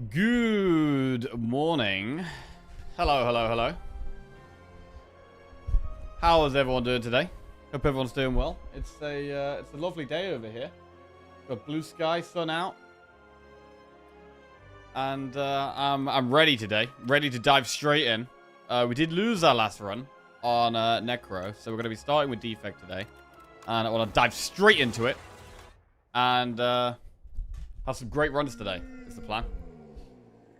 Good morning. Hello, hello, hello. How is everyone doing today? Hope everyone's doing well. It's a lovely day over here. Got blue sky, sun out, and I'm ready today. Ready to dive straight in. We did lose our last run on Necro, so we're gonna be starting with Defect today, and I want to dive straight into it and have some great runs today. Is the plan.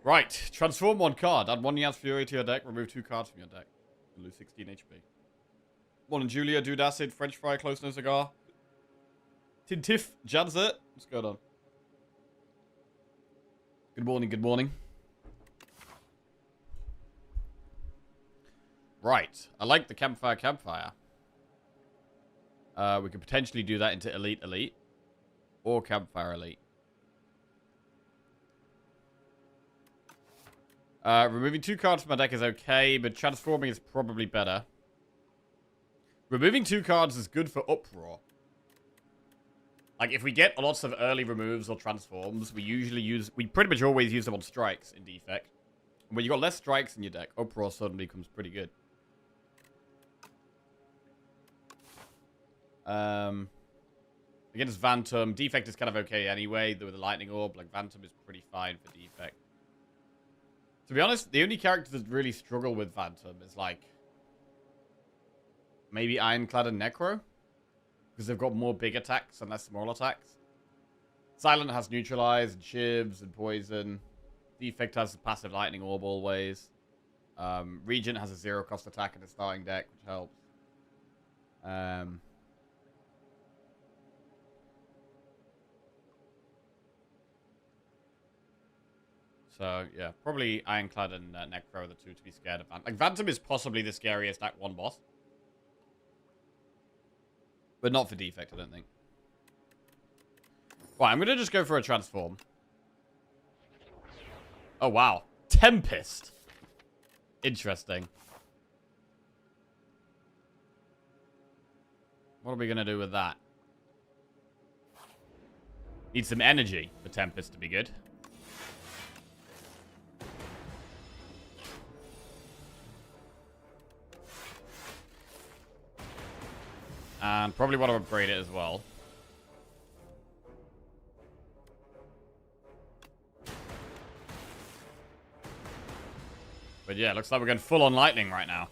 Right, transform one card. Add one Yaz Fury to your deck. Remove 2 cards from your deck. You lose 16 HP. Morning, Julia, Dude Acid, French Fry, Close No Cigar. Tintiff, Janzert. What's going on? Good morning, good morning. Right, I like the Campfire. We could potentially do that into Elite, or Campfire Elite. Removing 2 cards from my deck is okay, but transforming is probably better. Removing 2 cards is good for Uproar. Like, if we get lots of early removes or transforms, we pretty much always use them on strikes in Defect. And when you got less strikes in your deck, Uproar suddenly becomes pretty good. Against Phantom, Defect is kind of okay anyway. With the Lightning Orb, like, Phantom is pretty fine for Defect. To be honest, the only characters that really struggle with Phantom is, like, maybe Ironclad and Necro. Because they've got more big attacks and less small attacks. Silent has Neutralize and Shivs and Poison. Defect has the passive Lightning Orb always. Regent has a 0-cost attack in the starting deck, which helps. So, yeah, probably Ironclad and Necro are the 2 to be scared of. Like, Phantom is possibly the scariest Act 1 boss. But not for Defect, I don't think. Right, I'm going to just go for a transform. Oh, wow. Tempest. Interesting. What are we going to do with that? Need some energy for Tempest to be good. And probably want to upgrade it as well. But yeah, looks like we're going full on lightning right now.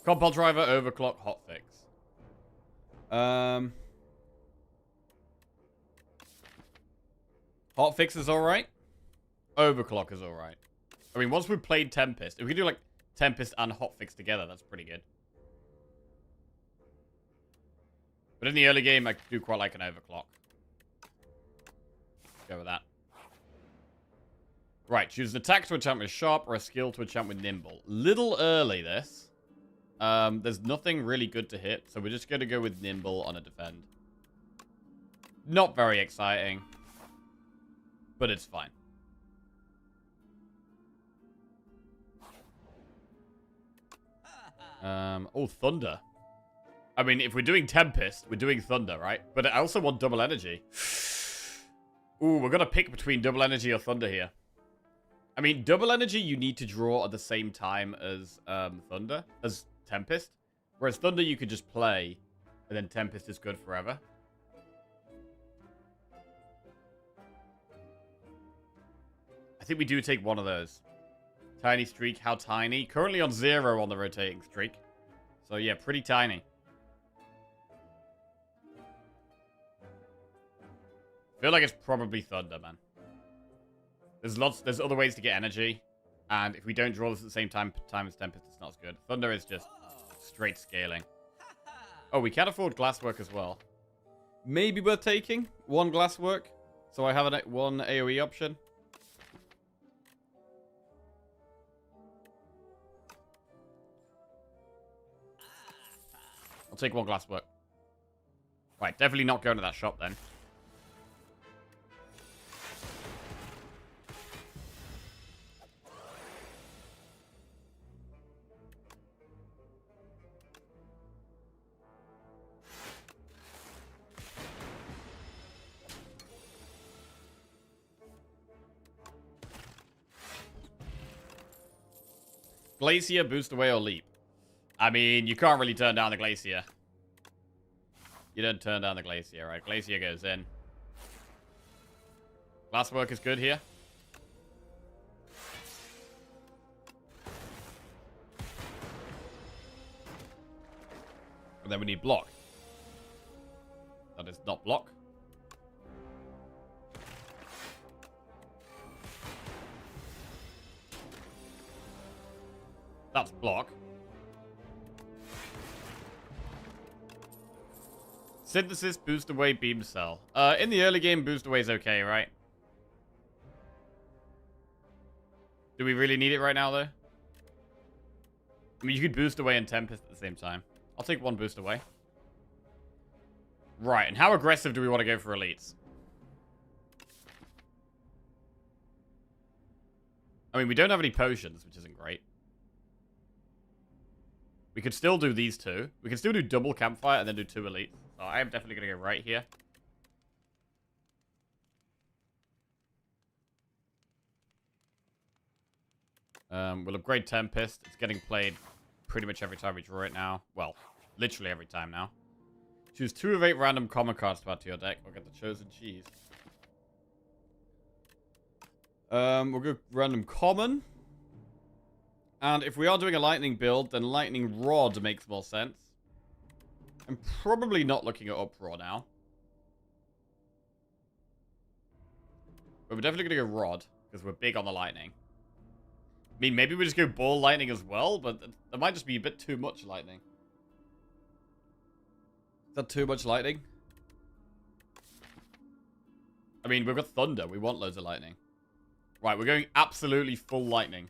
Compile driver, overclock, hotfix. Hotfix is alright. Overclock is alright. I mean, once we've played Tempest, if we do like Tempest and hotfix together, that's pretty good. But in the early game, I do quite like an overclock. Go with that. Right, choose an attack to enchant with Sharp or a skill to enchant with Nimble. Little early, this. There's nothing really good to hit, so we're just going to go with Nimble on a defend. Not very exciting, but it's fine. Oh, Thunder. I mean, if we're doing Tempest, we're doing Thunder, right? But I also want double energy. Ooh, we're going to pick between double energy or Thunder here. I mean, double energy you need to draw at the same time as Thunder, as Tempest. Whereas Thunder you could just play, and then Tempest is good forever. I think we do take one of those. Tiny streak, how tiny? Currently on 0 on the rotating streak. So yeah, pretty tiny. I feel like it's probably Thunder, man. There's other ways to get energy. And if we don't draw this at the same time as Tempest, it's not as good. Thunder is just straight scaling. Oh, we can afford Glasswork as well. Maybe worth taking. 1 Glasswork. So I have one AoE option. I'll take 1 Glasswork. Right, definitely not going to that shop then. Glacier, boost away, or leap? I mean, you can't really turn down the Glacier. You don't turn down the Glacier, right? Glacier goes in. Glasswork is good here. And then we need block. That is not block. That's block. Synthesis, boost away, beam cell. In the early game, boost away is okay, right? Do we really need it right now, though? I mean, you could boost away and Tempest at the same time. I'll take one boost away. Right, and how aggressive do we want to go for elites? I mean, we don't have any potions, which isn't great. We could still do these two. We can still do double campfire and then do 2 elites. So I am definitely going to go right here. We'll upgrade Tempest. It's getting played pretty much every time we draw it now. Well, literally every time now. Choose 2 of 8 random common cards to add to your deck. We'll get the chosen cheese. We'll go random common. And if we are doing a lightning build, then lightning rod makes more sense. I'm probably not looking at uproar now. But we're definitely going to go rod, because we're big on the lightning. I mean, maybe we just go ball lightning as well, but that might just be a bit too much lightning. Is that too much lightning? I mean, we've got thunder. We want loads of lightning. Right, we're going absolutely full lightning.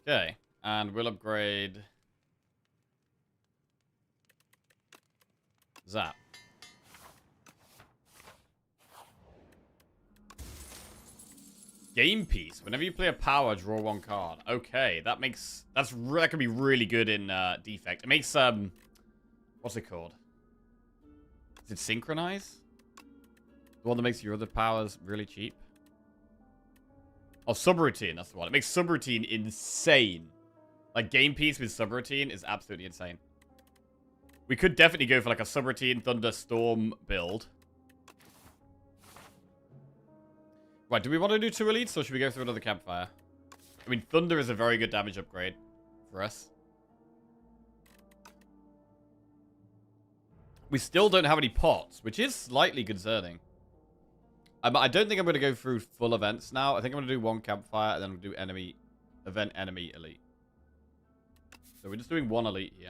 Okay, and we'll upgrade Zap. Game piece. Whenever you play a power, draw 1 card. Okay, that could be really good in defect. It makes what's it called? Is it synchronize? The one that makes your other powers really cheap. Oh, subroutine, that's the one. It makes subroutine insane. Like, game piece with subroutine is absolutely insane. We could definitely go for, like, a subroutine thunderstorm build. Right, do we want to do 2 elites, or should we go through another campfire? I mean, thunder is a very good damage upgrade for us. We still don't have any pots, which is slightly concerning. I don't think I'm going to go through full events now. I think I'm going to do 1 campfire, and then we'll do enemy elite. So we're just doing 1 elite here.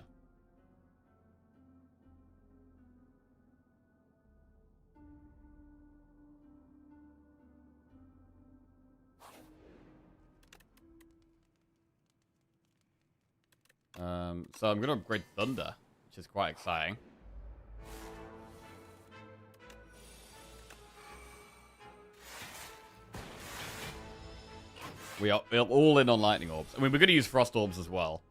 So I'm going to upgrade Thunder, which is quite exciting. We are all in on Lightning Orbs. I mean, we're going to use Frost Orbs as well.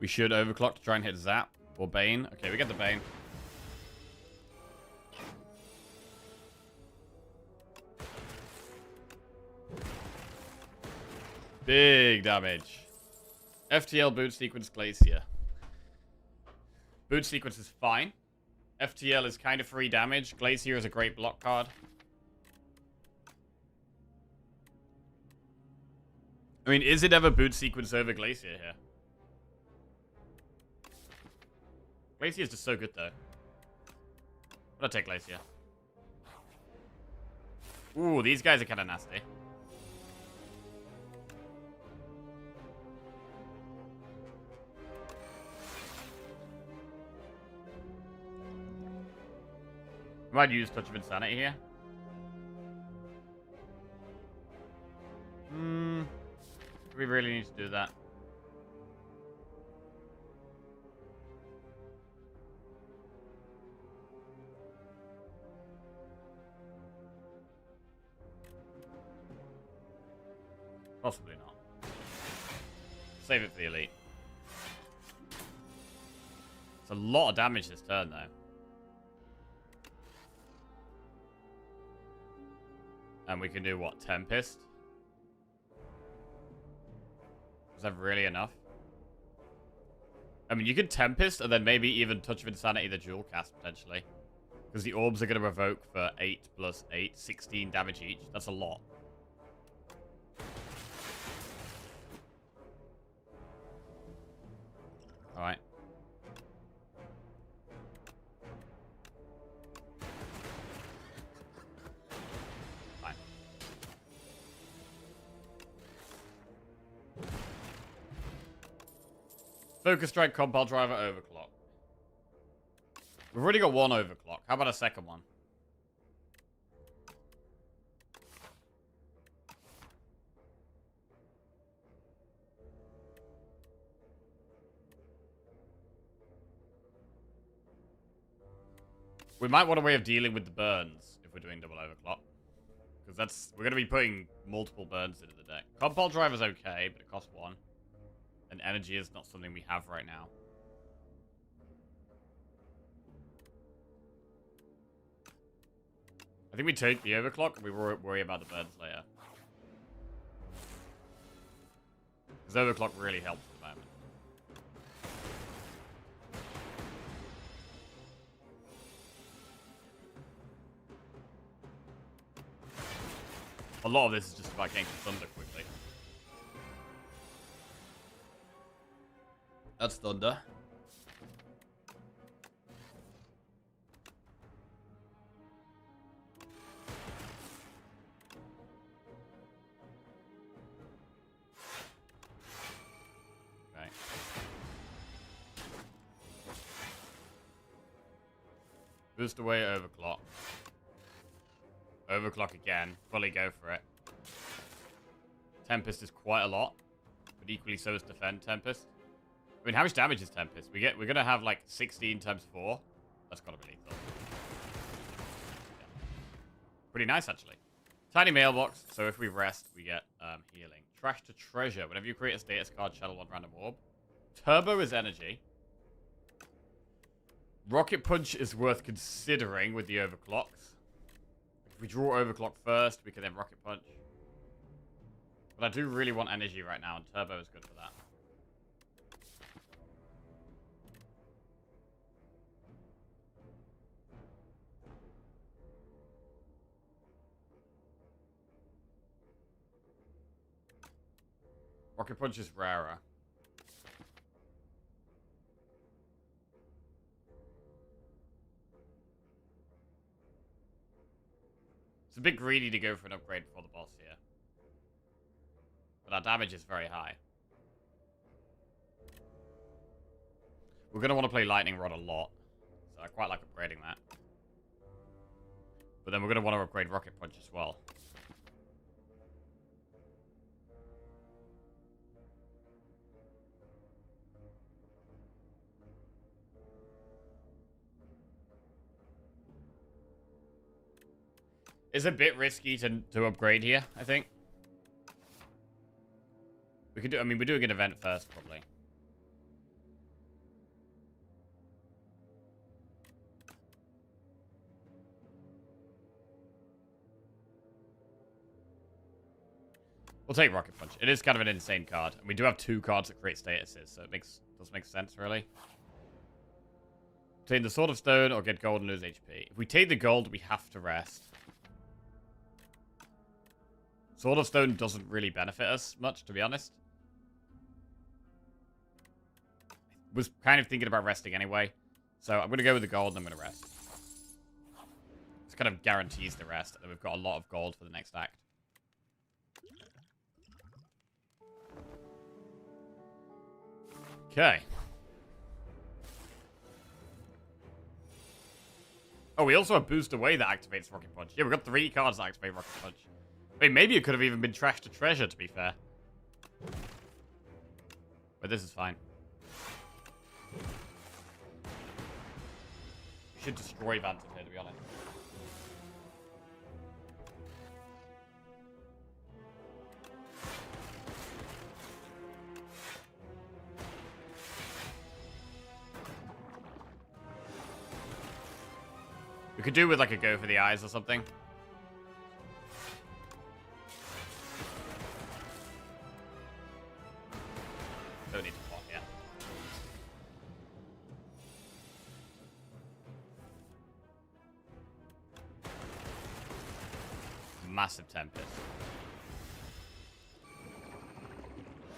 We should overclock to try and hit Zap or Bane. Okay, we get the Bane. Big damage. FTL Boot Sequence Glacier. Boot Sequence is fine. FTL is kind of free damage. Glacier is a great block card. I mean, is it ever Boot Sequence over Glacier here? Glacier is just so good, though. I'll take Glacier. Ooh, these guys are kind of nasty. Might use Touch of Insanity here. Do we really need to do that? Possibly not. Save it for the elite. It's a lot of damage this turn, though. And we can do, what, Tempest? Is that really enough? I mean, you could Tempest and then maybe even Touch of Insanity the dual cast, potentially. Because the orbs are going to revoke for 8 plus 8, 16 damage each. That's a lot. Alright. Fine. Focus Strike, Compile Driver, Overclock. We've already got one Overclock. How about a second one? We might want a way of dealing with the burns if we're doing double Overclock. Because we're going to be putting multiple burns into the deck. Compile Driver's okay, but it costs 1. And energy is not something we have right now. I think we take the Overclock and we worry about the burns later. Because Overclock really helps at the moment. A lot of this is just about getting to Thunder quickly. That's Thunder. Okay. Boost away Overclock. Overclock again. Fully go for it. Tempest is quite a lot. But equally so is Defend Tempest. I mean, how much damage is Tempest? We're gonna have like 16 times 4. That's gotta be lethal. Yeah. Pretty nice, actually. Tiny mailbox, so if we rest, we get healing. Trash to Treasure. Whenever you create a status card, channel 1 random orb. Turbo is energy. Rocket Punch is worth considering with the overclocks. If we draw Overclock first, we can then Rocket Punch. But I do really want energy right now, and Turbo is good for that. Rocket Punch is rarer. It's a bit greedy to go for an upgrade for the boss here. But our damage is very high. We're going to want to play Lightning Rod a lot. So I quite like upgrading that. But then we're going to want to upgrade Rocket Punch as well. It's a bit risky to upgrade here, I think. We could do, I mean, we're doing an event first, probably. We'll take Rocket Punch. It is kind of an insane card. And we do have 2 cards that create statuses, so it does make sense, really. Obtain the Sword of Stone or get gold and lose HP. If we take the gold, we have to rest. Sword of Stone doesn't really benefit us much, to be honest. Was kind of thinking about resting anyway. So I'm going to go with the gold and I'm going to rest. This kind of guarantees the rest. And we've got a lot of gold for the next act. Okay. Oh, we also have Boost Away that activates Rocket Punch. Yeah, we've got 3 cards that activate Rocket Punch. I mean, maybe it could have even been Trash to Treasure, to be fair. But this is fine. We should destroy Vantage here, to be honest. could do with like a go for the eyes or something. Don't need to block yet. Massive Tempest.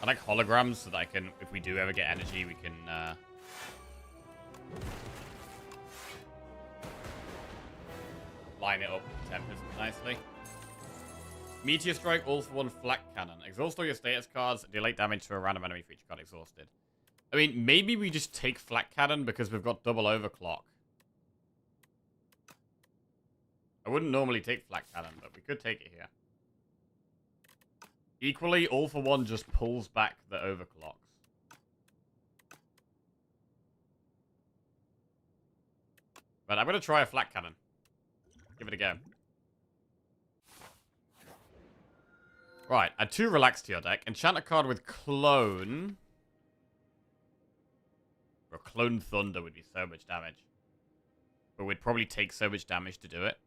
I like holograms so that I can, if we do ever get energy, we can line it up with Tempest nicely. Meteor Strike, all for one Flak Cannon. Exhaust all your status cards, delay damage to a random enemy for each card exhausted. I mean, maybe we just take Flak Cannon because we've got double overclock. I wouldn't normally take Flak Cannon, but we could take it here. Equally, all for one just pulls back the overclocks. But I'm going to try a Flak Cannon. Give it a go. Right, add 2 Relax to your deck. Enchant a card with Clone. Or Clone Thunder would be so much damage. But we'd probably take so much damage to do it.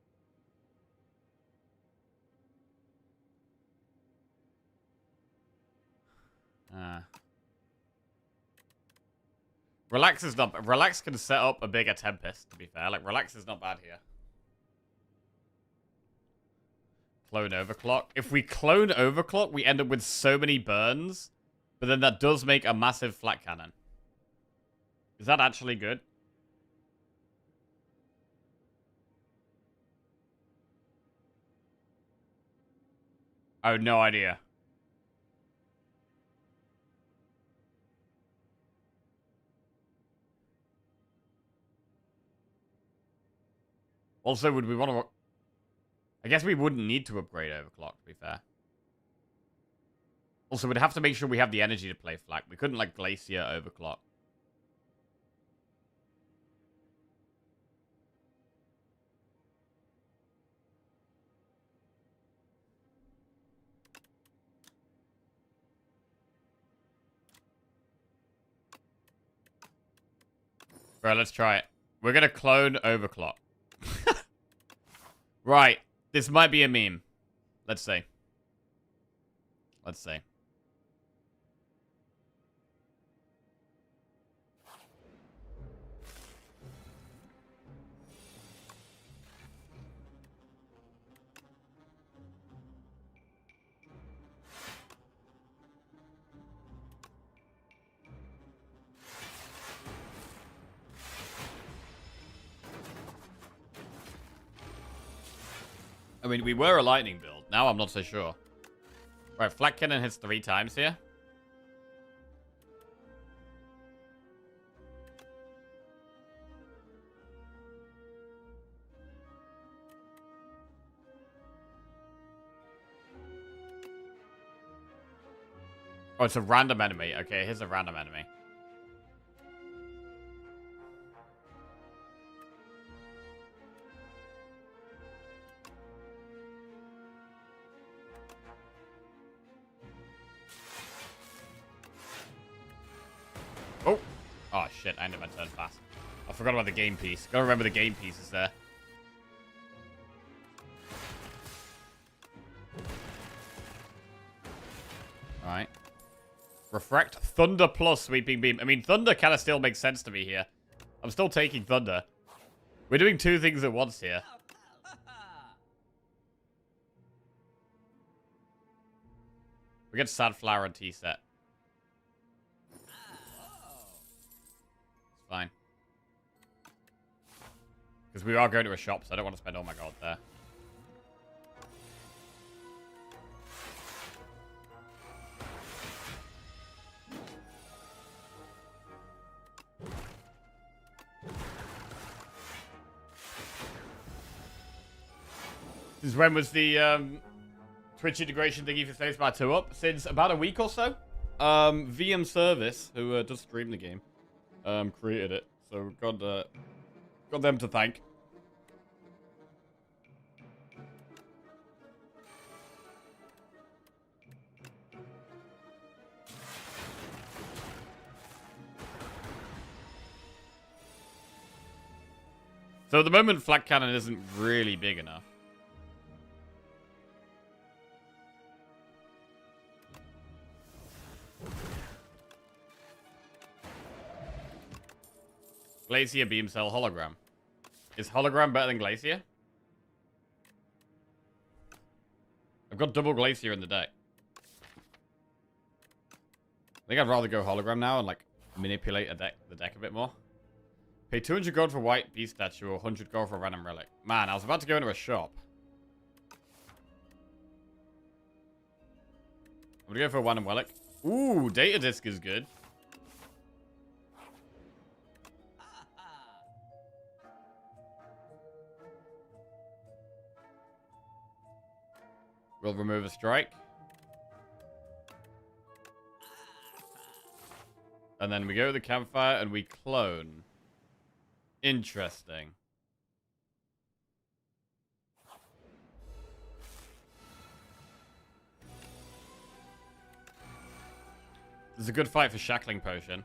Relax is not... Relax can set up a bigger Tempest, to be fair. Like, Relax is not bad here. Clone Overclock. If we clone Overclock, we end up with so many burns. But then that does make a massive Flak Cannon. Is that actually good? I have no idea. Also, would we want to... I guess we wouldn't need to upgrade Overclock, to be fair. Also, we'd have to make sure we have the energy to play Flak. We couldn't, like, Glacier Overclock. Right, let's try it. We're gonna clone Overclock. Right. This might be a meme. Let's see. Let's see. I mean, we were a lightning build. Now I'm not so sure. Right, Flak Cannon hits 3 times here. Oh, it's a random enemy. Okay, here's a random enemy. Oh! Oh, shit. I ended my turn fast. I forgot about the game piece. Gotta remember the game piece is there. Alright. Refract, Thunder plus Sweeping Beam. I mean, Thunder kind of still makes sense to me here. I'm still taking Thunder. We're doing 2 things at once here. We get Sad Flower and Tea set. It's fine. Because we are going to a shop, so I don't want to spend all my gold there. Since when was the Twitch integration thingy for Spacebar 2 up? Since about a week or so. VM Service, who does stream the game, created it. So got them to thank. So at the moment, flat cannon isn't really big enough. Glacier beam cell hologram. Is hologram better than glacier? I've got double glacier in the deck. I think I'd rather go hologram now and like manipulate the deck a bit more. Pay 200 gold for white beast statue or 100 gold for a random relic. Man, I was about to go into a shop. I'm gonna go for a random relic. Ooh, data disc is good. We'll remove a strike. And then we go to the campfire and we clone. Interesting. This is a good fight for shackling potion.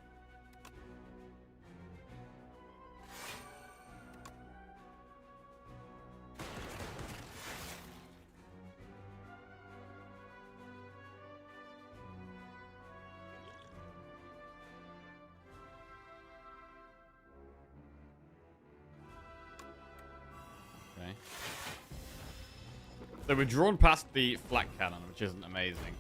So we're drawn past the flat cannon, which isn't amazing.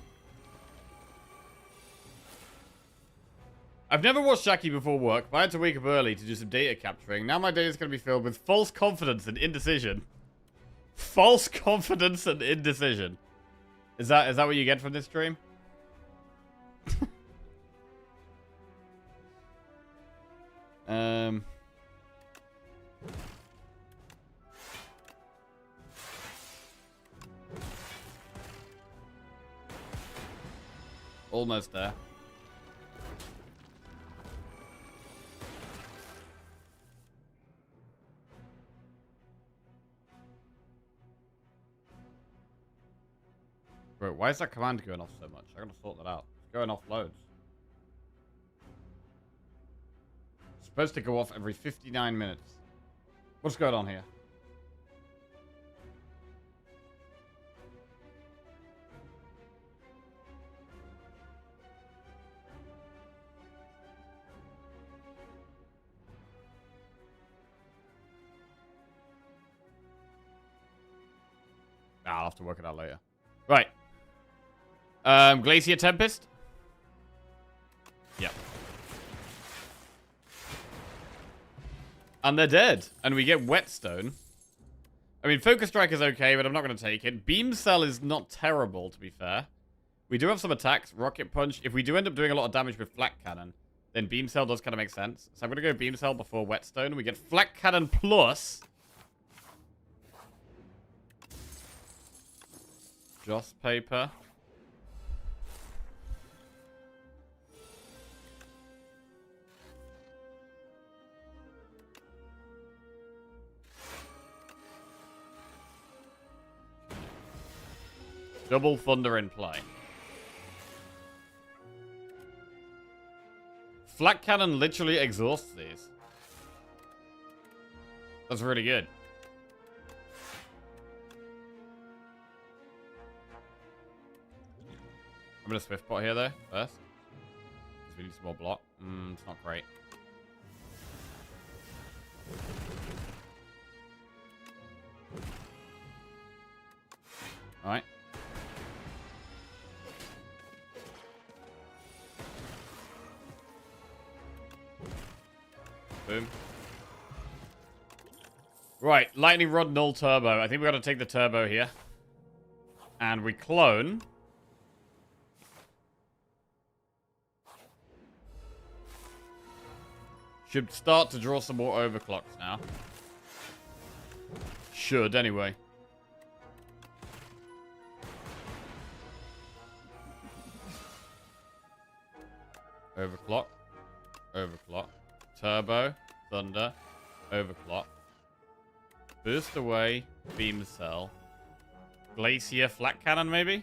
I've never watched Shaki before work, but I had to wake up early to do some data capturing. Now my day is going to be filled with false confidence and indecision. False confidence and indecision. Is that what you get from this stream? Almost there. Bro, why is that command going off so much? I gotta sort that out. It's going off loads. It's supposed to go off every 59 minutes. What's going on here? I'll have to work it out later. Right. Glacier Tempest? Yep. And they're dead. And we get Whetstone. I mean, Focus Strike is okay, but I'm not going to take it. Beam Cell is not terrible, to be fair. We do have some attacks. Rocket Punch. If we do end up doing a lot of damage with Flat Cannon, then Beam Cell does kind of make sense. So I'm going to go Beam Cell before Whetstone. We get Flat Cannon plus... Joss Paper. Double Thunder in play. Flat Cannon literally exhausts these. That's really good. I'm gonna Swift Pot here though, first. Because we need some more block. It's not great. Alright. Boom. Right, Lightning Rod, null turbo. I think we gotta take the turbo here. And we clone. Should start to draw some more overclocks now. Should, anyway. Overclock. Overclock. Turbo. Thunder. Overclock. Burst away. Beam Cell. Glacier Flat Cannon, maybe?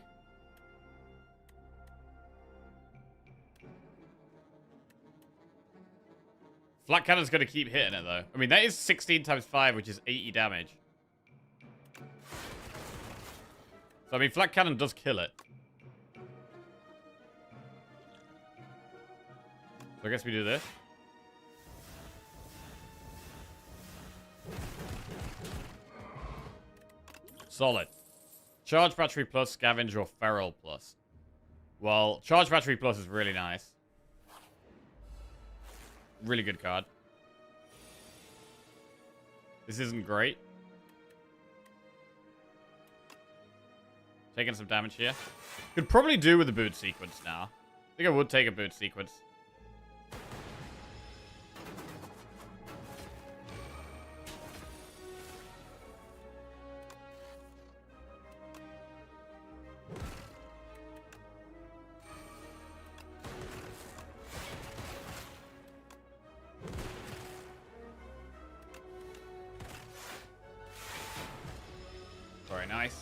Flat Cannon's going to keep hitting it, though. I mean, that is 16 times 5, which is 80 damage. So, I mean, Flat Cannon does kill it. So, I guess we do this. Solid. Charge Battery Plus, Scavenge, or Feral Plus. Well, Charge Battery Plus is really nice. Really good card. This isn't great. Taking some damage here. Could probably do with a boot sequence now. I think I would take a boot sequence. Very nice.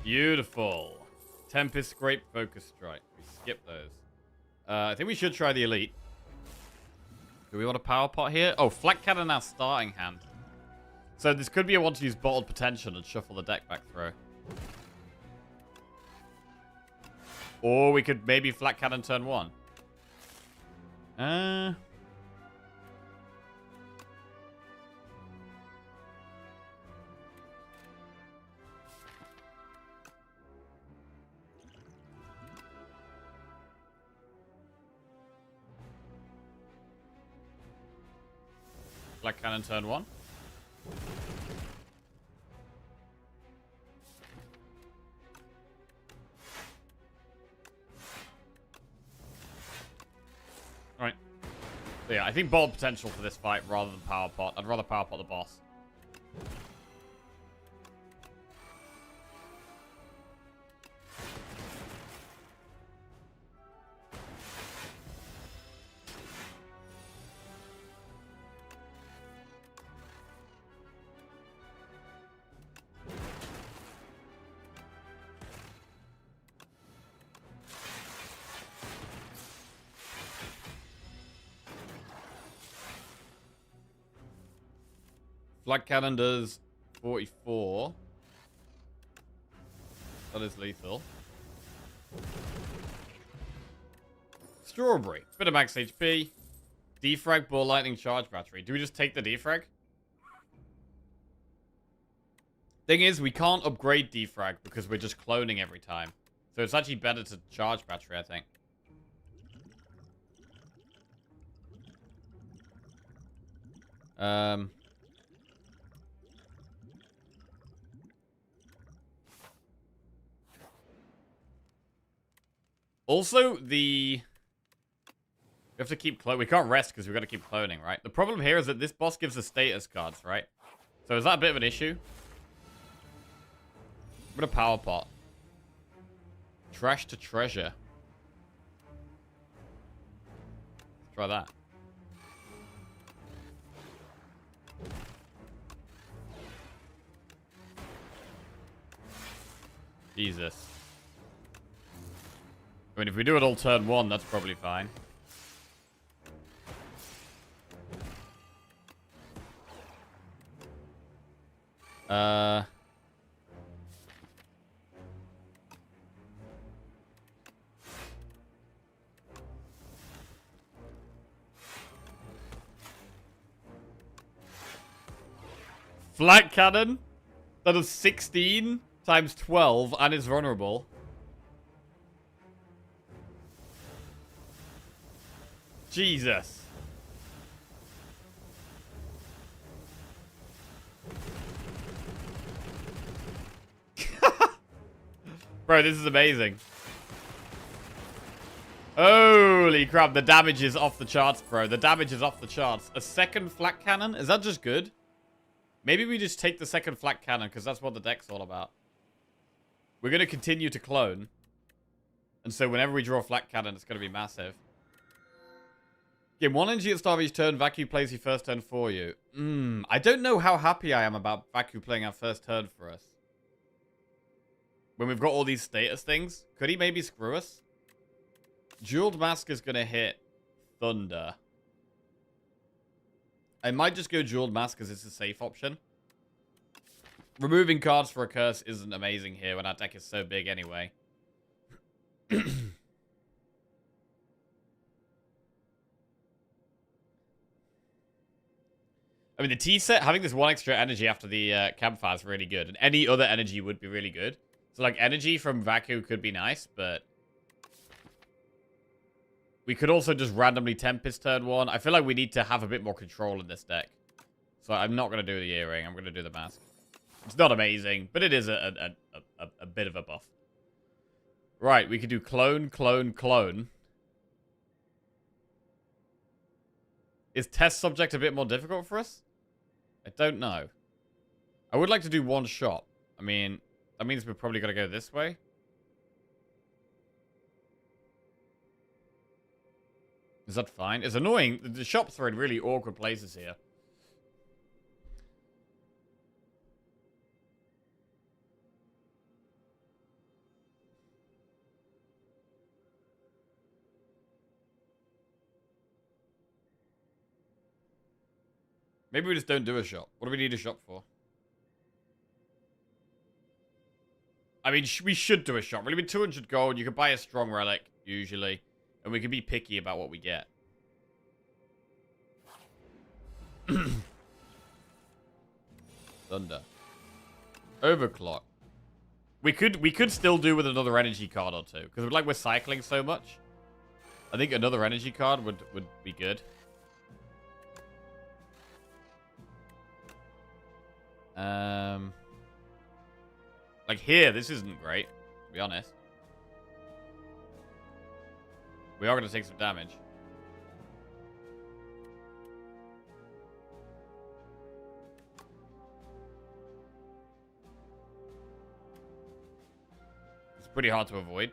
Beautiful. Tempest, Grape, Focus Strike. We skip those. I think we should try the Elite. Do we want a Power Pot here? Oh, Flat Cannon our starting hand. So this could be a want to use Bottled Potential and shuffle the deck back through. Or we could maybe Flat Cannon turn 1. Flat Cannon turn 1. Alright. So yeah, I think Bold Potential for this fight rather than Power Pot. I'd rather Power Pot the boss. Flat Cannon does 44. That is lethal. Strawberry. Bit of max HP. Defrag, Ball Lightning, Charge Battery. Do we just take the defrag? Thing is, we can't upgrade defrag because we're just cloning every time. So it's actually better to Charge Battery, I think. Also, we have to keep we can't rest because we've got to keep cloning, right? The problem here is that this boss gives us status cards, right? So is that a bit of an issue? What a Power Pot. Trash to Treasure. Let's try that. Jesus. I mean, if we do it all turn 1, that's probably fine. Flat Cannon? That is 16 times 12 and is vulnerable. Jesus. Bro, this is amazing. Holy crap, the damage is off the charts, bro. The damage is off the charts. A second Flat Cannon? Is that just good? Maybe we just take the second Flat Cannon, because that's what the deck's all about. We're going to continue to clone. And so whenever we draw Flat Cannon, it's going to be massive. Gain 1 energy at the start of each turn. Vacu plays your first turn for you. I don't know how happy I am about Vacu playing our first turn for us. When we've got all these status things. Could he maybe screw us? Jeweled Mask is going to hit Thunder. I might just go Jeweled Mask because it's a safe option. Removing cards for a curse isn't amazing here when our deck is so big anyway. I mean, the T set, having this 1 extra energy after the campfire is really good. And any other energy would be really good. So, like, energy from Vacu could be nice, but... we could also just randomly Tempest turn 1. I feel like we need to have a bit more control in this deck. So I'm not going to do the earring. I'm going to do the mask. It's not amazing, but it is a bit of a buff. Right, we could do clone, clone, clone. Is test subject a bit more difficult for us? I don't know. I would like to do 1 shot. I mean, that means we're probably going to go this way. Is that fine? It's annoying. The shops are in really awkward places here. Maybe we just don't do a shop. What do we need a shop for? I mean, we should do a shop. Really, with 200 gold, you can buy a strong relic, usually. And we can be picky about what we get. Thunder. Overclock. We could still do with another energy card or two. Because like we're cycling so much. I think another energy card would be good. Like here, this isn't great, to be honest. We are going to take some damage. It's pretty hard to avoid.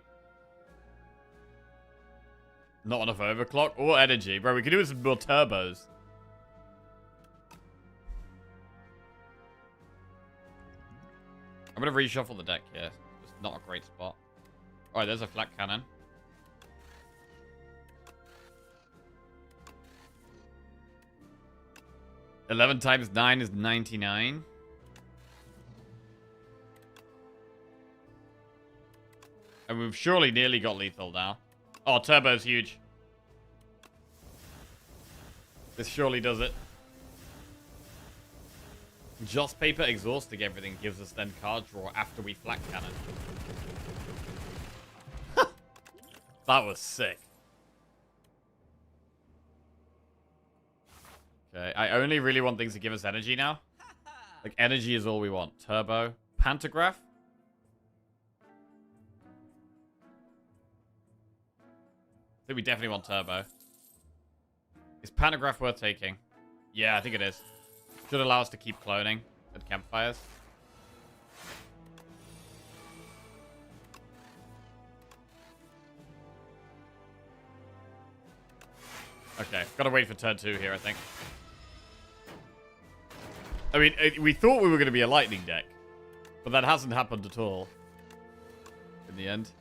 Not enough overclock or energy. Bro, we could do with some more turbos. I'm going to reshuffle the deck here. It's not a great spot. Alright, there's a flat cannon. $11 times 9 is 99. And we've surely nearly got lethal now. Oh, turbo's huge. This surely does it. Joss paper exhausting everything gives us then card draw after we flat cannon. That was sick. Okay, I only really want things to give us energy now. Like, energy is all we want. Turbo. Pantograph? I think we definitely want turbo. Is Pantograph worth taking? Yeah, I think it is. Should allow us to keep cloning at campfires. Okay, gotta wait for turn 2 here, I think. I mean, we thought we were going to be a lightning deck, but that hasn't happened at all in the end.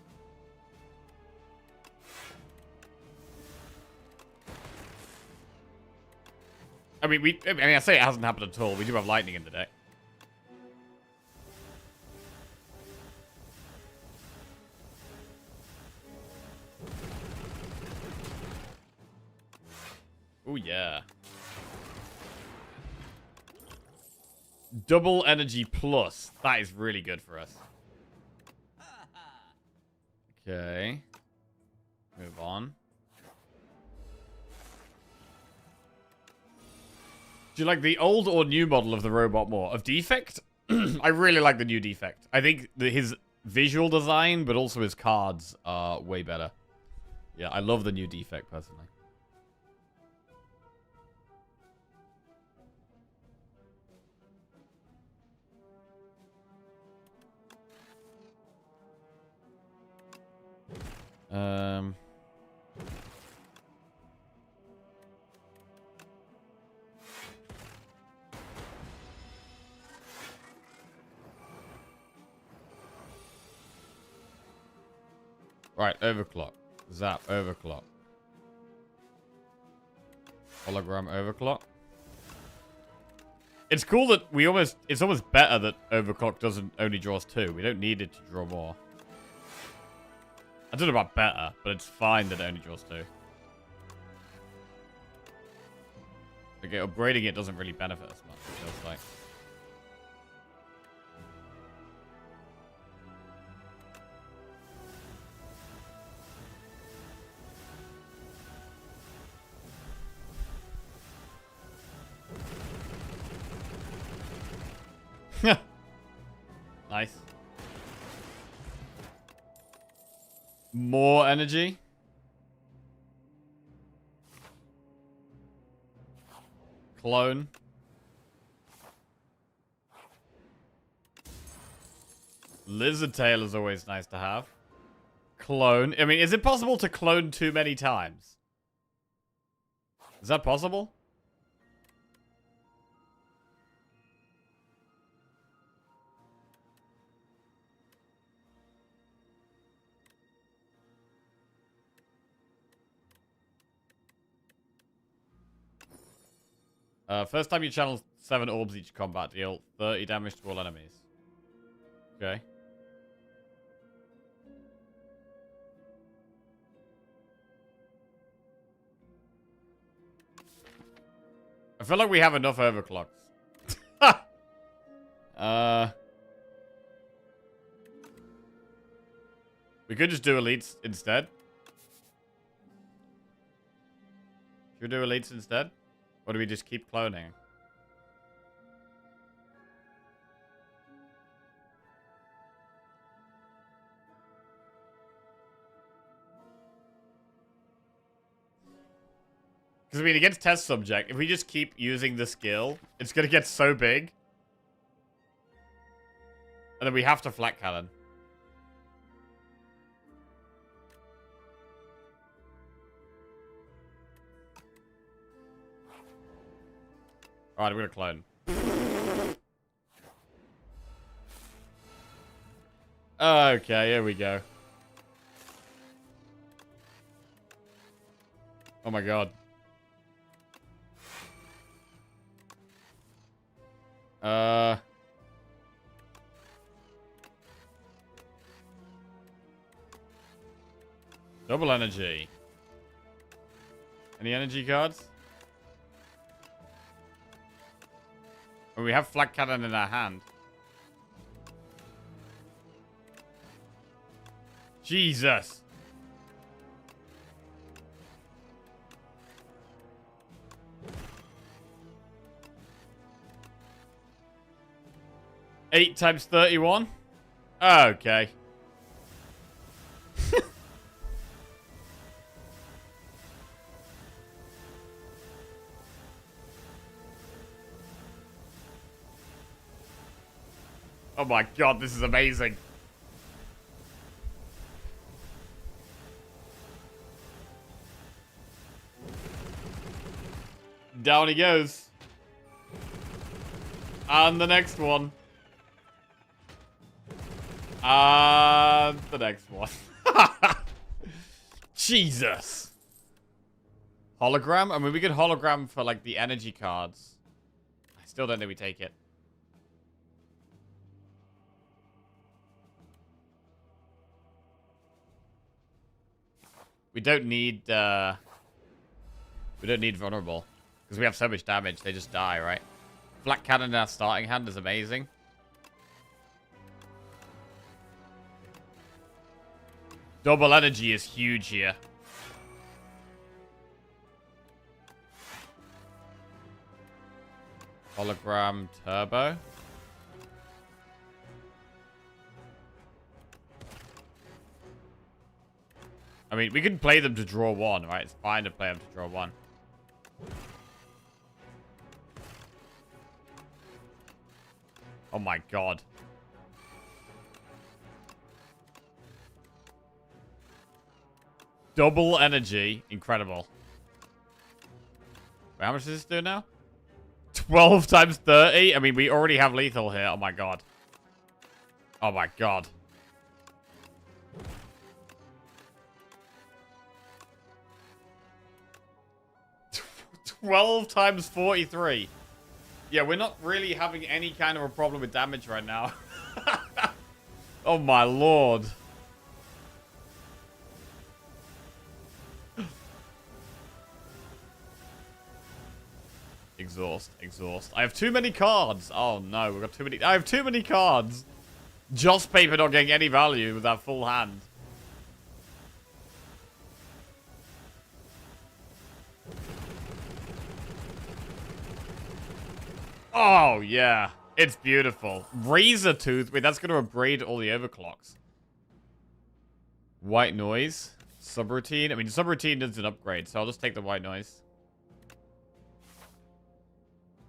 I mean, I say it hasn't happened at all. We do have lightning in the deck. Oh yeah. Double energy plus. That is really good for us. Okay. Move on. Do you like the old or new model of the robot more? Of Defect? I really like the new Defect. I think his visual design, but also his cards are way better. Yeah, I love the new Defect, personally. Right, overclock. Zap, overclock. Hologram overclock. It's cool that it's almost better that overclock doesn't only draws 2. We don't need it to draw more. I don't know about better, but it's fine that it only draws 2. Okay, upgrading it doesn't really benefit us much, it feels like. Nice. More energy. Clone. Lizard tail is always nice to have. Clone. I mean, is it possible to clone too many times? Is that possible? First time you channel 7 orbs each combat, deal 30 damage to all enemies. Okay. I feel like we have enough overclocks. We could just do elites instead. Should we do elites instead? Or do we just keep cloning? Because, I mean, against test subject, if we just keep using the skill, it's going to get so big. And then we have to flat cannon. Alright, I'm going to clone. Okay, here we go. Oh my god. Double energy. Any energy cards? Oh, we have flat cannon in our hand. Jesus. Eight times 31? Okay. Oh my god, this is amazing. Down he goes. And the next one. And the next one. Jesus. Hologram? I mean, we could hologram for, like, the energy cards. I still don't think we take it. We don't need vulnerable. Because we have so much damage, they just die, right? Flat cannon in our starting hand is amazing. Double energy is huge here. Hologram turbo. I mean, we can play them to draw 1, right? It's fine to play them to draw 1. Oh my god. Double energy. Incredible. Wait, how much does this do now? 12 times 30? I mean, we already have lethal here. Oh my god. Oh my god. 12 times 43. Yeah, we're not really having any kind of a problem with damage right now. Oh my lord. Exhaust, exhaust. I have too many cards. Oh no, we've got too many. I have too many cards. Joss paper not getting any value with that full hand. Oh, yeah. It's beautiful. Razor tooth. Wait, that's going to upgrade all the overclocks. White noise. Subroutine. I mean, subroutine does an upgrade, so I'll just take the white noise.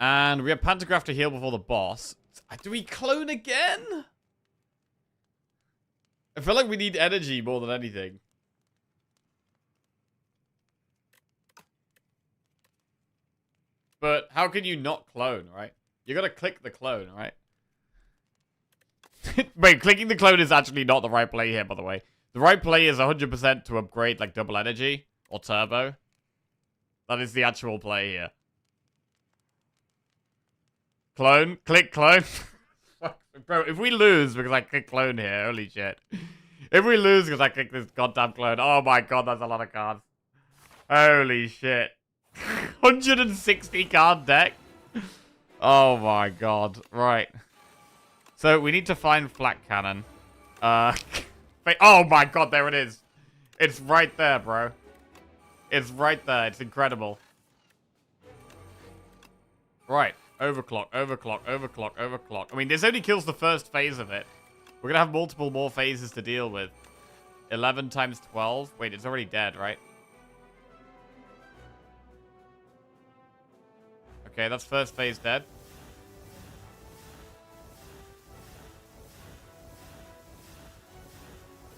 And we have Pantograph to heal before the boss. Do we clone again? I feel like we need energy more than anything. But how can you not clone, right? You gotta click the clone, right? Wait, clicking the clone is actually not the right play here, by the way. The right play is 100% to upgrade, like, double energy or turbo. That is the actual play here. Clone. Click clone. Bro, if we lose because I click clone here, holy shit. If we lose because I click this goddamn clone, oh my god, that's a lot of cards. Holy shit. 160 card deck. Oh my god. Right. So we need to find Flak Cannon. Oh my god, there it is. It's right there, bro. It's right there. It's incredible. Right. Overclock, overclock, overclock, overclock. I mean, this only kills the first phase of it. We're gonna have multiple more phases to deal with. 11 times 12. Wait, it's already dead, right? Okay, that's first phase dead.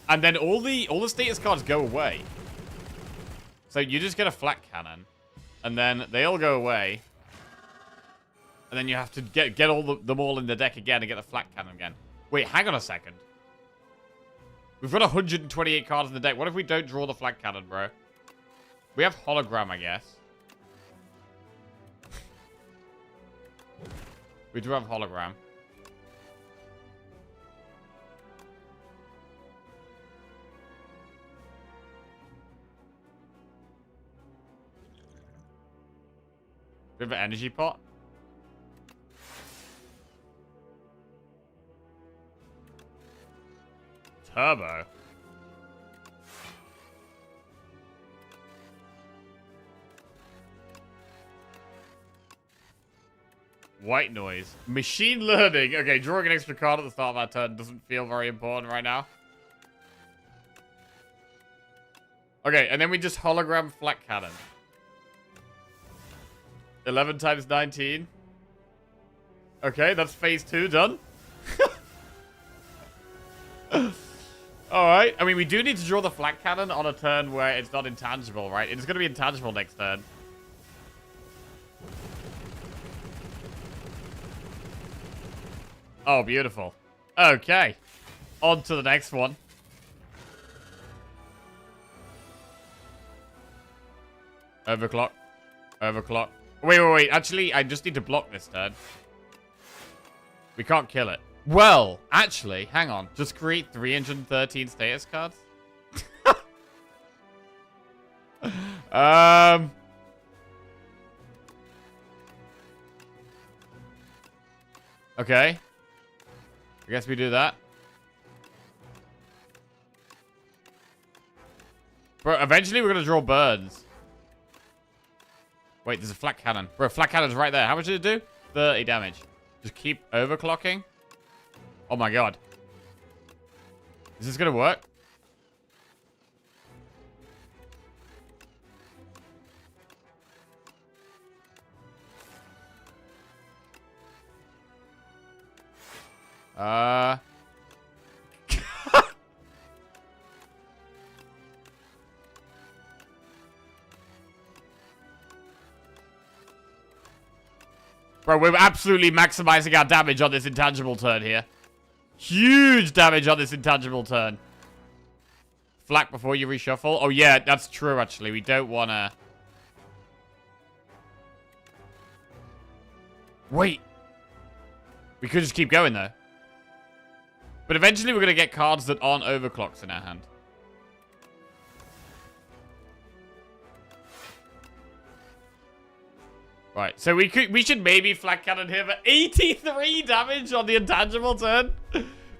And then all the status cards go away. So you just get a Flak Cannon. And then they all go away. And then you have to get them all in the deck again and get the Flak Cannon again. Wait, hang on a second. We've got 128 cards in the deck. What if we don't draw the Flak Cannon, bro? We have Hologram, I guess. We do have Hologram. We have an energy pot. Turbo. White noise. Machine learning. Okay, drawing an extra card at the start of our turn doesn't feel very important right now. Okay, and then we just hologram Flak Cannon. 11 times 19. Okay, that's phase 2 done. Alright, I mean, we do need to draw the Flak Cannon on a turn where it's not intangible, right? It's going to be intangible next turn. Oh, beautiful. Okay. On to the next one. Overclock. Overclock. Wait. Actually, I just need to block this turn. We can't kill it. Well, actually, hang on. Just create 313 status cards. Okay. I guess we do that. Bro, eventually we're gonna draw birds. Wait, there's a Flak Cannon. Bro, Flak Cannon's right there. How much did it do? 30 damage. Just keep overclocking. Oh my god. Is this gonna work? Bro, we're absolutely maximizing our damage on this intangible turn here. Huge damage on this intangible turn. Flak before you reshuffle. Oh, yeah, that's true, actually. We don't want to... Wait. We could just keep going, though. But eventually we're going to get cards that aren't overclocks in our hand. Right, so we should maybe flat cannon him at 83 damage on the intangible turn.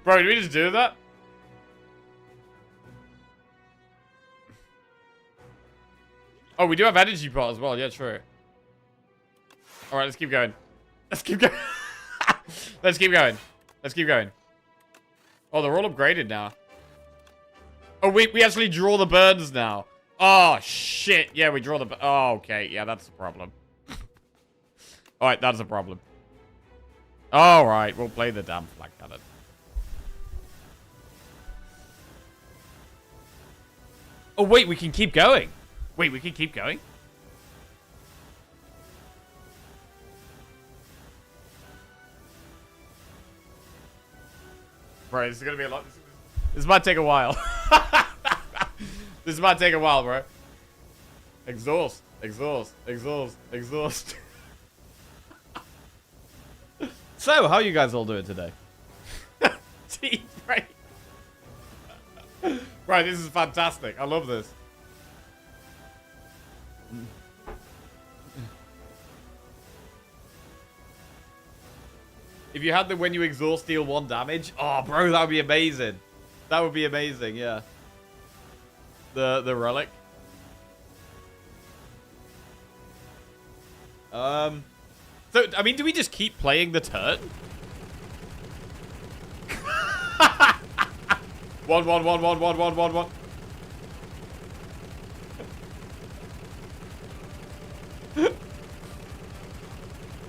Bro, did we just do that? Oh, we do have energy pot as well. Yeah, true. All right, let's keep going. Let's keep going. Let's keep going. Let's keep going. Oh, they're all upgraded now. Oh, we actually draw the burns now. Oh, shit. Yeah, we draw the... Oh, okay. Yeah, that's a problem. All right, that's a problem. All right, we'll play the damn flag cannon. Oh, wait, we can keep going. Wait, we can keep going? Bro, this is going to be a lot. This might take a while. This might take a while, bro. Exhaust. Exhaust. Exhaust. Exhaust. So, how are you guys all doing today? Team break. Right, this is fantastic. I love this. If you had the when you exhaust deal 1 damage, oh bro, that would be amazing. That would be amazing, yeah. The relic. So I mean, do we just keep playing the turn? 1 1 1 1 1 1 1 1.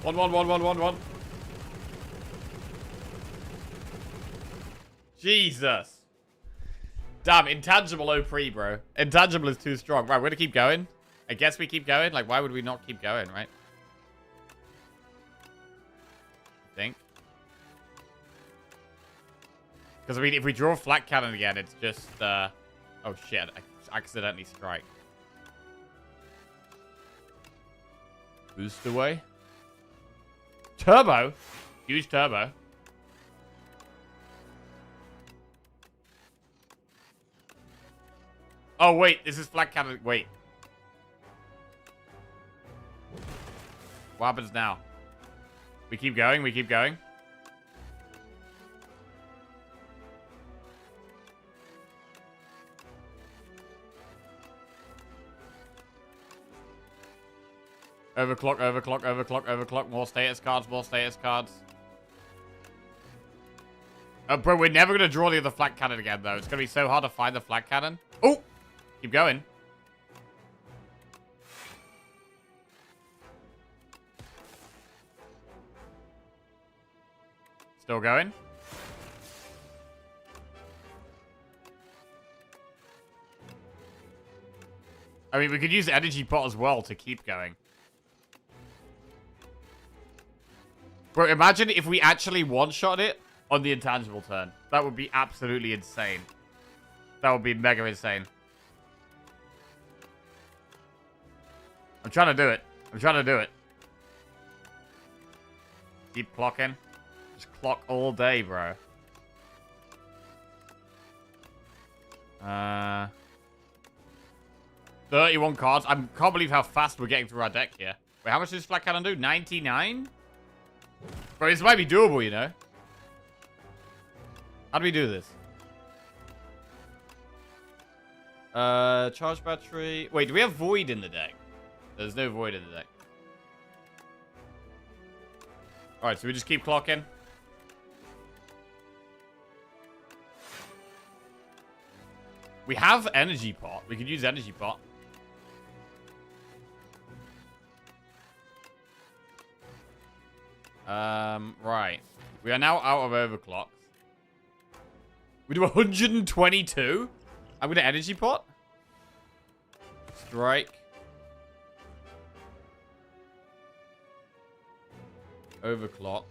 One, one, one, one, one, one. Jesus. Damn, intangible OP, bro. Intangible is too strong. Right, we're gonna keep going. I guess we keep going. Like, why would we not keep going, right? I think. Because, I mean, if we draw flat cannon again, it's just, oh, shit. I accidentally strike. Boost away. Turbo. Huge turbo. Oh, wait. This is flat cannon. Wait. What happens now? We keep going. We keep going. Overclock, overclock, overclock, overclock. More status cards, more status cards. Oh, bro, we're never going to draw the other flat cannon again, though. It's going to be so hard to find the flat cannon. Oh! Keep going. Still going. I mean, we could use energy pot as well to keep going. Bro, imagine if we actually one-shot it on the intangible turn. That would be absolutely insane. That would be mega insane. I'm trying to do it. I'm trying to do it. Keep clocking. Just clock all day, bro. 31 cards. I can't believe how fast we're getting through our deck here. Wait, how much does flat cannon do? 99? Bro, this might be doable, you know? How do we do this? Charge battery. Wait, do we have void in the deck? There's no void in the deck. Alright, so we just keep clocking. We have energy pot. We could use energy pot. Right. We are now out of overclocks. We do 122? I'm going to energy pot. Strike. Overclock.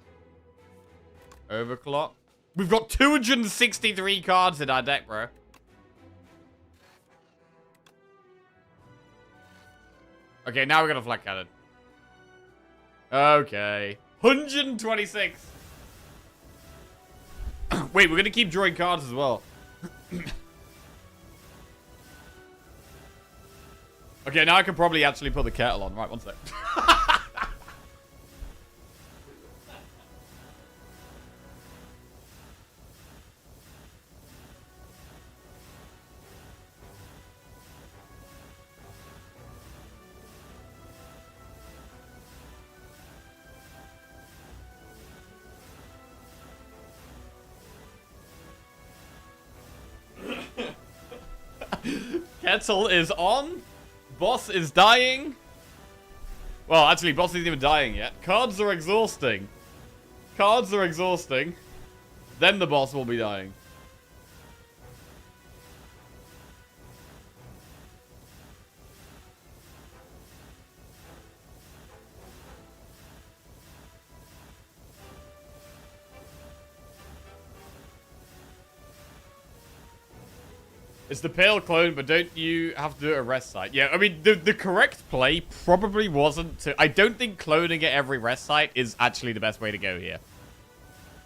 Overclock. We've got 263 cards in our deck, bro. Okay, now we're going to flat cannon. Okay. 126. Wait, we're going to keep drawing cards as well. Okay, now I can probably actually put the kettle on. Right, one sec. Kettle is on. Boss is dying. Well, actually, boss isn't even dying yet. Cards are exhausting. Cards are exhausting. Then the boss will be dying. It's the pale clone, but don't you have to do a rest site? Yeah, I mean, the correct play probably wasn't to... I don't think cloning at every rest site is actually the best way to go here.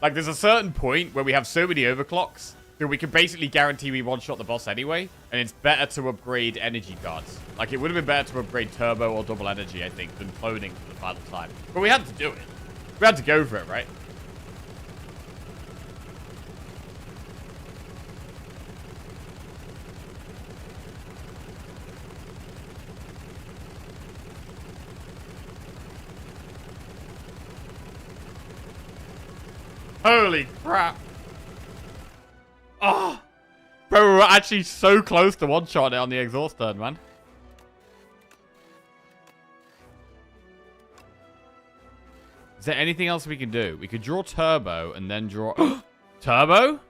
Like, there's a certain point where we have so many overclocks that we can basically guarantee we one-shot the boss anyway, and it's better to upgrade energy cards. Like, it would have been better to upgrade turbo or double energy, I think, than cloning for the final time. But we had to do it. We had to go for it, right? Holy crap. Oh. Bro, we were actually so close to one-shot it on the exhaust turn, man. Is there anything else we can do? We could draw turbo and then draw... Turbo?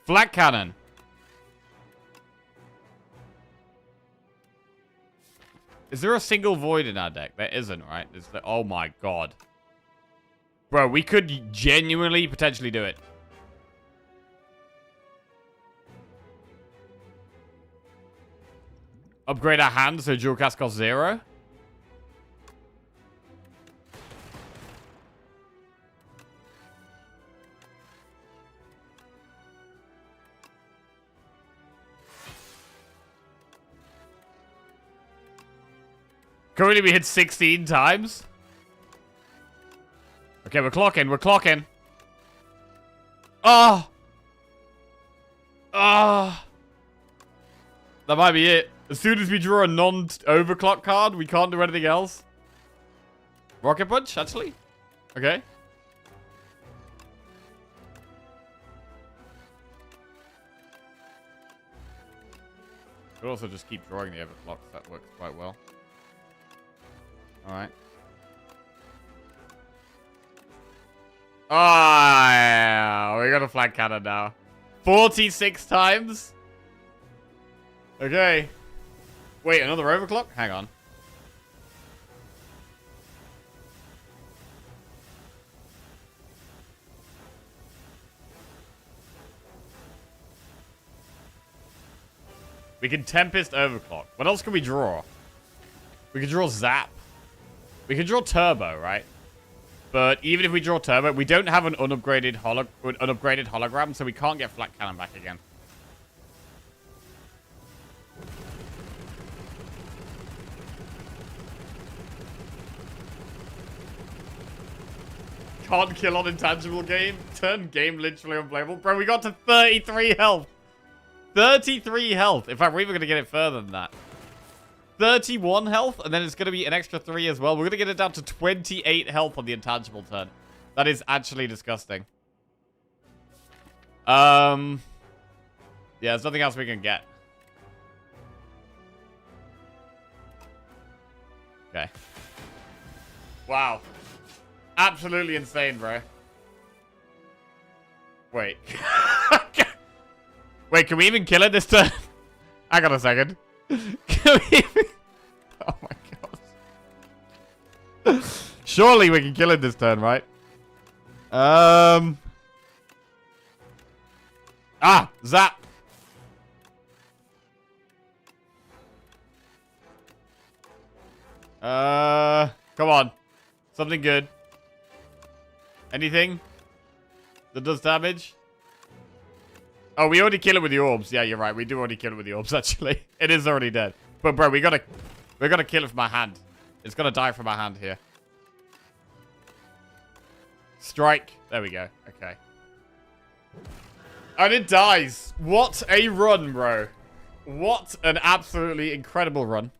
Flat cannon. Is there a single void in our deck? There isn't, right? Oh my god. Bro, we could genuinely potentially do it. Upgrade our hand so dual cast costs 0. Currently we hit 16 times. Okay, we're clocking. We're clocking. Oh. Oh. That might be it. As soon as we draw a non-overclock card, we can't do anything else. Rocket Punch, actually? Okay. Could also just keep drawing the overclocks. That works quite well. Alright. Ah, we got a flat cannon now. 46 times? Okay. Wait, another overclock? Hang on. We can Tempest overclock. What else can we draw? We can draw Zap. We can draw Turbo, right? But even if we draw Turbo, we don't have an unupgraded hologram, so we can't get Flat Cannon back again. Can't kill on intangible game. Turn game literally unplayable. Bro, we got to 33 health. 33 health. In fact, we're even going to get it further than that. 31 health, and then it's going to be an extra 3 as well. We're going to get it down to 28 health on the intangible turn. That is actually disgusting. Yeah, there's nothing else we can get. Okay. Wow. Absolutely insane, bro. Wait. Wait, can we even kill it this turn? Hang on a second. Can we even... Oh my god. Surely we can kill it this turn, right? Ah, Zap. Come on. Something good. Anything that does damage? Oh, we already kill it with the orbs. Yeah, you're right. We do already kill it with the orbs, actually. It is already dead. But, bro, we're gonna kill it from our hand. It's gonna die from our hand here. Strike. There we go. Okay. And it dies. What a run, bro. What an absolutely incredible run.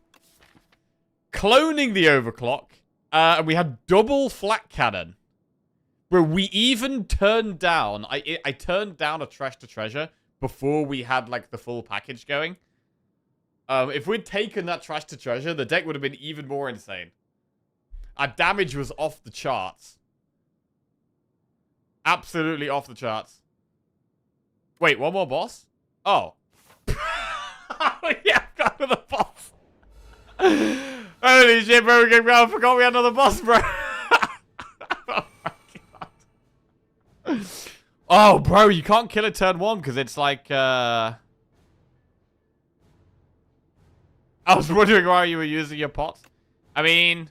Cloning the overclock. And we had double flat cannon. Bro, we even turned down... I turned down a trash to treasure before we had, like, the full package going. If we'd taken that trash to treasure, the deck would have been even more insane. Our damage was off the charts. Absolutely off the charts. Wait, one more boss? Oh. Yeah, got another boss. Holy shit, bro. I forgot we had another boss, bro. Oh, my God. Oh, bro, you can't kill it turn one because it's like, I was wondering why you were using your pot. I mean...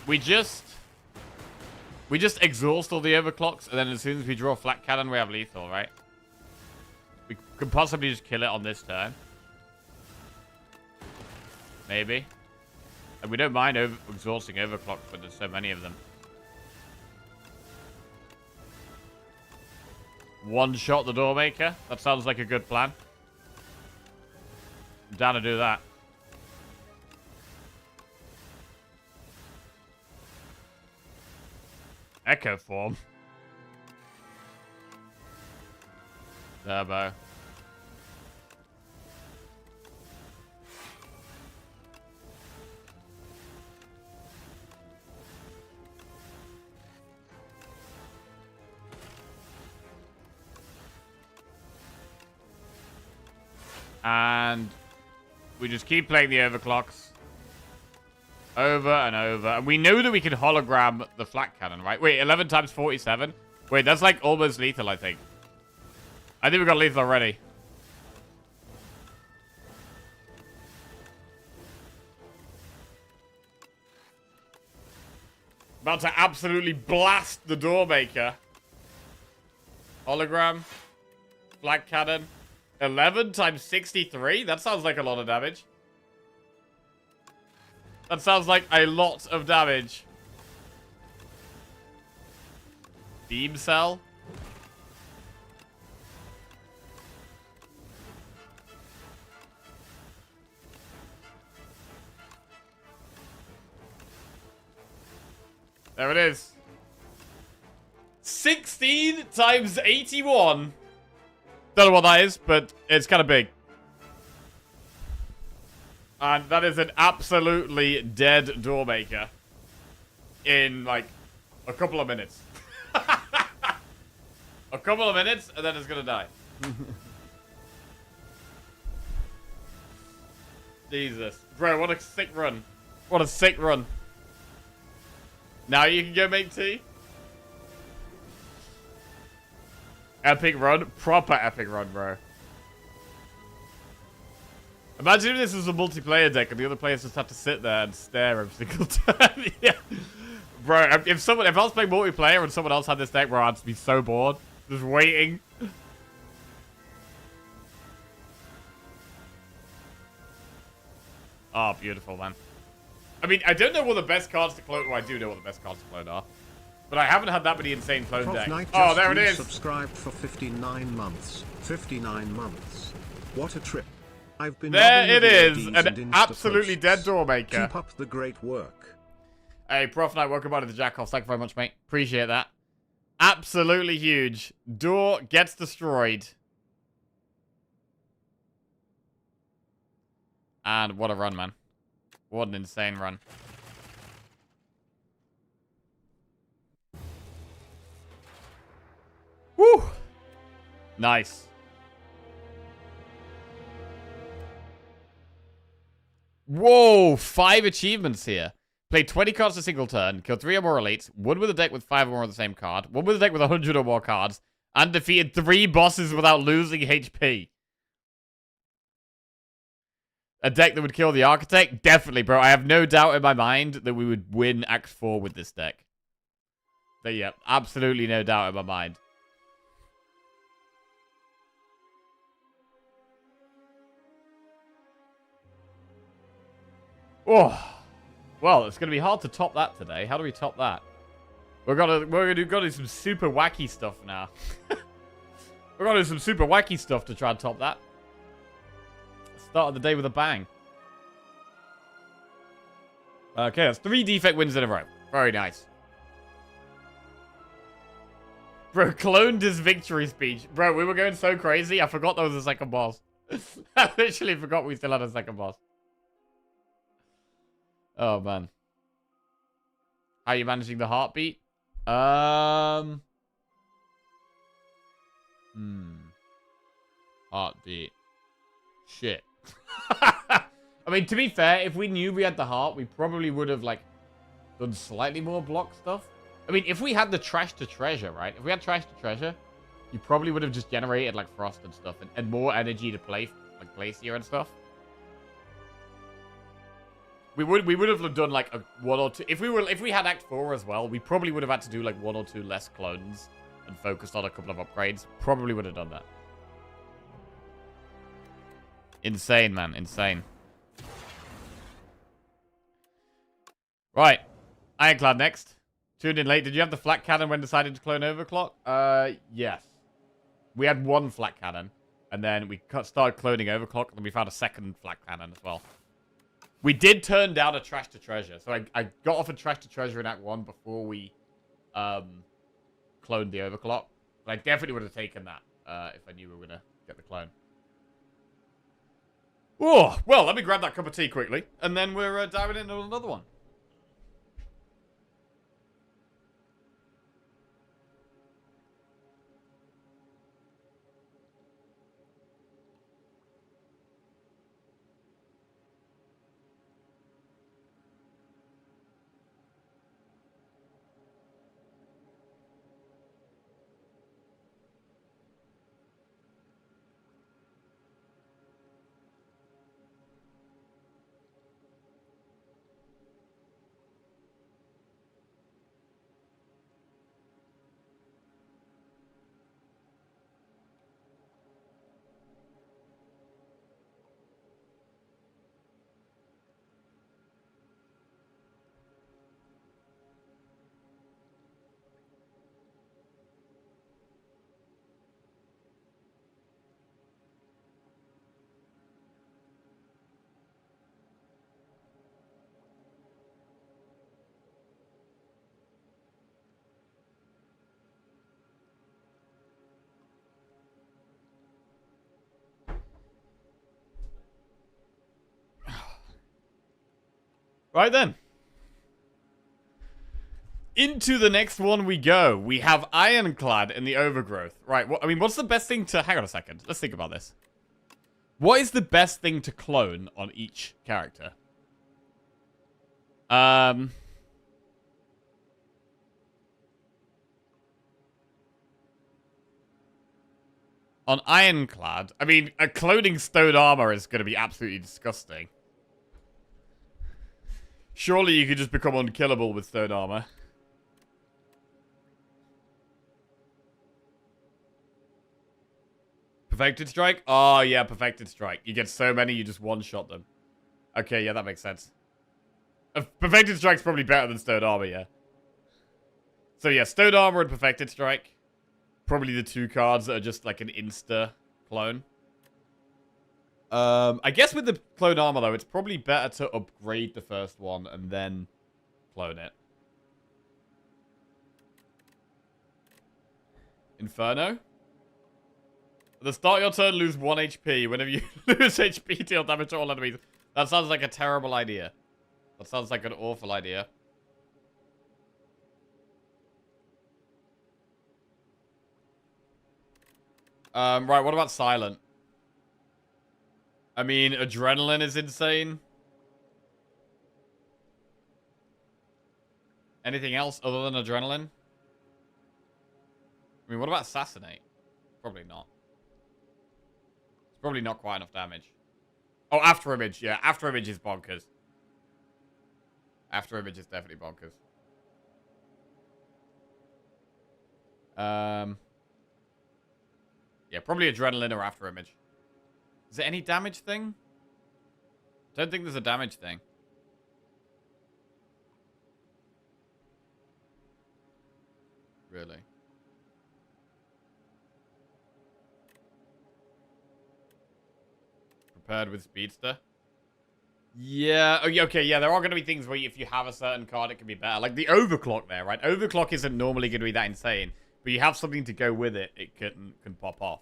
We just exhaust all the overclocks, and then as soon as we draw flat cannon, we have lethal, right? We could possibly just kill it on this turn. Maybe. And we don't mind exhausting overclocks, but there's so many of them. One shot the Doormaker. That sounds like a good plan. I'm down to do that. Echo form. Turbo. And we just keep playing the overclocks. Over and over. And we know that we can hologram the flat cannon, right? Wait, 11 times 47? Wait, that's like almost lethal, I think. I think we got lethal already. About to absolutely blast the Doormaker. Hologram. Flat cannon. 11 times 63? That sounds like a lot of damage. That sounds like a lot of damage. Beam cell. There it is. 16 times 81. Don't know what that is, but it's kind of big. And that is an absolutely dead Doormaker. In, like, a couple of minutes. A couple of minutes, and then it's gonna die. Jesus. Bro, what a sick run. What a sick run. Now you can go make tea. Epic run. Proper epic run, bro. Imagine if this was a multiplayer deck and the other players just have to sit there and stare every single turn. Yeah. Bro, if I was playing multiplayer and someone else had this deck, bro, I'd be so bored. Just waiting. Oh, beautiful, man. I mean, I don't know what the best cards to clone... Well, I do know what the best cards to clone are. But I haven't had that many insane clone decks. Oh, there it is. Subscribed for 59 months. 59 months. What a trip. I've been there it is. An absolutely dead Doormaker. Keep up the great work. Hey, Prof Knight, welcome back to the Jackoff. Thank you very much, mate. Appreciate that. Absolutely huge. Door gets destroyed. And what a run, man. What an insane run. Woo! Nice. Whoa, 5 achievements here. Play 20 cards a single turn, kill 3 or more elites, one with a deck with 5 or more of the same card, one with a deck with 100 or more cards, and defeated 3 bosses without losing HP. A deck that would kill the Architect? Definitely, bro. I have no doubt in my mind that we would win Act 4 with this deck. But yeah, absolutely no doubt in my mind. Oh, well, it's going to be hard to top that today. How do we top that? We're gonna do some super wacky stuff now. We're gonna do some super wacky stuff to try and top that. Start of the day with a bang. Okay, that's 3 defect wins in a row. Very nice. Bro, cloned his victory speech. Bro, we were going so crazy, I forgot there was a second boss. I literally forgot we still had a second boss. Oh, man. How are you managing the heartbeat? Heartbeat. Shit. I mean, to be fair, if we knew we had the heart, we probably would have, like, done slightly more block stuff. I mean, if we had the trash to treasure, right? If we had trash to treasure, you probably would have just generated, like, frost and stuff. And more energy to play, like, glacier and stuff. We would have done, like, a 1 or 2... If we had Act 4 as well, we probably would have had to do, like, 1 or 2 less clones and focused on a couple of upgrades. Probably would have done that. Insane, man. Insane. Right. Ironclad next. Tuned in late. Did you have the flat cannon when decided to clone Overclock? Yes. We had 1 flat cannon. And then we started cloning Overclock. And we found a second flat cannon as well. We did turn down a trash to treasure. So I got off a trash to treasure in Act 1 before we cloned the Overclock. But I definitely would have taken that if I knew we were going to get the clone. Oh, well, let me grab that cup of tea quickly. And then we're diving into another one. Right then. Into the next one we go. We have Ironclad in the Overgrowth. Right, I mean, what's the best thing to... Hang on a second. Let's think about this. What is the best thing to clone on each character? On Ironclad, I mean, a cloning stone armor is going to be absolutely disgusting. Surely you could just become unkillable with stone armor. Perfected Strike? Oh, yeah, Perfected Strike. You get so many, you just one-shot them. Okay, yeah, that makes sense. Perfected Strike's probably better than Stone Armor, yeah. So, yeah, Stone Armor and Perfected Strike. Probably the 2 cards that are just like an insta clone. I guess with the Clone Armor, though, it's probably better to upgrade the first one and then clone it. Inferno? At the start of your turn, lose 1 HP. Whenever you lose HP, deal damage to all enemies. That sounds like a terrible idea. That sounds like an awful idea. Right, what about Silent? I mean, Adrenaline is insane. Anything else other than Adrenaline? I mean, what about Assassinate? Probably not. It's probably not quite enough damage. Oh, after image. Yeah, after image is bonkers. After image is definitely bonkers. Yeah, probably adrenaline or after image. Is there any damage thing? Don't think there's a damage thing. Really? Prepared with Speedster? Yeah. Oh, yeah, okay, yeah, there are going to be things where if you have a certain card, it can be better. Like the overclock there, right? Overclock isn't normally going to be that insane, but you have something to go with it, it can pop off.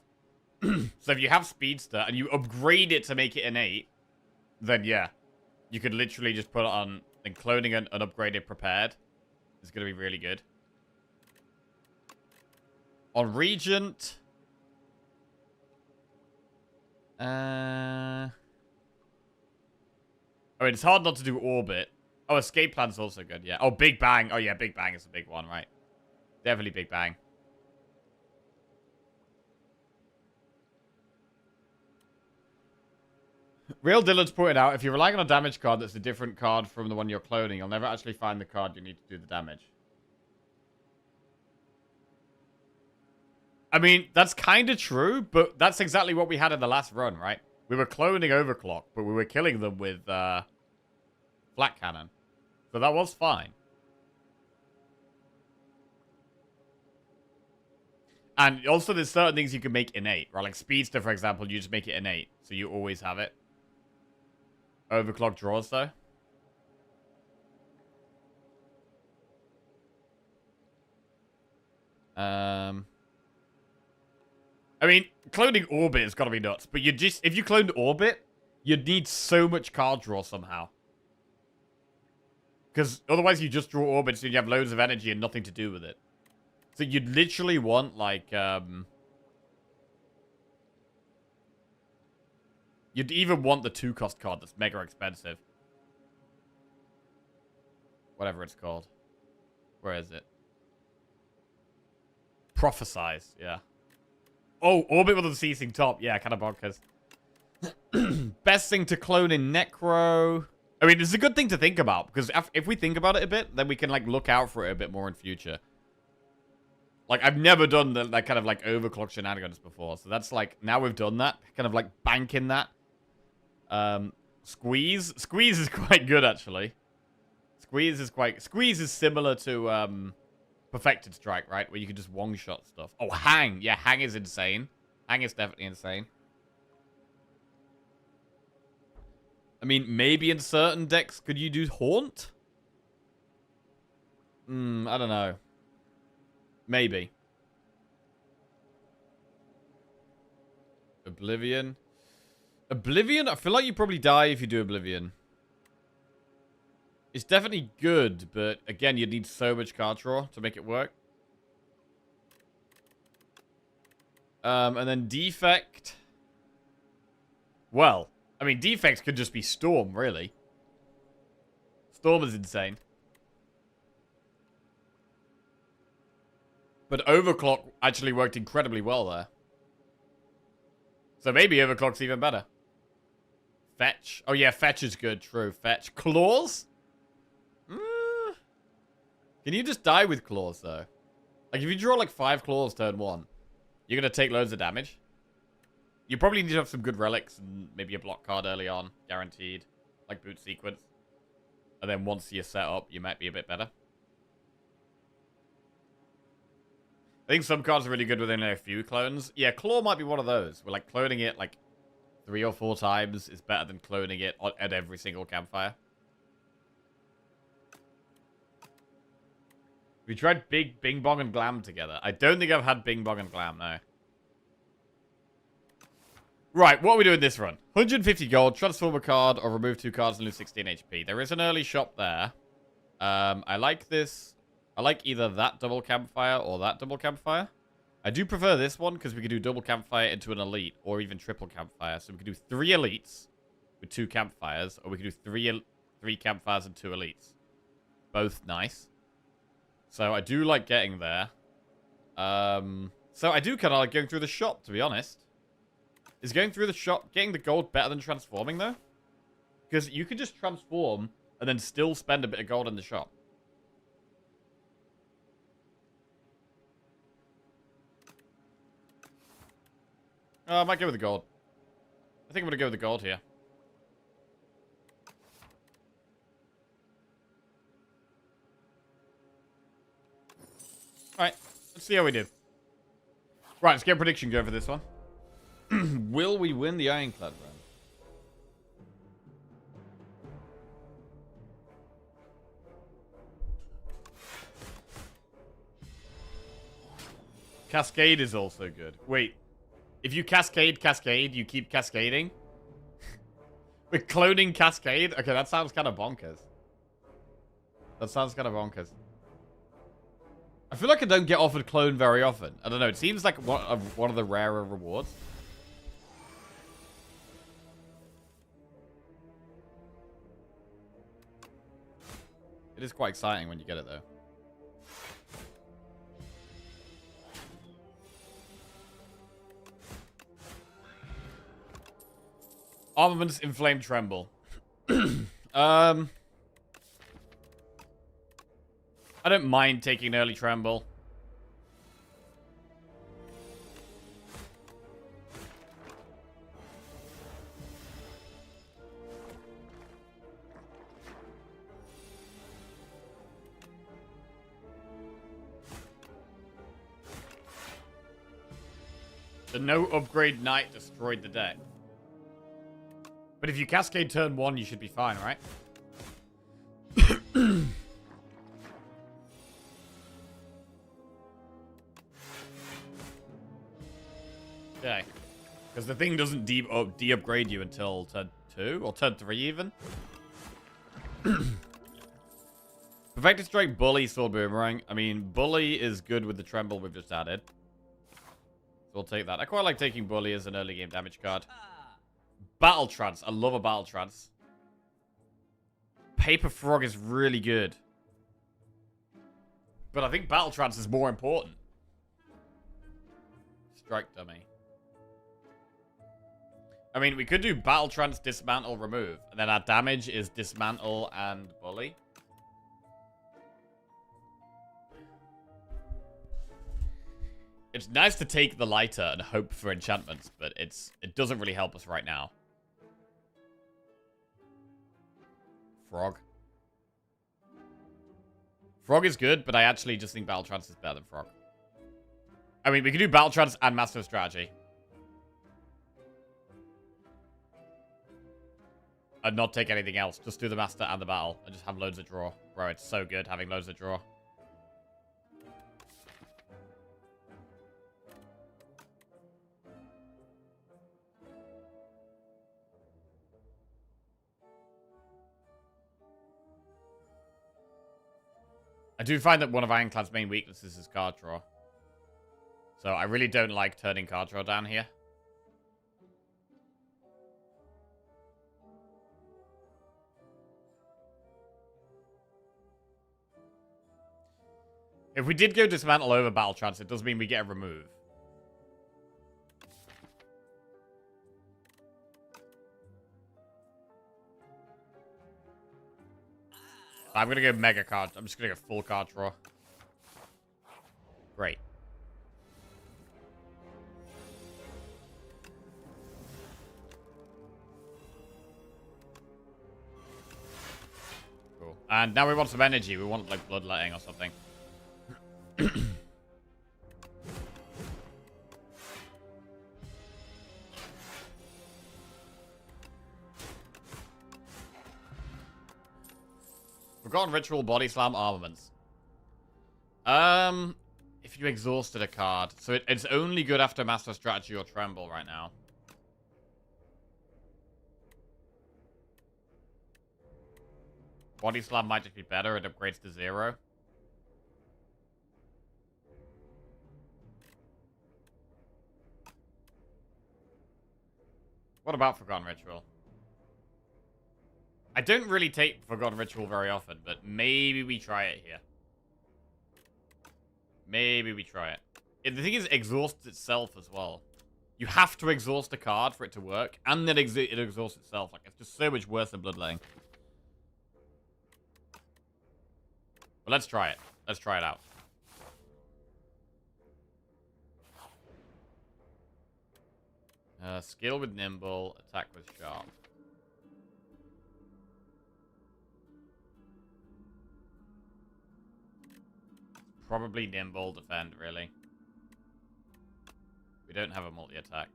So if you have Speedster and you upgrade it to make it an 8, then yeah, you could literally just put it on, and cloning an upgraded Prepared is going to be really good. On Regent... Oh, it's hard not to do Orbit. Oh, Escape Plan's also good, yeah. Oh, Big Bang. Oh, yeah, Big Bang is a big one, right? Definitely Big Bang. Real Dylan's pointed out, if you're relying on a damage card that's a different card from the one you're cloning, you'll never actually find the card you need to do the damage. I mean, that's kind of true, but that's exactly what we had in the last run, right? We were cloning Overclock, but we were killing them with Flat Cannon. So that was fine. And also, there's certain things you can make innate, right? Like Speedster, for example, you just make it innate, so you always have it. Overclock draws, though. I mean, cloning Orbit has got to be nuts, but if you cloned Orbit, you'd need so much card draw somehow. Because otherwise you just draw Orbit, so you have loads of energy and nothing to do with it. So you'd literally want, like, you'd even want the 2-cost card that's mega expensive. Whatever it's called. Where is it? Prophesize, yeah. Oh, Orbit with a ceasing top. Yeah, kind of bonkers. Best thing to clone in Necro. I mean, it's a good thing to think about, because if we think about it a bit, then we can, like, look out for it a bit more in future. Like, I've never done that kind of, like, overclock shenanigans before. So that's, like, now we've done that. Kind of, like, banking that. Squeeze. Squeeze is quite good, actually. Squeeze is similar to, Perfected Strike, right? Where you can just one-shot stuff. Oh, Hang. Yeah, Hang is insane. Hang is definitely insane. I mean, maybe in certain decks, could you do Haunt? I don't know. Maybe. Oblivion. Oblivion? I feel like you probably die if you do Oblivion. It's definitely good, but again, you'd need so much card draw to make it work. And then Defect. Well, I mean, Defects could just be Storm, really. Storm is insane. But Overclock actually worked incredibly well there. So maybe Overclock's even better. Fetch. Oh, yeah, Fetch is good. True. Fetch. Claws? Can you just die with Claws, though? Like, if you draw, like, 5 Claws turn 1, you're going to take loads of damage. You probably need to have some good relics and maybe a block card early on. Guaranteed. Like Boot Sequence. And then once you're set up, you might be a bit better. I think some cards are really good within a few clones. Yeah, Claw might be one of those. Where, like, cloning it, like, 3 or 4 times is better than cloning it at every single campfire. We tried Bing Bong and Glam together. I don't think I've had Bing Bong and Glam, no. Right, what are we doing this run? 150 gold, transform a card, or remove 2 cards and lose 16 HP. There is an early shop there. I like this. I like either that double campfire or that double campfire. I do prefer this one because we can do double campfire into an elite or even triple campfire. So we can do 3 elites with 2 campfires, or we can do 3 campfires and 2 elites. Both nice. So I do like getting there. So I do kind of like going through the shop, to be honest. Is going through the shop, getting the gold better than transforming, though? Because you could just transform and then still spend a bit of gold in the shop. I might go with the gold. I think I'm going to go with the gold here. Alright, let's see how we do. Right, let's get a prediction going for this one. Will we win the Ironclad round? Cascade is also good. Wait, if you cascade, you keep cascading? We're cloning Cascade? Okay, that sounds kind of bonkers. That sounds kind of bonkers. I feel like I don't get offered clone very often. I don't know, it seems like one of the rarer rewards. It is quite exciting when you get it, though. Armaments, inflamed tremble. I don't mind taking an early tremble. The no upgrade knight destroyed the deck. But if you cascade turn 1, you should be fine, right? Okay. Because the thing doesn't de-upgrade you until turn 2, or turn 3 even. Perfected Strike, Bully, Sword Boomerang. I mean, Bully is good with the Tremble we've just added. So we'll take that. I quite like taking Bully as an early game damage card. Battle Trance. I love a Battle Trance. Paper Frog is really good. But I think Battle Trance is more important. Strike Dummy. I mean, we could do Battle Trance, Dismantle, Remove. And then our damage is Dismantle and Bully. It's nice to take the lighter and hope for enchantments, but it doesn't really help us right now. Frog. Frog is good, but I actually just think Battle Trance is better than Frog. I mean, we can do Battle Trance and Master of Strategy. And not take anything else. Just do the Master and the Battle. And just have loads of draw. Bro, it's so good having loads of draw. I do find that one of Ironclad's main weaknesses is card draw. So I really don't like turning card draw down here. If we did go Dismantle over Battle Trance, it does mean we get a remove. I'm going to go Mega Card. I'm just going to go full card draw. Great. Cool. And now we want some energy. We want, like, Bloodletting or something. Forgotten Ritual, Body Slam, Armaments. If you exhausted a card. So it's only good after Master Strategy or Tremble right now. Body Slam might just be better. It upgrades to 0. What about Forgotten Ritual? I don't really take Forgotten Ritual very often, but maybe we try it here. Maybe we try it. The thing is, it exhausts itself as well. You have to exhaust a card for it to work, and then it exhausts itself. Like, it's just so much worse than Bloodletting. But let's try it. Let's try it out. Skill with nimble, attack with sharp. Probably nimble, defend, really. We don't have a multi-attack.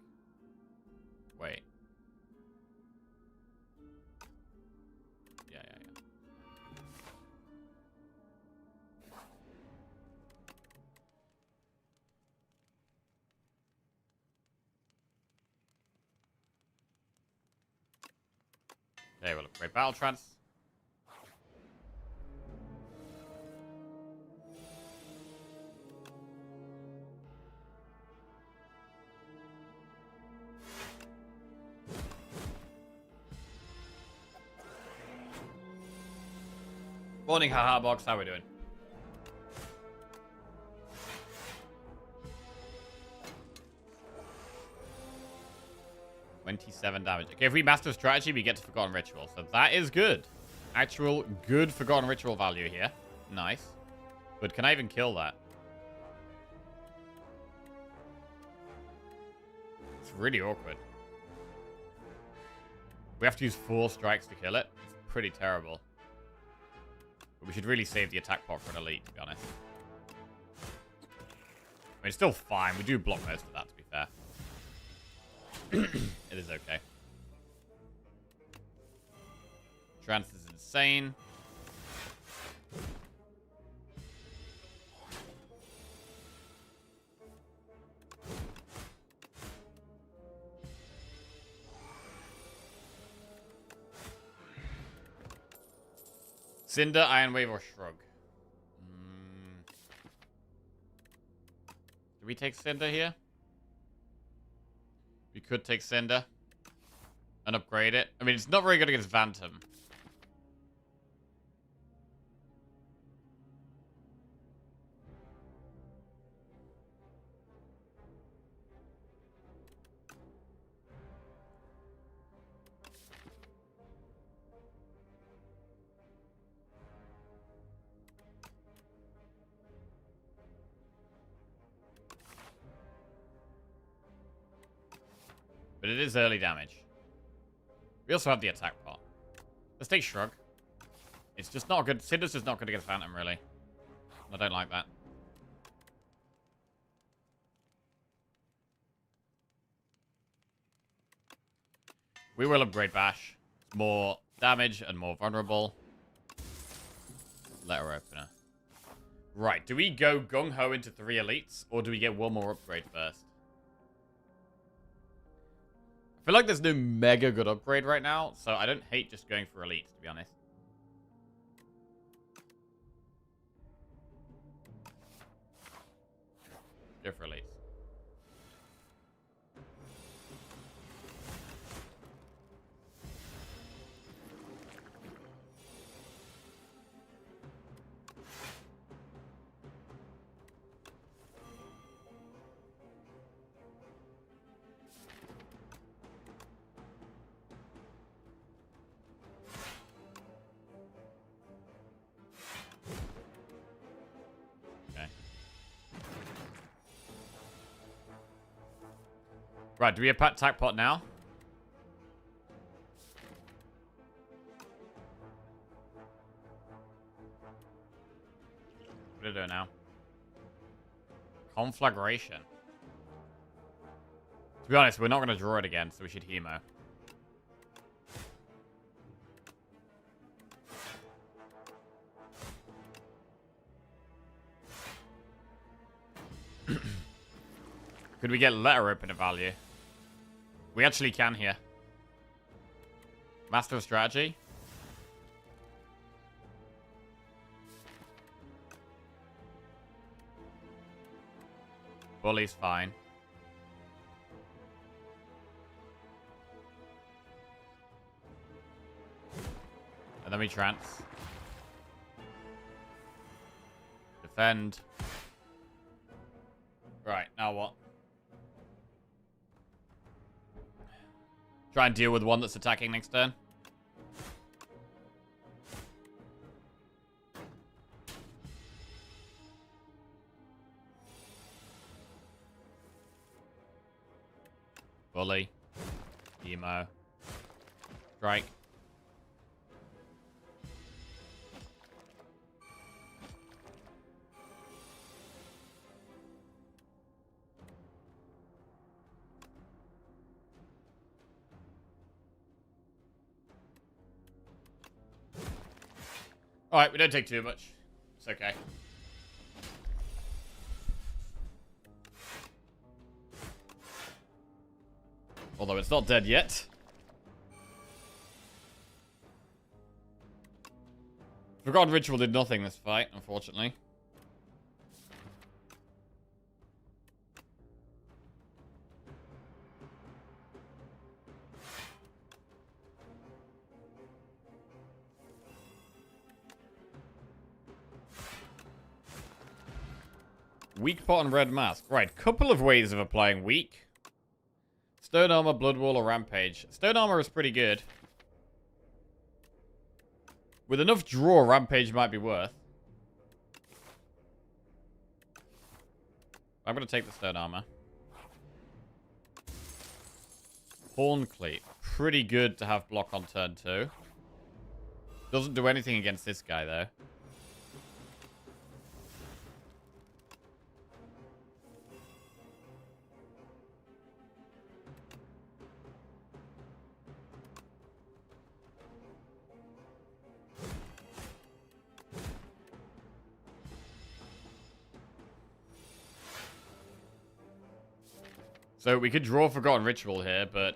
Wait. Yeah. Okay, we'll upgrade Battle Trance. Morning, haha box. How we doing? $27 damage. Okay, if we master strategy, we get to Forgotten Ritual. So that is good. Actual good Forgotten Ritual value here. Nice. But can I even kill that? It's really awkward. We have to use 4 strikes to kill it. It's pretty terrible. But we should really save the attack pot for an elite, to be honest. I mean, it's still fine. We do block most of that, to be fair. It is okay. Trance is insane. Cinder, Iron Wave, or Shrug? Do we take Cinder here? We could take Cinder and upgrade it. I mean, it's not very good against Phantom. But it is early damage. We also have the attack pot. Let's take Shrug. It's just not good. Cinder's just not good against Phantom, really. I don't like that. We will upgrade Bash. It's more damage and more vulnerable. Letter opener. Right, do we go gung-ho into 3 elites, or do we get one more upgrade first? I feel like there's no mega good upgrade right now, so I don't hate just going for elites, to be honest. Go for elites. Right, do we have attack pot now? What do we do now? Conflagration. To be honest, we're not going to draw it again, so we should hemo. Could we get letter opener value? We actually can here. Master of strategy. Bully's fine. And then we trance. Defend. Right, now what? Try and deal with one that's attacking next turn. Bully. Emo. Strike. Alright, we don't take too much. It's okay. Although it's not dead yet. Forgotten Ritual did nothing this fight, unfortunately. Weak pot and red mask. Right, couple of ways of applying weak. Stone armor, blood wall, or rampage. Stone armor is pretty good. With enough draw, rampage might be worth. I'm going to take the stone armor. Horn cleat. Pretty good to have block on turn 2. Doesn't do anything against this guy, though. So we could draw Forgotten Ritual here, but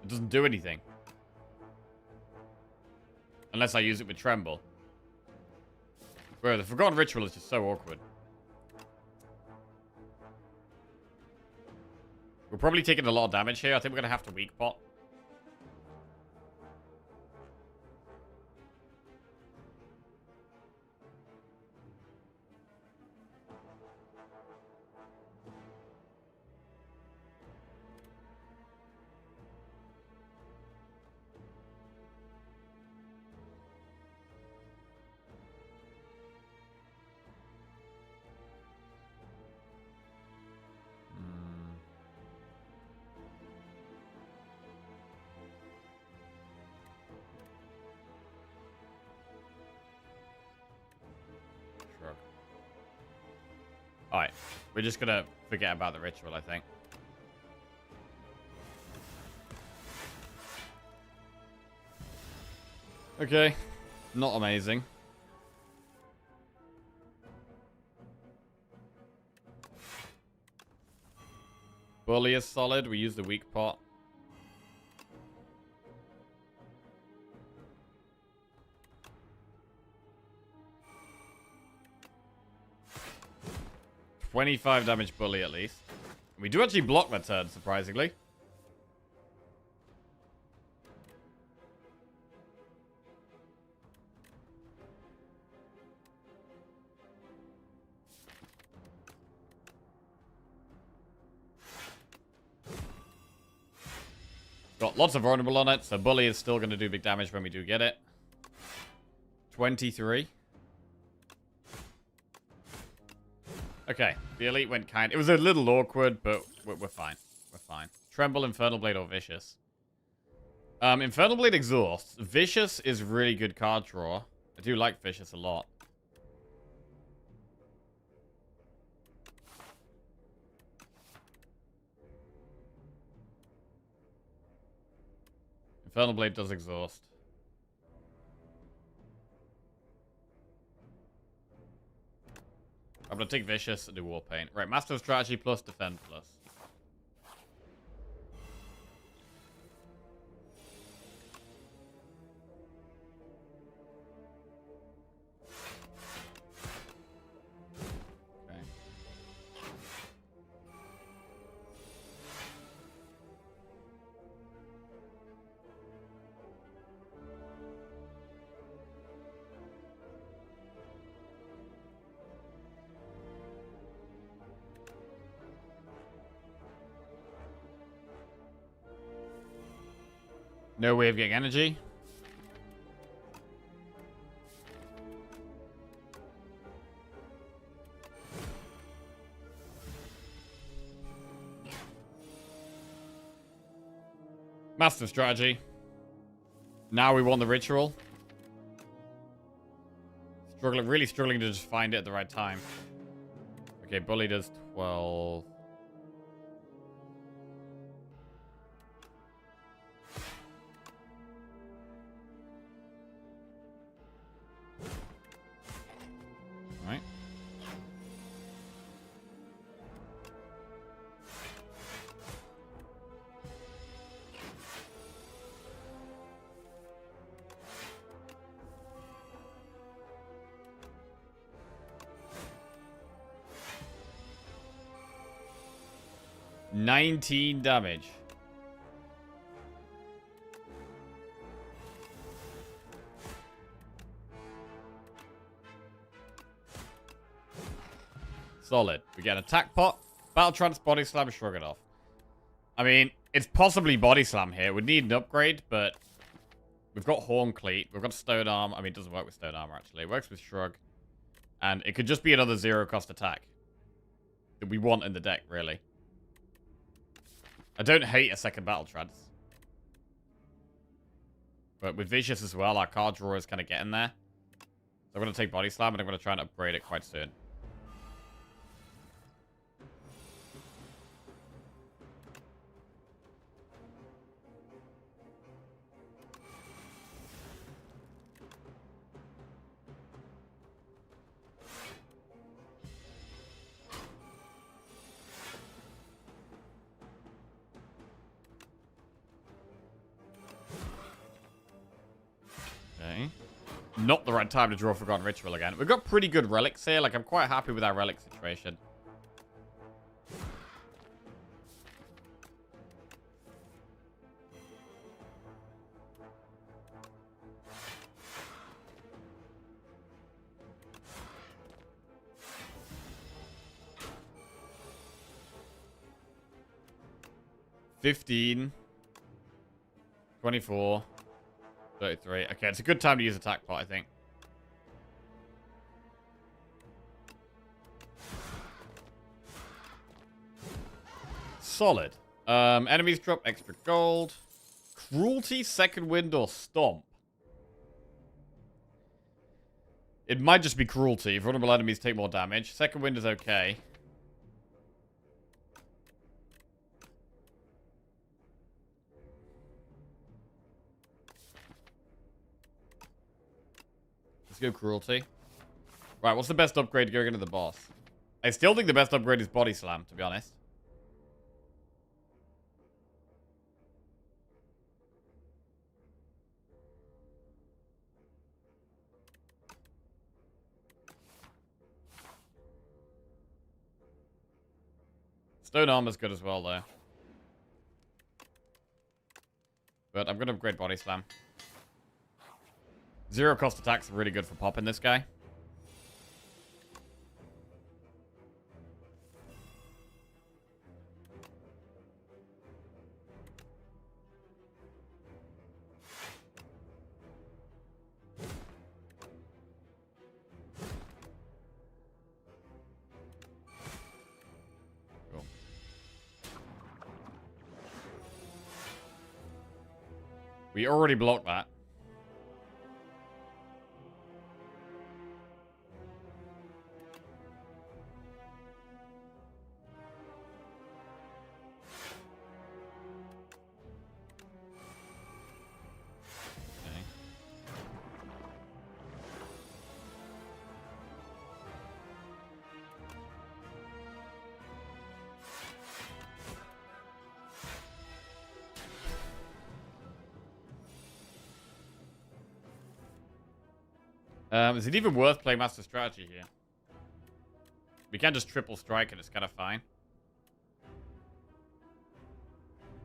it doesn't do anything. Unless I use it with Tremble. Bro, the Forgotten Ritual is just so awkward. We're probably taking a lot of damage here. I think we're going to have to weak pot. Alright, we're just gonna forget about the ritual, I think. Okay, not amazing. Bully is solid, we use the weak pot. $25 damage bully at least. We do actually block that turn, surprisingly. Got lots of vulnerable on it, so bully is still going to do big damage when we do get it. 23. Okay, the elite went kind. It was a little awkward, but we're fine. We're fine. Tremble, Infernal Blade, or Vicious. Infernal Blade exhausts. Vicious is really good card draw. I do like Vicious a lot. Infernal Blade does exhaust. I'm going to take Vicious and do War Paint. Right, Master of Strategy plus Defend plus. Okay. No way of getting energy. Master strategy. Now we want the ritual. Really struggling to just find it at the right time. Okay, bully does 12. Alright. $19 damage. Solid. We get attack pot, battle trance, body slam, shrug it off. I mean, it's possibly body slam here. We'd need an upgrade, but we've got horn cleat. We've got stone arm. I mean, it doesn't work with stone armor, actually. It works with shrug. And it could just be another zero-cost attack that we want in the deck, really. I don't hate a second battle trance. But with Vicious as well, our card drawer is kind of getting there. So I'm going to take body slam, and I'm going to try and upgrade it quite soon. Okay. Not the right time to draw Forgotten Ritual again. We've got pretty good relics here. Like, I'm quite happy with our relic situation. $15. $24. 33. Okay, it's a good time to use attack pot, I think. Solid. Enemies drop extra gold. Cruelty, second wind, or stomp. It might just be cruelty. Vulnerable enemies take more damage. Second wind is okay. Let's go cruelty. Right, what's the best upgrade going into the boss? I still think the best upgrade is body slam, to be honest. Stone armor's good as well, though. But I'm going to upgrade body slam. Zero cost attacks are really good for popping this guy. Cool. We already blocked that. Is it even worth playing Master Strategy here? We can just triple strike and it's kind of fine.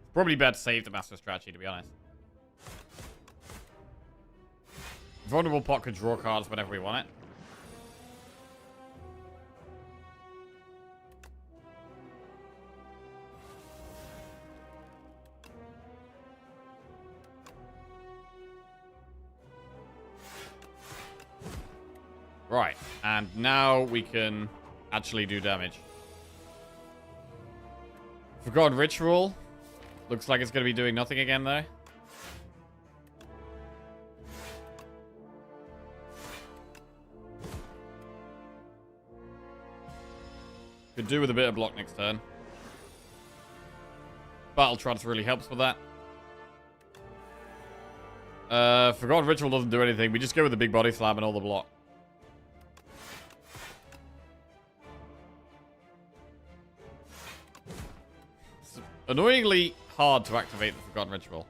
It's probably better to save the Master Strategy, to be honest. Vulnerable pot can draw cards whenever we want it. Right. And now we can actually do damage. Forgotten Ritual. Looks like it's going to be doing nothing again, though. Could do with a bit of block next turn. Battle Trance really helps with that. Forgotten Ritual doesn't do anything. We just go with the big body slam and all the block. It's annoyingly hard to activate the Forgotten Ritual.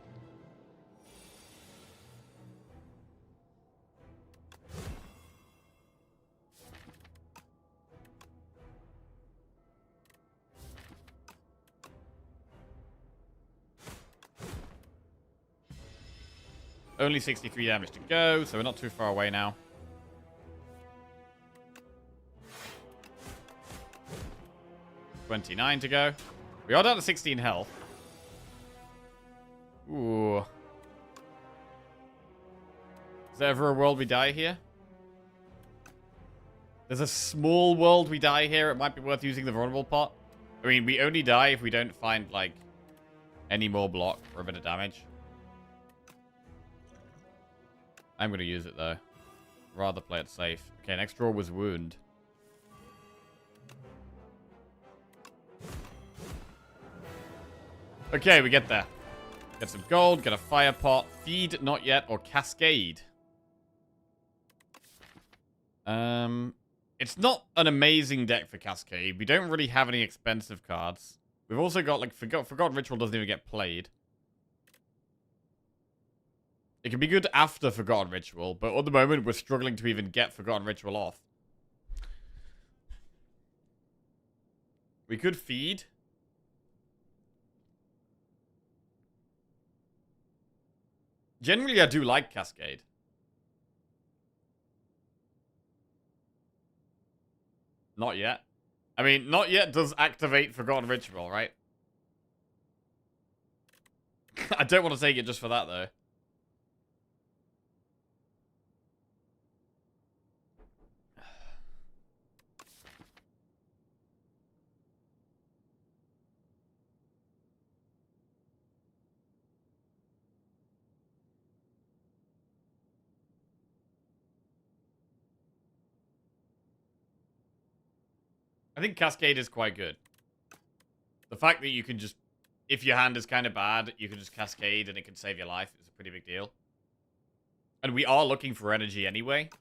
Only 63 damage to go, so we're not too far away now. $29 to go. We are down to 16 health. Ooh. Is there ever a world we die here? There's a small world we die here. It might be worth using the vulnerable pot. I mean, we only die if we don't find, like, any more block for a bit of damage. I'm going to use it, though. Rather play it safe. Okay, next draw was Wound. Okay, we get there. Get some gold, get a fire pot, feed, not yet, or cascade. It's not an amazing deck for cascade. We don't really have any expensive cards. We've also got, like, Forgotten Ritual doesn't even get played. It can be good after Forgotten Ritual, but at the moment, we're struggling to even get Forgotten Ritual off. We could feed. Generally, I do like Cascade. Not yet. I mean, not yet does activate Forgotten Ritual, right? I don't want to take it just for that, though. I think Cascade is quite good. The fact that you can just, if your hand is kind of bad, you can just Cascade and it can save your life is a pretty big deal. And we are looking for energy anyway,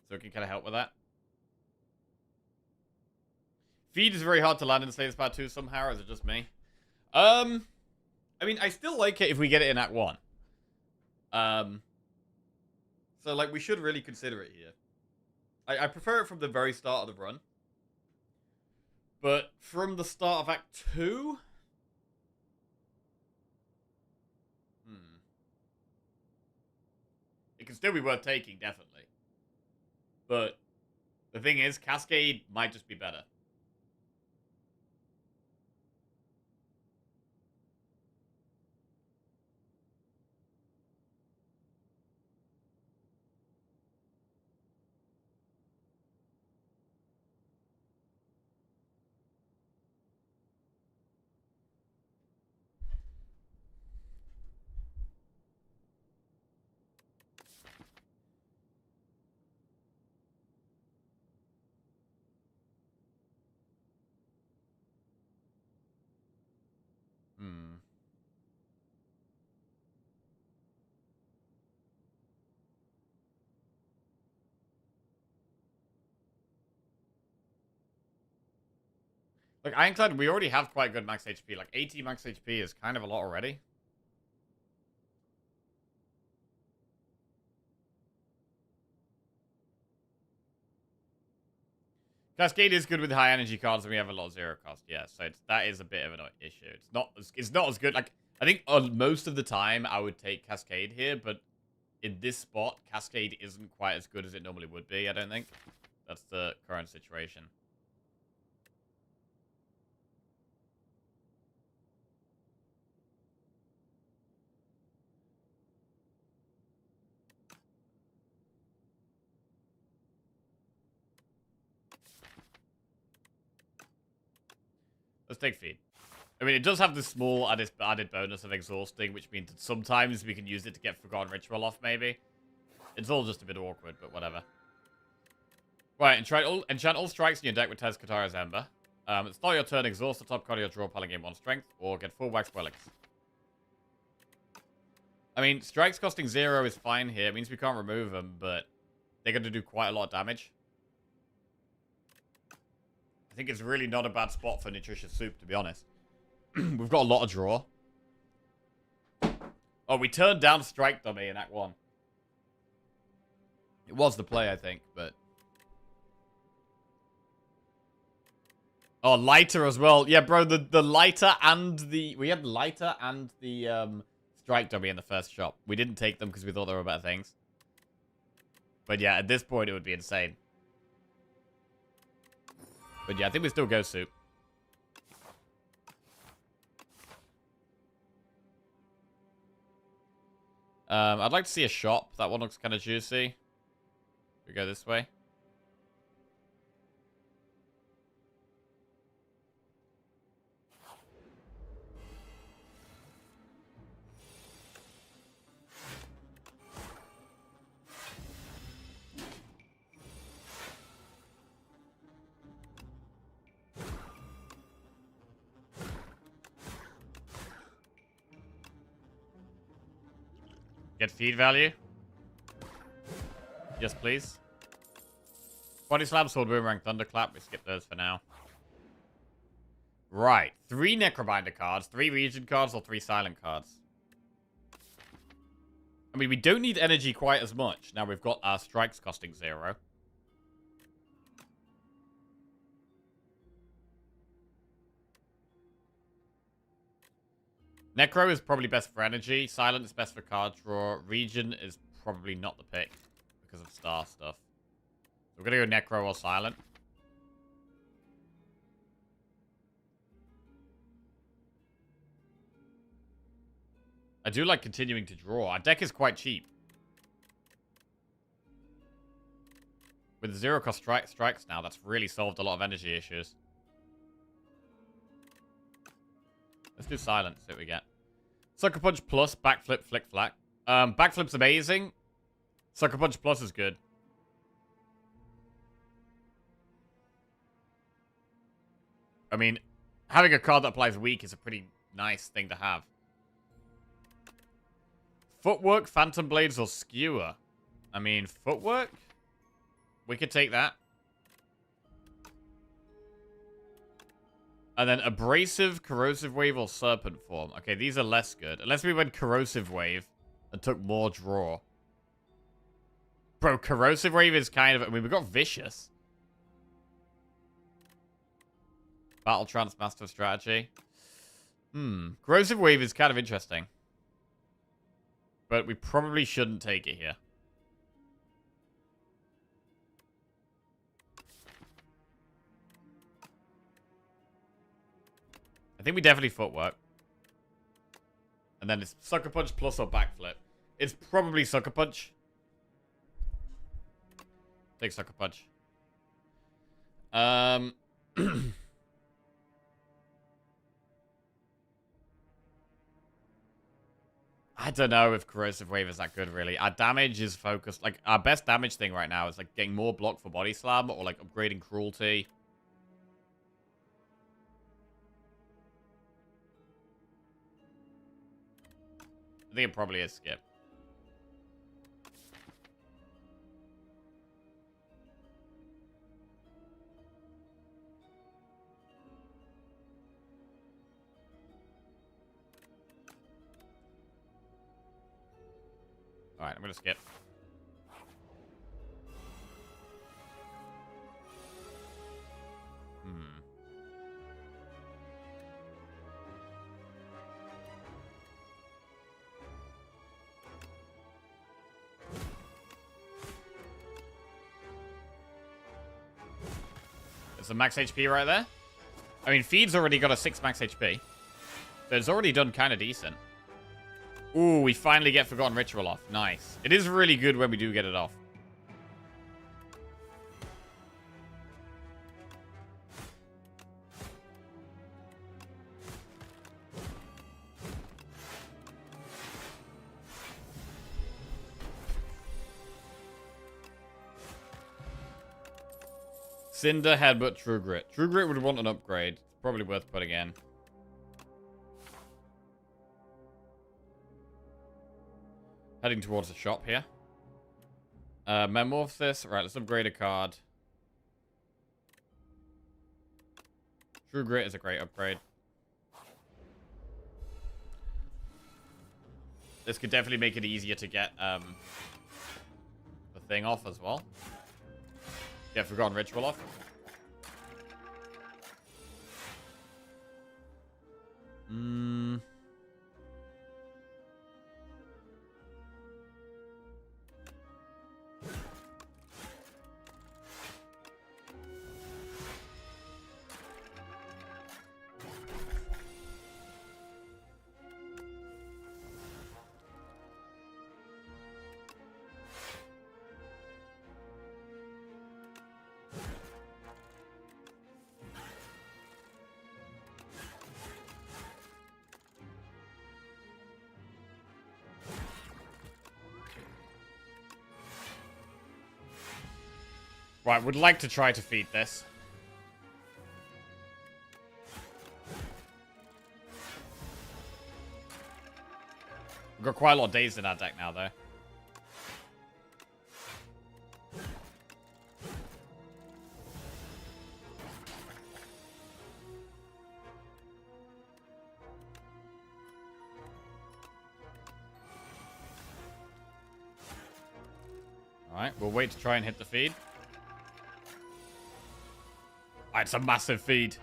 so it can kind of help with that. Feed is very hard to land in Slayer's Power 2 somehow, or is it just me? I mean, I still like it if we get it in Act 1. So, like, we should really consider it here. I prefer it from the very start of the run. But from the start of Act 2? It can still be worth taking, definitely. But the thing is, Cascade might just be better. Like, Ironclad, we already have quite good max HP. Like, 80 max HP is kind of a lot already. Cascade is good with high energy cards, and we have a lot of zero cost. Yeah, so that is a bit of an issue. It's not as good. Like, I think most of the time I would take Cascade here, but in this spot, Cascade isn't quite as good as it normally would be, I don't think. That's the current situation. Let's take feed. I mean, it does have the small added bonus of exhausting, which means that sometimes we can use it to get Forgotten Ritual off, maybe. It's all just a bit awkward, but whatever. Right, enchant all strikes in your deck with Tez Katara's Ember. At the start of your turn, exhaust the top card of your draw pile and gain 1 strength, or get 4 wax relics. I mean, strikes costing 0 is fine here. It means we can't remove them, but they're going to do quite a lot of damage. I think it's really not a bad spot for Nutritious Soup, to be honest. We've got a lot of draw. Oh, we turned down Strike Dummy in Act 1. It was the play, I think, but... Oh, lighter as well. Yeah, bro, the lighter and the... We had lighter and the Strike Dummy in the first shop. We didn't take them because we thought there were better things. But yeah, at this point, it would be insane. But yeah, I think we still go Soup. I'd like to see a shop. That one looks kind of juicy. We go this way. Get feed value. Yes, please. Body Slam, Sword Boomerang, Thunderclap. We skip those for now. Right. 3 Necrobinder cards, 3 Region cards, or 3 Silent cards. I mean, we don't need energy quite as much. Now we've got our strikes costing 0. Necro is probably best for energy. Silent is best for card draw. Region is probably not the pick because of star stuff. So we're going to go Necro or Silent. I do like continuing to draw. Our deck is quite cheap. With 0 cost strikes now, that's really solved a lot of energy issues. Let's do Silent, see what we get. Sucker Punch Plus, Backflip, Flick Flack. Backflip's amazing. Sucker Punch Plus is good. I mean, having a card that applies weak is a pretty nice thing to have. Footwork, Phantom Blades, or Skewer? I mean, Footwork? We could take that. And then Abrasive, Corrosive Wave, or Serpent Form. Okay, these are less good. Unless we went Corrosive Wave and took more draw. Bro, Corrosive Wave is kind of... I mean, we got Vicious. Battle Trance, Master of Strategy. Corrosive Wave is kind of interesting. But we probably shouldn't take it here. I think we definitely Footwork. And then it's Sucker Punch Plus or Backflip. It's probably Sucker Punch. Take Sucker Punch. I don't know if Corrosive Wave is that good, really. Our damage is focused... Like, our best damage thing right now is, like, getting more block for Body Slam or, like, upgrading Cruelty. I think it probably is Skip. Alright, I'm gonna skip. There's some max HP right there. I mean, Feed's already got a 6 max HP. So it's already done kind of decent. Ooh, we finally get Forgotten Ritual off. Nice. It is really good when we do get it off. Cinder, Headbutt, True Grit. True Grit would want an upgrade. It's probably worth putting in. Heading towards the shop here. Metamorphosis. Right, let's upgrade a card. True Grit is a great upgrade. This could definitely make it easier to get the thing off as well. Get Forgotten Ritual off. Right, would like to try to feed this. We've got quite a lot of days in our deck now, though. Alright, we'll wait to try and hit the feed. It's a massive feed.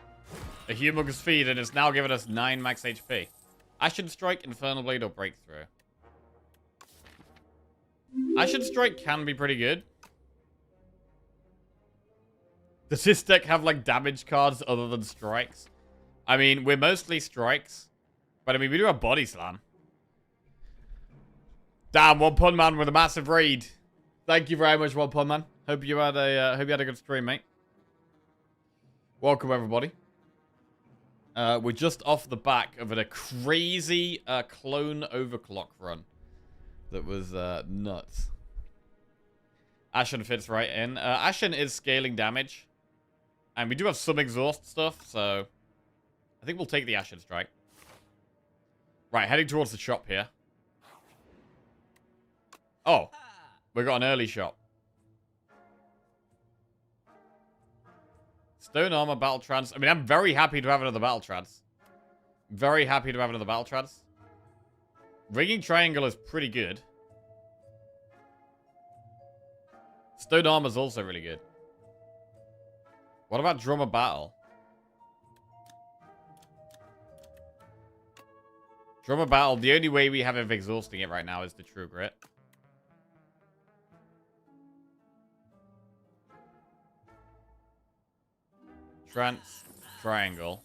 A humongous feed, and it's now giving us 9 max HP. Ashen Strike, Infernal Blade, or Breakthrough. Ashen Strike can be pretty good. Does this deck have, like, damage cards other than strikes? I mean, we're mostly strikes. But, I mean, we do have Body Slam. Damn, One Pun Man with a massive raid. Thank you very much, One Pun Man. Hope you had a good stream, mate. Welcome, everybody. We're just off the back of a crazy clone overclock run. That was nuts. Ashen fits right in. Ashen is scaling damage. And we do have some exhaust stuff, so I think we'll take the Ashen Strike. Right, heading towards the shop here. Oh, we got an early shop. Stone Armor, Battle Trance. I mean, I'm very happy to have another Battle Trance. Very happy to have another Battle Trance. Ringing Triangle is pretty good. Stone Armor is also really good. What about Drummer Battle? Drummer Battle, the only way we have of exhausting it right now is the True Grit. Trance, Triangle.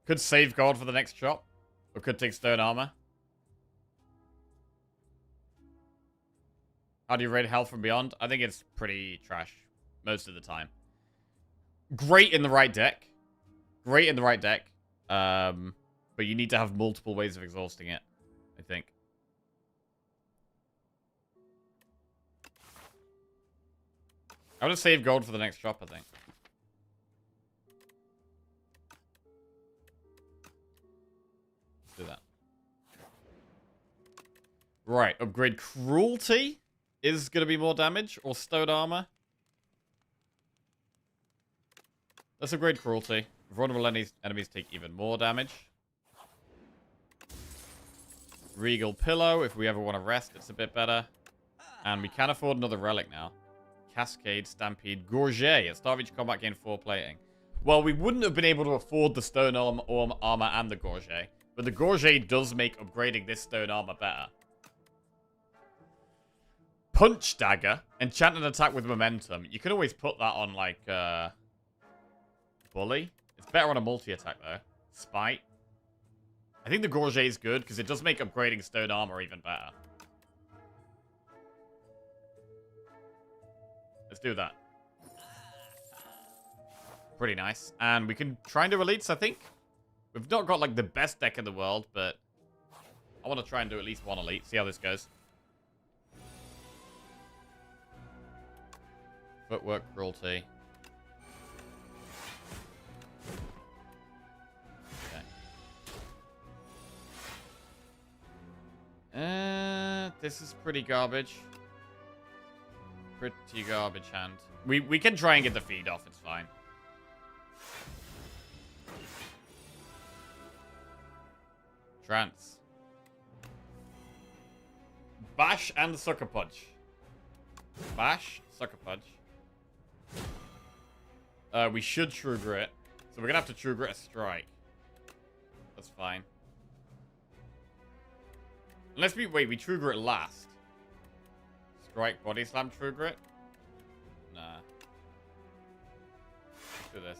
Could save gold for the next shop. Or could take Stone Armor. How do you rate Health from Beyond? I think it's pretty trash. Most of the time. Great in the right deck. Great in the right deck. But you need to have multiple ways of exhausting it, I think. I'm gonna save gold for the next shop, I think. Let's do that. Right, upgrade Cruelty is gonna be more damage, or Stone Armor. Let's upgrade Cruelty. Vulnerable enemies take even more damage. Regal Pillow, if we ever want to rest, it's a bit better. And we can afford another relic now. Cascade, Stampede, Gorget. At start of each combat, gain 4 plating. Well, we wouldn't have been able to afford the Stone Armor and the Gorget. But the Gorget does make upgrading this Stone Armor better. Punch Dagger. Enchanted attack with momentum. You can always put that on, like, Bully. It's better on a multi-attack, though. Spite. I think the Gorget is good, because it does make upgrading Stone Armor even better. Let's do that. Pretty nice. And we can try and do elites, I think. We've not got, like, the best deck in the world, but I want to try and do at least one elite. See how this goes. Footwork cruelty. Okay. This is pretty garbage. Pretty garbage hand. We can try and get the feed off, it's fine. Trance. Bash and Sucker Punch. Bash, Sucker Punch. We should True Grit. So we're gonna have to True Grit a Strike. That's fine. Unless we True Grit last. Strike, Body Slam, True Grit? Nah. Let's do this.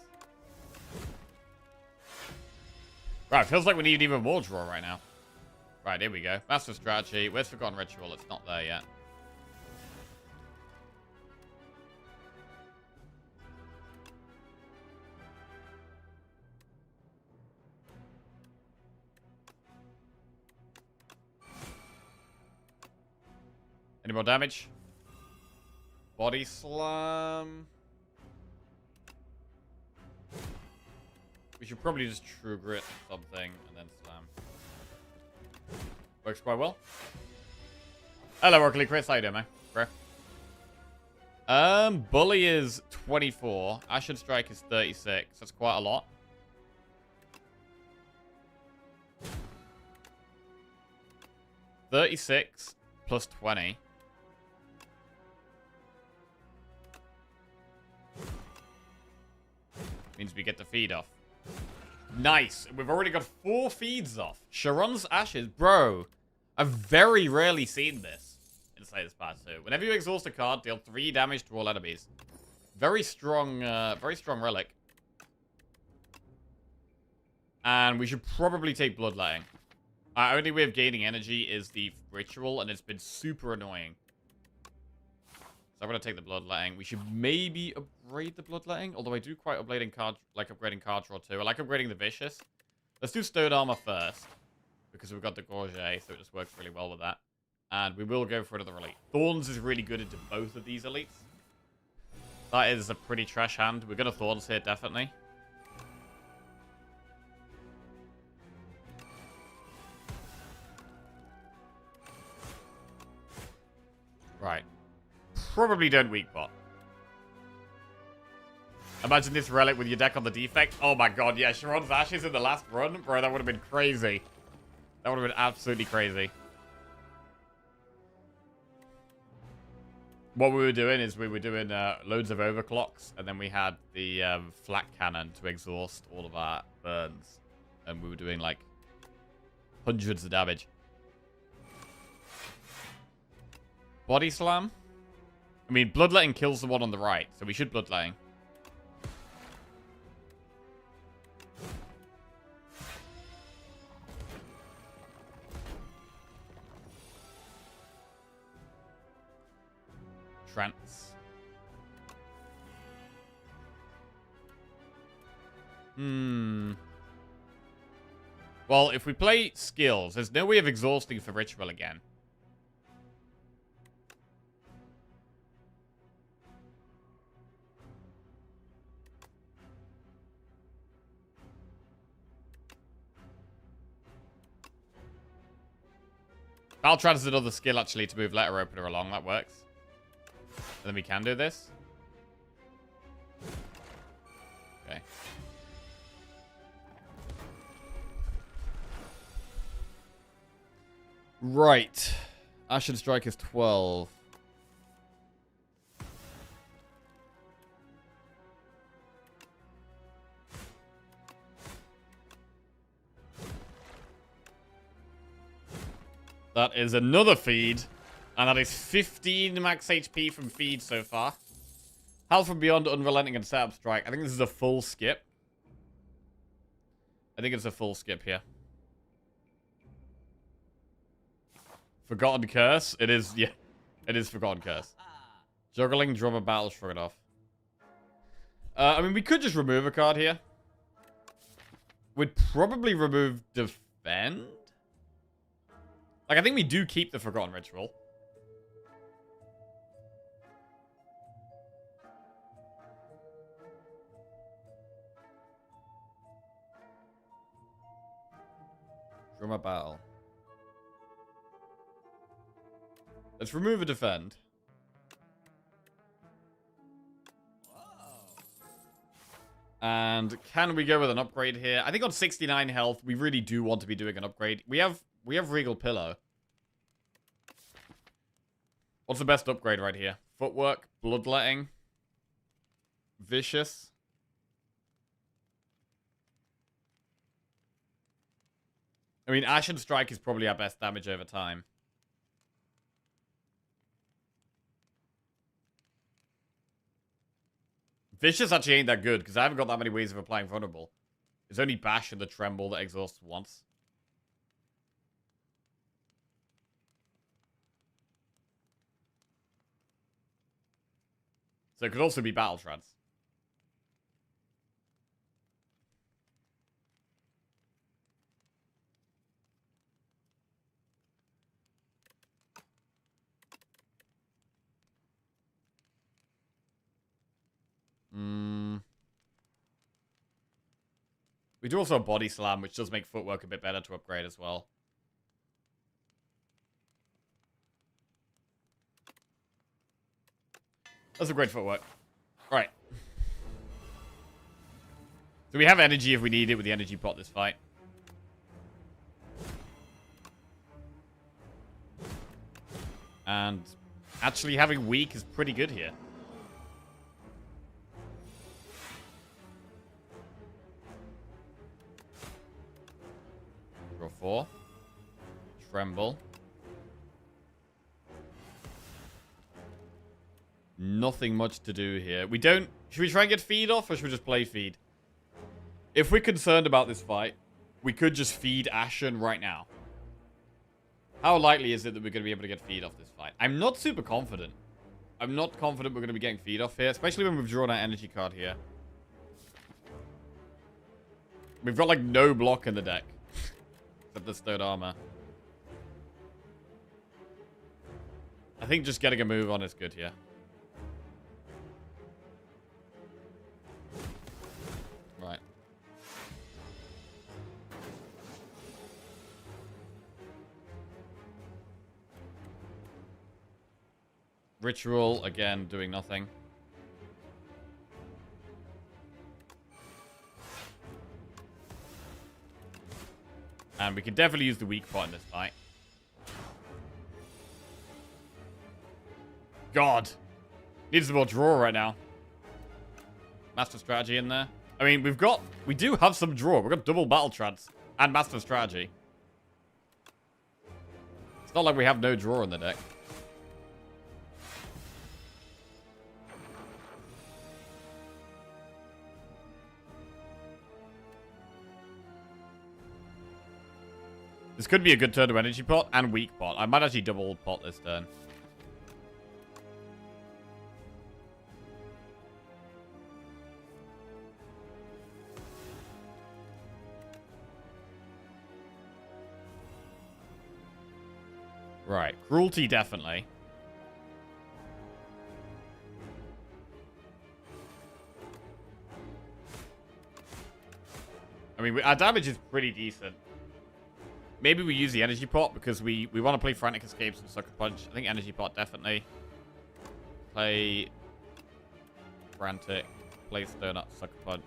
Right, feels like we need even more draw right now. Right, here we go. Master Strategy. Where's Forgotten Ritual? It's not there yet. Any more damage? Body Slam. We should probably just True Grit something and then Slam. Works quite well. Hello, Orkly Chris. How you doing, man? Bro. Bully is 24. Acid Strike is 36. That's quite a lot. $36 plus 20. Means we get the feed off. Nice. We've already got 4 feeds off. Sharon's Ashes. Bro, I've very rarely seen this in Slayer's Part 2. Whenever you exhaust a card, deal 3 damage to all enemies. Very strong relic. And we should probably take Bloodletting. Our only way of gaining energy is the Ritual, and it's been super annoying. So I'm going to take the Bloodletting. We should maybe upgrade the Bloodletting, although I do quite upgrading upgrading card draw too. I like upgrading the Vicious. Let's do Stone Armor first, because we've got the Gorge, so it just works really well with that. And we will go for another elite. Thorns is really good into both of these elites. That is a pretty trash hand. We're going to Thorns here, definitely. Right. Probably don't weak bot. Imagine this relic with your deck on the defect. Oh my god, yeah, Sharon's Ashes in the last run. Bro, that would have been crazy. That would have been absolutely crazy. What we were doing is we were doing loads of overclocks, and then we had the flat cannon to exhaust all of our burns. And we were doing like hundreds of damage. Body Slam? I mean, Bloodletting kills the one on the right, so we should Bloodletting. Trance. Well, if we play skills, there's no way of exhausting for Ritual again. Baltrans is another skill, actually, to move Letter Opener along. That works. And then we can do this. Okay. Right. Ashen Strike is 12. That is another feed. And that is 15 max HP from feed so far. Health from Beyond, Unrelenting, and Setup Strike. I think this is a full skip. I think it's a full skip here. Forgotten Curse. It is, yeah. It is Forgotten Curse. Juggling, Drummer, Battle, Shrug it off. I mean, we could just remove a card here. We'd probably remove Defend. Like, I think we do keep the Forgotten Ritual. from a battle. Let's remove a defend. And can we go with an upgrade here? I think on 69 health, we really do want to be doing an upgrade. We have Regal Pillow. What's the best upgrade right here? Footwork, Bloodletting, Vicious. I mean, Ashen Strike is probably our best damage over time. Vicious actually ain't that good, because I haven't got that many ways of applying Vulnerable. It's only Bash and the Tremble that exhausts once. So it could also be Battle Trance. We do also a Body Slam, which does make Footwork a bit better to upgrade as well. That's a great Footwork. Alright. So we have energy if we need it with the energy pot this fight. And actually having weak is pretty good here. Draw 4. Tremble. Nothing much to do here. We don't... Should we try and get feed off, or should we just play feed? If we're concerned about this fight, we could just feed Ashen right now. How likely is it that we're going to be able to get feed off this fight? I'm not super confident. I'm not confident we're going to be getting feed off here, especially when we've drawn our energy card here. We've got, like, no block in the deck. Except the Stone Armor. I think just getting a move on is good here. Right. Ritual, again, doing nothing. And we can definitely use the weak pot in this fight. God. Needs some more draw right now. Master Strategy in there. I mean, we do have some draw. We've got double Battle Trance and Master Strategy. It's not like we have no draw in the deck. This could be a good turn to Energy Pot and Weak Pot. I might actually double pot this turn. Right. Cruelty, definitely. I mean, our damage is pretty decent. Maybe we use the Energy Pot because we want to play Frantic Escapes and Sucker Punch. I think Energy Pot, definitely. Play Frantic. Play Stone Up, Sucker Punch.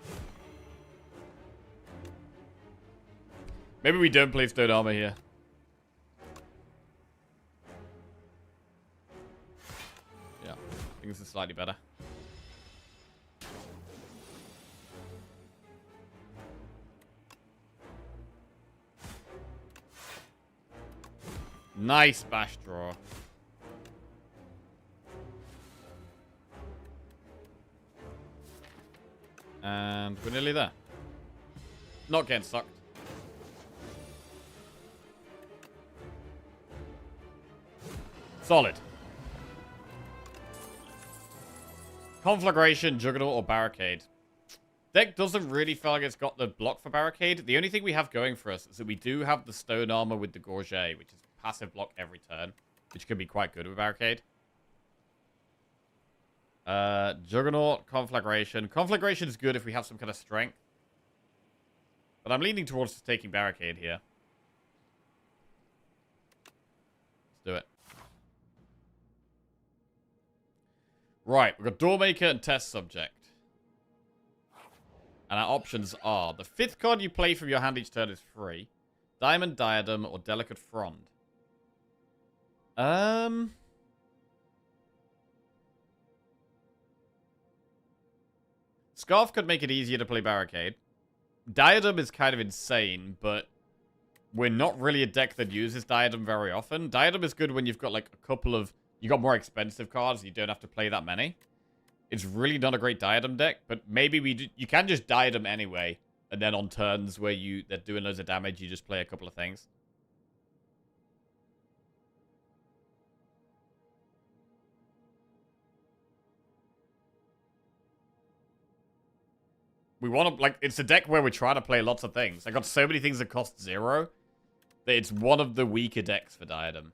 Maybe we don't play Stone Armor here. Yeah, I think this is slightly better. Nice bash draw. And we're nearly there. Not getting sucked. Solid. Conflagration, Juggernaut, or Barricade. Deck doesn't really feel like it's got the block for Barricade. The only thing we have going for us is that we do have the Stone Armor with the Gorget, which is passive block every turn, which can be quite good with Barricade. Juggernaut, Conflagration. Conflagration is good if we have some kind of strength. But I'm leaning towards taking Barricade here. Right, we've got Doormaker and Test Subject. And our options are, the 5th card you play from your hand each turn is free. Diamond Diadem or Delicate Frond. Scarf could make it easier to play Barricade. Diadem is kind of insane, but we're not really a deck that uses Diadem very often. Diadem is good when you've got like a couple of... You got more expensive cards, you don't have to play that many. It's really not a great Diadem deck, but maybe you can just Diadem anyway, and then on turns where they're doing loads of damage, you just play a couple of things. We want to, like, it's a deck where we're trying to play lots of things. I got so many things that cost 0 that it's one of the weaker decks for Diadem.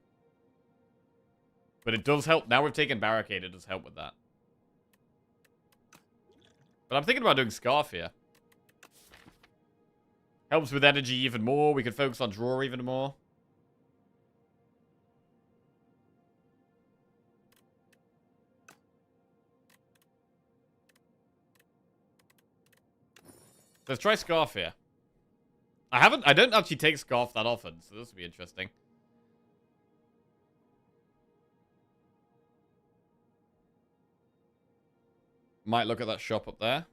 But it does help. Now we've taken Barricade, it does help with that. But I'm thinking about doing Scarf here. Helps with energy even more. We could focus on draw even more. Let's try Scarf here. I don't actually take Scarf that often, so this will be interesting. Might look at that shop up there.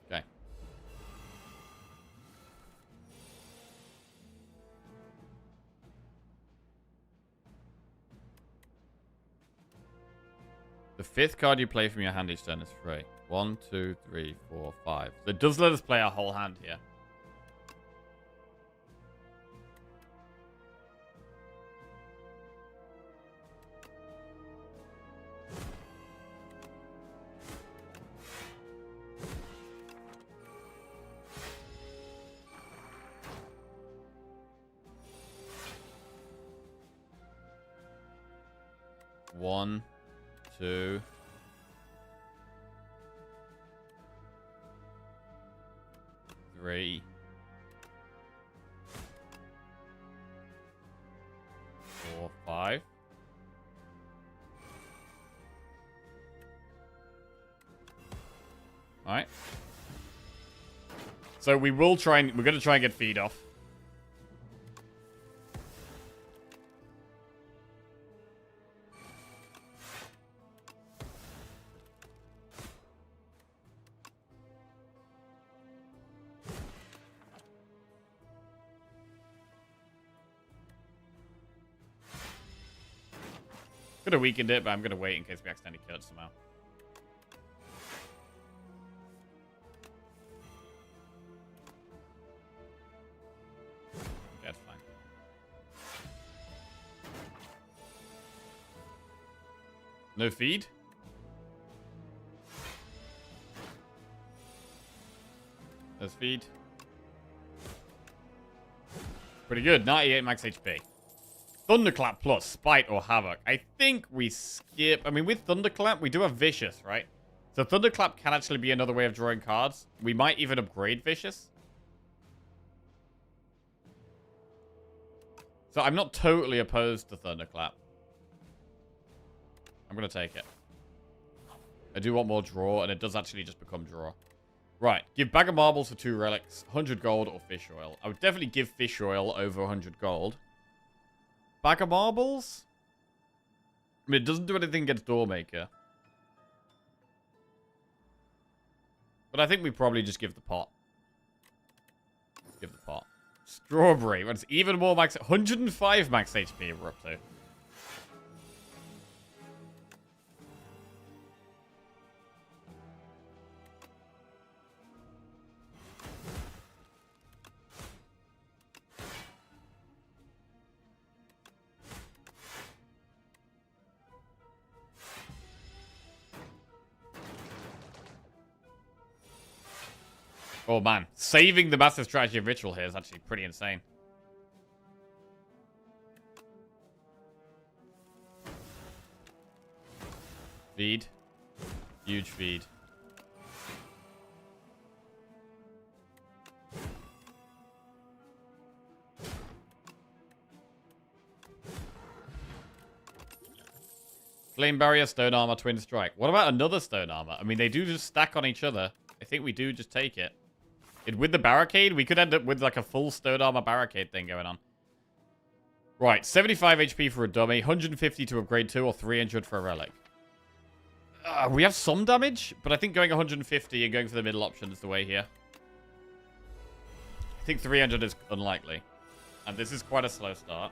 Okay. The 5th card you play from your hand each turn is free. 1, 2, 3, 4, 5. So it does let us play our whole hand here. One, 2. 3. 4, 5. Alright. So we're going to try and get feed off. Could have weakened it, but I'm going to wait in case we accidentally kill it somehow. Yeah, it's fine. No feed? There's feed. Pretty good. 98 max HP. Thunderclap plus Spite or Havoc. I think we skip... I mean, with Thunderclap, we do have Vicious, right? So Thunderclap can actually be another way of drawing cards. We might even upgrade Vicious. So I'm not totally opposed to Thunderclap. I'm going to take it. I do want more draw, and it does actually just become draw. Right. Give Bag of Marbles for 2 relics, 100 gold, or Fish Oil. I would definitely give Fish Oil over 100 gold. Bag of Marbles? I mean, it doesn't do anything against Doormaker. But I think we probably just give the pot. Give the pot. Strawberry. It's even more max... 105 max HP we're up to. Oh, man. Saving the Massive Strategy of Ritual here is actually pretty insane. Feed. Huge feed. Flame Barrier, Stone Armor, Twin Strike. What about another Stone Armor? I mean, they do just stack on each other. I think we do just take it. With the Barricade, we could end up with like a full Stone Armor Barricade thing going on. Right, 75 HP for a dummy, 150 to upgrade to, or 300 for a relic. We have some damage, but I think going 150 and going for the middle option is the way here. I think 300 is unlikely. And this is quite a slow start.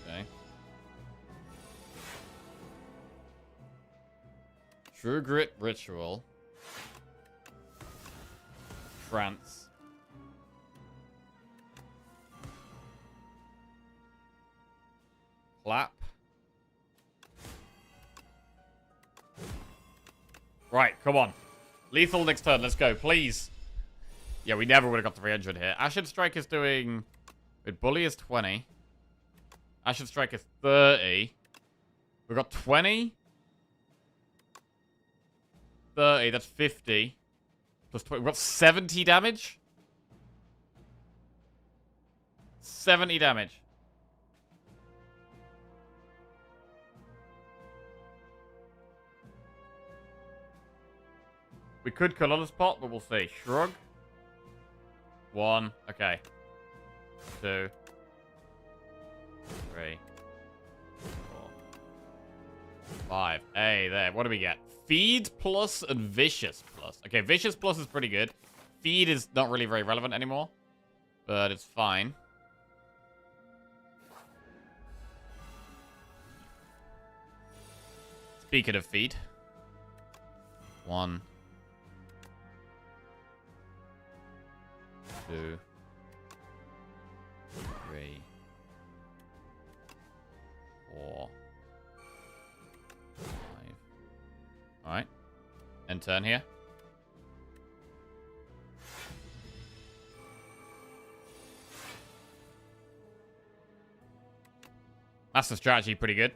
Okay. True Grit Ritual. France. Clap. Right, come on. Lethal next turn, let's go, please. Yeah, we never would have got 300 here. Acid Strike is doing... With Bully is 20. Acid Strike is 30. We got 20. 30, that's 50. Plus 20. We've got 70 damage. 70 damage. We could color the spot, but we'll see. Shrug. 1. Okay. 2. 3. 4. 5. Hey, there. What do we get? Feed plus and Vicious plus. Okay, Vicious plus is pretty good. Feed is not really very relevant anymore. But it's fine. Speaking of feed. 1. 2. 3. 4. 5. Alright. End turn here. Master strategy, pretty good.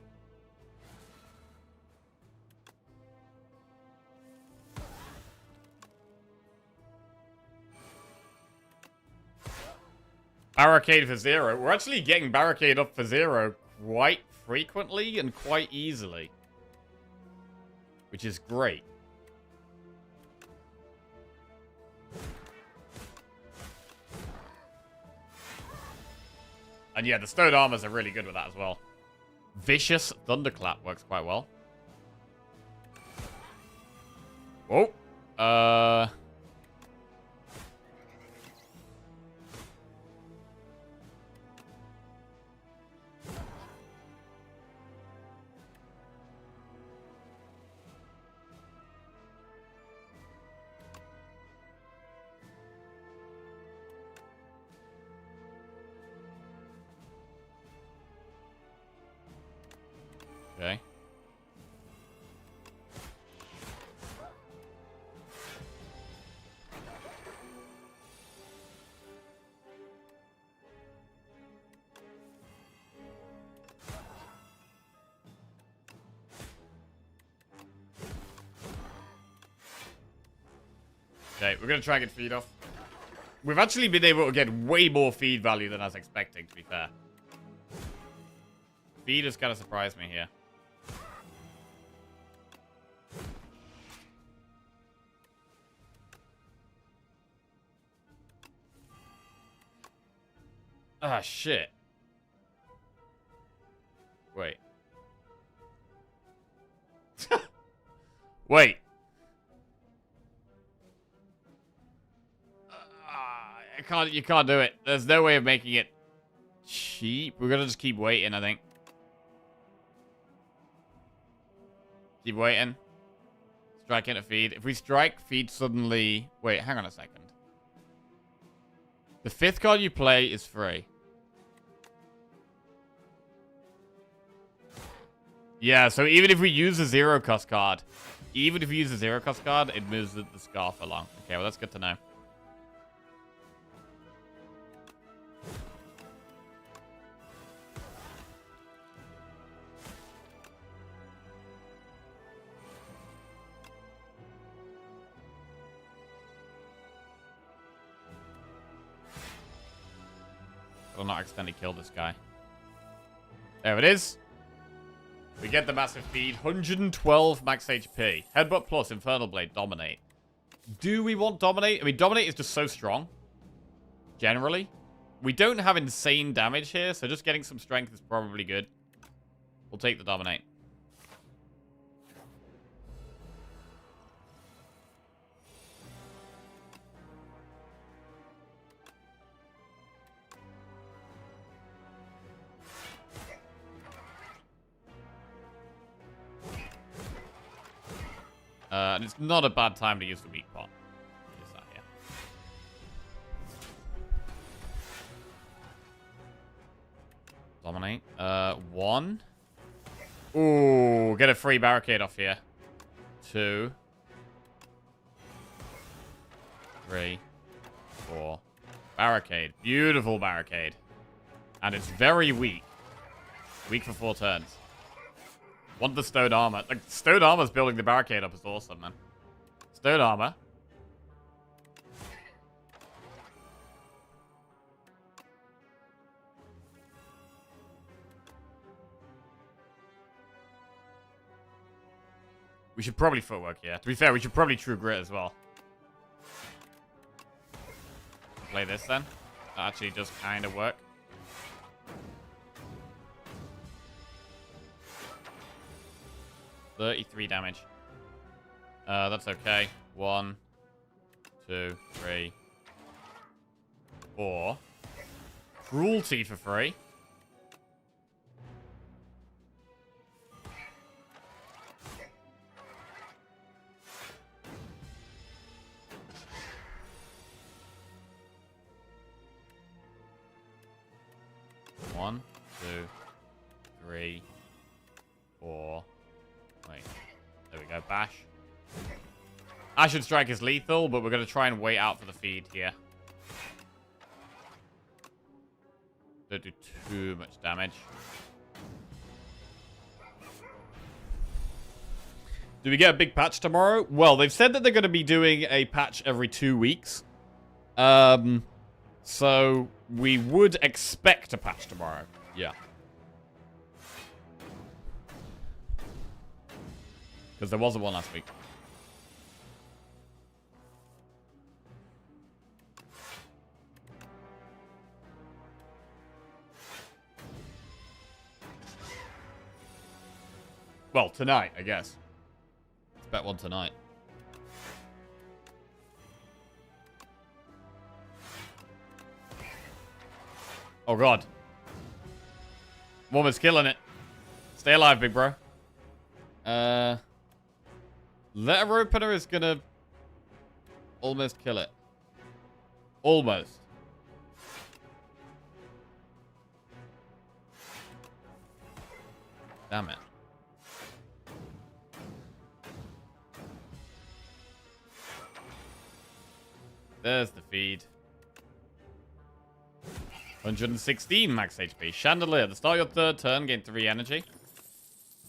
Barricade for 0. We're actually getting Barricade up for 0 quite frequently and quite easily. Which is great. And yeah, the Stone Armors are really good with that as well. Vicious Thunderclap works quite well. Whoa. Okay. Okay, we're gonna try and get feed off. We've actually been able to get way more feed value than I was expecting, to be fair. Feed has kind of surprised me here. Ah, shit. Wait. Wait. You can't do it. There's no way of making it cheap. We're gonna just keep waiting, I think. Keep waiting. Strike into feed. If we strike, feed suddenly... Wait, hang on a second. The 5th card you play is free. Yeah, so even if we use a 0-cost card, it moves the Scarf along. Okay, well, that's good to know. I'll not accidentally kill this guy. There it is. We get the massive feed. 112 max HP. Headbutt plus Infernal Blade. Dominate. Do we want Dominate? I mean, Dominate is just so strong. Generally. We don't have insane damage here, so just getting some strength is probably good. We'll take the Dominate. And it's not a bad time to use the weak pot. Use that here. Dominate. 1. Ooh, get a free barricade off here. 2. 3. 4. Barricade. Beautiful barricade. And it's very weak. Weak for 4 turns. Want the stone armor. Like, stone armor's building the barricade up is awesome, man. Stone armor. We should probably footwork here. To be fair, we should probably true grit as well. Play this then. That actually does kind of work. $33 damage. That's okay. 1, 2, 3, 4. Cruelty for free. One, 2, 3, 4. Wait. There we go. Bash. Ashen Strike is lethal, but we're going to try and wait out for the feed here. Don't do too much damage. Do we get a big patch tomorrow? Well, they've said that they're going to be doing a patch every 2 weeks. So we would expect a patch tomorrow. Yeah. Because there wasn't one last week. Well, tonight, I guess. Expect one tonight. Oh, God. Woman's killing it. Stay alive, big bro. Letter opener is gonna almost kill it. Almost. Damn it. There's the feed. 116 max HP. Chandelier. The start of your third turn, gain 3 energy.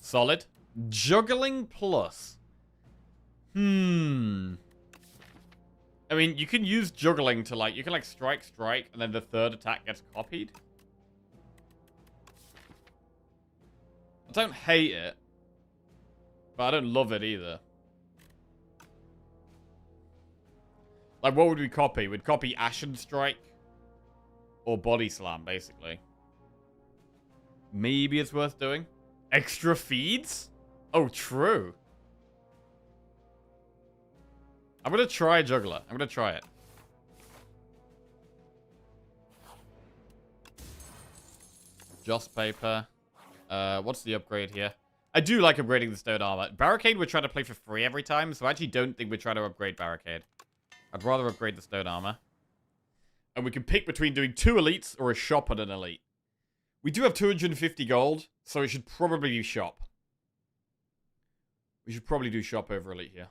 Solid. Juggling plus. I mean, you can use juggling to, like, you can, like, strike, and then the third attack gets copied. I don't hate it, but I don't love it either. Like, what would we copy? We'd copy Ashen Strike or Body Slam, basically. Maybe it's worth doing. Extra feeds? Oh, true. I'm going to try Juggler. I'm going to try it. Joss Paper. What's the upgrade here? I do like upgrading the stone armor. Barricade we're trying to play for free every time, so I actually don't think we're trying to upgrade Barricade. I'd rather upgrade the stone armor. And we can pick between doing 2 elites or a shop and an elite. We do have 250 gold, so it should probably be shop. We should probably do shop over elite here.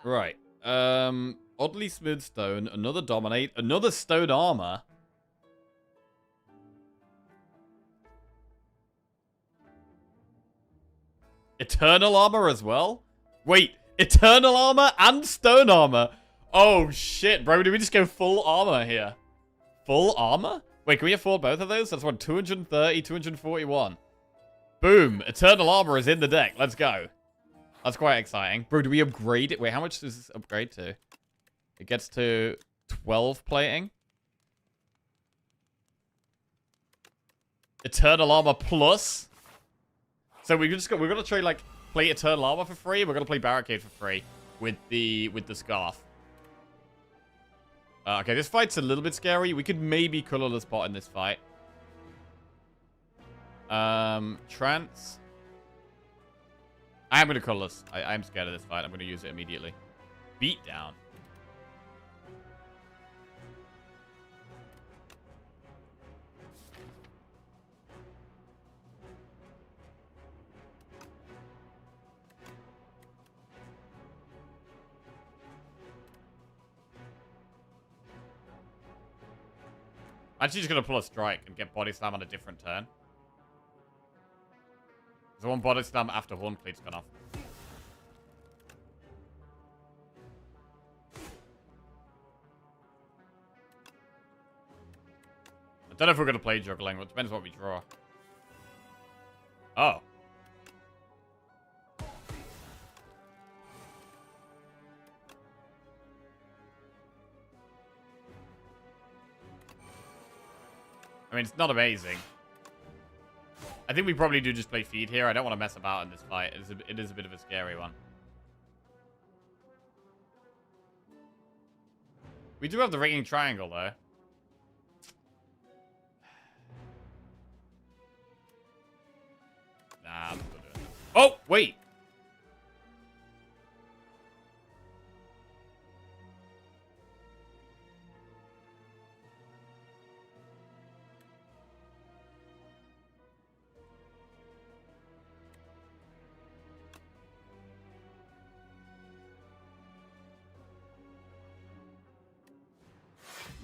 Right. Oddly smooth stone, another dominate, another stone armor. Eternal armor as well? Wait, eternal armor and stone armor? Oh, shit, bro. Did we just go full armor here? Full armor? Wait, can we afford both of those? That's what, 230, 241. Boom. Eternal armor is in the deck. Let's go. That's quite exciting. Bro, do we upgrade it? Wait, how much does this upgrade to? It gets to 12 plating. Eternal armor plus. So we're gonna trade like play Eternal armor for free. We're gonna play Barricade for free with the scarf. Okay, this fight's a little bit scary. We could maybe colorless bot in this fight. Trance. I am gonna colorless. I am scared of this fight. I'm gonna use it immediately. Beat down. I'm actually just going to pull a strike and get body slam on a different turn. There's one body slam after Horn Cleat's gone off. I don't know if we're going to play juggling, but it depends what we draw. Oh. I mean, it's not amazing. I think we probably do just play feed here. I don't want to mess about in this fight. It is a bit of a scary one. We do have the ringing triangle, though. Nah, I'm still doing it. Oh, wait!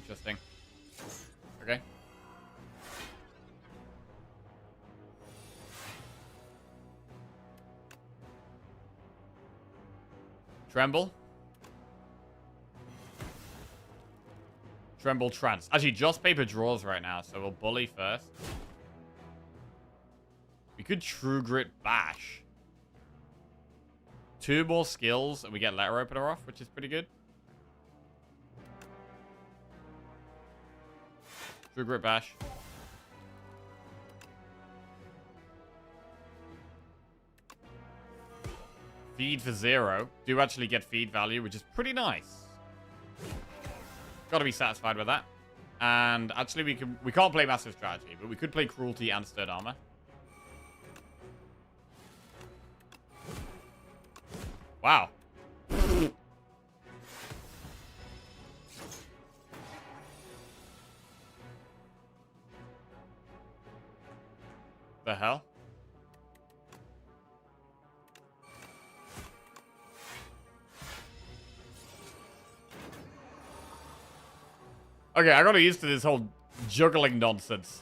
Interesting. Okay. Tremble. Tremble Trance. Actually, just paper draws right now, so we'll bully first. We could True Grit Bash. 2 more skills, and we get Letter Opener off, which is pretty good. True Grit Bash. Feed for 0. Do actually get feed value, which is pretty nice. Gotta be satisfied with that. And actually, we can't play Massive Strategy, but we could play Cruelty and Stirred Armor. Wow. The hell? Okay, I got used to this whole juggling nonsense.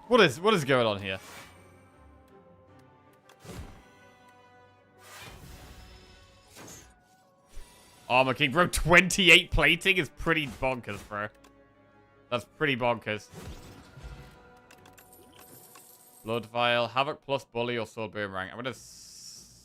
What is going on here? Armor King, bro. 28 plating is pretty bonkers, bro. That's pretty bonkers. Blood Vial, Havoc plus Bully or Sword Boomerang. I'm gonna skip.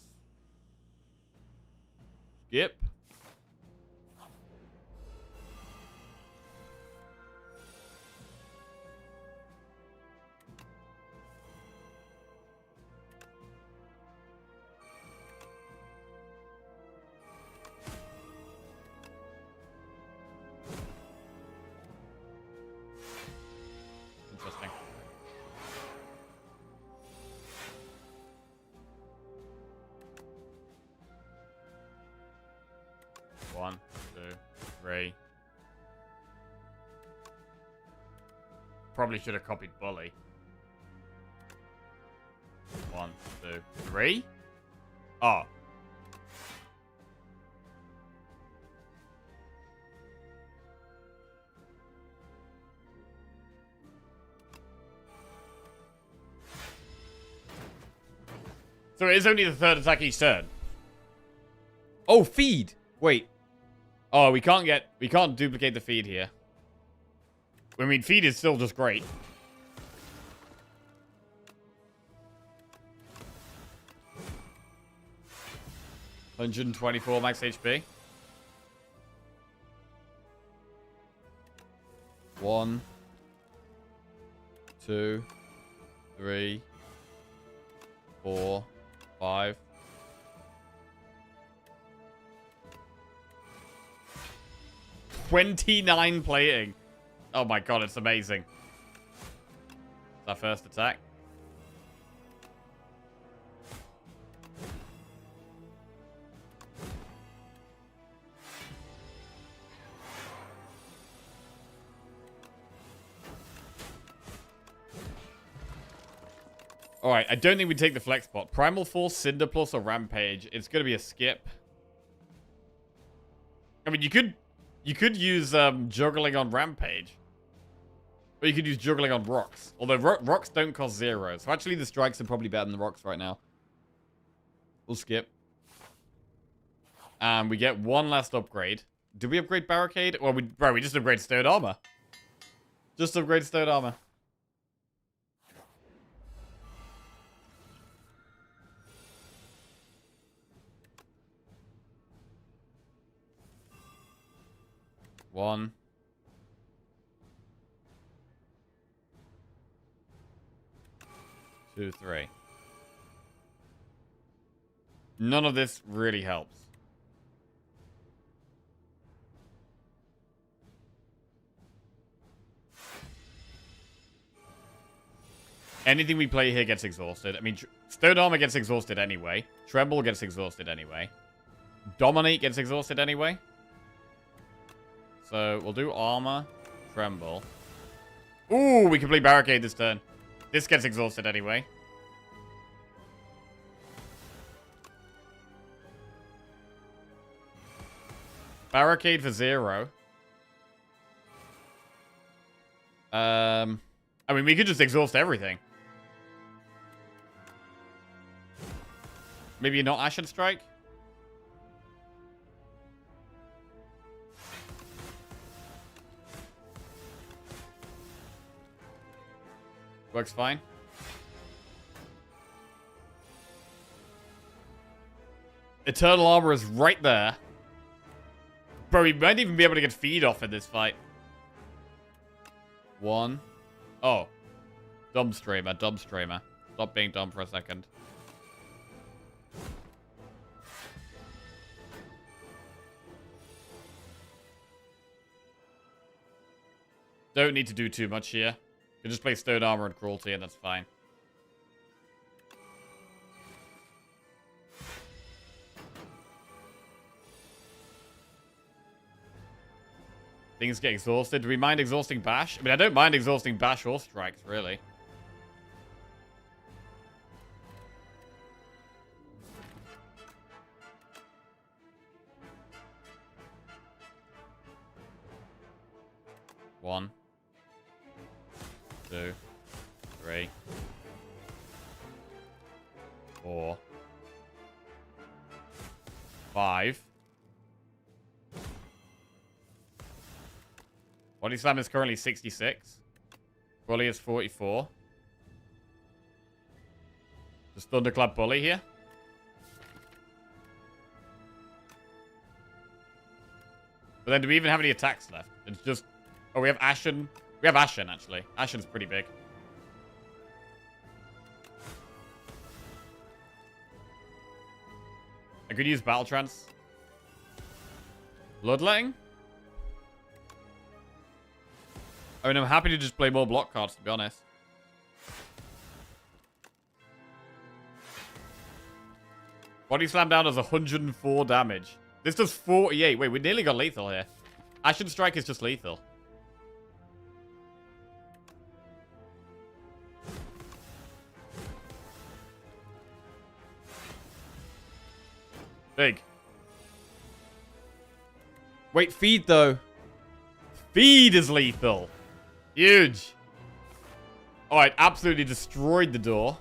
Interesting. One, two, three. Probably should have copied Bully. 1, 2, 3. Oh. So it is only the 3rd attack each turn. Oh, feed. Wait. Oh, we can't duplicate the feed here. I mean, feed is still just great. $124 max HP. 1, 2, 3, 4, 5. $29 plating. Oh my god, it's amazing. It's our first attack. Alright, I don't think we take the flex pot. Primal Force, Cinder Plus, or Rampage. It's going to be a skip. I mean, you could use Juggling on Rampage. Or you could use Juggling on Rocks. Although Rocks don't cost 0. So actually the Strikes are probably better than the Rocks right now. We'll skip. And we get one last upgrade. Did we upgrade Barricade? Well, we just upgrade Stone Armor. Just upgrade Stone Armor. One. Two, three. None of this really helps. Anything we play here gets exhausted. I mean, Stone Armor gets exhausted anyway. Tremble gets exhausted anyway. Dominate gets exhausted anyway. So, we'll do Armor, Tremble. Ooh, we can play Barricade this turn. This gets exhausted anyway. Barricade for 0. I mean, we could just exhaust everything. Maybe not Ashen Strike? Works fine. Eternal Armor is right there. Bro, we might even be able to get feed off in this fight. 1. Oh. Dumb streamer, dumb streamer. Stop being dumb for a second. Don't need to do too much here. You can just play Stone Armor and Cruelty and that's fine. Things get exhausted. Do we mind exhausting Bash? I mean, I don't mind exhausting Bash or Strikes, really. One. 2. 3. 4. 5. Body Slam is currently 66. Bully is 44. Just Thunderclap Bully here. But then do we even have any attacks left? It's just... Oh, we have Ashen. We have Ashen, actually. Ashen's pretty big. I could use Battle Trance. Bloodletting? I mean, I'm happy to just play more block cards, to be honest. Body Slam down does 104 damage. This does 48. Wait, we nearly got lethal here. Ashen Strike is just lethal. Big. Wait, feed, though. Feed is lethal. Huge. Alright, absolutely destroyed the door.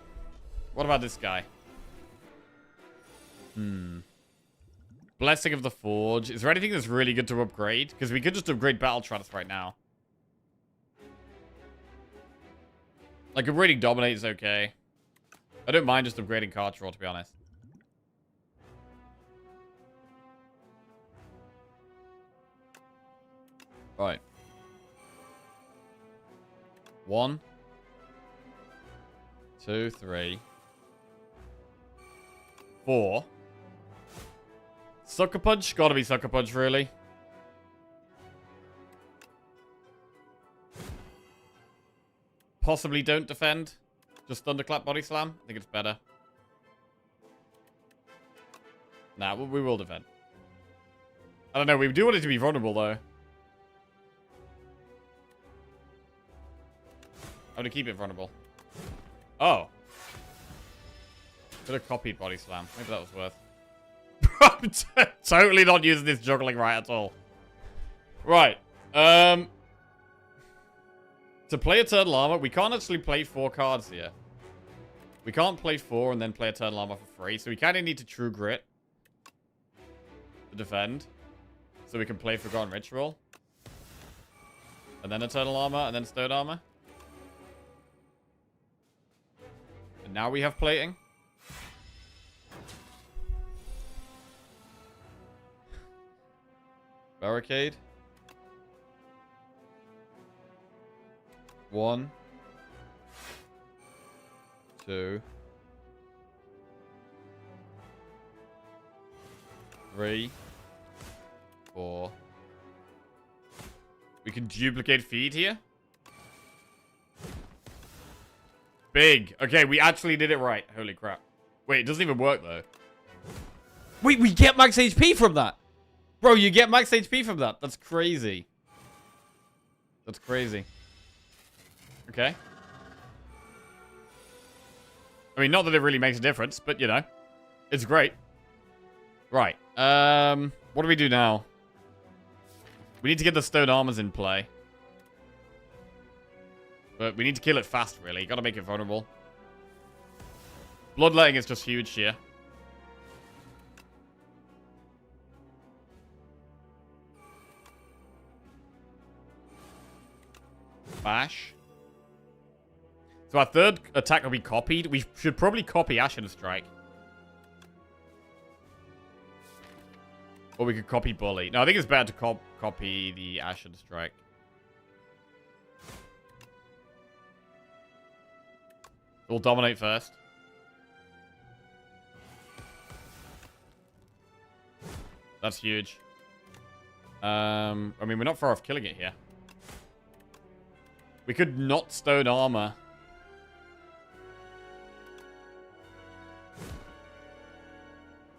What about this guy? Blessing of the Forge. Is there anything that's really good to upgrade? Because we could just upgrade Battle Trance right now. Like, upgrading Dominate is okay. I don't mind just upgrading Card Draw, to be honest. Right. 1, 2, 3, 4. Sucker Punch? Gotta be Sucker Punch, really. Possibly don't defend. Just Thunderclap Body Slam. I think it's better. Nah, we will defend. I don't know. We do want it to be vulnerable, though. I'm gonna keep it vulnerable. Oh. Could have copied Body Slam. Maybe that was worth. I'm totally not using this juggling right at all. Right. To play Eternal Armor, we can't actually play 4 cards here. We can't play 4 and then play Eternal Armor for free. So we kind of need to True Grit to defend. So we can play Forgotten Ritual. And then Eternal Armor, and then Stone Armor. And now we have Plating. Barricade. 1, 2, 3, 4. We can duplicate feed here. Big. Okay, we actually did it right. Holy crap. Wait, it doesn't even work though. Wait, we get max HP from that. Bro, you get max HP from that. That's crazy. That's crazy. Okay. I mean, not that it really makes a difference, but, you know. It's great. Right. What do we do now? We need to get the Stone Armors in play. But we need to kill it fast, really. Gotta make it vulnerable. Bloodletting is just huge here. Bash. So our third attack will be copied. We should probably copy Ashen Strike. Or we could copy Bully. No, I think it's better to copy the Ashen Strike. We'll dominate first. That's huge. I mean, we're not far off killing it here. We could not Stone Armor.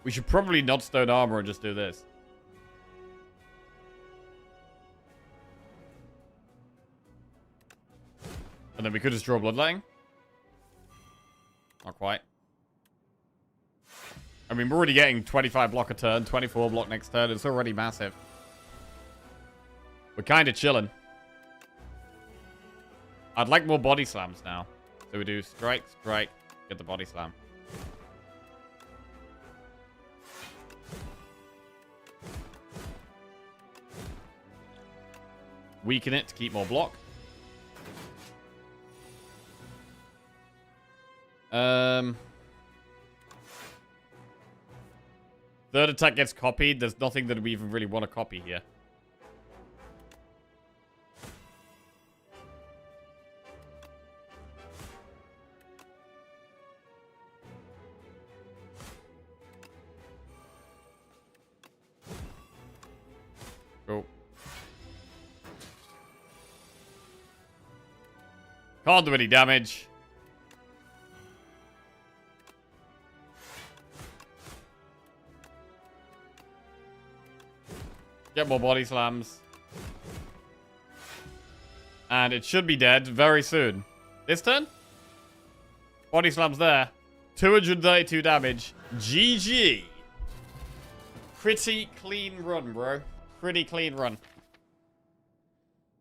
We should probably not Stone Armor and just do this. And then we could just draw Bloodletting. Not quite. I mean, we're already getting 25 block a turn, 24 block next turn. It's already massive. We're kind of chilling. I'd like more Body Slams now. So we do strike, strike, get the Body Slam. Weaken it to keep more block. Third attack gets copied. There's nothing that we even really want to copy here. Cool. Can't do any damage. Get more Body Slams. And it should be dead very soon. This turn? Body Slams there. 232 damage. GG. Pretty clean run, bro. Pretty clean run.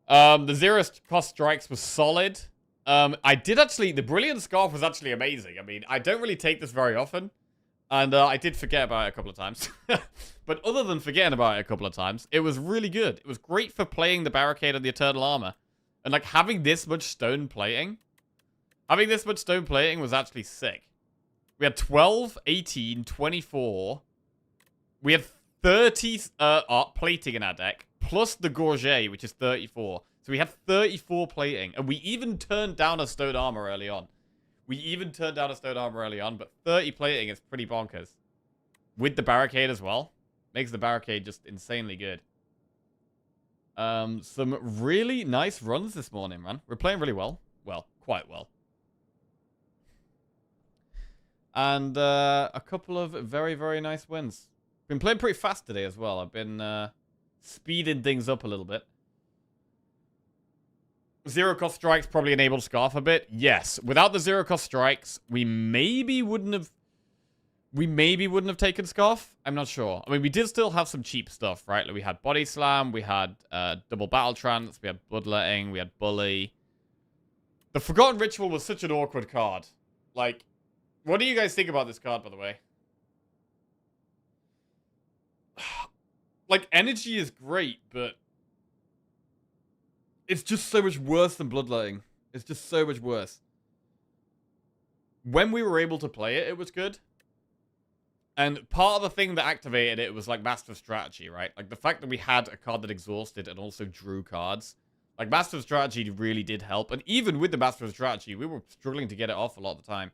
The zero cost strikes was solid. I did actually... The Brilliant Scarf was actually amazing. I mean, I don't really take this very often. And I did forget about it a couple of times. But other than forgetting about it a couple of times, it was really good. It was great for playing the barricade and the eternal armor. And like having this much stone plating. Having this much stone plating was actually sick. We had 12, 18, 24. We had 30 art plating in our deck. Plus the gorget, which is 34. So we had 34 plating. And we even turned down a stone armor early on. But 30 plating is pretty bonkers. With the barricade as well. Makes the barricade just insanely good. Some really nice runs this morning, man. We're playing really well. Well, quite well. And a couple of very, very nice wins. Been playing pretty fast today as well. I've been speeding things up a little bit. Zero cost strikes probably enabled Scarf a bit. Yes. Without the zero cost strikes, we maybe wouldn't have taken Scarf. I'm not sure. I mean, we did still have some cheap stuff, right? Like we had Body Slam, we had Double Battle Trance, we had Bloodletting, we had Bully. The Forgotten Ritual was such an awkward card. Like, what do you guys think about this card, by the way? Like, energy is great, but it's just so much worse than Bloodletting. It's just so much worse. When we were able to play it, it was good. And part of the thing that activated it was, like, Master of Strategy, right? Like, the fact that we had a card that exhausted and also drew cards. Like, Master of Strategy really did help. And even with the Master of Strategy, we were struggling to get it off a lot of the time.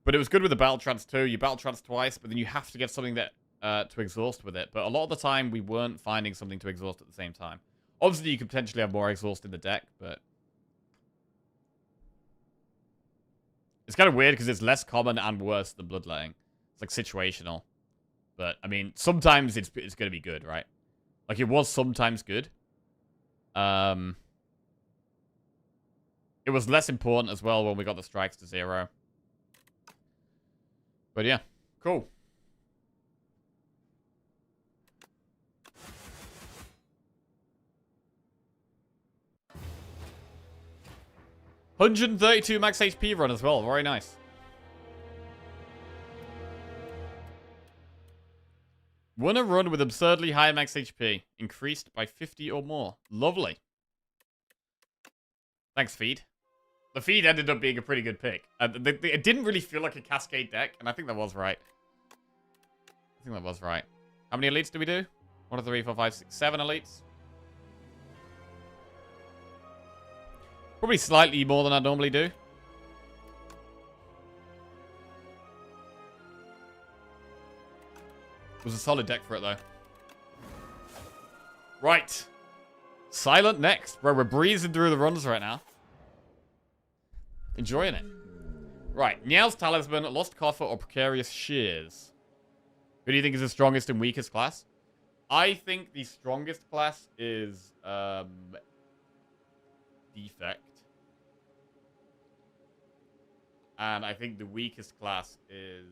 But it was good with the Battle Trance too. You Battle Trance twice, but then you have to get something that to exhaust with it. But a lot of the time, we weren't finding something to exhaust at the same time. Obviously, you could potentially have more exhaust in the deck, but it's kind of weird because it's less common and worse than Bloodletting. It's like situational. But, I mean, sometimes it's going to be good, right? Like, it was sometimes good. It was less important as well when we got the strikes to 0. But yeah, cool. $132 max HP run as well. Very nice. Won a run with absurdly high max HP. Increased by 50 or more. Lovely. Thanks, Feed. The Feed ended up being a pretty good pick. It didn't really feel like a Cascade deck, and I think that was right. How many elites do we do? 1, 2, 3, 4, 5, 6, 7 elites. Probably slightly more than I normally do. It was a solid deck for it, though. Right. Silent next. Bro, we're breezing through the runs right now. Enjoying it. Right. Niao's Talisman, Lost Coffer, or Precarious Shears. Who do you think is the strongest and weakest class? I think the strongest class is Defect. And I think the weakest class is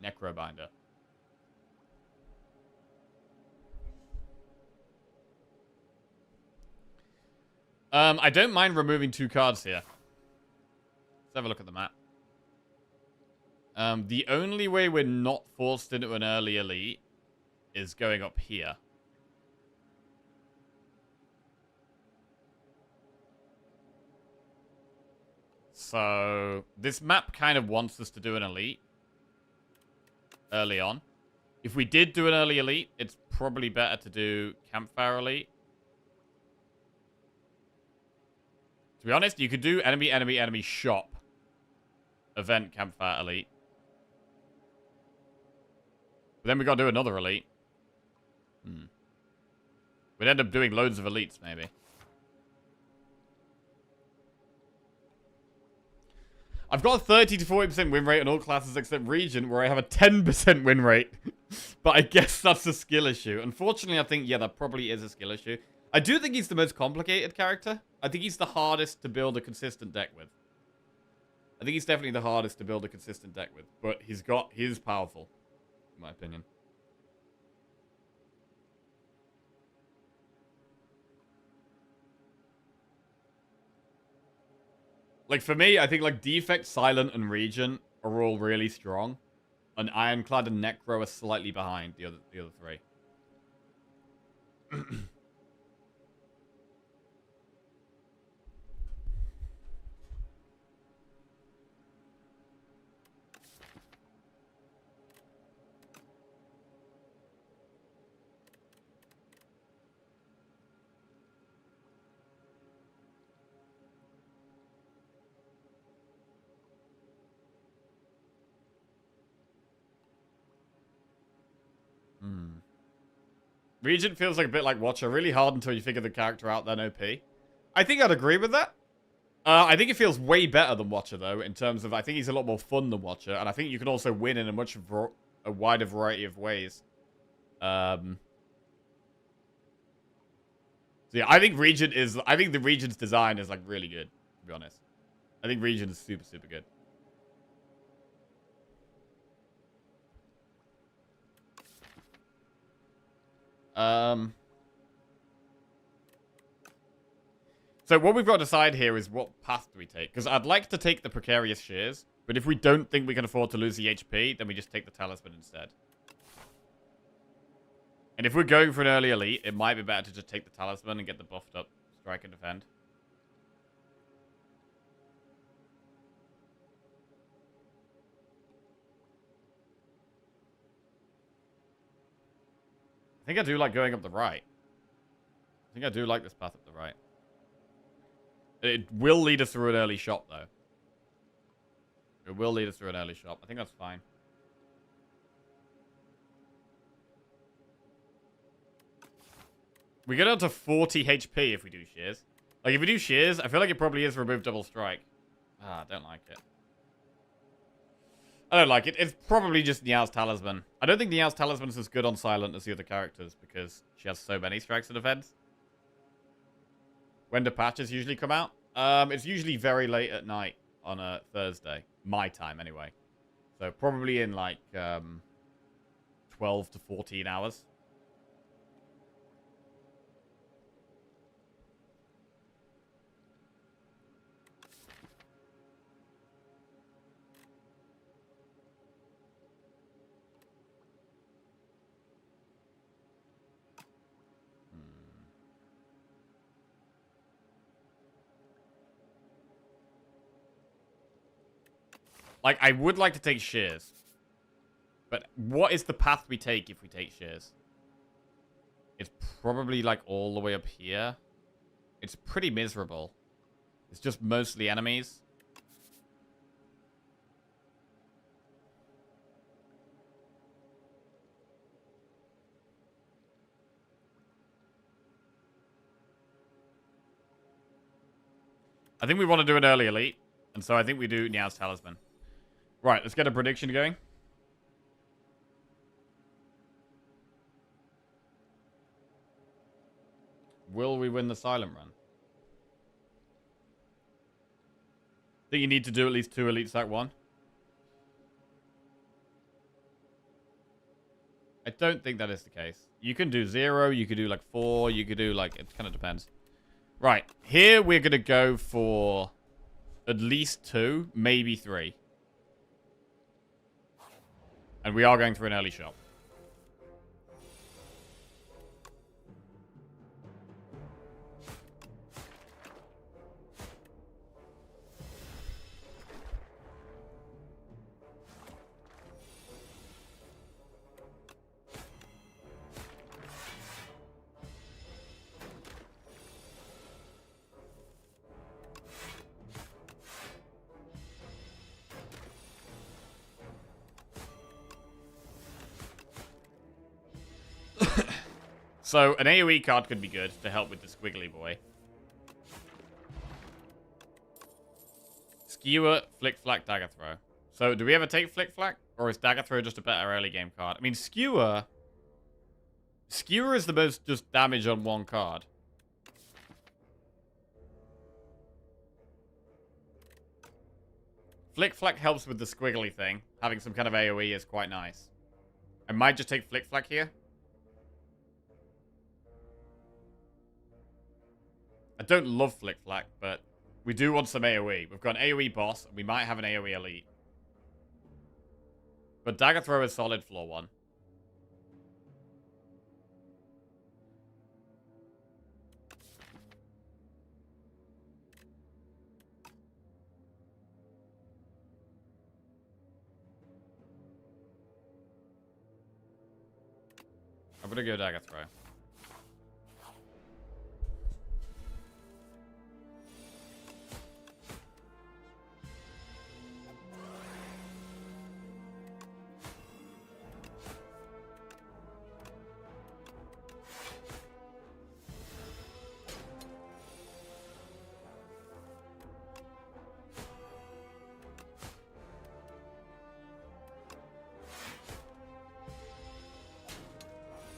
Necrobinder. I don't mind removing 2 cards here. Let's have a look at the map. The only way we're not forced into an early elite is going up here. So, this map kind of wants us to do an elite early on. If we did do an early elite, it's probably better to do Campfire Elite. To be honest, you could do enemy shop. Event Campfire Elite. But then we gotta do another elite. We'd end up doing loads of elites, maybe. I've got a 30 to 40% win rate on all classes except Regent, where I have a 10% win rate. But I guess that's a skill issue. Unfortunately, I think, yeah, that probably is a skill issue. I do think he's the most complicated character. I think he's the hardest to build a consistent deck with. I think he's definitely the hardest to build a consistent deck with. But he is powerful, in my opinion. Like, for me, I think, like, Defect, Silent, and Regent are all really strong. An Ironclad and Necro are slightly behind the other three. Regent feels like a bit like Watcher. Really hard until you figure the character out, then OP. I think I'd agree with that. I think it feels way better than Watcher, though, in terms of I think he's a lot more fun than Watcher, and I think you can also win in a wider variety of ways. So yeah, I think the Regent's design is like really good, to be honest. I think Regent is super, super good. So what we've got to decide here is what path do we take? Because I'd like to take the Precarious Shears, but if we don't think we can afford to lose the HP, then we just take the Talisman instead. And if we're going for an early elite, it might be better to just take the Talisman and get the buffed up Strike and Defend. I think I do like going up the right. I think I do like this path up the right. It will lead us through an early shop, though. It will lead us through an early shop. I think that's fine. We get up to 40 HP if we do Shears. Like, if we do Shears, I feel like it probably is remove double strike. Ah, I don't like it. I don't like it. It's probably just Niao's Talisman. I don't think Niao's Talisman is as good on Silent as the other characters because she has so many strikes and defense. When do patches usually come out? It's usually very late at night on a Thursday. My time, anyway. So probably in like 12 to 14 hours. Like, I would like to take Shears. But what is the path we take if we take Shears? It's probably, like, all the way up here. It's pretty miserable. It's just mostly enemies. I think we want to do an early elite. And so I think we do Niao's Talisman. Right, let's get a prediction going. Will we win the silent run? Think you need to do at least 2 elites that one? I don't think that is the case. You can do 0, you could do like 4, you could do like... It kind of depends. Right, here we're going to go for at least 2, maybe 3. And we are going through an early shop. So, an AoE card could be good to help with the squiggly boy. Skewer, Flick Flack, Dagger Throw. So, do we ever take Flick Flack? Or is Dagger Throw just a better early game card? I mean, Skewer... Skewer is the most just damage on one card. Flick Flack helps with the squiggly thing. Having some kind of AoE is quite nice. I might just take Flick Flack here. I don't love Flick Flack, but we do want some AoE. We've got an AoE boss, and we might have an AoE elite. But Dagger Throw is solid floor 1. I'm gonna go Dagger Throw.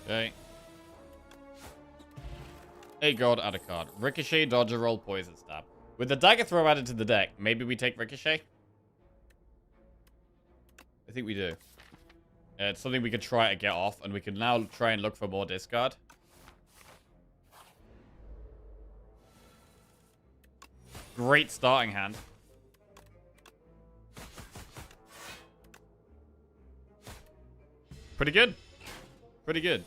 Okay. 8 gold, add a card. Ricochet, Dodger, Roll, Poison Stab. With the Dagger Throw added to the deck, maybe we take Ricochet? I think we do. It's something we could try to get off, and we can now try and look for more discard. Great starting hand. Pretty good. Pretty good.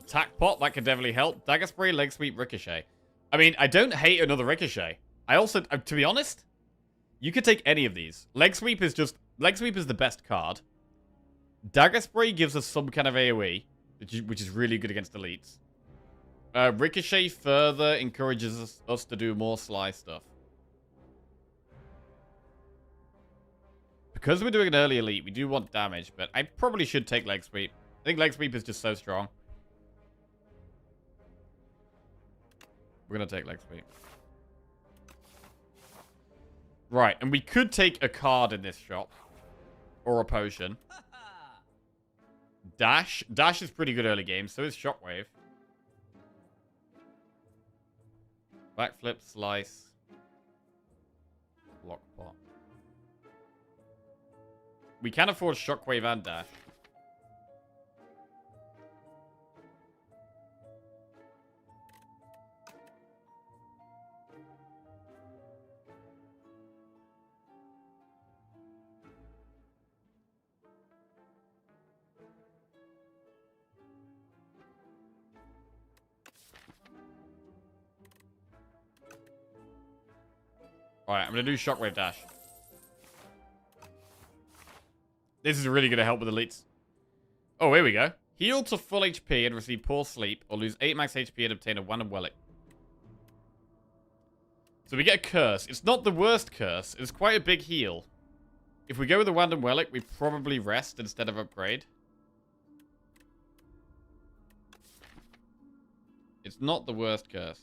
Attack pot, that could definitely help. Dagger Spray, Leg Sweep, Ricochet. I mean, I don't hate another Ricochet. I also, to be honest, you could take any of these. Leg Sweep is the best card. Dagger Spray gives us some kind of AoE, which is really good against elites. Ricochet further encourages us to do more Sly stuff. Because we're doing an early elite, we do want damage, but I probably should take Leg Sweep. I think Leg Sweep is just so strong. We're going to take Leg Sweep. Right, and we could take a card in this shop. Or a potion. Dash. Dash is pretty good early game, so is Shockwave. Backflip, Slice. Lockpot. We can afford Shockwave and Dash. Alright, I'm going to do Shockwave Dash. This is really going to help with elites. Oh, here we go. Heal to full HP and receive poor sleep, or lose 8 max HP and obtain a Wand Wellick. So we get a curse. It's not the worst curse. It's quite a big heal. If we go with the Wand Wellick, we probably rest instead of upgrade. It's not the worst curse.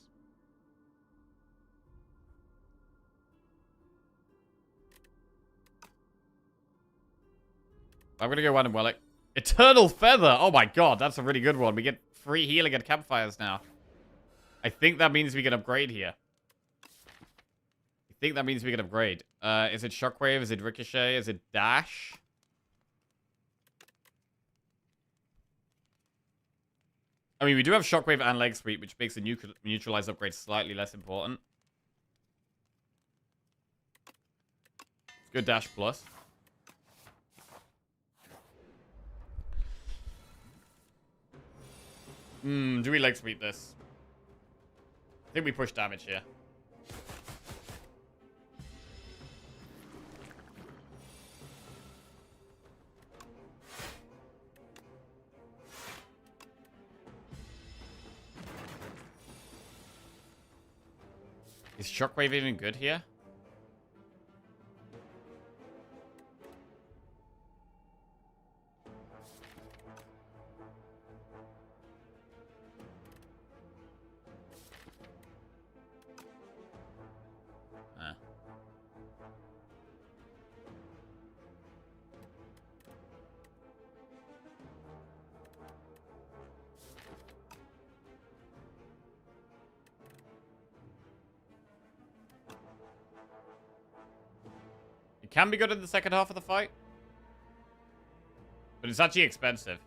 I'm going to go Wand Wellick. Eternal Feather! Oh my god, that's a really good one. We get free healing at campfires now. I think that means we can upgrade here. I think that means we can upgrade. Is it Shockwave? Is it Ricochet? Is it Dash? I mean, we do have Shockwave and Leg Sweep, which makes the neutralize upgrade slightly less important. Good Dash Plus. Do we Leg Sweep this? I think we push damage here. Is Shockwave even good here? Can be good in the second half of the fight. But it's actually expensive.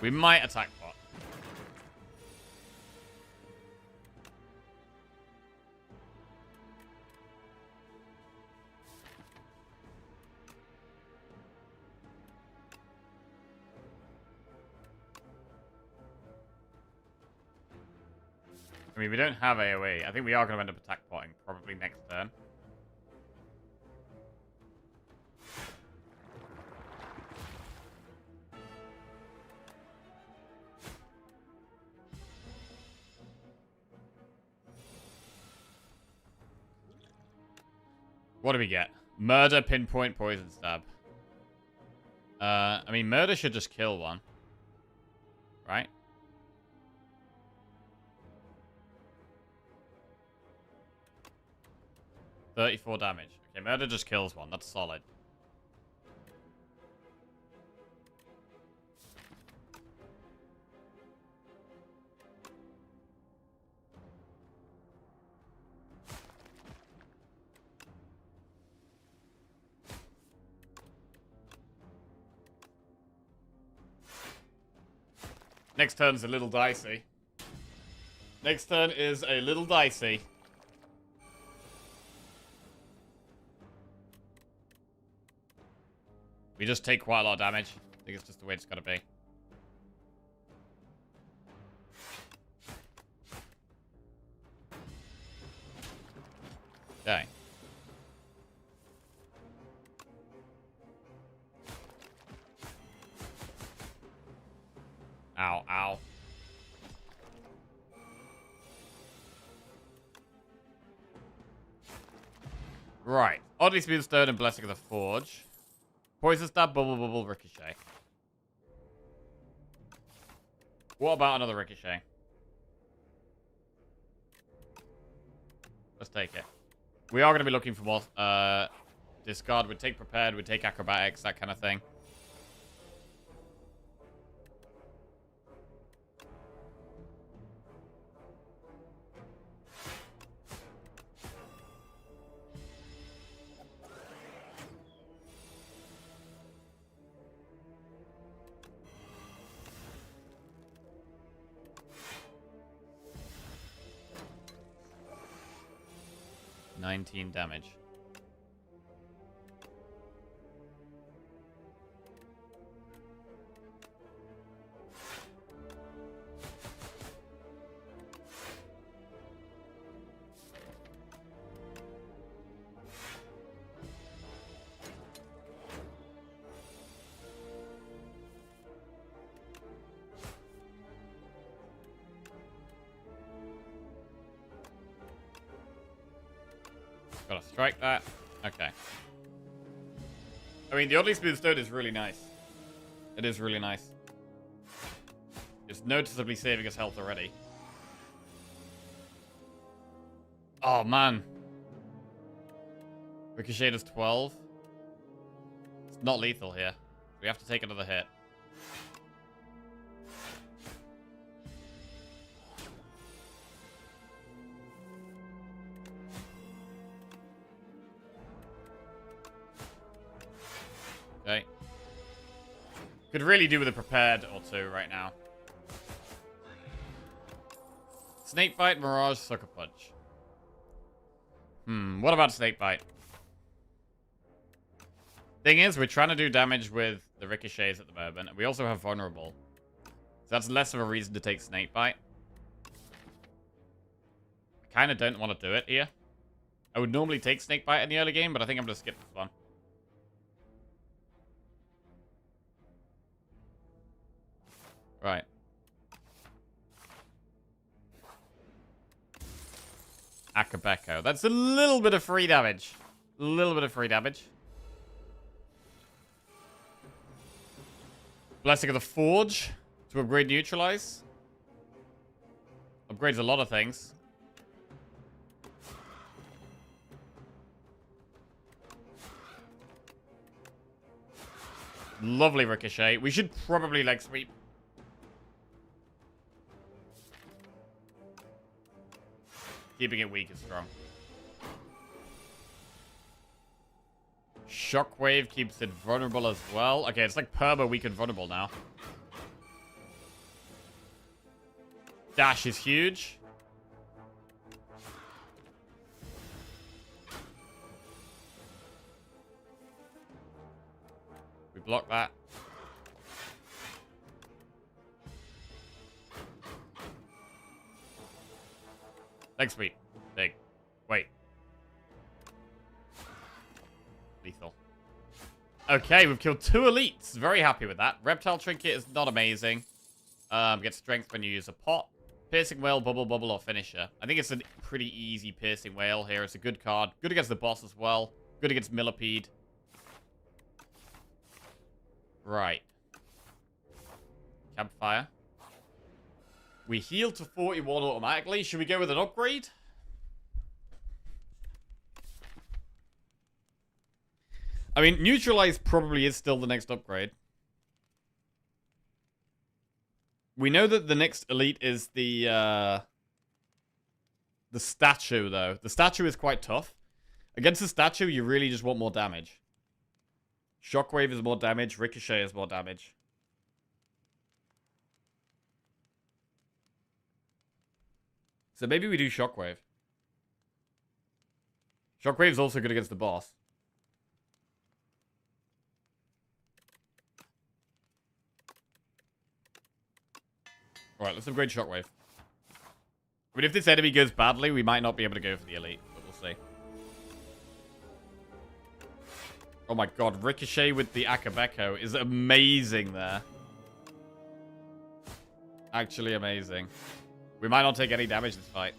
We might attack bot. I mean, we don't have AoE. I think we are going to end up attack potting probably next turn. What do we get? Murder, pinpoint, poison stab. I mean, murder should just kill one. Right? $34 damage. Okay, murder just kills one. That's solid. Next turn's a little dicey. Next turn is a little dicey. We just take quite a lot of damage. I think it's just the way it's gotta be. Okay. Ow, ow. Right. Oddly Smooth Stone and Blessing of the Forge. Poison Stab, Bubble Bubble, Ricochet. What about another Ricochet? Let's take it. We are going to be looking for more discard. We'd take Prepared, we'd take Acrobatics, that kind of thing. Damage. Gotta strike that. Okay. I mean, the Oddly Smooth Stone is really nice. It is really nice. It's noticeably saving us health already. Oh, man. Ricochet does 12. It's not lethal here. We have to take another hit. Okay. Could really do with a Prepared or two right now. Snakebite, Mirage, Sucker Punch. What about Snakebite? Thing is, we're trying to do damage with the Ricochets at the moment. We also have Vulnerable. So that's less of a reason to take Snakebite. I kind of don't want to do it here. I would normally take Snakebite in the early game, but I think I'm going to skip this one. Right. Akabeko. That's a little bit of free damage. A little bit of free damage. Blessing of the Forge to upgrade Neutralize. Upgrades a lot of things. Lovely Ricochet. We should probably leg sweep. Keeping it weak is strong. Shockwave keeps it vulnerable as well. Okay, it's like perma weak and vulnerable now. Dash is huge. We block that. Leg sweep. Big. Wait. Lethal. Okay, we've killed 2 elites. Very happy with that. Reptile Trinket is not amazing. Get strength when you use a pot. Piercing Whale, Bubble, or Finisher. I think it's a pretty easy Piercing Whale here. It's a good card. Good against the boss as well. Good against Millipede. Right. Campfire. We heal to 41 automatically. Should we go with an upgrade? I mean, Neutralize probably is still the next upgrade. We know that the next elite is the statue, though. The statue is quite tough. Against the statue, you really just want more damage. Shockwave is more damage. Ricochet is more damage. So maybe we do Shockwave. Shockwave's also good against the boss. Alright, let's upgrade Shockwave. I mean, if this enemy goes badly, we might not be able to go for the elite, but we'll see. Oh my god, Ricochet with the Akabeko is amazing there. Actually amazing. We might not take any damage this fight.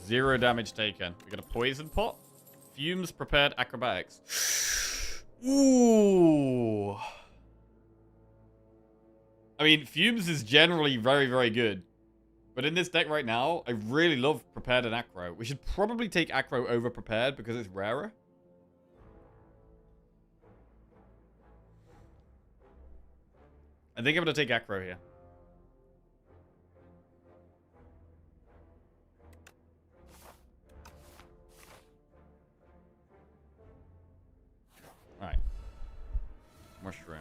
0 damage taken. We got a poison pot. Fumes prepared acrobatics. Ooh. I mean, Fumes is generally very, very good. But in this deck right now, I really love Prepared and Acro. We should probably take Acro over Prepared because it's rarer. I think I'm going to take Acro here. Alright. Mushroom.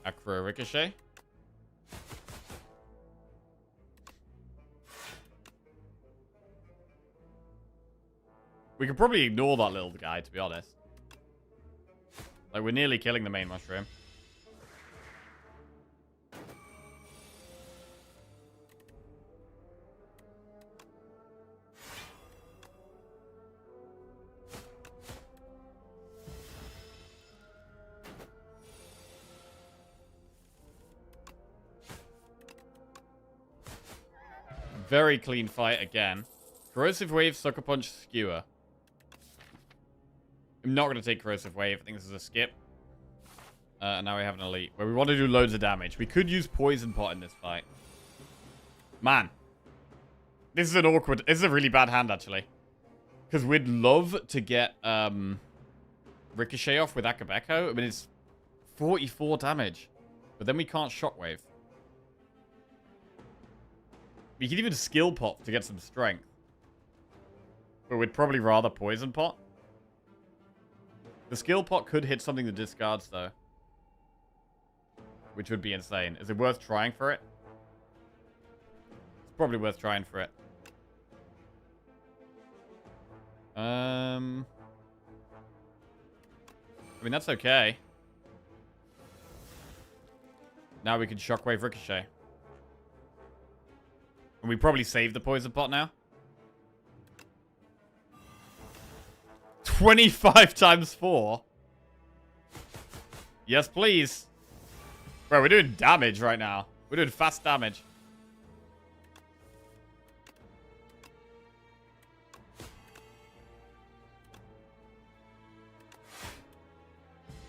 Acro Ricochet. We could probably ignore that little guy, to be honest. Like, we're nearly killing the main mushroom. Very clean fight again. Corrosive Wave, Sucker Punch, Skewer. I'm not going to take Corrosive Wave. I think this is a skip. And now we have an elite where we want to do loads of damage. We could use Poison Pot in this fight. Man. This is an awkward... This is a really bad hand, actually. Because we'd love to get Ricochet off with Akabeko. I mean, it's 44 damage. But then we can't Shockwave. We could even Skill Pot to get some strength. But we'd probably rather Poison Pot. The Skill Pot could hit something that discards, though. Which would be insane. Is it worth trying for it? It's probably worth trying for it. I mean, that's okay. Now we can Shockwave Ricochet. And we probably save the Poison Pot now. 25 times 4. Yes, please. Bro, we're doing damage right now. We're doing fast damage.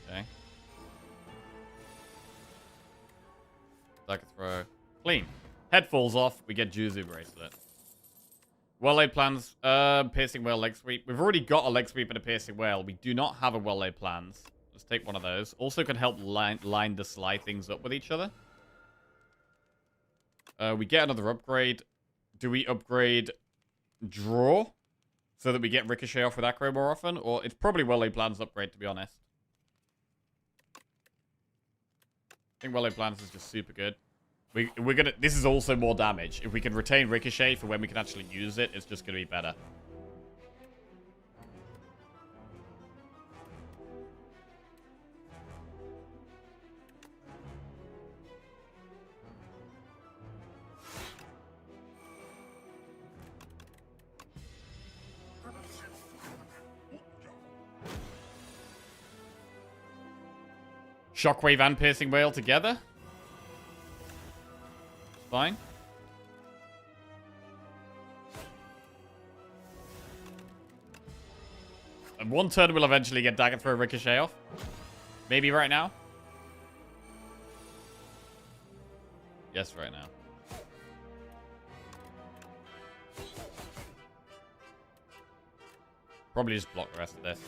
Okay. Like a throw. Clean. Head falls off. We get Juzu Bracelet. Well-laid plans. Piercing Whale, Leg Sweep. We've already got a Leg Sweep and a Piercing Whale. We do not have a well-laid plans. Let's take one of those. Also can help line the Sly things up with each other. We get another upgrade. Do we upgrade draw so that we get ricochet off with acro more often? Or it's probably well-laid plans upgrade, to be honest. I think well-laid plans is just super good. We're gonna. This is also more damage. If we can retain ricochet for when we can actually use it, it's just gonna be better. Shockwave and piercing wail together. Fine. And one turn will eventually get dagger throw ricochet off. Maybe right now. Yes, right now. Probably just block the rest of this.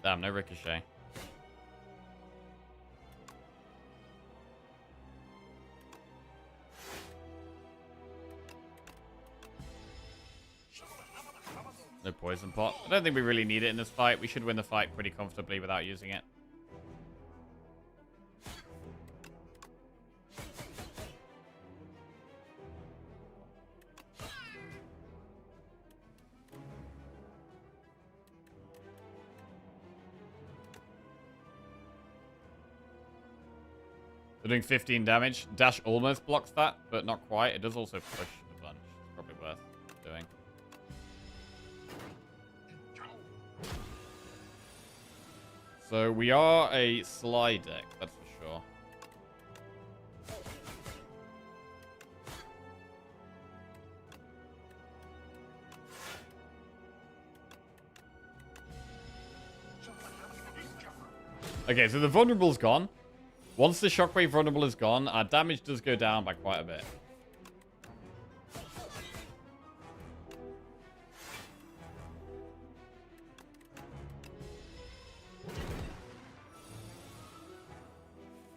Damn, no ricochet. No poison pot. I don't think we really need it in this fight. We should win the fight pretty comfortably without using it. They're doing 15 damage. Dash almost blocks that, but not quite. It does also push a bunch. It's probably worth doing. So we are a slide deck, that's for sure. Okay, so the vulnerable's gone. Once the shockwave vulnerable is gone, our damage does go down by quite a bit.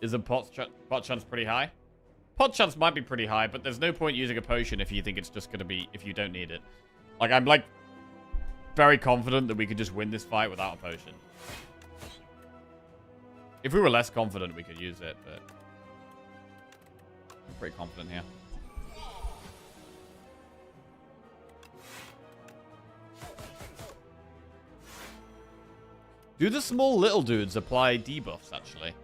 Is a pot chance pretty high? Pot chance might be pretty high, but there's no point using a potion if you think it's just going to be, if you don't need it. Like, I'm like very confident that we could just win this fight without a potion. If we were less confident, we could use it, but I'm pretty confident here. Do the small little dudes apply debuffs, actually?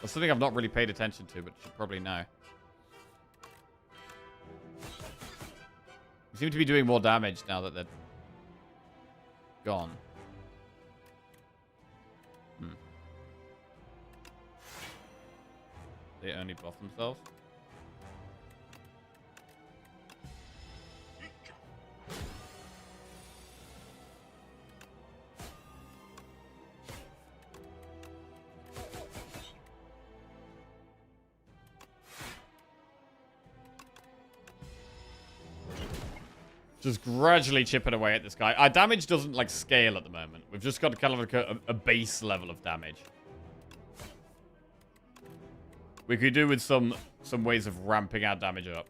That's something I've not really paid attention to, but should probably know. They seem to be doing more damage now that they're gone. They only buff themselves. Just gradually chipping away at this guy. Our damage doesn't, like, scale at the moment. We've just got kind of like a base level of damage. We could do with some ways of ramping our damage up.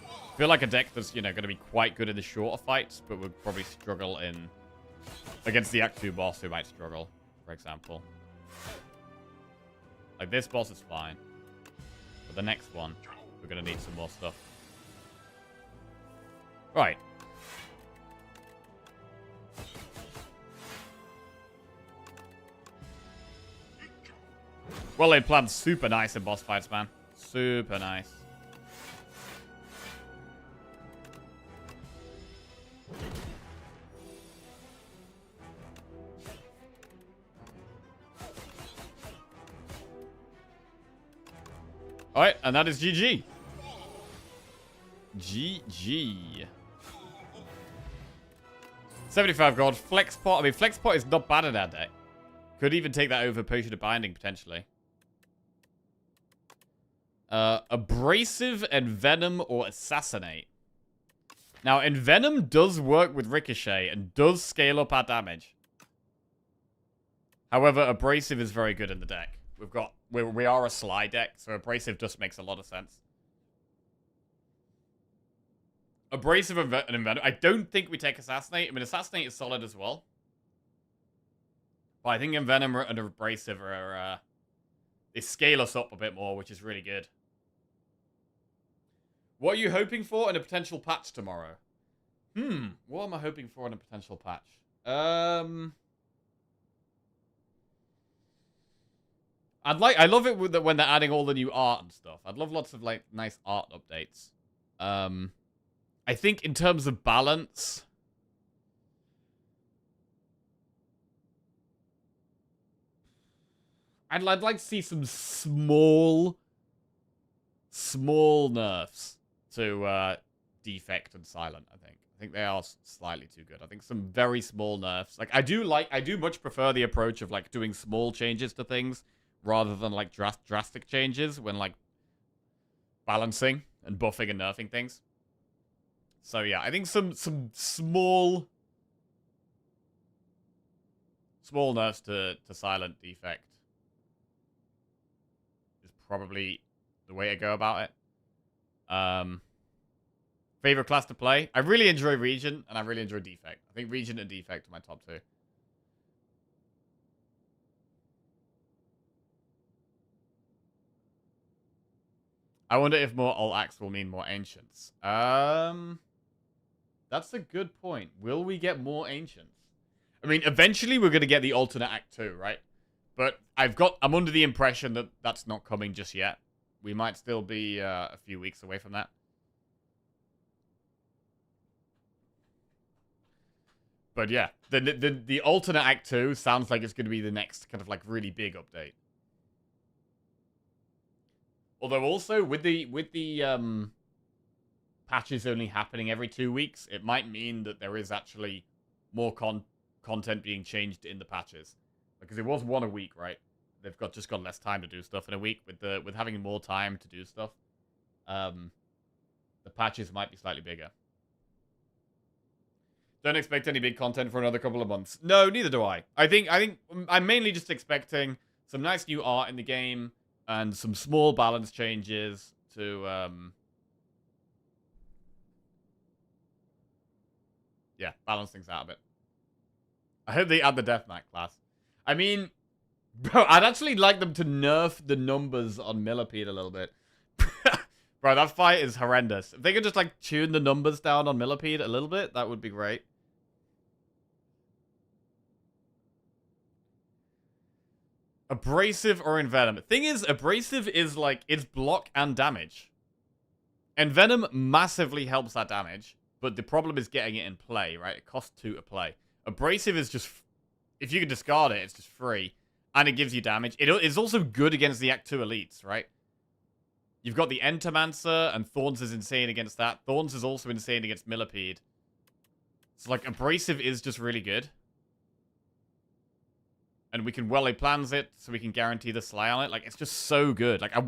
I feel like a deck that's, you know, going to be quite good in the shorter fights, but would probably struggle in... against the Act 2 boss, who might struggle, for example. Like, this boss is fine. But the next one, we're going to need some more stuff. Right. Well, they planned super nice in boss fights, man. Super nice. Alright, and that is GG. GG. 75 gold. Flex pot. I mean, Flex pot is not bad in our deck. Could even take that over Potion of Binding, potentially. Abrasive, Envenom, or Assassinate. Now, Envenom does work with Ricochet and does scale up our damage. However, Abrasive is very good in the deck. We are a Sly deck, so Abrasive just makes a lot of sense. Abrasive and Envenom. I don't think we take Assassinate. I mean, Assassinate is solid as well. But I think Envenom and Abrasive are... they scale us up a bit more, which is really good. What are you hoping for in a potential patch tomorrow? What am I hoping for in a potential patch? I love it when they're adding all the new art and stuff. I'd love lots of like nice art updates. I think in terms of balance, I'd like to see some small nerfs to Defect and Silent. I think they are slightly too good. I think some very small nerfs. Like I do much prefer the approach of like doing small changes to things rather than like drastic changes when like balancing and buffing and nerfing things. So yeah, I think some small nerfs to Silent Defect is probably the way to go about it. Favorite class to play? I really enjoy Regent and I really enjoy Defect. I think Regent and Defect are my top two. I wonder if more alt-acts will mean more ancients. That's a good point. Will we get more ancients? I mean, eventually we're going to get the alternate act too, right? But I'm under the impression that that's not coming just yet. We might still be a few weeks away from that. But yeah, the alternate act 2 sounds like it's going to be the next kind of like really big update. Although also with the patches only happening every 2 weeks, it might mean that there is actually more content being changed in the patches. Because it was 1 a week, right? They've just got less time to do stuff in a week. With having more time to do stuff, the patches might be slightly bigger. Don't expect any big content for another couple of months. No, neither do I. I think I'm mainly just expecting some nice new art in the game and some small balance changes to yeah, balance things out a bit. I hope they add the Deathknight class. I mean, bro, I'd actually like them to nerf the numbers on Millipede a little bit. Bro, that fight is horrendous. If they could just like tune the numbers down on Millipede a little bit, that would be great. Abrasive or Envenom? Thing is, Abrasive is like, it's block and damage. Envenom massively helps that damage, but the problem is getting it in play, right? It costs 2 to play. Abrasive is just, if you can discard it, it's just free. And it gives you damage. It is also good against the Act 2 elites, right? You've got the Entomancer, and Thorns is insane against that. Thorns is also insane against Millipede. So, like, Abrasive is just really good. And we can well-lay plans it, so we can guarantee the Sly on it. Like, it's just so good. Like, I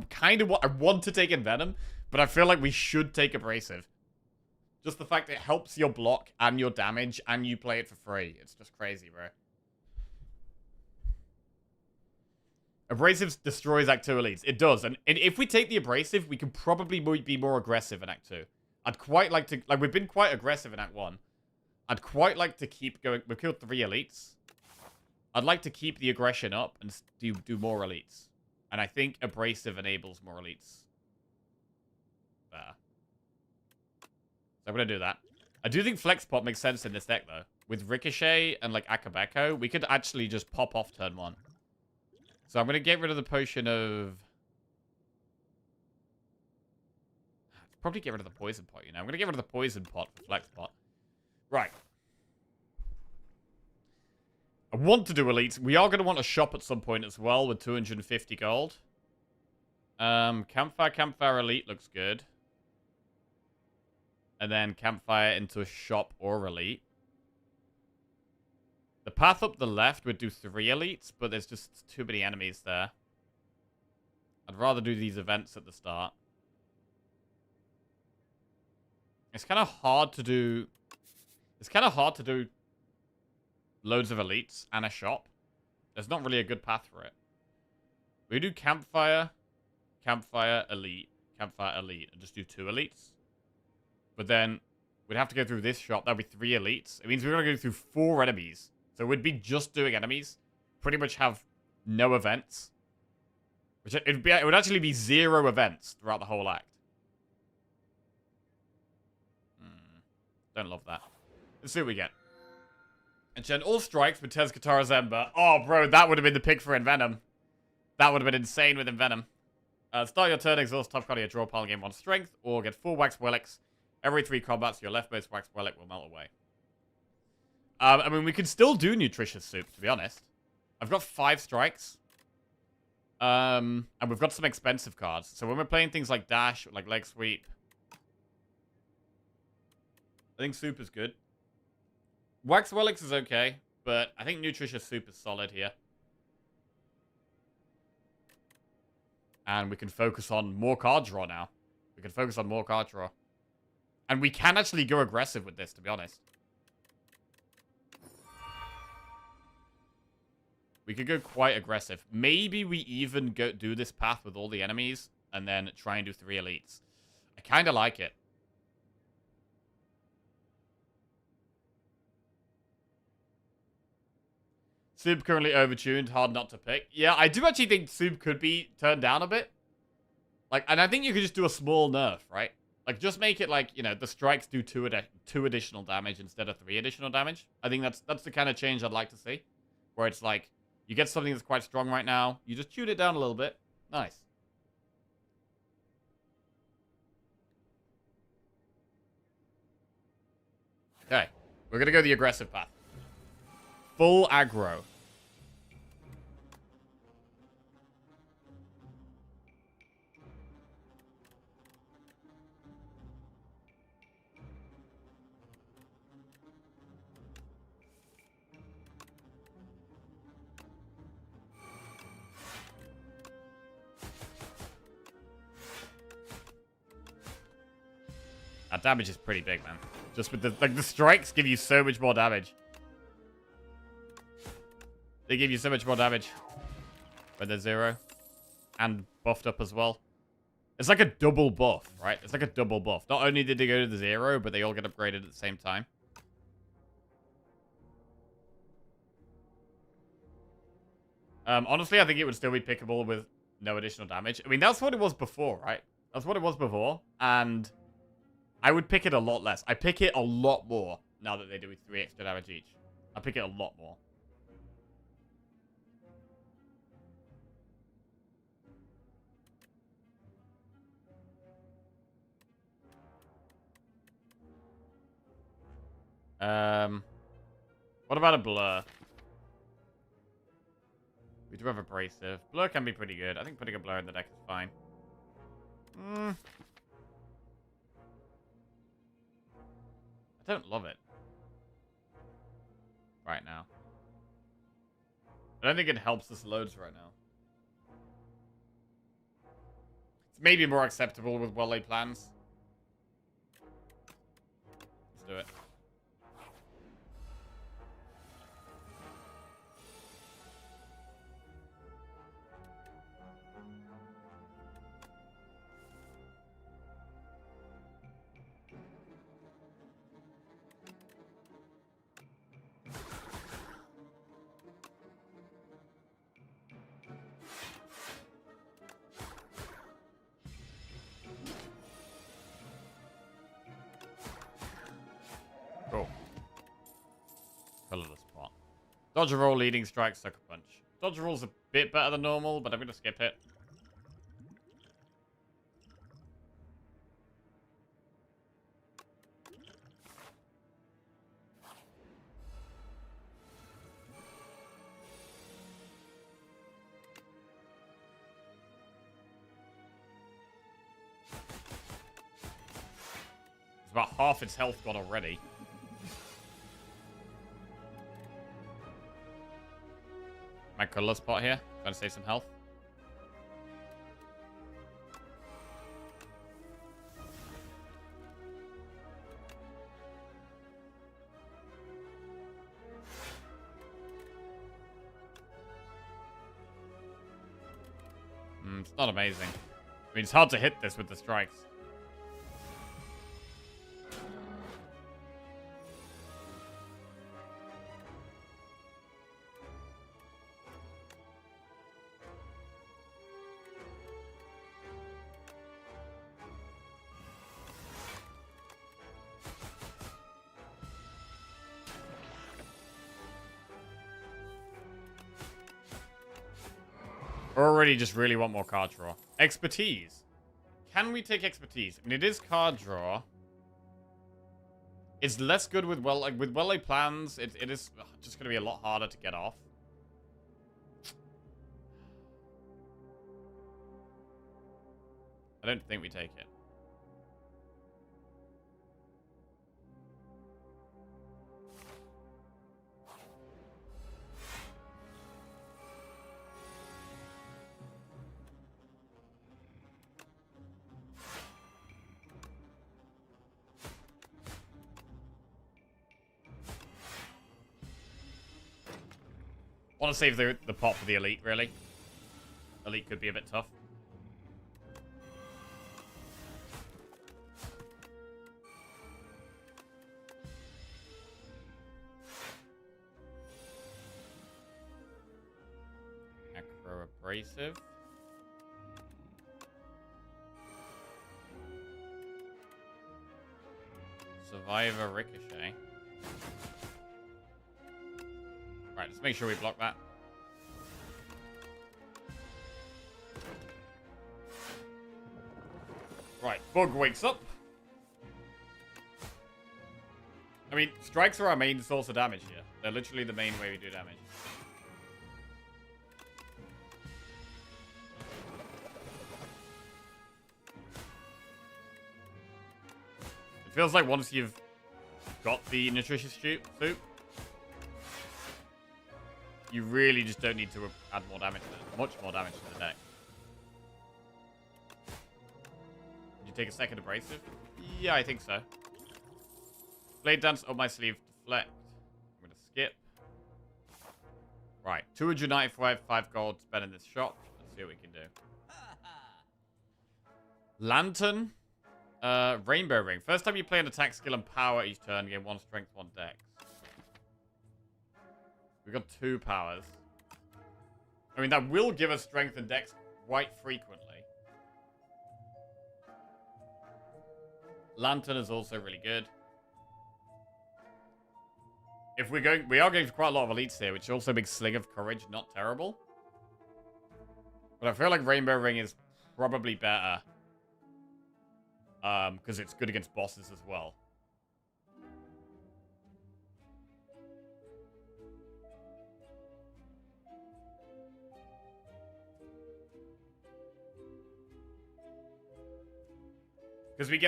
want to take Envenom, but I feel like we should take Abrasive. Just the fact it helps your block and your damage, and you play it for free. It's just crazy, bro. Abrasive destroys Act 2 elites. It does. And if we take the Abrasive, we can probably be more aggressive in Act 2. I'd quite like to... Like, we've been quite aggressive in Act 1. I'd quite like to keep going... We've killed 3 elites. I'd like to keep the aggression up and do more elites. And I think Abrasive enables more elites. There. So I'm going to do that. I do think Flexpot makes sense in this deck, though. With Ricochet and, like, Akabeko, we could actually just pop off turn 1. So I'm going to get rid of the potion of... Probably get rid of the poison pot, you know. I'm going to get rid of the poison pot for Flexpot. Right. I want to do elites. We are going to want to shop at some point as well with 250 gold. Campfire elite looks good. And then Campfire into a shop or elite. The path up the left would do 3 elites, but there's just too many enemies there. I'd rather do these events at the start. It's kind of hard to do... It's kind of hard to do loads of elites and a shop. There's not really a good path for it. We do campfire, campfire, elite, campfire, elite, and just do 2 elites. But then we'd have to go through this shop. That'd be 3 elites. It means we're going to go through 4 enemies. So we'd be just doing enemies. Pretty much have no events. Which it would actually be 0 events throughout the whole act. Don't love that. Let's see what we get. Enchant all strikes with Tez Katara's Ember. Oh, bro, that would have been the pick for Envenom. That would have been insane with Envenom. Start your turn, exhaust top card of your draw pile, gain 1 strength, or get 4 Wax Relics. Every 3 combats, your leftmost Wax Relic will melt away. I mean, we could still do Nutritious Soup, to be honest. I've got 5 strikes. And we've got some expensive cards. So when we're playing things like Dash, like Leg Sweep, I think Soup is good. Wax Relics is okay, but I think Nutritious Soup is solid here. And we can focus on more card draw now. We can focus on more card draw. And we can actually go aggressive with this, to be honest. We could go quite aggressive. Maybe we even do this path with all the enemies and then try and do 3 elites. I kind of like it. Soup currently overtuned, hard not to pick. Yeah, I do actually think Soup could be turned down a bit. Like, and I think you could just do a small nerf, right? Like, just make it like, you know, the strikes do 2 additional damage instead of 3 additional damage. I think that's the kind of change I'd like to see. Where it's like, you get something that's quite strong right now, you just tune it down a little bit. Nice. Okay, we're gonna go the aggressive path. Full aggro. That damage is pretty big, man. Just with the strikes give you so much more damage. They give you so much more damage. When they're 0. And buffed up as well. It's like a double buff, right? It's like a double buff. Not only did they go to the 0, but they all get upgraded at the same time. Honestly, I think it would still be pickable with no additional damage. I mean, that's what it was before, right? That's what it was before. And I would pick it a lot less. I pick it a lot more now that they do 3 extra damage each. I pick it a lot more. What about a Blur? We do have Abrasive. Blur can be pretty good. I think putting a Blur in the deck is fine. I don't love it. Right now. I don't think it helps us loads right now. It's maybe more acceptable with well-laid plans. Let's do it. Cool. Colorless pot. Dodge a roll, leading strike, sucker punch. Dodge roll's a bit better than normal, but I'm gonna skip it. It's about half its health gone already. My colorless pot here. Trying to save some health. It's not amazing. I mean, it's hard to hit this with the strikes. Already just really want more card draw. Expertise. Can we take expertise? I mean, it is card draw. It's less good with well-laid plans. It is just going to be a lot harder to get off. I don't think we take it. I want to save the pot for the elite, really. Elite could be a bit tough. Acro abrasive. Survivor ricochet. Right, let's make sure we block that. Right, Bug wakes up. I mean, strikes are our main source of damage here. They're literally the main way we do damage. It feels like once you've got the nutritious soup, you really just don't need to add more damage to it. Much more damage to the deck. Did you take a second abrasive? Yeah, I think so. Blade dance up my sleeve. Deflect. I'm going to skip. Right. 295 gold spent in this shop. Let's see what we can do. Lantern. Rainbow ring. First time you play an attack skill and power each turn, gain 1 strength, 1 dex. We got 2 powers. I mean, that will give us strength and dex quite frequently. Lantern is also really good. If we are going for quite a lot of elites here, which also makes Sling of Courage not terrible. But I feel like Rainbow Ring is probably better. Because it's good against bosses as well. Because we've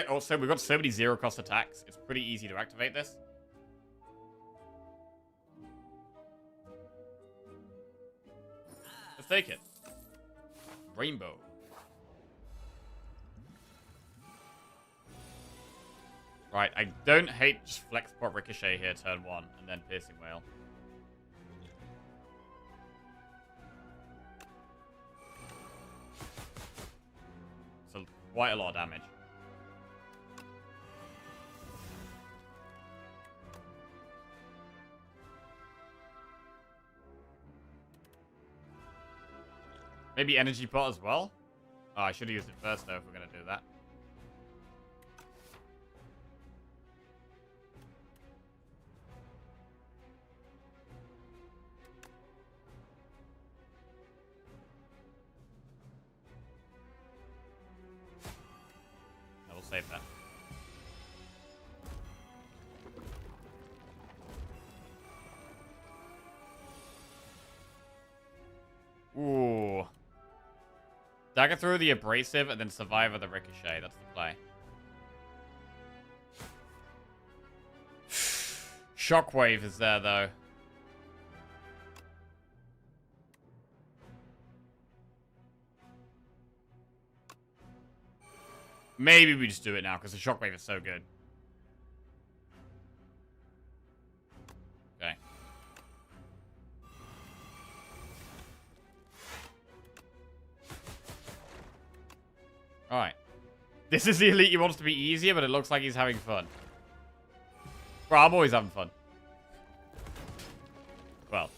got so many zero cost attacks. It's pretty easy to activate this. Let's take it. Rainbow. Right, I don't hate just Flex Pot Ricochet here turn 1 and then Piercing Wail. So quite a lot of damage. Maybe Energy Pot as well? Oh, I should have used it first, though, if we're going to do that. I will save that. Ooh. Dagger through the abrasive and then Survivor the ricochet. That's the play. Shockwave is there, though. Maybe we just do it now, because the Shockwave is so good. Okay. Alright. This is the elite he wants to be easier, but it looks like he's having fun. Well, I'm always having fun. Well,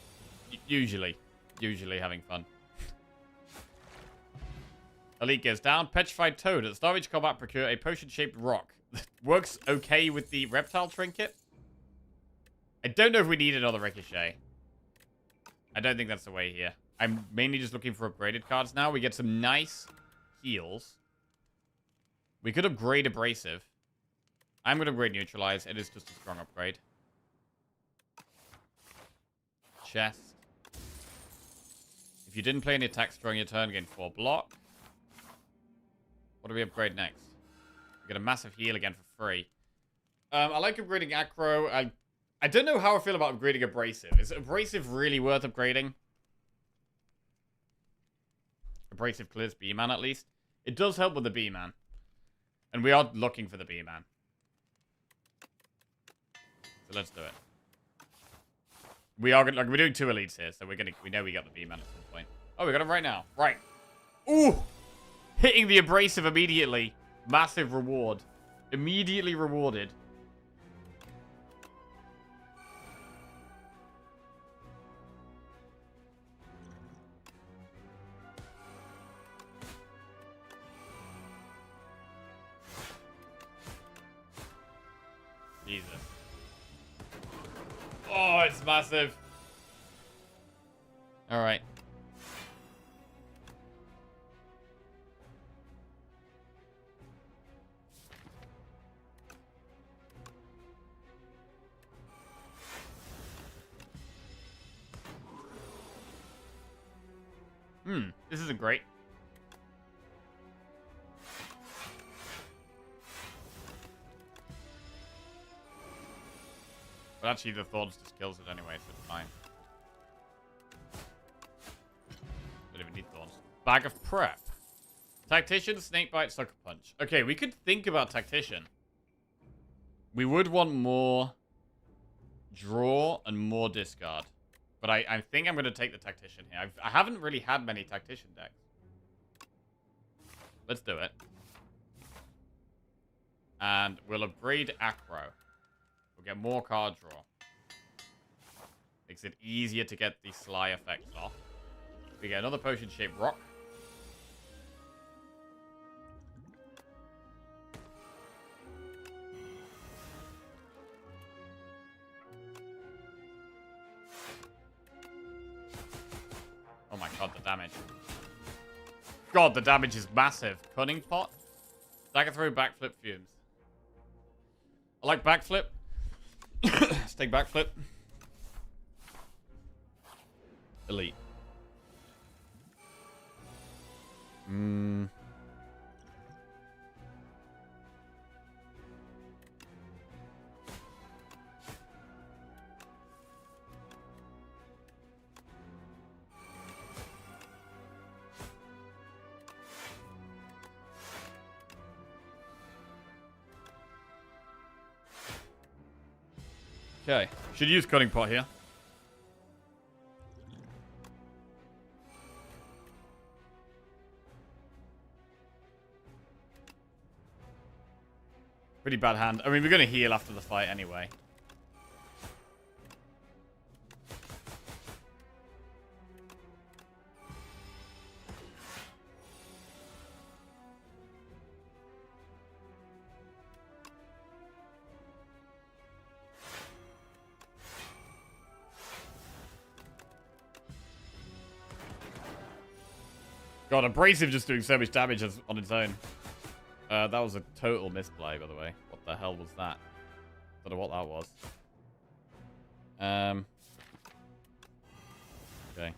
usually having fun. Elite goes down. Petrified Toad. At the start of each combat, procure a potion-shaped rock. Works okay with the reptile trinket. I don't know if we need another ricochet. I don't think that's the way here. I'm mainly just looking for upgraded cards now. We get some nice heals. We could upgrade Abrasive. I'm going to upgrade Neutralize. It is just a strong upgrade. Chest. If you didn't play any attacks during your turn, gain 4 block. What do we upgrade next? We get a massive heal again for free. I like upgrading Acro. I don't know how I feel about upgrading Abrasive. Is Abrasive really worth upgrading? Abrasive clears B-Man at least. It does help with the B-Man. And we are looking for the B-Man. So let's do it. We are gonna, like, we're doing 2 elites here, so we know we got the B-Man at some point. Oh, we got him right now. Right. Ooh! Hitting the Abrasive immediately. Massive reward. Immediately rewarded. Jesus. Oh, it's massive. All right. This isn't great. But actually, the Thorns just kills it anyway, so it's fine. Don't even need Thorns. Bag of Prep. Tactician, Snakebite, Sucker Punch. Okay, we could think about Tactician. We would want more draw and more discard. But I think I'm going to take the Tactician here. I haven't really had many Tactician decks. Let's do it. And we'll upgrade Acro. We'll get more card draw. Makes it easier to get the Sly effects off. We get another potion-shaped rock. Oh my god, the damage. God, the damage is massive. Cunning Pot. Dagger Throw, Backflip, Fumes. I like Backflip. Let's take Backflip. Elite. Okay. Should use Cutting Pot here. Pretty bad hand. I mean, we're going to heal after the fight anyway. God, Abrasive just doing so much damage on its own. That was a total misplay, by the way. What the hell was that? Don't know what that was. Okay.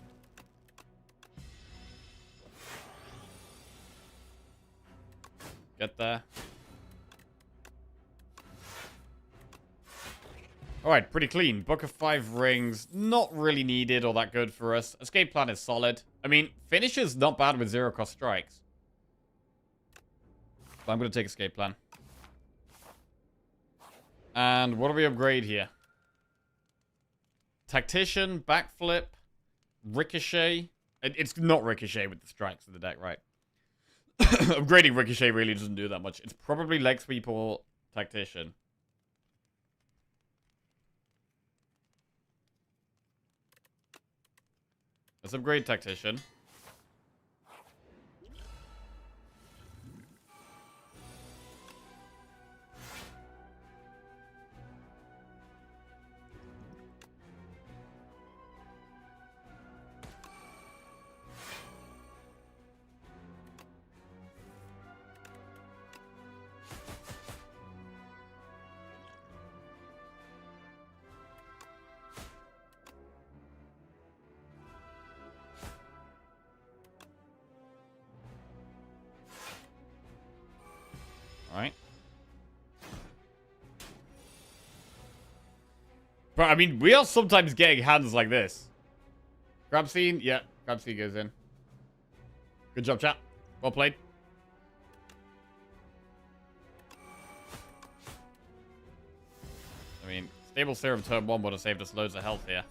Get there. Alright, pretty clean. Book of 5 rings. Not really needed or that good for us. Escape plan is solid. I mean, finisher's not bad with 0-cost strikes. But I'm going to take escape plan. And what do we upgrade here? Tactician, Backflip, Ricochet. It's not Ricochet with the strikes of the deck, right? Upgrading Ricochet really doesn't do that much. It's probably leg sweep or tactician. Let's upgrade tactician. Alright. But, I mean, we are sometimes getting hands like this. Grab scene? Yeah, grab scene goes in. Good job, chat. Well played. I mean, stable serum turn 1 would have saved us loads of health here.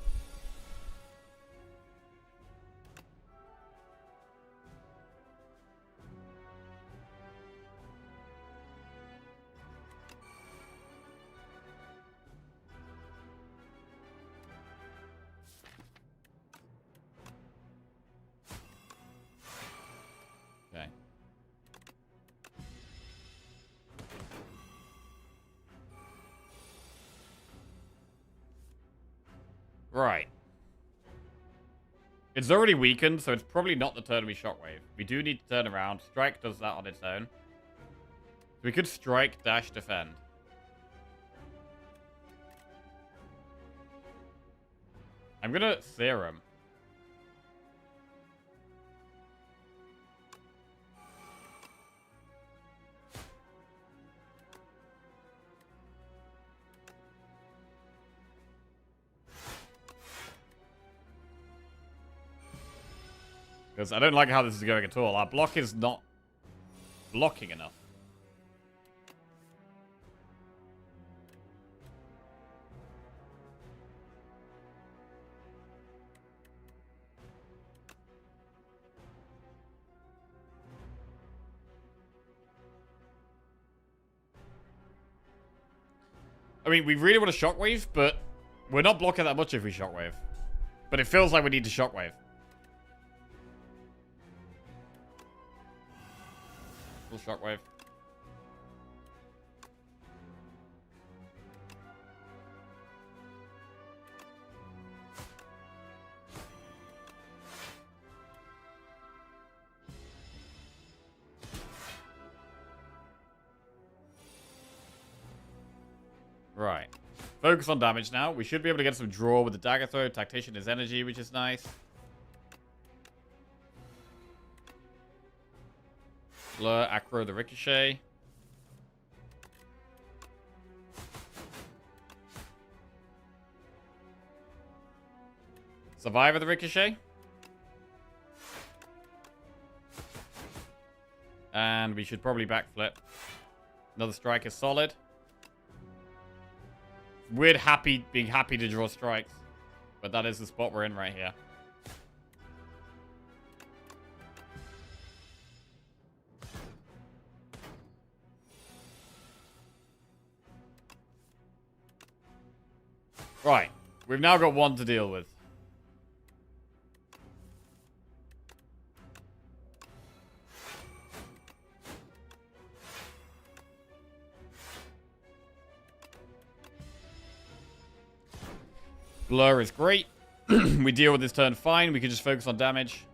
Okay. Right. It's already weakened, so it's probably not the turn we shockwave. We do need to turn around. Strike does that on its own. So we could strike, dash, defend. I'm gonna serum. Because I don't like how this is going at all. Our block is not blocking enough. I mean, we really want to shockwave, but we're not blocking that much if we shockwave. But it feels like we need to shockwave. Full shockwave. Right. Focus on damage now. We should be able to get some draw with the dagger throw. Tactician is energy, which is nice. Blur, acro the ricochet. Survivor the ricochet. And we should probably backflip. Another strike is solid. Weird being happy to draw strikes. But that is the spot we're in right here. Right. We've now got one to deal with. Blur is great. We deal with this turn fine. We can just focus on damage.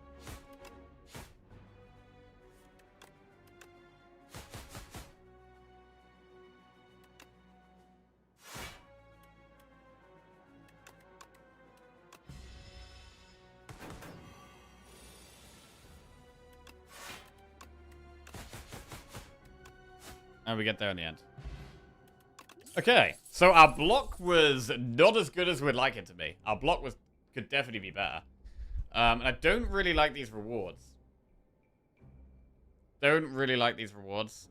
And we get there in the end. Okay, so our block was not as good as we'd like it to be. Our block could definitely be better. And I don't really like these rewards. Don't really like these rewards.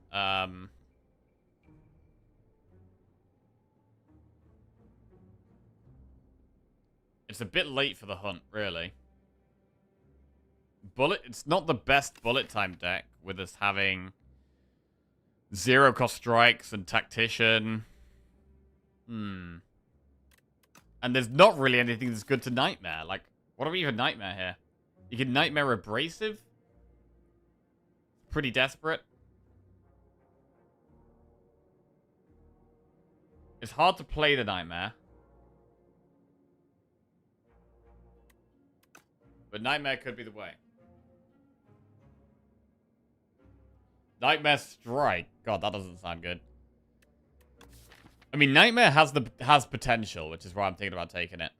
It's a bit late for the hunt, really. It's not the best bullet time deck. with us having zero cost strikes and tactician. And there's not really anything that's good to nightmare. Like, what do we even nightmare here? You can nightmare abrasive. Pretty desperate. It's hard to play the nightmare. But nightmare could be the way. Nightmare strike. God, that doesn't sound good. I mean, nightmare has potential, which is why I'm thinking about taking it.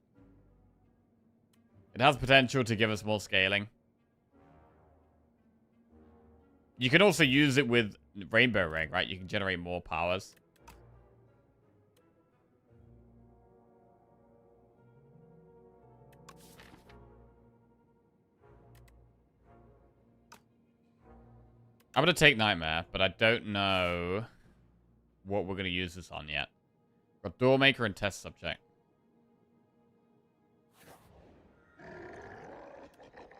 It has potential to give us more scaling. You can also use it with Rainbow Ring, right? You can generate more powers. I'm going to take Nightmare, but I don't know what we're going to use this on yet. Got Doormaker and Test Subject.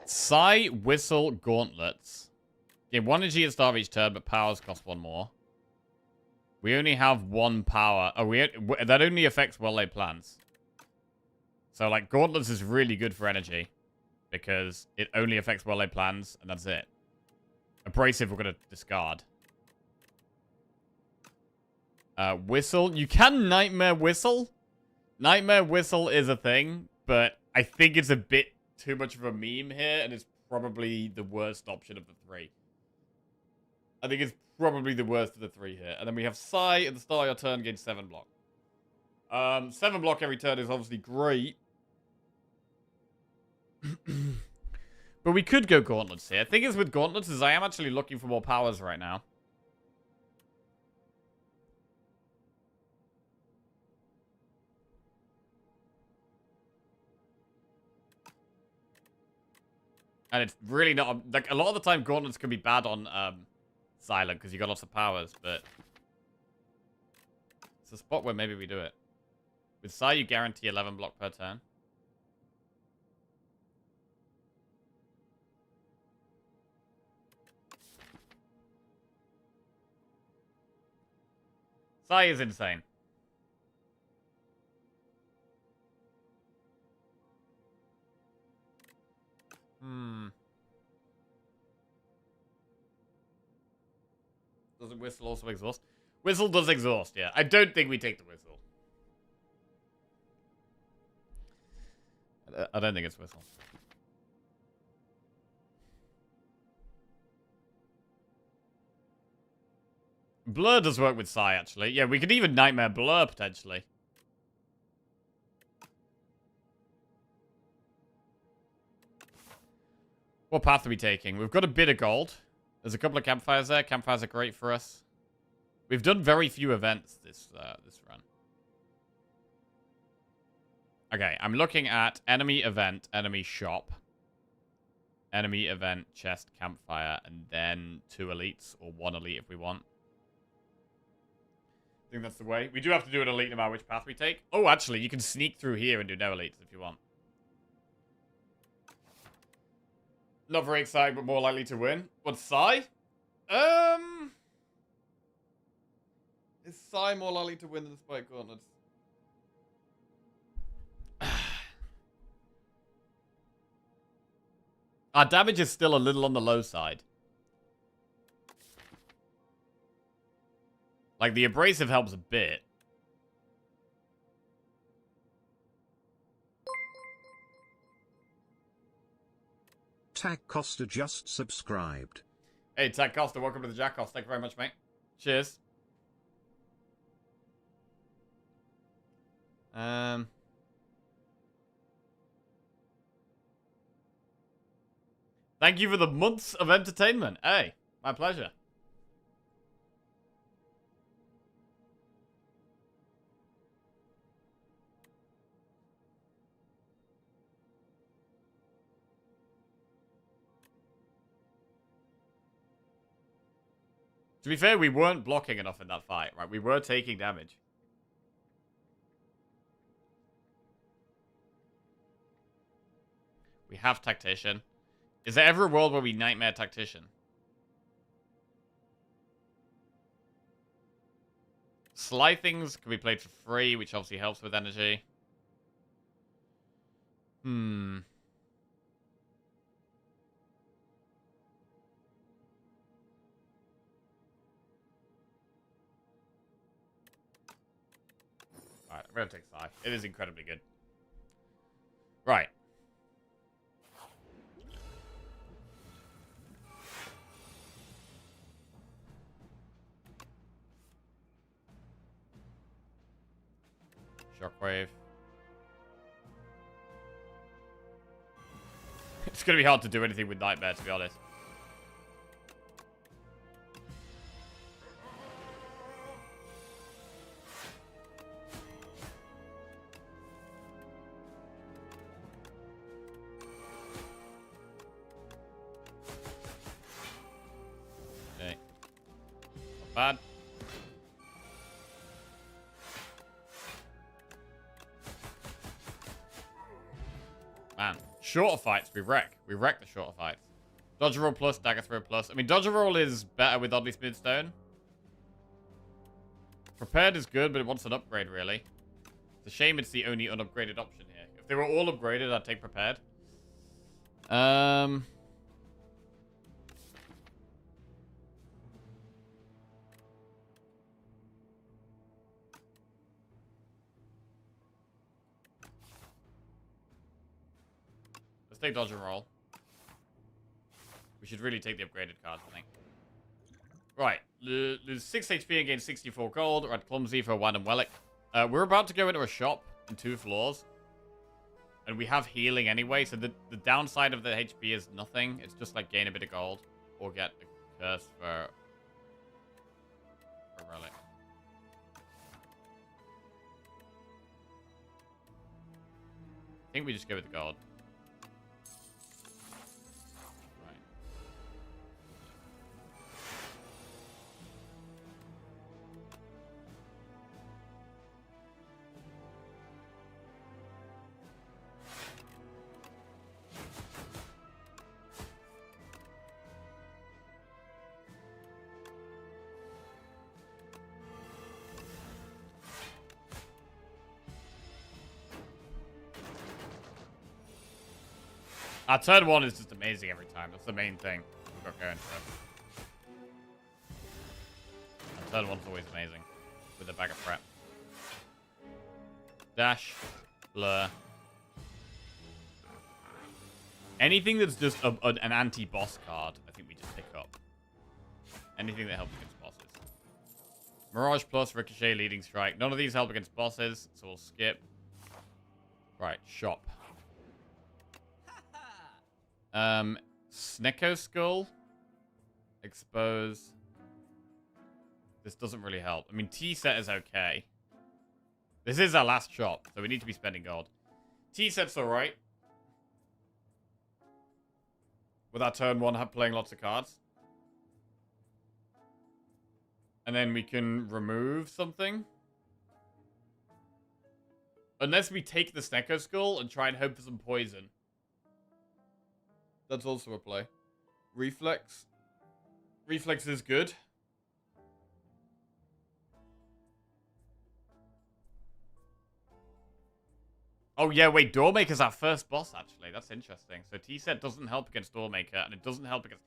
Sigh, Whistle, Gauntlets. Gain 1 energy at the start of each turn, but powers cost 1 more. We only have 1 power. Oh, that only affects well-laid plans. So, like, Gauntlets is really good for energy. Because it only affects well-laid plans, and that's it. Abrasive, we're going to discard. Whistle. You can Nightmare Whistle. Nightmare Whistle is a thing, but I think it's a bit too much of a meme here, and it's probably the worst option of the 3. I think it's probably the worst of the 3 here. And then we have Sigh at the start of your turn, gain 7 block. 7 block every turn is obviously great. But we could go Gauntlets here. The thing is with Gauntlets is I am actually looking for more powers right now. And it's really not... Like, a lot of the time, Gauntlets can be bad on Silent, because you got lots of powers, but... It's a spot where maybe we do it. With Sai, you guarantee 11 block per turn. Sai is insane. Doesn't Whistle also exhaust? Whistle does exhaust, yeah. I don't think we take the Whistle. I don't think it's Whistle. Blur does work with Sai, actually. Yeah, we could even Nightmare Blur, potentially. What path are we taking? We've got a bit of gold. There's a couple of campfires there. Campfires are great for us. We've done very few events this run. Okay, I'm looking at enemy event, enemy shop. Enemy event, chest, campfire, and then 2 elites, or 1 elite if we want. I think that's the way. We do have to do an elite no matter which path we take. Oh, actually, you can sneak through here and do no elites if you want. Not very exciting, but more likely to win. What's Sai? Is Sai more likely to win than the Spike Gauntlets? Our damage is still a little on the low side. Like, the abrasive helps a bit. Tag Costa just subscribed. Hey, Tag Costa, welcome to the Jack Costa. Thank you very much, mate. Cheers. Thank you for the months of entertainment. Hey, my pleasure. To be fair, we weren't blocking enough in that fight, right? We were taking damage. We have Tactician. Is there ever a world where we Nightmare Tactician? Sly things can be played for free, which obviously helps with energy. Hmm. Alright, I'm going to take Sly. It is incredibly good. Right. Shockwave. It's going to be hard to do anything with Nightmare, to be honest. Okay. Not bad. Man, shorter fights, we wreck. We wreck the shorter fights. Dodge roll plus, dagger throw plus. I mean, dodge roll is better with Oddly Smooth Stone. Prepared is good, but it wants an upgrade, really. It's a shame it's the only unupgraded option here. If they were all upgraded, I'd take prepared. Let's take dodge and roll. We should really take the upgraded cards, I think. Right. Lose 6 HP and gain 64 gold. Red Clumsy for Wan and Wellick. We're about to go into a shop in 2 floors. And we have healing anyway, so the downside of the HP is nothing. It's just like gain a bit of gold. Or get a curse for Relic. I think we just go with the gold. Our turn 1 is just amazing every time. That's the main thing we've got going for us. Our turn 1's always amazing. With a bag of prep. Dash. Blur. Anything that's just an anti-boss card, I think we just pick up. Anything that helps against bosses. Mirage plus, Ricochet, Leading Strike. None of these help against bosses, so we'll skip. Right, shop. Snecko Skull. Expose. This doesn't really help. I mean, T-set is okay. This is our last shop, so we need to be spending gold. T-set's alright. With our turn 1 playing lots of cards. And then we can remove something. Unless we take the Snecko Skull and try and hope for some poison. That's also a play. Reflex. Reflex is good. Oh, yeah, wait. Doormaker's our first boss, actually. That's interesting. So T-set doesn't help against Doormaker, and it doesn't help against...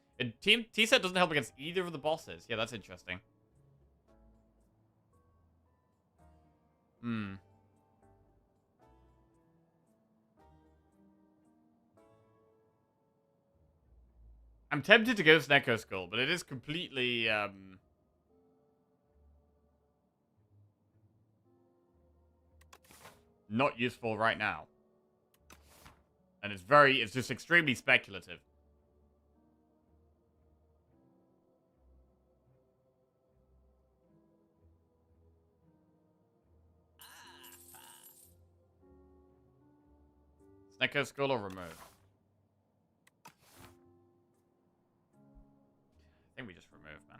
T-set doesn't help against either of the bosses. Yeah, that's interesting. Hmm. I'm tempted to go Snecko Skull, but it is completely, not useful right now. And it's just extremely speculative. Snecko Skull or remove? I think we just remove, man.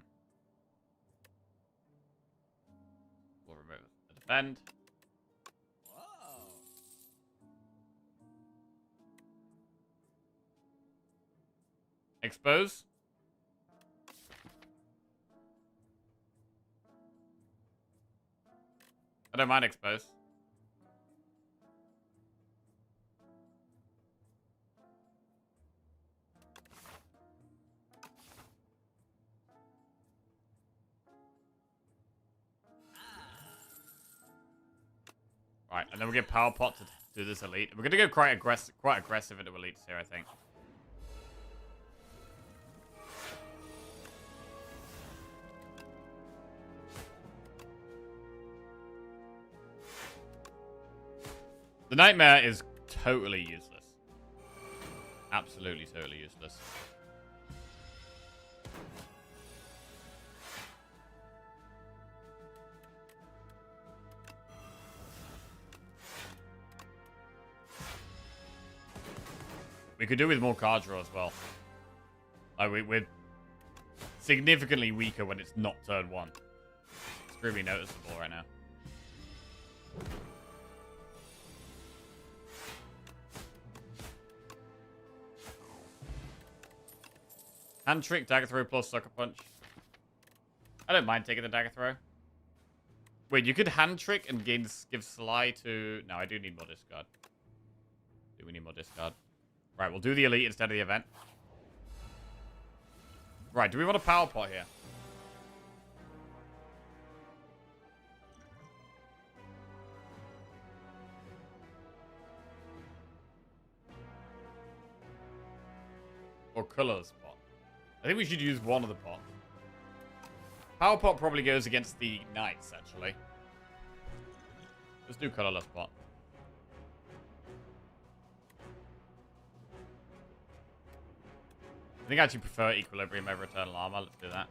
We'll remove the defend. Expose. I don't mind expose. Right, and then we get power pot to do this elite. We're gonna go quite aggressive into elites here, I think. The nightmare is totally useless. Absolutely totally useless. We could do with more card draw as well. Like we're significantly weaker when it's not turn 1. It's really noticeable right now. Hand trick, dagger throw plus sucker punch. I don't mind taking the dagger throw. Wait, you could hand trick and give sly to... No, I do need more discard. Do we need more discard? Right, we'll do the elite instead of the event. Right, do we want a power pot here? Or colors pot? I think we should use one of the pots. Power pot probably goes against the knights, actually. Let's do colorless pot. I think I actually prefer equilibrium over eternal armor. Let's do that.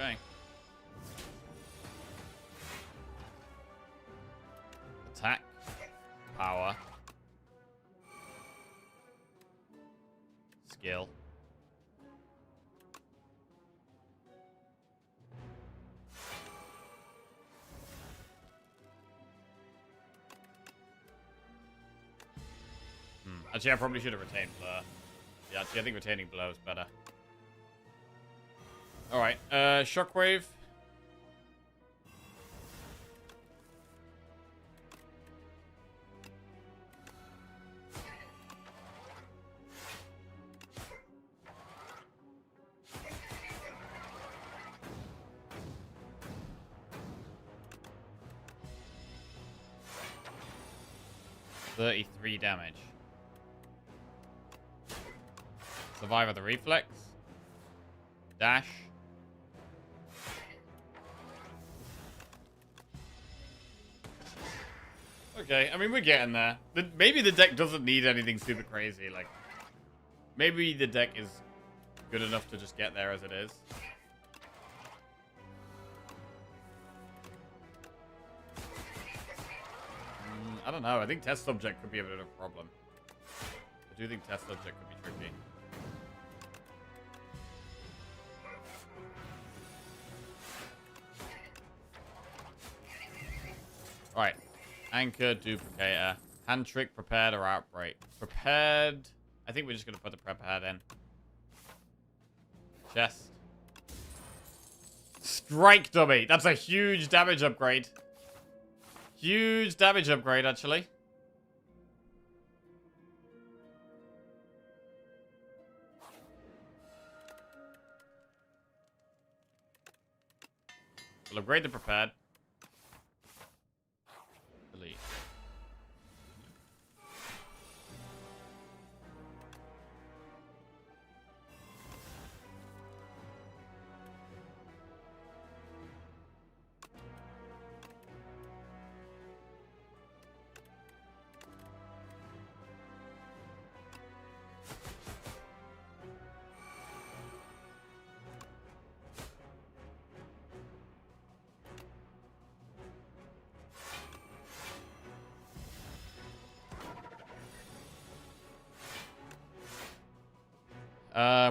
Okay. Attack. Power. Skill. Actually, I probably should have retained Blur. Yeah, actually, I think retaining Blur is better. Alright, Shockwave. $33 damage. Survivor the reflex. Dash. Okay, I mean, we're getting there. Maybe the deck doesn't need anything super crazy. Like, maybe the deck is good enough to just get there as it is. I don't know. I think test subject could be a bit of a problem. I do think test subject could be tricky. Alright. Anchor, duplicator. Hand trick, prepared, or outbreak. Prepared. I think we're just going to put the prepared in. Chest. Strike dummy. That's a huge damage upgrade. Huge damage upgrade, actually. We'll upgrade the prepared. Delete.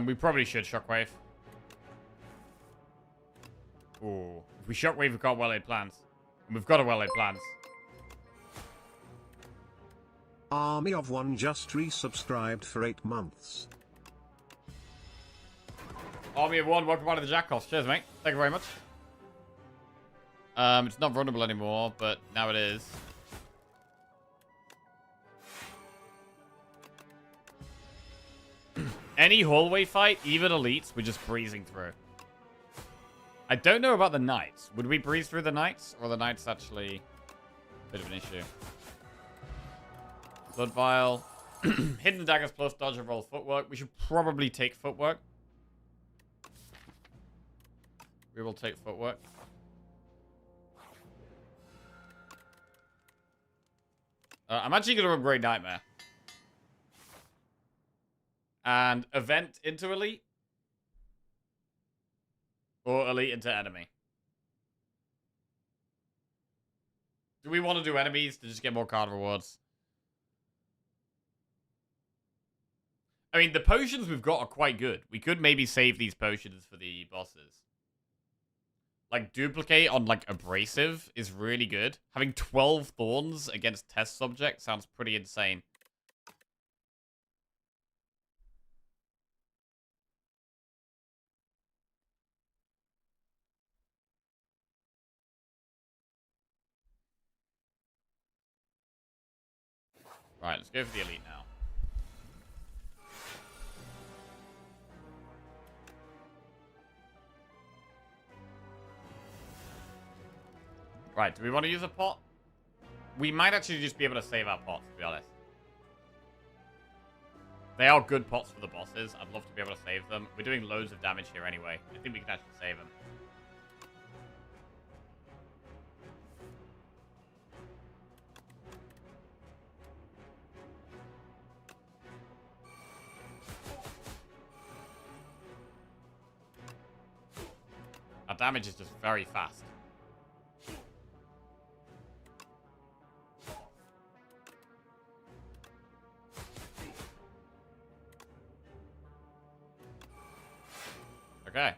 We probably should shockwave. Ooh. If we shockwave, we've got well-laid plans. And we've got a well-laid plans. Army of One just resubscribed for 8 months. Army of One, welcome back to the Jackoffs. Cheers, mate. Thank you very much. It's not vulnerable anymore, but now it is. Any hallway fight, even elites, we're just breezing through. I don't know about the knights. Would we breeze through the knights? Or are the knights actually a bit of an issue? Blood vial. Hidden daggers plus dodge and roll footwork. We should probably take footwork. We will take footwork. I'm actually going to upgrade Nightmare. And event into elite. Or elite into enemy. Do we want to do enemies to just get more card rewards? I mean, the potions we've got are quite good. We could maybe save these potions for the bosses. Like, duplicate on, like, abrasive is really good. Having 12 thorns against test subject sounds pretty insane. Right, let's go for the elite now. Right, do we want to use a pot? We might actually just be able to save our pots, to be honest. They are good pots for the bosses. I'd love to be able to save them. We're doing loads of damage here anyway. I think we can actually save them. Our damage is just very fast. Okay.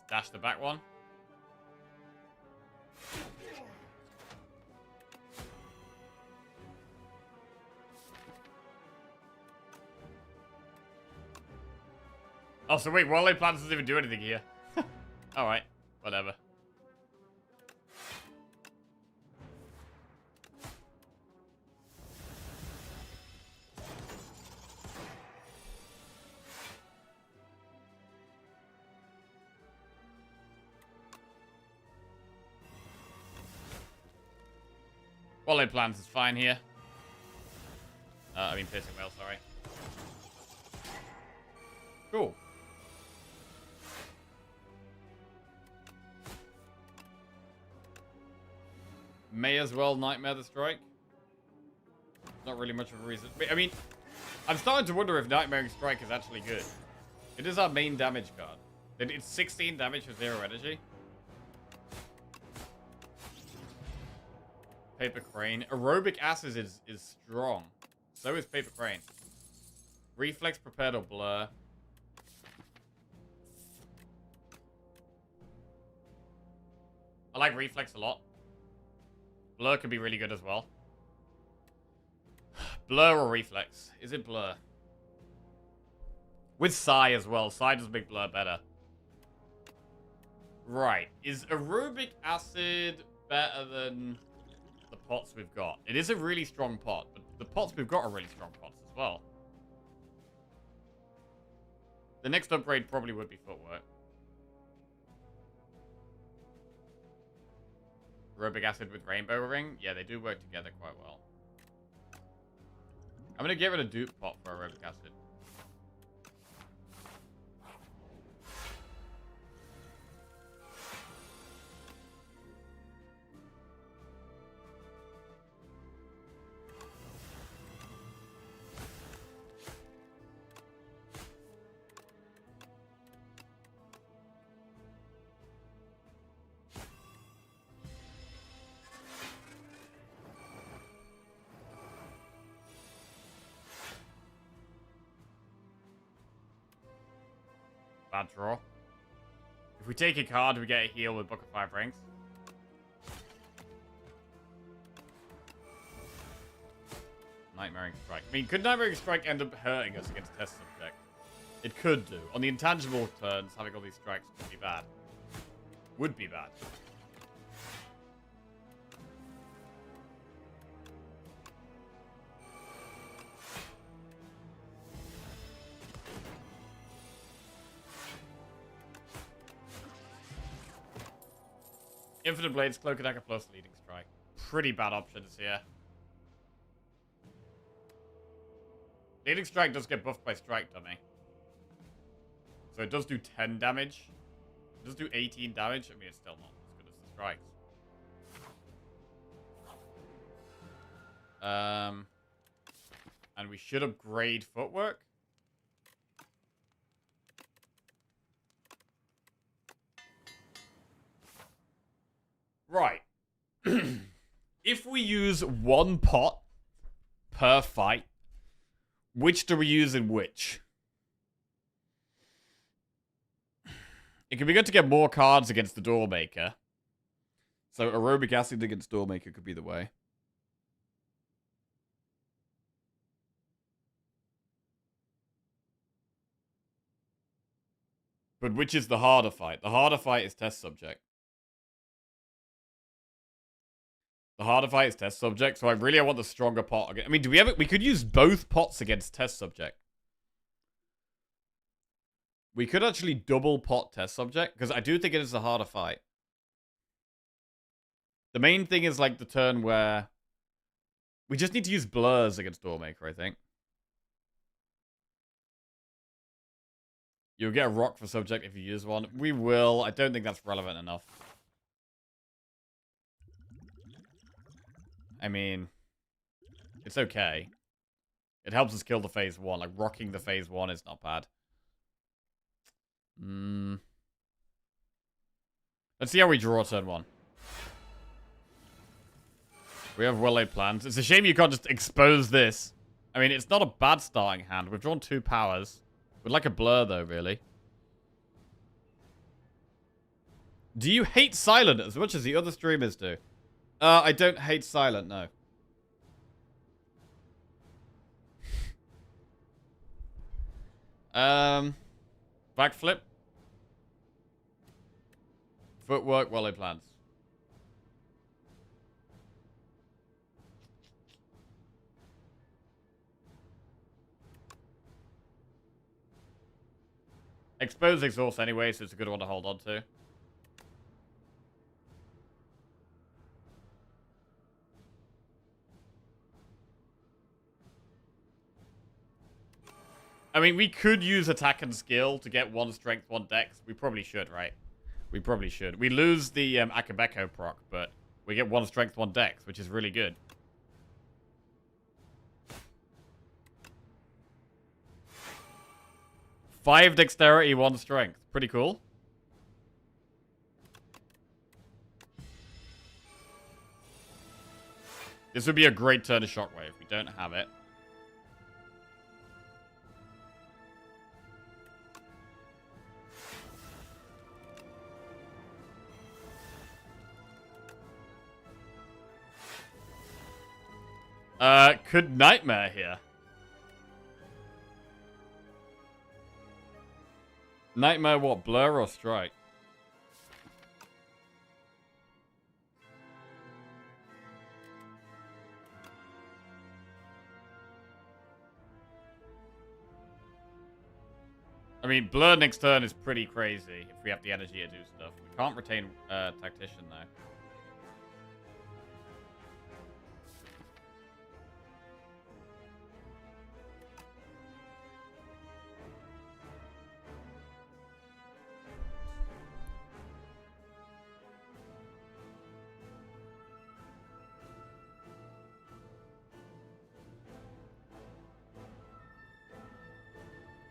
Dash the back one. Oh, so wait, Wally Plants doesn't even do anything here. Alright, whatever. Wally Plants is fine here. I mean, Piercing Whale, sorry. Cool. May as well Nightmare the Strike. Not really much of a reason. I mean, I'm starting to wonder if Nightmare Strike is actually good. It is our main damage card. It's 16 damage for 0 energy. Paper Crane. Aerobic Acid is strong. So is Paper Crane. Reflex, Prepared, or Blur. I like Reflex a lot. Blur could be really good as well. Blur or Reflex? Is it Blur? With Psy as well. Psy does make Blur better. Right. Is Aerobic Acid better than the pots we've got? It is a really strong pot, but the pots we've got are really strong pots as well. The next upgrade probably would be Footwork. Aerobic Acid with Rainbow Ring? Yeah, they do work together quite well. I'm going to get rid of Dupe Pot for Aerobic Acid. Bad draw. If we take a card, we get a heal with Book of Five Rings. Nightmaring Strike. I mean, could Nightmaring Strike end up hurting us against Test Subject? It could do. On the intangible turns, having all these strikes would be bad. Would be bad. Infinite Blades, Cloak Attacker plus Leading Strike. Pretty bad options here. Leading Strike does get buffed by Strike Dummy. So it does do 10 damage. It does do 18 damage. I mean, it's still not as good as the strikes. And we should upgrade Footwork. Right. If we use one pot per fight, which do we use in which? It could be good to get more cards against the Doormaker. So Aerobic Acid against Doormaker could be the way. But which is the harder fight? The harder fight is Test Subject. The harder fight is Test Subject, so I want the stronger pot. I mean, we could use both pots against Test Subject. We could actually double pot Test Subject, because I do think it is the harder fight. The main thing is, like, the turn where... We just need to use Blurs against Doormaker, I think. You'll get a rock for Subject if you use one. We will. I don't think that's relevant enough. I mean, it's okay. It helps us kill the phase 1. Like, rocking the phase 1 is not bad. Let's see how we draw turn 1. We have well-laid plans. It's a shame you can't just expose this. I mean, it's not a bad starting hand. We've drawn 2 powers. We'd like a blur, though, really. Do you hate Silent as much as the other streamers do? I don't hate Silent, no. Backflip. Footwork, well-laid plans. Expose exhaust anyway, so it's a good one to hold on to. I mean, we could use attack and skill to get 1 strength, 1 dex. We probably should, right? We probably should. We lose the Akabeko proc, but we get 1 strength, 1 dex, which is really good. Five dexterity, 1 strength. Pretty cool. This would be a great turn to Shockwave. We don't have it. Could Nightmare here. Nightmare what? Blur or Strike? I mean, Blur next turn is pretty crazy if we have the energy to do stuff. We can't retain Tactician, though.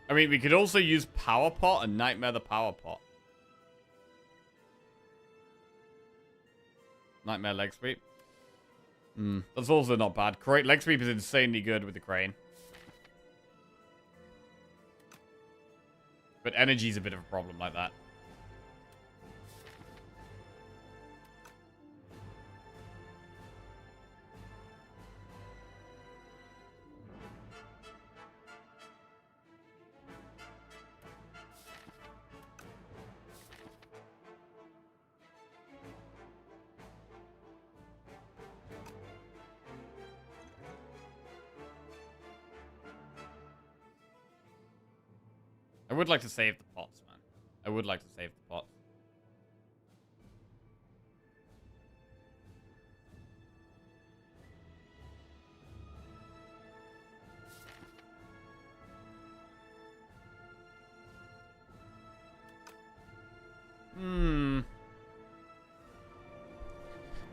I mean, we could also use Power Pot and Nightmare the Power Pot. Nightmare Leg Sweep. That's also not bad. Leg Sweep is insanely good with the Crane. But energy's a bit of a problem like that. I would like to save the pots, man. I would like to save the pots.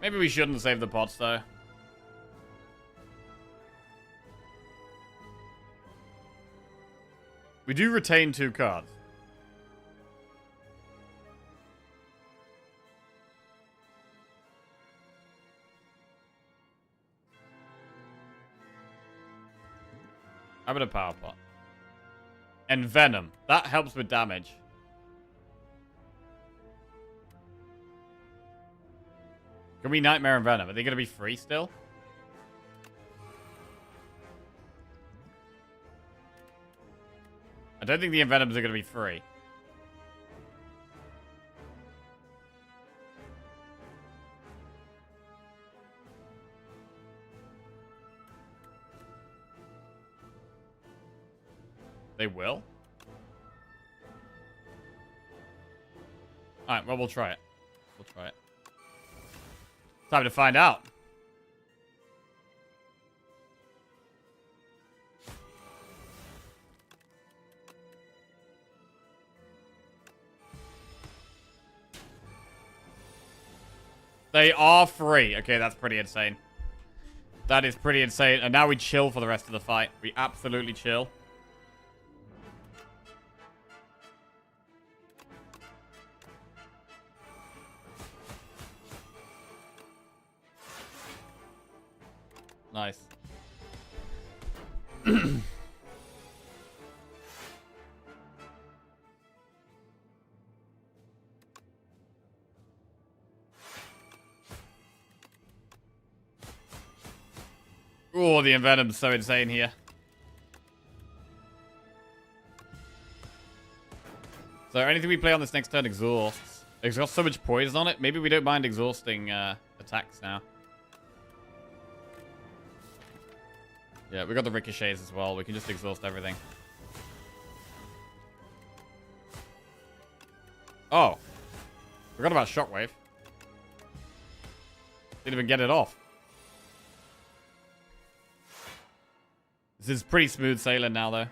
Maybe we shouldn't save the pots, though. We do retain 2 cards. How about a power pot? And venom. That helps with damage. Can we Nightmare and Venom? Are they going to be free still? I don't think the Envenoms are going to be free. They will? Alright, well, we'll try it. We'll try it. Time to find out. They are free. Okay, that's pretty insane. That is pretty insane. And now we chill for the rest of the fight. We absolutely chill. Nice. Oh, the Envenom's so insane here. So anything we play on this next turn exhausts. It's got so much poison on it. Maybe we don't mind exhausting attacks now. Yeah, we got the ricochets as well. We can just exhaust everything. Oh. Forgot about Shockwave. Didn't even get it off. This is pretty smooth sailing now, though.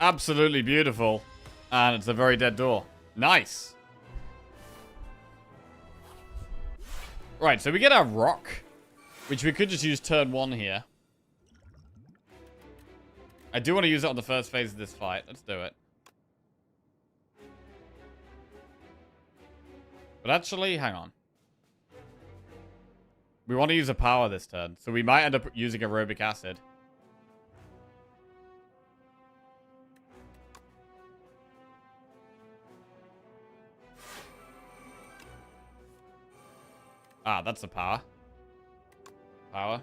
Absolutely beautiful. And it's a very dead door. Nice. Right, so we get our rock, which we could just use turn 1 here. I do want to use it on the first phase of this fight. Let's do it. But actually, hang on. We want to use a power this turn, so we might end up using aerobic acid. Ah, that's the power. Power.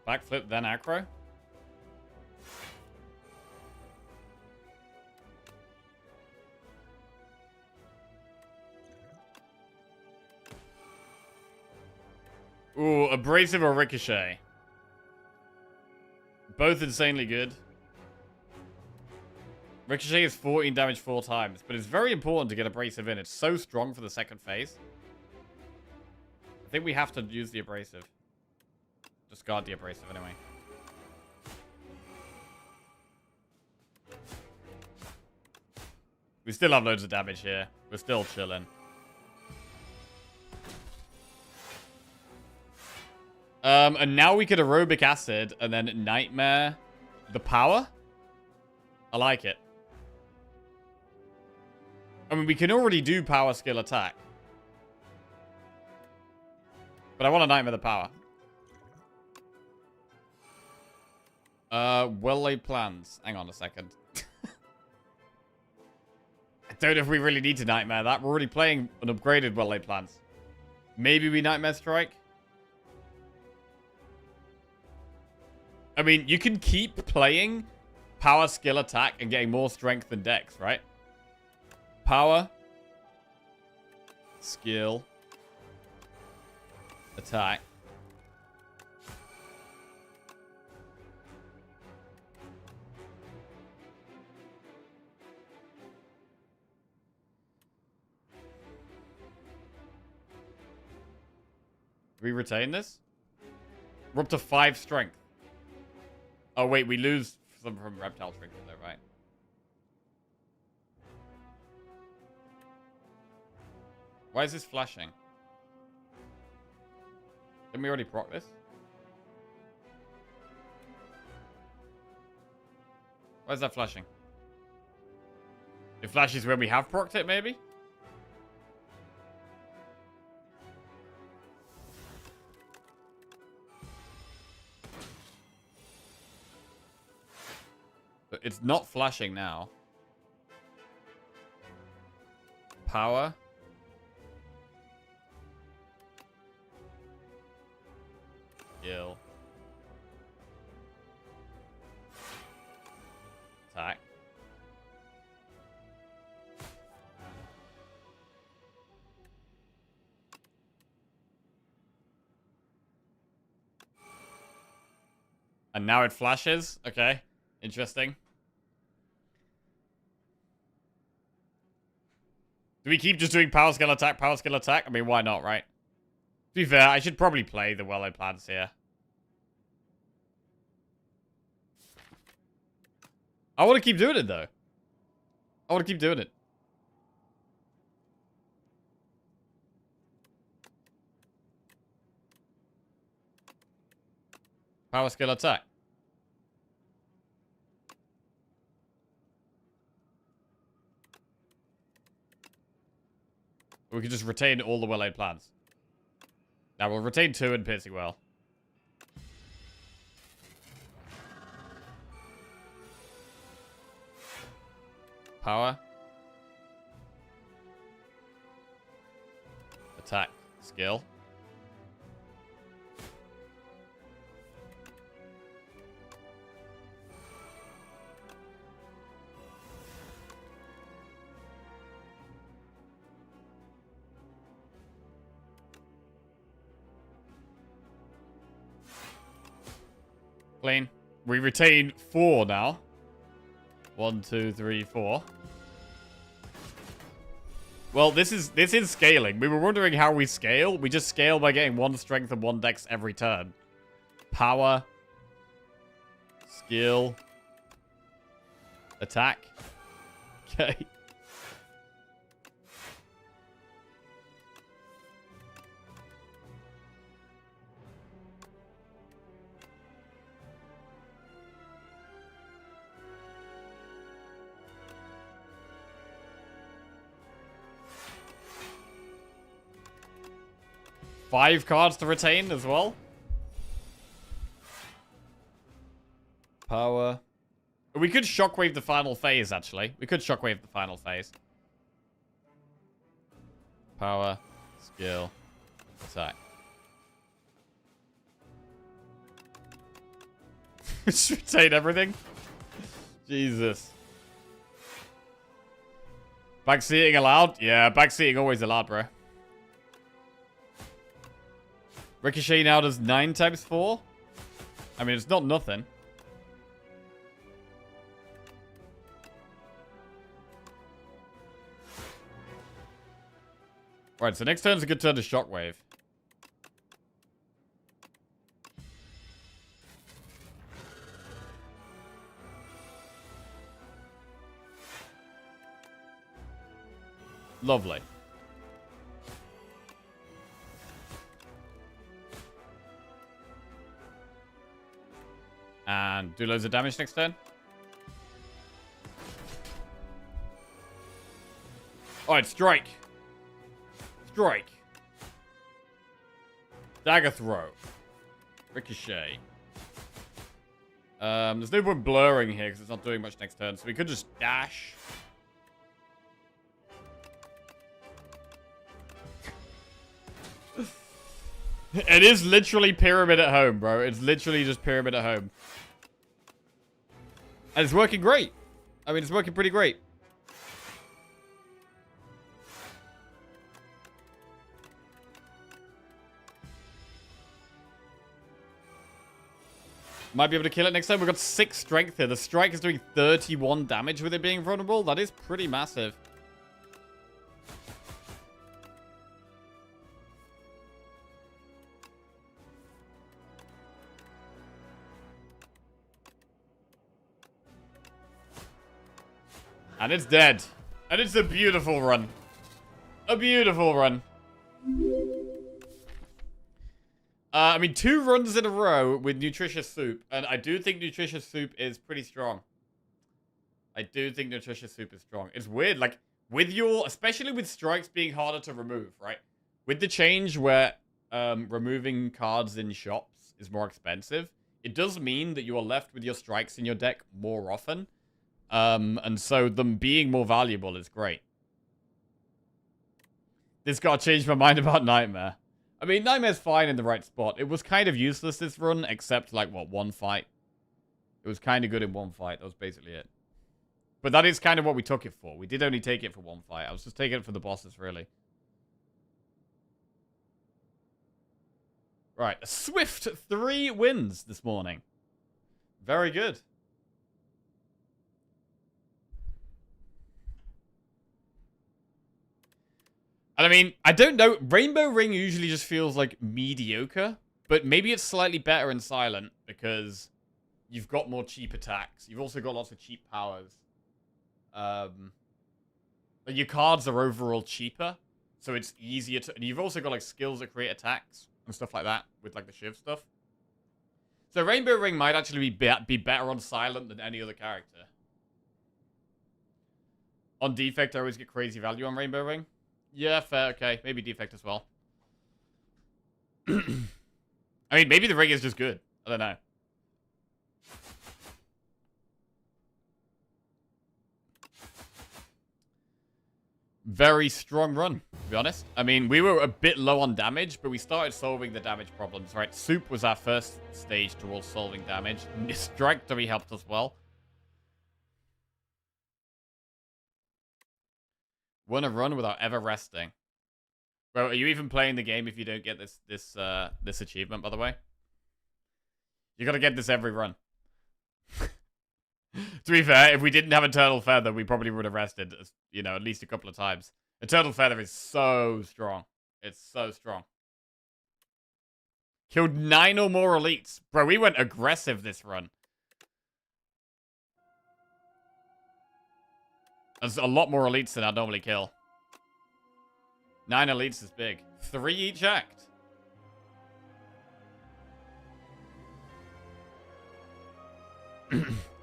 Backflip, then acro. Ooh, abrasive or ricochet. Both insanely good. Ricochet is 14 damage 4 times, but it's very important to get abrasive in. It's so strong for the second phase. I think we have to use the abrasive. Discard the abrasive anyway. We still have loads of damage here. We're still chilling. And now we could aerobic acid and then nightmare the power. I like it. I mean, we can already do power skill attack. But I want to nightmare the power. Well-laid plans. Hang on a second. I don't know if we really need to nightmare that. We're already playing an upgraded well-laid plans. Maybe we nightmare strike. I mean, you can keep playing power skill attack and getting more strength than dex, right? Power. Skill. Attack. Do we retain this? We're up to 5 strength. Oh, wait, we lose some from reptile strength, though, right? Why is this flashing? Didn't we already proc this? Why is that flashing? It flashes when we have procced it, maybe? But it's not flashing now. Power. Skill. Attack. And now it flashes. Okay. Interesting. Do we keep just doing power skill attack, power skill attack? I mean, why not, right? To be fair, I should probably play the well-laid plans here. I want to keep doing it, though. I want to keep doing it. Power skill attack. We could just retain all the well-laid plans. Now we'll retain 2 and piercing well. Power. Attack. Skill. Clean. We retain 4 now. 1, 2, 3, 4. Well, this is scaling. We were wondering how we scale. We just scale by getting 1 strength and 1 dex every turn. Power. Skill. Attack. Okay. Five cards to retain as well. Power. We could shockwave the final phase, actually. We could shockwave the final phase. Power. Skill. Attack. Just retain everything. Jesus. Backseating allowed? Yeah, backseating always allowed, bro. Ricochet now does 9 times 4. I mean, it's not nothing. Right, so next turn's a good turn to Shockwave. Lovely. And do loads of damage next turn. Alright, strike. Strike. Dagger throw. Ricochet. There's no point blurring here because it's not doing much next turn, so we could just dash. It is literally pyramid at home, bro. It's literally just pyramid at home. And it's working great. I mean, it's working pretty great. Might be able to kill it next time. We've got 6 strength here. The strike is doing 31 damage with it being vulnerable. That is pretty massive. And it's dead. And it's a beautiful run. A beautiful run. I mean, 2 runs in a row with nutritious soup. And I do think nutritious soup is pretty strong. I do think nutritious soup is strong. It's weird, like, with your... Especially with strikes being harder to remove, right? With the change where removing cards in shops is more expensive, it does mean that you are left with your strikes in your deck more often. And so them being more valuable is great. This got to change my mind about Nightmare. I mean, Nightmare's fine in the right spot. It was kind of useless this run, except, like, what, 1 fight? It was kind of good in 1 fight. That was basically it. But that is kind of what we took it for. We did only take it for 1 fight. I was just taking it for the bosses, really. Right, a swift 3 wins this morning. Very good. And I mean, I don't know. Rainbow Ring usually just feels like mediocre. But maybe it's slightly better in Silent because you've got more cheap attacks. You've also got lots of cheap powers. Your cards are overall cheaper. So it's easier to... And you've also got like skills that create attacks and stuff like that with like the Shiv stuff. So Rainbow Ring might actually be better on Silent than any other character. On Defect, I always get crazy value on Rainbow Ring. Yeah, fair, okay. Maybe Defect as well. I mean, maybe the ring is just good. I don't know. Very strong run, to be honest. I mean, we were a bit low on damage, but we started solving the damage problems, right? Soup was our first stage towards solving damage. Strike helped us well. Won a run without ever resting. Bro, are you even playing the game if you don't get this achievement, by the way? You gotta get this every run. To be fair, if we didn't have Eternal Feather, we probably would have rested, you know, at least a couple of times. Eternal Feather is so strong. It's so strong. Killed 9 or more elites. Bro, we went aggressive this run. There's a lot more elites than I'd normally kill. 9 elites is big. 3 each act.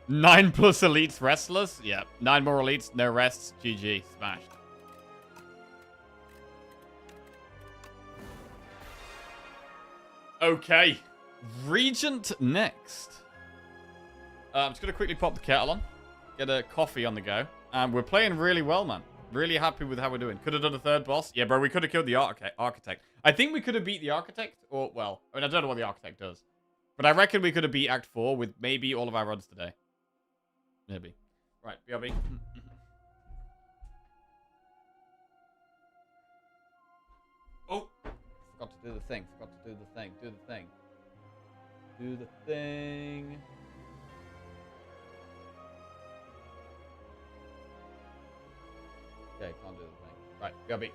Nine plus elites restless? Yeah. 9 more elites, no rests. GG. Smashed. Okay. Regent next. I'm just going to quickly pop the kettle on. Get a coffee on the go. We're playing really well, man. Really happy with how we're doing. Could have done a 3rd boss. Yeah, bro, we could have killed the Architect. I think we could have beat the Architect. Or, well, I mean, I don't know what the Architect does. But I reckon we could have beat Act 4 with maybe all of our runs today. Maybe. Right, BRB. Oh! Forgot to do the thing. Forgot to do the thing. Do the thing. Do the thing. Okay, can't do the thing. Right, BRB.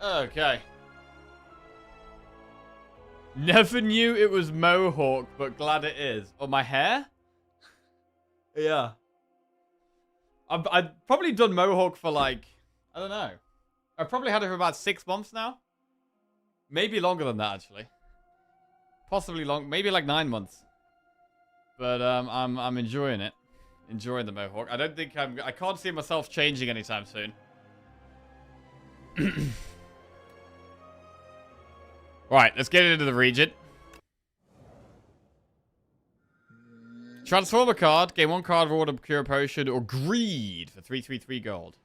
Okay. Never knew it was Mohawk, but glad it is. Oh, my hair? Yeah. I've probably done Mohawk for like, I don't know. I've probably had it for about 6 months now. Maybe longer than that, actually. Possibly long, maybe like 9 months. But I'm enjoying it. Enjoying the Mohawk. I don't think I can't see myself changing anytime soon. Right, let's get into the region. Transform a card, gain 1 card, reward a cure potion, or greed for 333 gold.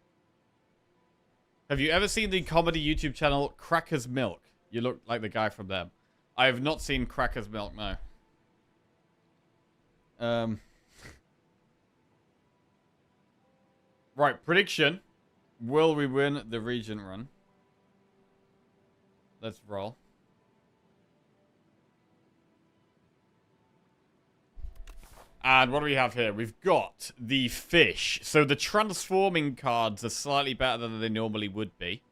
Have you ever seen the comedy YouTube channel Crackers Milk? You look like the guy from them. I have not seen Crackers Milk, no. Right, prediction. Will we win the region run? Let's roll. And what do we have here? We've got the fish. So the transforming cards are slightly better than they normally would be.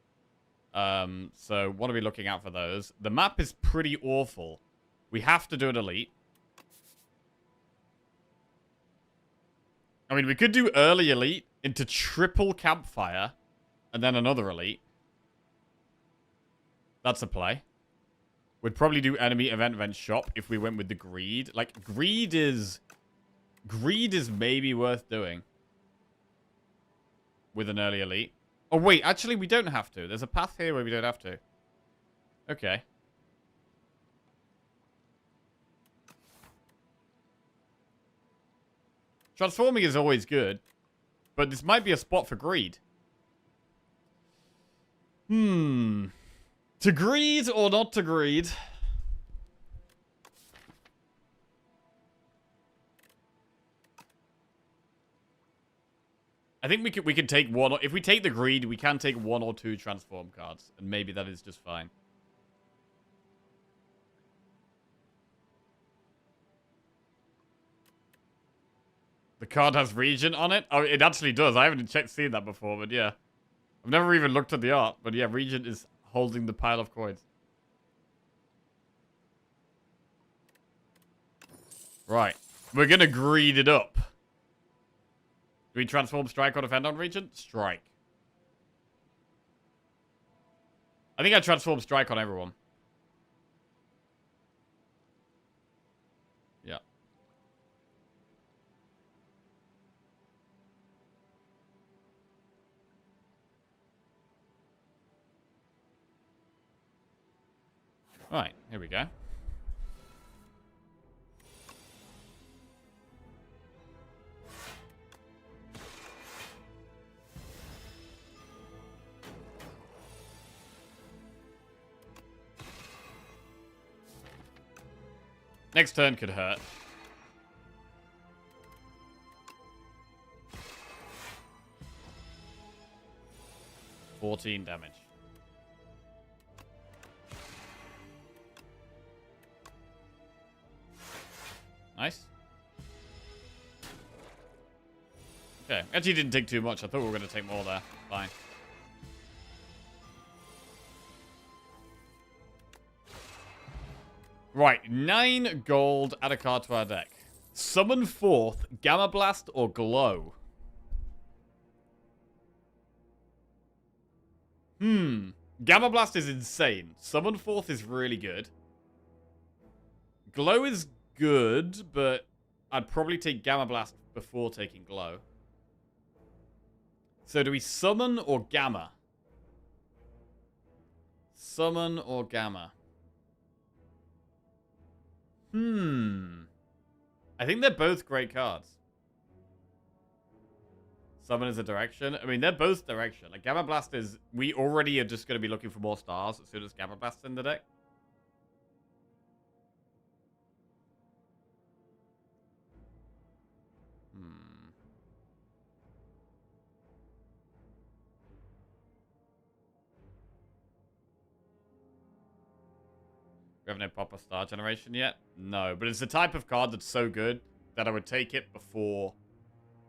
So what are we looking out for those? The map is pretty awful. We have to do an elite. I mean, we could do early elite into triple campfire and then another elite. That's a play. We'd probably do enemy event shop if we went with the greed. Like, greed is maybe worth doing with an early elite. Oh, wait. Actually, we don't have to. There's a path here where we don't have to. Okay. Transforming is always good. But this might be a spot for greed. To greed or not to greed? I think we can take one. If we take the greed, we can take 1 or 2 transform cards, and maybe that is just fine. The card has region on it. Oh, it actually does. I haven't seen that before, but yeah, I've never even looked at the art. But yeah, region is holding the pile of coins. Right, we're gonna greed it up. Do we transform strike or defend on region? Strike. I think I transform strike on everyone. Yeah. Right, here we go. Next turn could hurt. $14 damage. Nice. Okay, actually didn't take too much. I thought we were going to take more there. Fine. Right, 9 gold, add a card to our deck. Summon forth Gamma Blast or Glow. Gamma Blast is insane. Summon forth is really good. Glow is good, but I'd probably take Gamma Blast before taking Glow. So do we summon or Gamma? Summon or Gamma? I think they're both great cards. Summon is a direction. I mean, they're both direction. Like, Gamma Blast is... We already are just going to be looking for more stars as soon as Gamma Blast's in the deck. We haven't had proper star generation yet? No, but it's the type of card that's so good that I would take it before...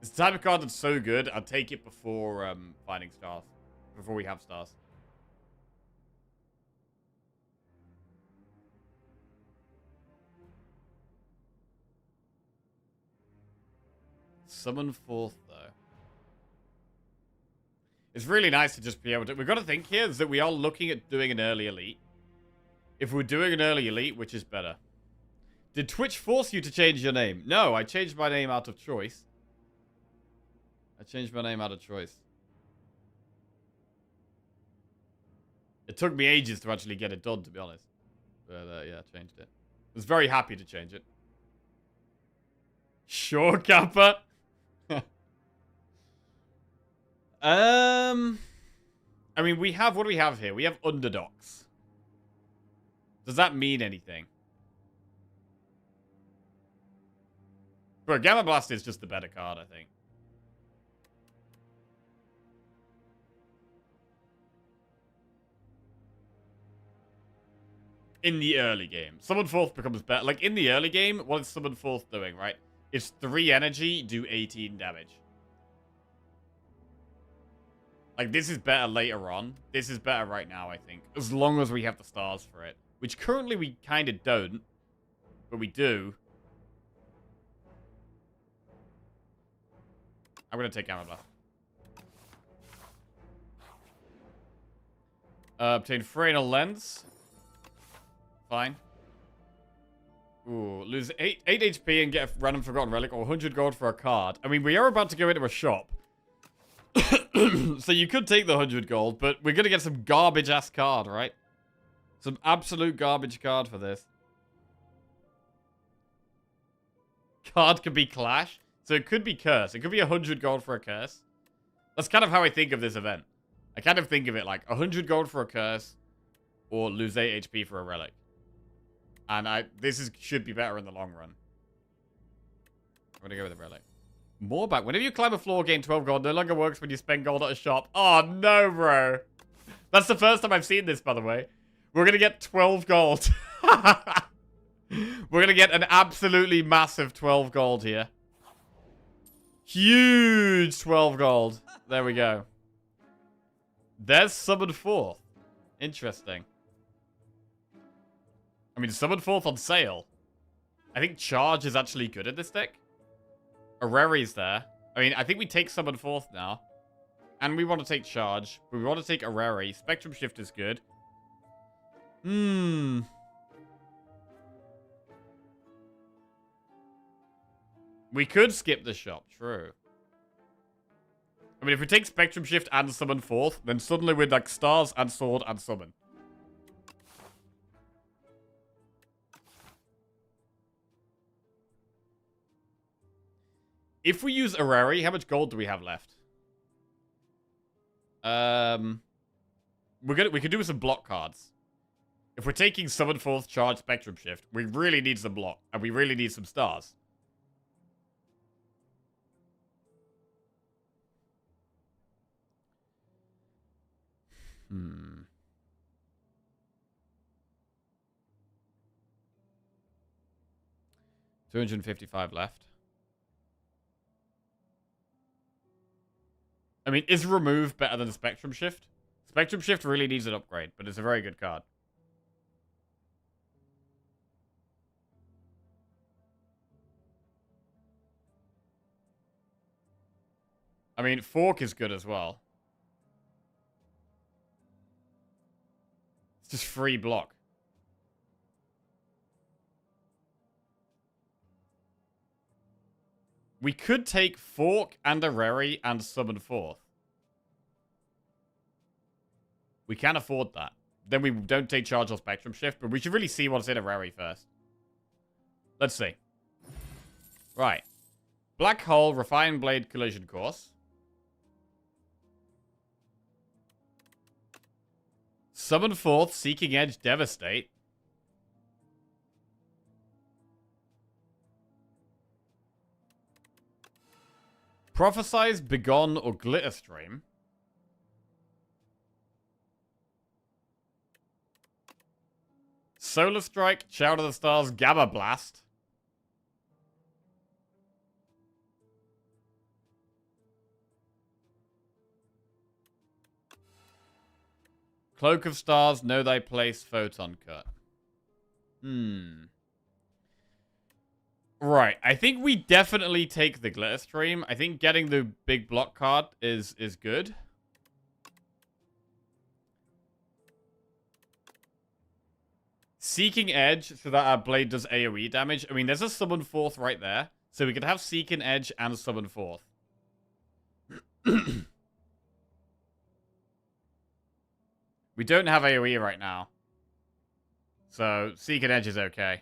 It's the type of card that's so good, I'd take it before finding stars. Before we have stars. Summon Forth, though. It's really nice to just be able to... We've got to think here is that we are looking at doing an early elite. If we're doing an early elite, which is better? Did Twitch force you to change your name? No, I changed my name out of choice. I changed my name out of choice. It took me ages to actually get it done, to be honest. But, yeah, I changed it. I was very happy to change it. Sure, Kappa. I mean, we have... What do we have here? We have underdogs. Does that mean anything? Bro, Gamma Blast is just the better card, I think. In the early game. Summon Forth becomes better. Like, in the early game, what is Summon Forth doing, right? It's 3 energy, do 18 damage. Like, this is better later on. This is better right now, I think. As long as we have the stars for it. Which currently we kind of don't. But we do. I'm going to take Gamma Blast. Obtain Freinal Lens. Fine. Ooh, lose 8 HP and get a random Forgotten Relic or 100 gold for a card. I mean, we are about to go into a shop. So you could take the 100 gold, but we're going to get some garbage-ass card, right? Some absolute garbage card for this. Card could be Clash. So it could be Curse. It could be 100 gold for a Curse. That's kind of how I think of this event. I kind of think of it like 100 gold for a Curse or lose 8 HP for a Relic. And this should be better in the long run. I'm going to go with the Relic. More back. Whenever you climb a floor, gain 12 gold. No longer works when you spend gold at a shop. Oh, no, bro. That's the first time I've seen this, by the way. We're going to get 12 gold. We're going to get an absolutely massive 12 gold here. Huge 12 gold. There we go. There's Summon Forth. Interesting. I mean, Summon Forth on sale. I think Charge is actually good at this deck. Areri's there. I mean, I think we take Summon Forth now. And we want to take Charge. But we want to take Areri. Spectrum Shift is good. We could skip the shop, true. I mean, if we take Spectrum Shift and Summon Forth, then suddenly we're like Stars and Sword and Summon. If we use Areri, how much gold do we have left? We could do some block cards. If we're taking Summon Forth, Charge, Spectrum Shift, we really need some block, and we really need some stars. Hmm. $255 left. I mean, is Remove better than Spectrum Shift? Spectrum Shift really needs an upgrade, but it's a very good card. I mean, Fork is good as well. It's just free block. We could take Fork and Areri and Summon Forth. We can afford that. Then we don't take Charge or Spectrum Shift, but we should really see what's in Areri first. Let's see. Right. Black Hole, Refined Blade, Collision Course. Summon Forth, Seeking Edge, Devastate. Prophesize, Begone, or Glitter Stream. Solar Strike, Shout of the Stars, Gamma Blast. Cloak of Stars, Know Thy Place, Photon Cut. Right. I think we definitely take the glitter stream. I think getting the big block card is good. Seeking Edge so that our blade does AoE damage. I mean, there's a summon fourth right there. So we could have Seeking Edge and summon fourth. We don't have AoE right now. So Seeking Edge is okay.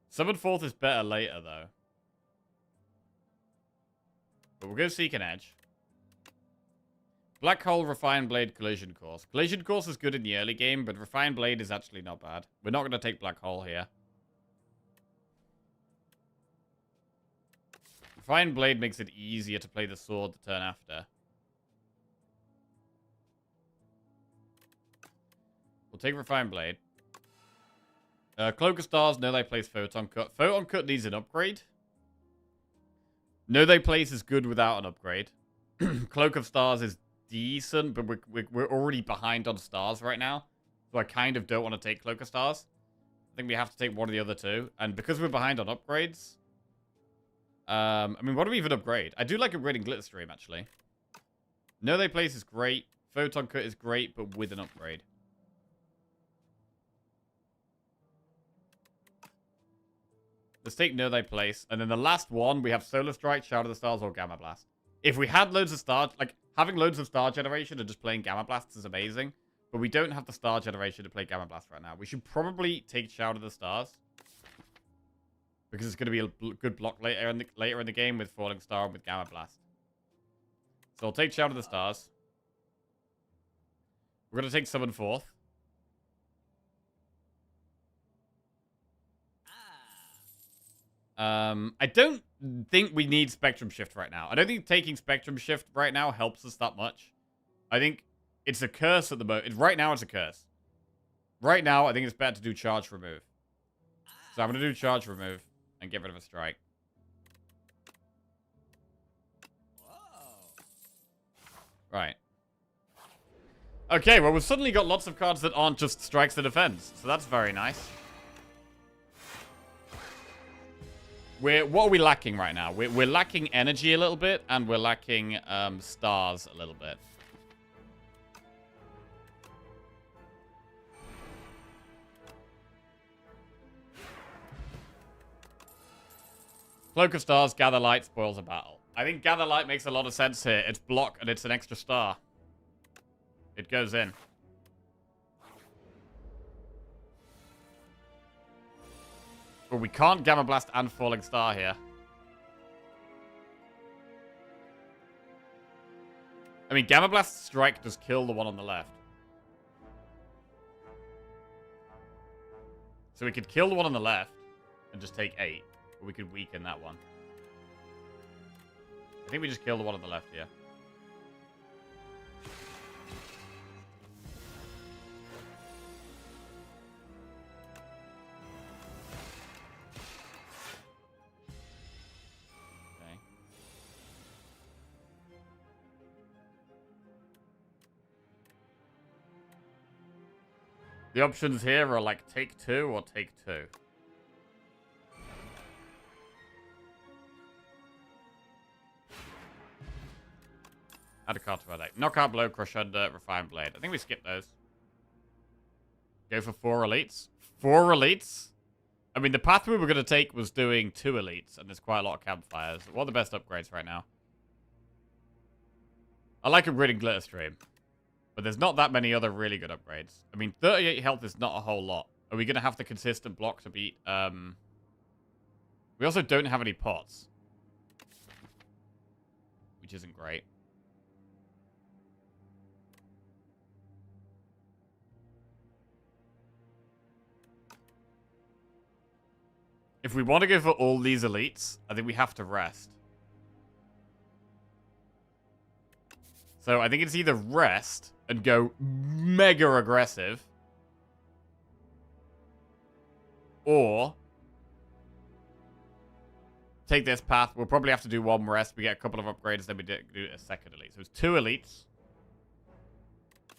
Summon fourth is better later, though. But we'll go Seeking Edge. Black Hole, Refined Blade, Collision Course. Collision Course is good in the early game, but Refined Blade is actually not bad. We're not going to take Black Hole here. Refined Blade makes it easier to play the sword the turn after. We'll take Refined Blade. Cloak of Stars, No Thy Place, Photon Cut. Photon Cut needs an upgrade. No Thy Place is good without an upgrade. Cloak of Stars is decent, but we're already behind on stars right now. So I kind of don't want to take Cloak of Stars. I think we have to take one of the other two. And because we're behind on upgrades... I mean, what do we even upgrade? I do like upgrading Glitter Stream, actually. No Thy Place is great. Photon Cut is great, but with an upgrade. Let's take Know Thy Place. And then the last one, we have Solar Strike, Shout of the Stars, or Gamma Blast. If we had loads of star... Like, having loads of star generation and just playing Gamma Blasts is amazing. But we don't have the star generation to play Gamma Blast right now. We should probably take Shout of the Stars. Because it's going to be a good block later in the game with Falling Star and with Gamma Blast. So I'll take Shout of the Stars. We're going to take Summon Forth. I don't think we need Spectrum Shift right now. I don't think taking Spectrum Shift right now helps us that much. I think it's a curse at the moment. Right now, it's a curse. Right now, I think it's better to do Charge Remove. So I'm going to do Charge Remove and get rid of a strike. Right. Okay, well, we've suddenly got lots of cards that aren't just strikes to defense. So that's very nice. What are we lacking right now? We're lacking energy a little bit, and we're lacking stars a little bit. Cloak of Stars, Gather Light, spoils a battle. I think Gather Light makes a lot of sense here. It's block, and it's an extra star. It goes in. But we can't Gamma Blast and Falling Star here. I mean, Gamma Blast Strike does kill the one on the left. So we could kill the one on the left and just take 8. Or we could weaken that one. I think we just kill the one on the left here. The options here are like take 2 or take 2. Add a card to our deck. Knockout Blow, Crush Under, Refined Blade. I think we skip those. Go for 4 elites. 4 elites? I mean, the path we were going to take was doing 2 elites, and there's quite a lot of campfires. What are the best upgrades right now? I like upgrading Glitter Stream. But there's not that many other really good upgrades. I mean, 38 health is not a whole lot. Are we going to have the consistent block to beat? We also don't have any pots. Which isn't great. If we want to go for all these elites, I think we have to rest. So I think it's either rest and go mega aggressive, or take this path. We'll probably have to do one rest. We get a couple of upgrades, then we do a second elite. So it's 2 elites.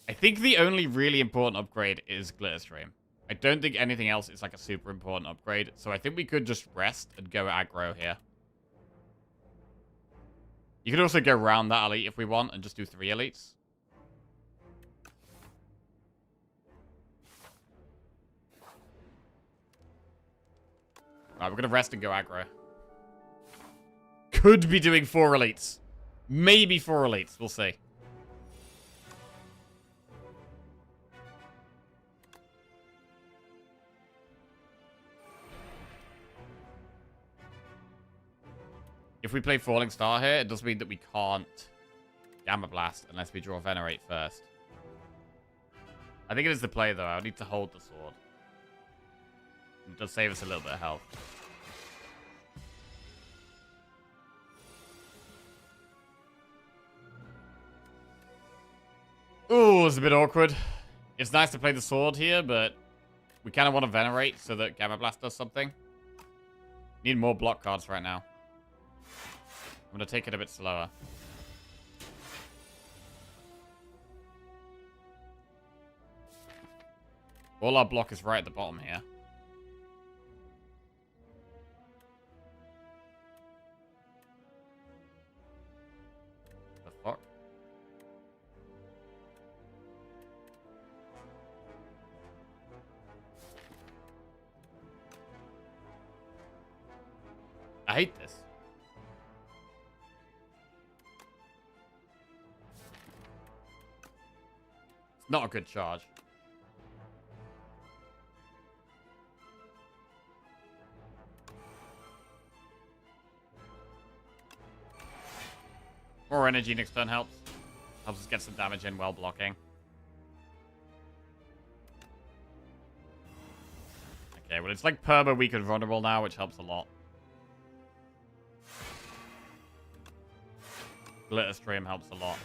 I think the only really important upgrade is Glitter Stream. I don't think anything else is like a super important upgrade. So I think we could just rest and go aggro here. You could also go around that elite if we want and just do 3 elites. Alright, we're going to rest and go aggro. Could be doing 4 elites. Maybe 4 elites. We'll see. If we play Falling Star here, it does mean that we can't Gamma Blast unless we draw Venerate first. I think it is the play, though. I need to hold the sword. It does save us a little bit of health. Ooh, it's a bit awkward. It's nice to play the sword here, but we kind of want to Venerate so that Gamma Blast does something. Need more block cards right now. I'm going to take it a bit slower. All our block is right at the bottom here. The fuck? I hate this. It's not a good charge. More energy next turn helps. Helps us get some damage in while blocking. Okay, well, it's like perma weak and vulnerable now, which helps a lot. Glitter Stream helps a lot.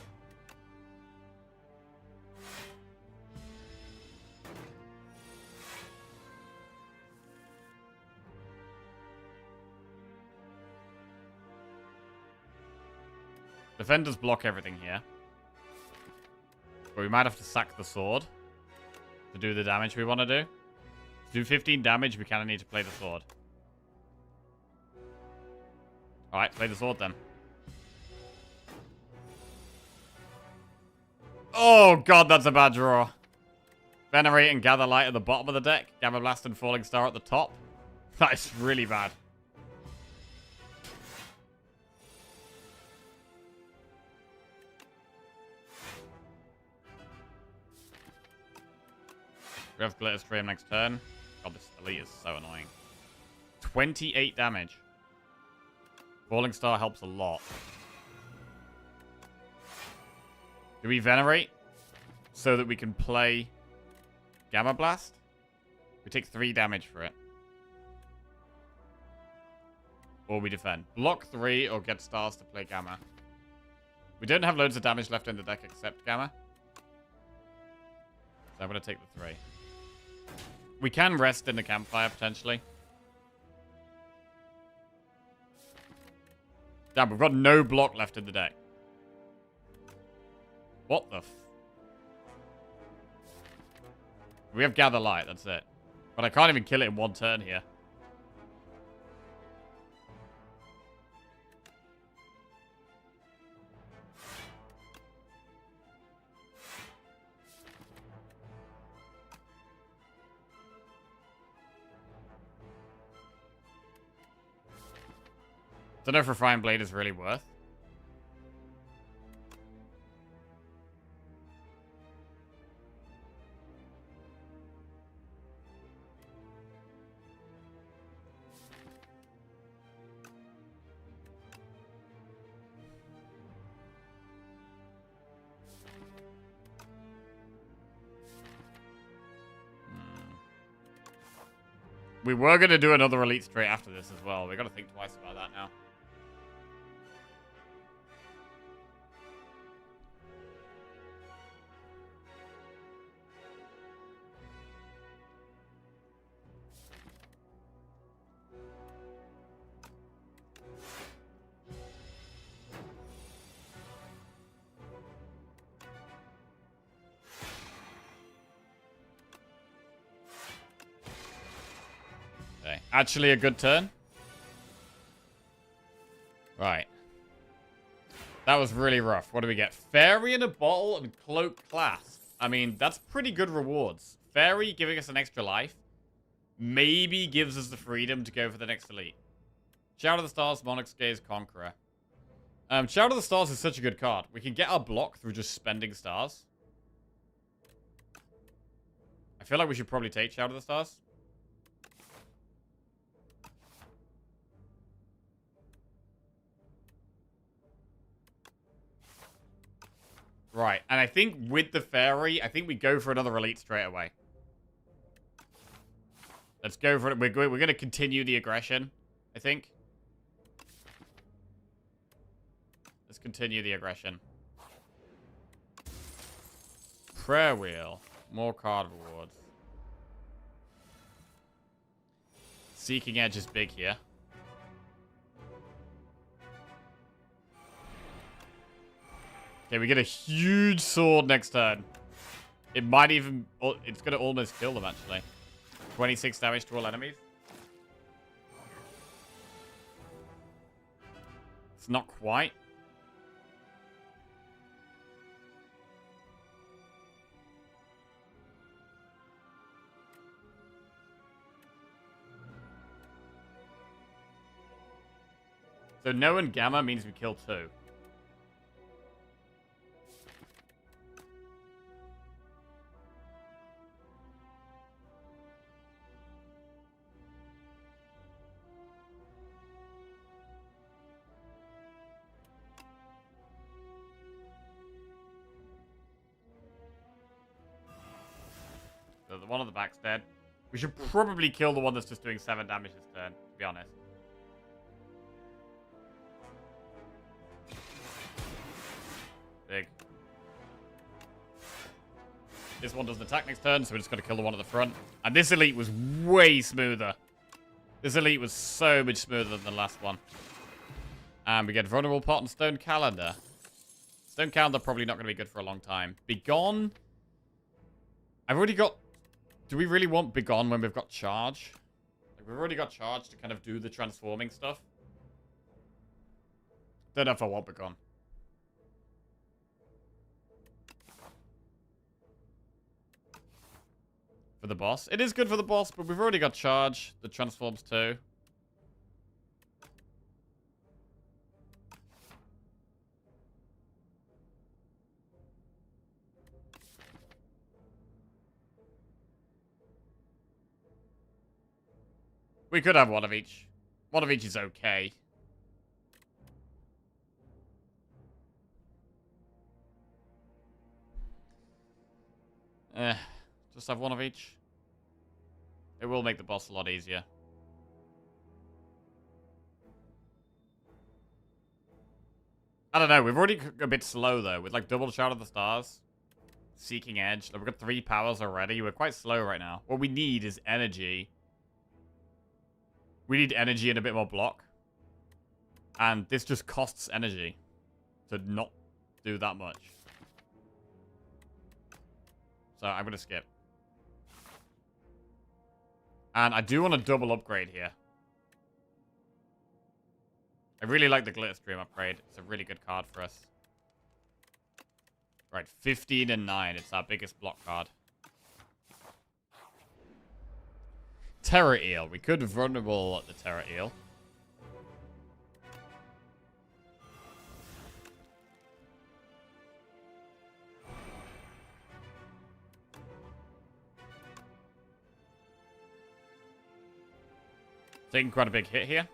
Defenders block everything here. But we might have to sack the sword to do the damage we want to do. To do 15 damage, we kind of need to play the sword. Alright, play the sword then. Oh god, that's a bad draw. Venerate and Gather Light at the bottom of the deck. Gamma Blast and Falling Star at the top. That is really bad. We have Glitter Stream next turn. God, this elite is so annoying. 28 damage. Falling Star helps a lot. Do we Venerate so that we can play Gamma Blast? We take 3 damage for it. Or we defend. Block 3 or get stars to play Gamma. We don't have loads of damage left in the deck except Gamma. So I'm going to take the 3. We can rest in the campfire, potentially. Damn, we've got no block left in the deck. What the f... We have Gather Light, that's it. But I can't even kill it in 1 turn here. Don't know if Refined Blade is really worth. We were going to do another Elite straight after this as well. We got to think twice about that now. Okay. Actually a good turn. Right. That was really rough. What do we get? Fairy in a bottle and cloak clasp. I mean, that's pretty good rewards. Fairy giving us an extra life. Maybe gives us the freedom to go for the next elite. Shout of the Stars, Monarch's Gaze, Conqueror. Shout of the Stars is such a good card. We can get our block through just spending stars. I feel like we should probably take Shout of the Stars. Right, and I think with the Fairy, I think we go for another elite straight away. Let's go for it. We're going to continue the aggression, I think. Let's continue the aggression. Prayer Wheel. More card rewards. Seeking Edge is big here. Okay, we get a huge sword next turn. It might even... It's going to almost kill them, actually. 26 damage to all enemies. It's not quite. So no and Gamma means we kill 2. So the one on the back's dead. We should probably kill the one that's just doing 7 damage this turn, to be honest. Big. This one doesn't attack next turn, so we're just going to kill the one at the front. And this elite was way smoother. This elite was so much smoother than the last one. And we get Vulnerable Pot and Stone Calendar. Stone Calendar probably not going to be good for a long time. Begone. I've already got... Do we really want Begone when we've got Charge? Like, we've already got Charge to kind of do the transforming stuff. Don't know if I want Begone. For the boss. It is good for the boss, but we've already got Charge that transforms too. We could have one of each. One of each is okay. Just have one of each. It will make the boss a lot easier. I don't know. We've already a bit slow, though. With, like, double Shout of the Stars. Seeking Edge. Like, we've got 3 powers already. We're quite slow right now. What we need is energy. We need energy and a bit more block. And this just costs energy to not do that much. So I'm going to skip. And I do want a double upgrade here. I really like the Glitter Stream upgrade. It's a really good card for us. Right, 15 and 9. It's our biggest block card. Terror Eel. We could vulnerable the Terror Eel. Taking quite a big hit here.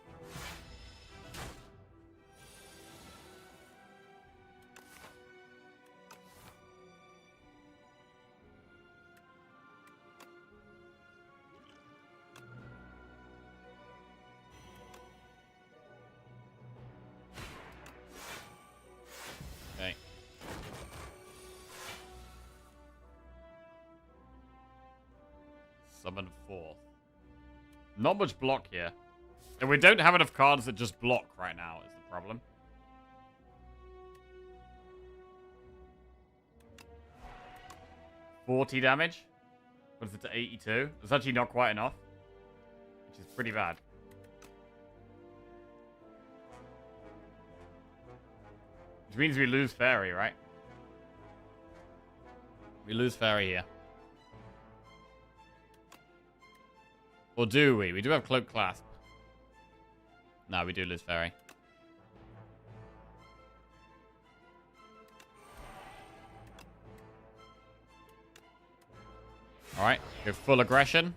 Okay. Summon 4. Not much block here. And we don't have enough cards that just block right now, is the problem. $40 damage. What is it to 82? That's actually not quite enough. Which which is pretty bad. Which means we lose Fairy, right? We lose Fairy here. Or do we? We do have Cloak Clasp. No, we do lose Fairy. Alright, go full aggression.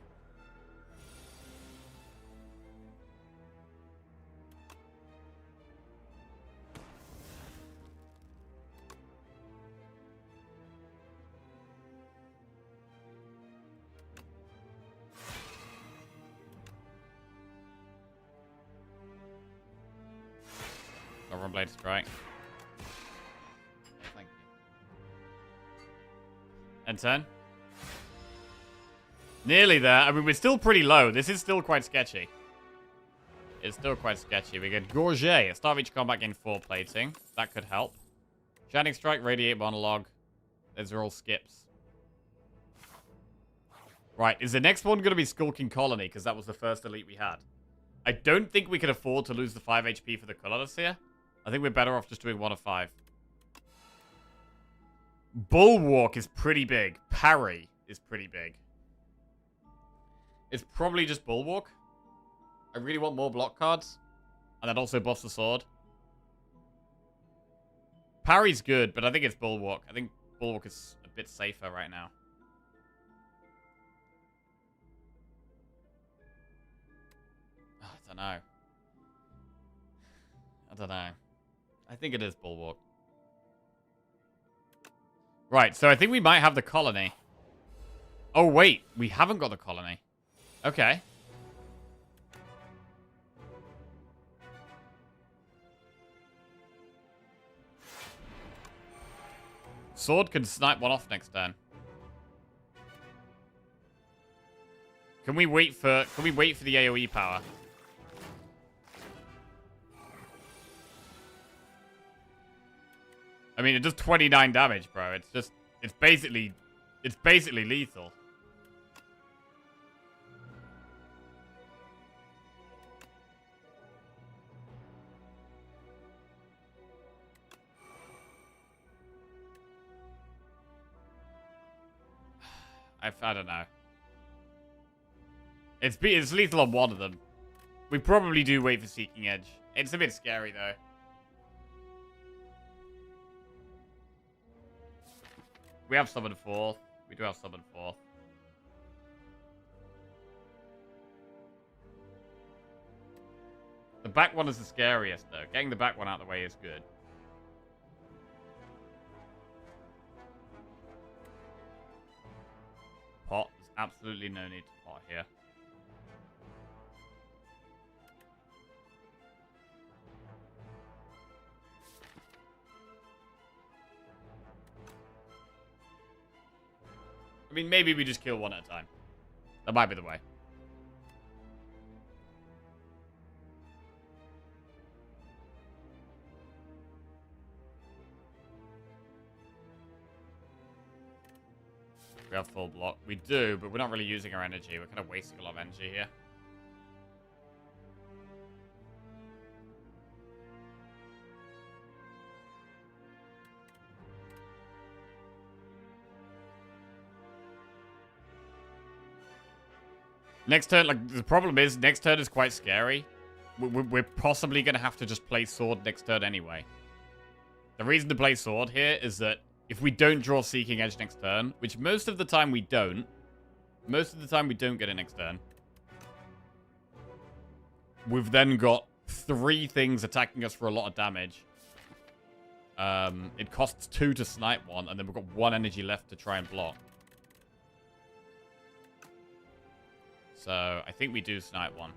Sovereign Blade Strike. Thank you. A10. Nearly there. I mean, we're still pretty low. This is still quite sketchy. It's still quite sketchy. We get Gorget. Start of each combat gain 4 plating. That could help. Shining Strike, Radiate Monologue. Those are all skips. Right, is the next one going to be Skulking Colony? Because that was the first elite we had. I don't think we can afford to lose the 5 HP for the colorless here. I think we're better off just doing 1 of 5. Bulwark is pretty big. Parry is pretty big. It's probably just Bulwark. I really want more block cards. And that also buffs the sword. Parry's good, but I think it's Bulwark. I think Bulwark is a bit safer right now. Oh, I don't know. I don't know. I think it is Bulwark. Right, so I think we might have the colony. Oh, wait. We haven't got the colony. Okay. Sword can snipe one off next turn. Can we wait for the AoE power? I mean, it does 29 damage, bro. It's basically lethal. I don't know. It's lethal on one of them. We probably do wait for Seeking Edge. It's a bit scary, though. We have summoned 4th. We do have summoned 4th. The back one is the scariest, though. Getting the back one out of the way is good. Pot. There's absolutely no need to pot here. I mean, maybe we just kill one at a time. That might be the way. We have full block. We do, but we're not really using our energy. We're kind of wasting a lot of energy here. Next turn, like, the problem is, next turn is quite scary. We're possibly going to have to just play sword next turn anyway. The reason to play sword here is that if we don't draw Seeking Edge next turn, which most of the time we don't, get it next turn, we've then got 3 things attacking us for a lot of damage. It costs 2 to snipe one, and then we've got 1 energy left to try and block. So, I think we do snipe one.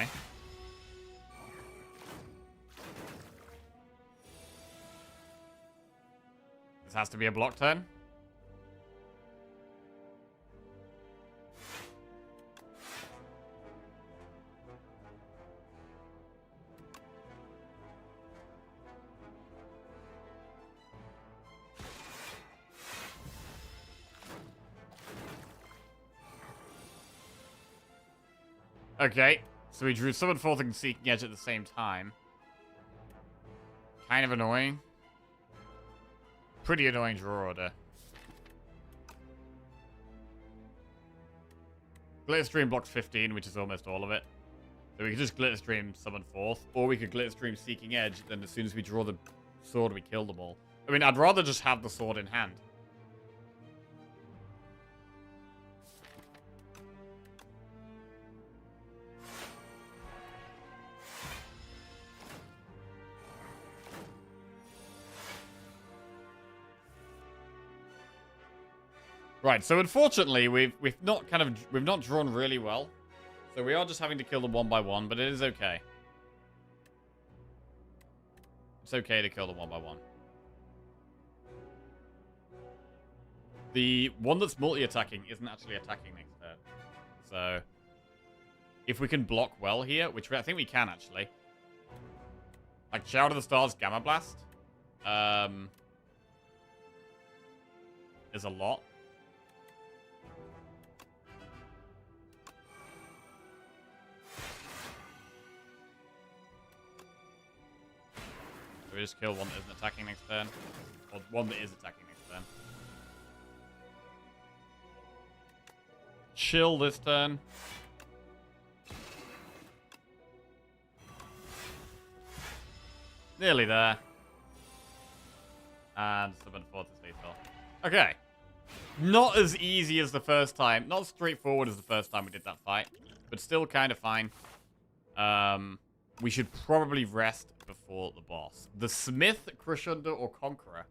Okay. This has to be a block turn. Okay, so we drew Summon Forth and Seeking Edge at the same time. Kind of annoying. Pretty annoying draw order. Glitter Stream blocks 15, which is almost all of it. So we could just Glitter Stream Summon Forth, or we could Glitter Stream Seeking Edge, then as soon as we draw the sword, we kill them all. I mean, I'd rather just have the sword in hand. Right, so unfortunately, we've not drawn really well. So we are just having to kill them one by one, but it is okay. It's okay to kill them one by one. The one that's multi-attacking isn't actually attacking next turn. So if we can block well here, which I think we can actually. Like Shout of the Stars, Gamma Blast. Is a lot. We just kill one that isn't attacking next turn. Or one that is attacking next turn. Chill this turn. Nearly there. And Summon Forth is lethal. Okay. Not as easy as the first time. Not as straightforward as the first time we did that fight. But still kind of fine. We should probably rest before the boss. The Smith, Crescendo, or Conqueror.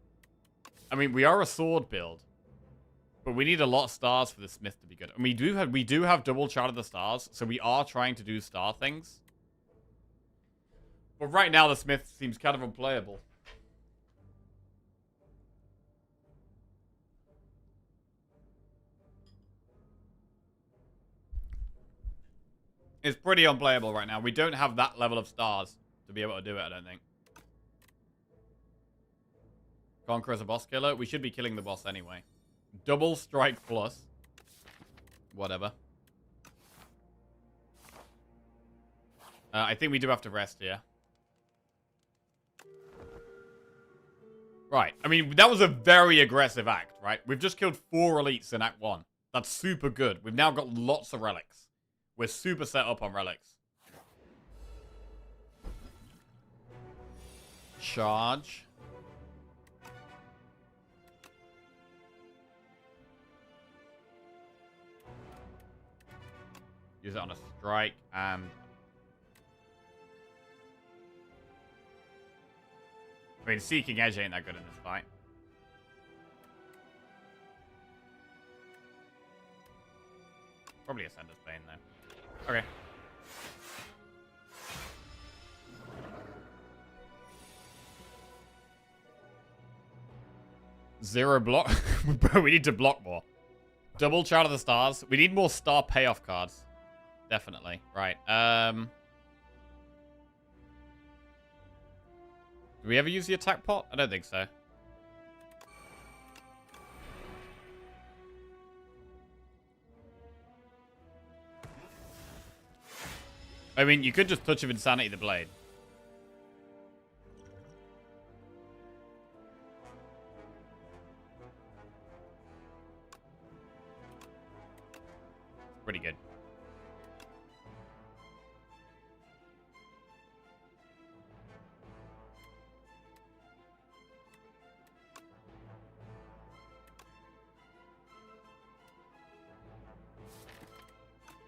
I mean, we are a sword build. But we need a lot of stars for the Smith to be good. And we do have double Chart of the Stars, so we are trying to do star things. But right now the Smith seems kind of unplayable. It's pretty unplayable right now. We don't have that level of stars to be able to do it, I don't think. Conqueror's a boss killer. We should be killing the boss anyway. Double strike plus. Whatever. I think we do have to rest here. Right. I mean, that was a very aggressive act, right? We've just killed 4 elites in Act 1. That's super good. We've now got lots of relics. We're super set up on relics. Charge. Use it on a strike and... I mean, Seeking Edge ain't that good in this fight. Probably Ascender's Bane, though. Okay. Zero block. Bro, we need to block more. Double Chart of the Stars. We need more star payoff cards. Definitely. Right. Do we ever use the attack pot? I don't think so. I mean, you could just Touch of Insanity the blade. Pretty good.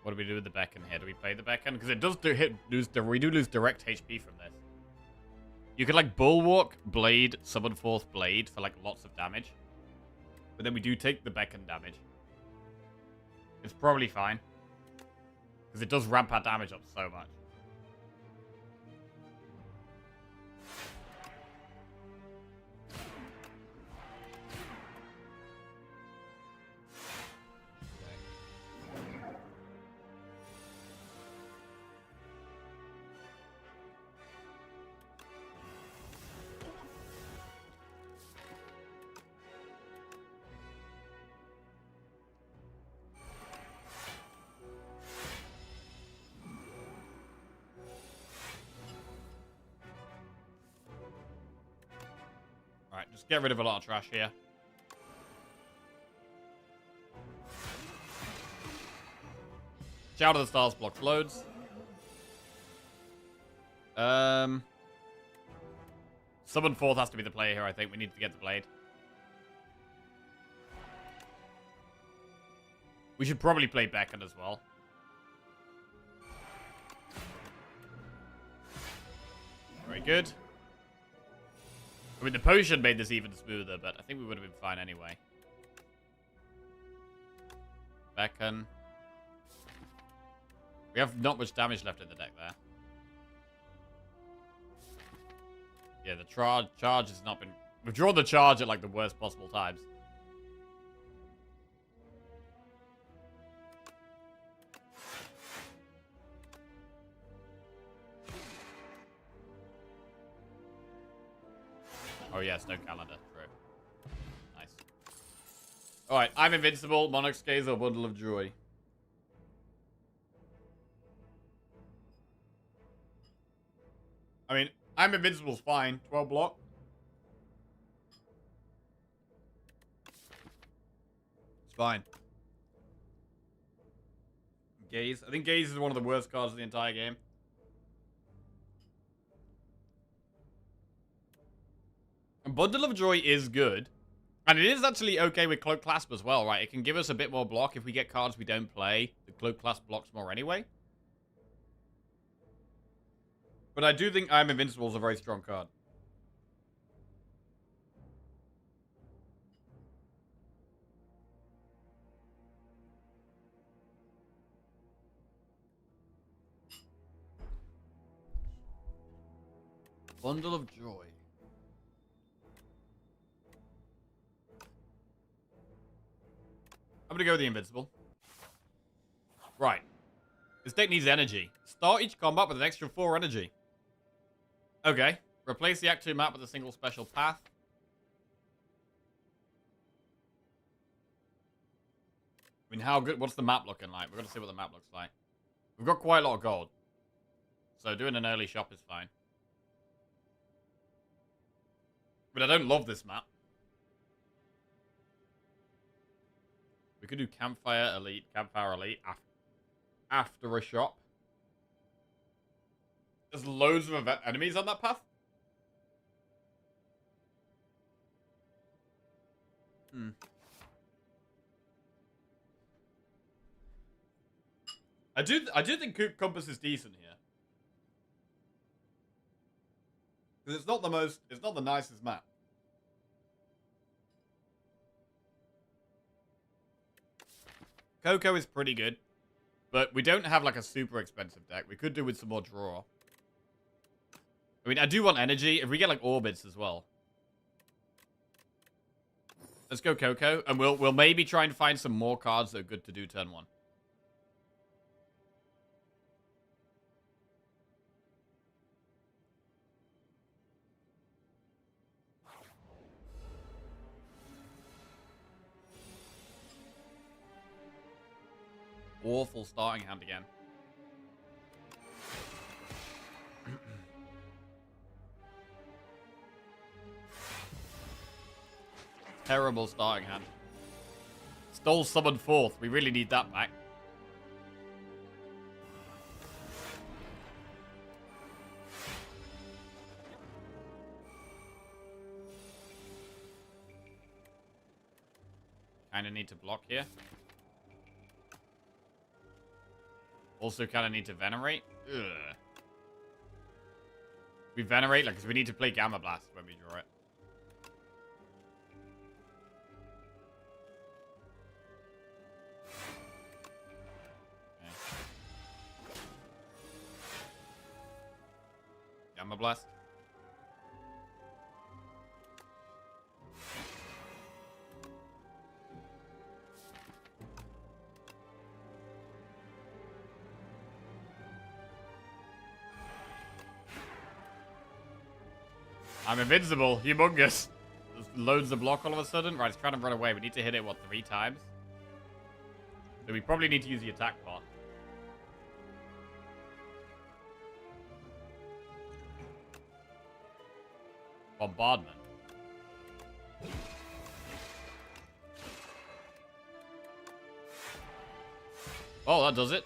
What do we do with the Beacon here? Do we play the Beacon? Because it does we do lose direct HP from this. You could like Bulwark, Blade, Summon Forth Blade for like lots of damage. But then we do take the Beacon damage. It's probably fine. Because it does ramp our damage up so much. Just get rid of a lot of trash here. Shout of the Stars blocks loads. Summon 4th has to be the player here, I think. We need to get the blade. We should probably play Beckon as well. Very good. I mean, the potion made this even smoother, but I think we would have been fine anyway. Beckon. We have not much damage left in the deck there. Yeah, the charge has not been... We've drawn the charge at, like, the worst possible times. Oh, yes, no calendar. True. Nice. Alright, I'm invincible. Monarch's Gaze or Bundle of Joy. I mean, I'm invincible's fine. 12 block. It's fine. Gaze. I think Gaze is one of the worst cards of the entire game. And Bundle of Joy is good. And it is actually okay with Cloak Clasp as well, right? It can give us a bit more block if we get cards we don't play. The Cloak Clasp blocks more anyway. But I do think I'm Invincible is a very strong card. Bundle of Joy. I'm gonna go with the Invincible. Right. This deck needs energy. Start each combat with an extra 4 energy. Okay. Replace the Act 2 map with a single special path. I mean, how good... What's the map looking like? We've got to see what the map looks like. We've got quite a lot of gold. So doing an early shop is fine. But I don't love this map. We could do Campfire Elite after a shop. There's loads of enemies on that path. I do think Coop Compass is decent here. Because it's not the nicest map. Coco is pretty good. But we don't have like a super expensive deck. We could do with some more draw. I mean, I do want energy. If we get like orbits as well. Let's go Coco. And we'll maybe try and find some more cards that are good to do turn 1. Awful starting hand again. Terrible starting hand. Stole Summon 4th. We really need that back. Kinda need to block here. Also kind of need to Venerate. Ugh. We Venerate, like, because we need to play Gamma Blast when we draw it. Okay. Gamma Blast. I'm invincible. Humongous. There's loads of block all of a sudden. Right, it's trying to run away. We need to hit it, what, 3 times? So we probably need to use the attack part. Bombardment. Oh, that does it.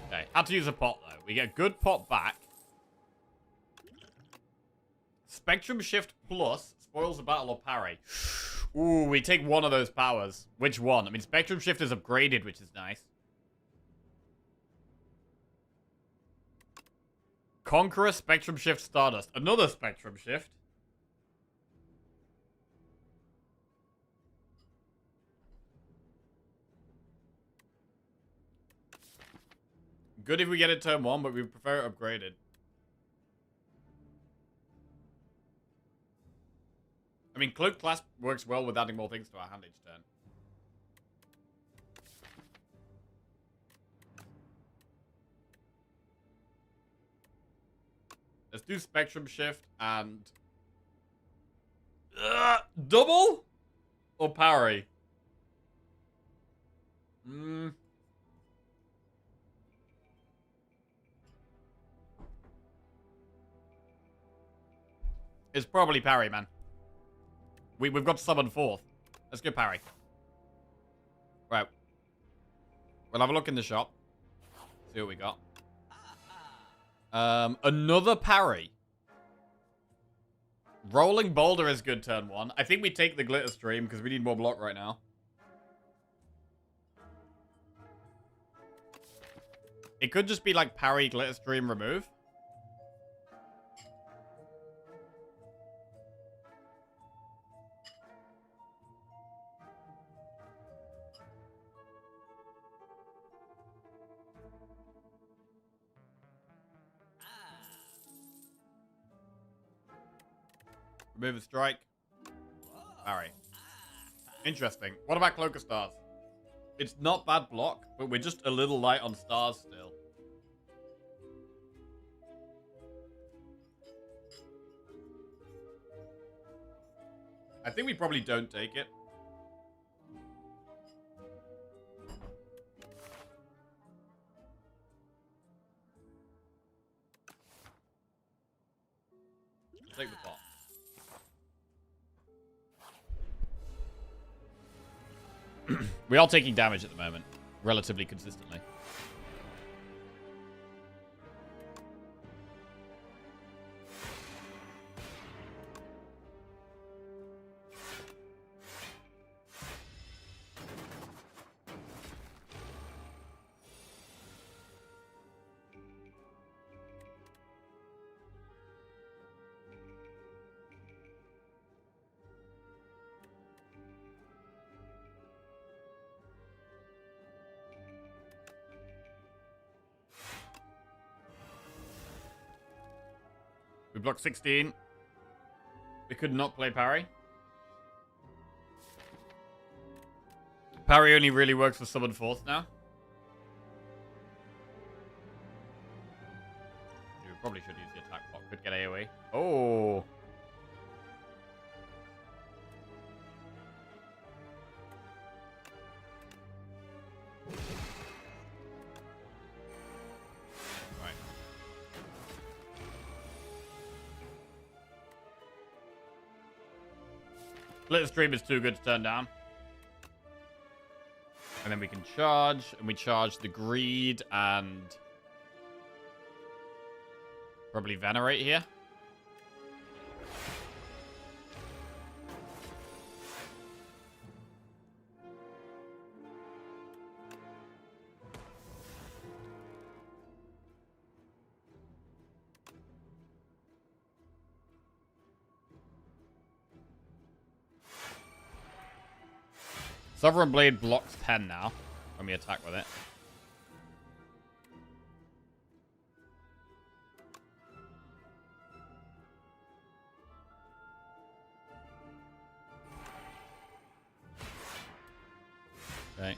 Okay, had to use a pot, though. We get good pot back. Spectrum Shift Plus spoils the battle or parry. Ooh, we take one of those powers. Which one? I mean, Spectrum Shift is upgraded, which is nice. Conqueror, Spectrum Shift, Stardust. Another Spectrum Shift. Good if we get it turn 1, but we prefer it upgraded. I mean, Cloak Clasp works well with adding more things to our hand each turn. Let's do Spectrum Shift and... double? Or parry? It's probably parry, man. We've got to summon 4th. Let's go parry. Right. We'll have a look in the shop. See what we got. Another parry. Rolling Boulder is good turn 1. I think we take the Glitter Stream because we need more block right now. It could just be like parry, Glitter Stream, remove. Remove a strike. Alright. Interesting. What about Cloak of Stars? It's not bad block, but we're just a little light on stars still. I think we probably don't take it. Take the pot. We are taking damage at the moment, relatively consistently. We blocked 16. We could not play parry. Parry only really works for summon 4th now. You probably should use the attack pot. Could get AoE. Oh. Glitter Stream is too good to turn down. And then we can charge, and we charge the Greed and probably Venerate here. Sovereign Blade blocks 10 now when we attack with it. Okay.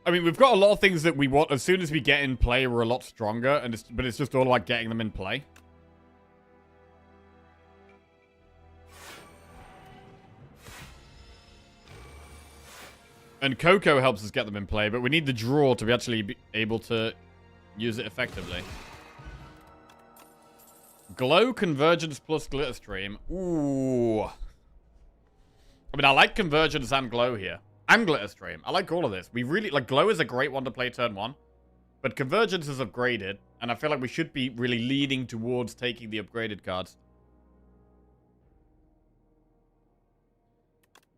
I mean, we've got a lot of things that we want. As soon as we get in play, we're a lot stronger. And but it's just all about getting them in play. And Coco helps us get them in play, but we need the draw to be actually be able to use it effectively. Glow, Convergence plus Glitter Stream. Ooh. I mean, I like Convergence and Glow here. And Glitter Stream. I like all of this. We really... Like, Glow is a great one to play turn 1. But Convergence is upgraded. And I feel like we should be really leaning towards taking the upgraded cards.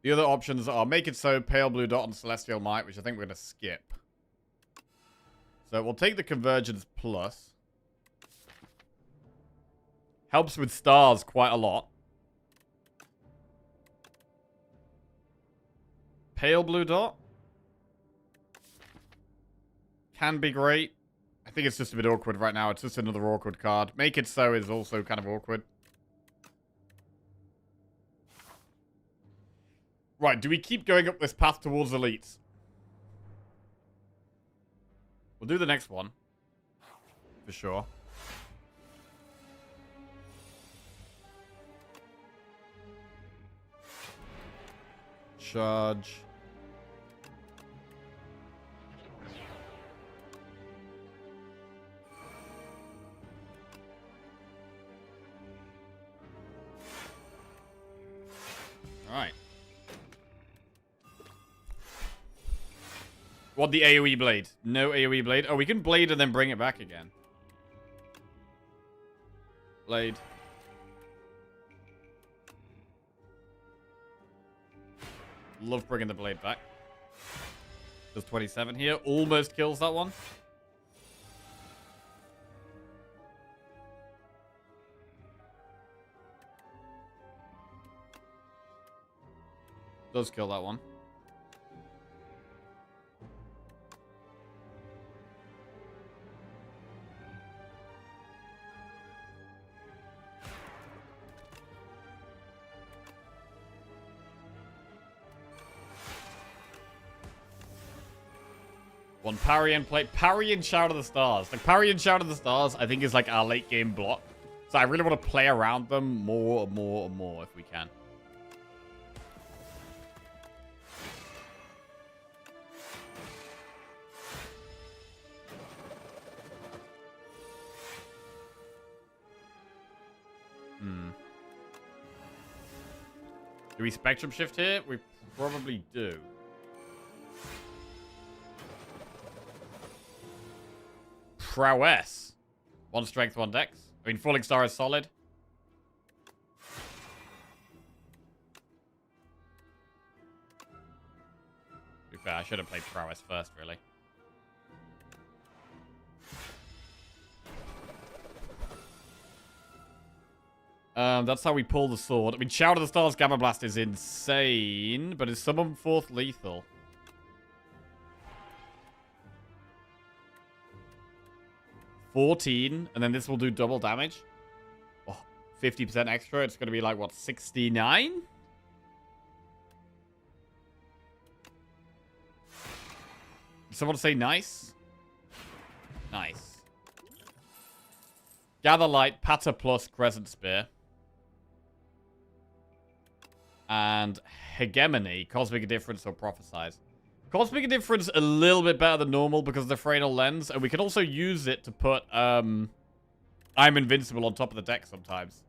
The other options are Make It So, Pale Blue Dot, and Celestial Might, which I think we're going to skip. So we'll take the Convergence Plus. Helps with stars quite a lot. Pale Blue Dot. Can be great. I think it's just a bit awkward right now. It's just another awkward card. Make It So is also kind of awkward. Right, do we keep going up this path towards elites? We'll do the next one. For sure. Charge. Alright. What, the AoE blade? No AoE blade? Oh, we can blade and then bring it back again. Blade. Love bringing the blade back. Does 27 here. Almost kills that one. Does kill that one. One parry and play. Parry and Shout of the Stars. Like, parry and Shout of the Stars, I think, is like our late game block. So I really want to play around them more if we can. Do we Spectrum Shift here? We probably do. Prowess. 1 strength, 1 dex. I mean, Falling Star is solid. To be fair, I should have played Prowess first, really. That's how we pull the sword. I mean, Shout of the Stars Gamma Blast is insane, but is Summon Forth lethal? $14, and then this will do double damage. Oh, 50% extra. It's going to be like, what, 69? Did someone say nice? Nice. Gather Light, Patter Plus, Crescent Spear. And Hegemony, Cosmic Indifference or Prophesize. Cosmic Indifference a little bit better than normal because of the Freinal Lens. And we can also use it to put I'm Invincible on top of the deck sometimes.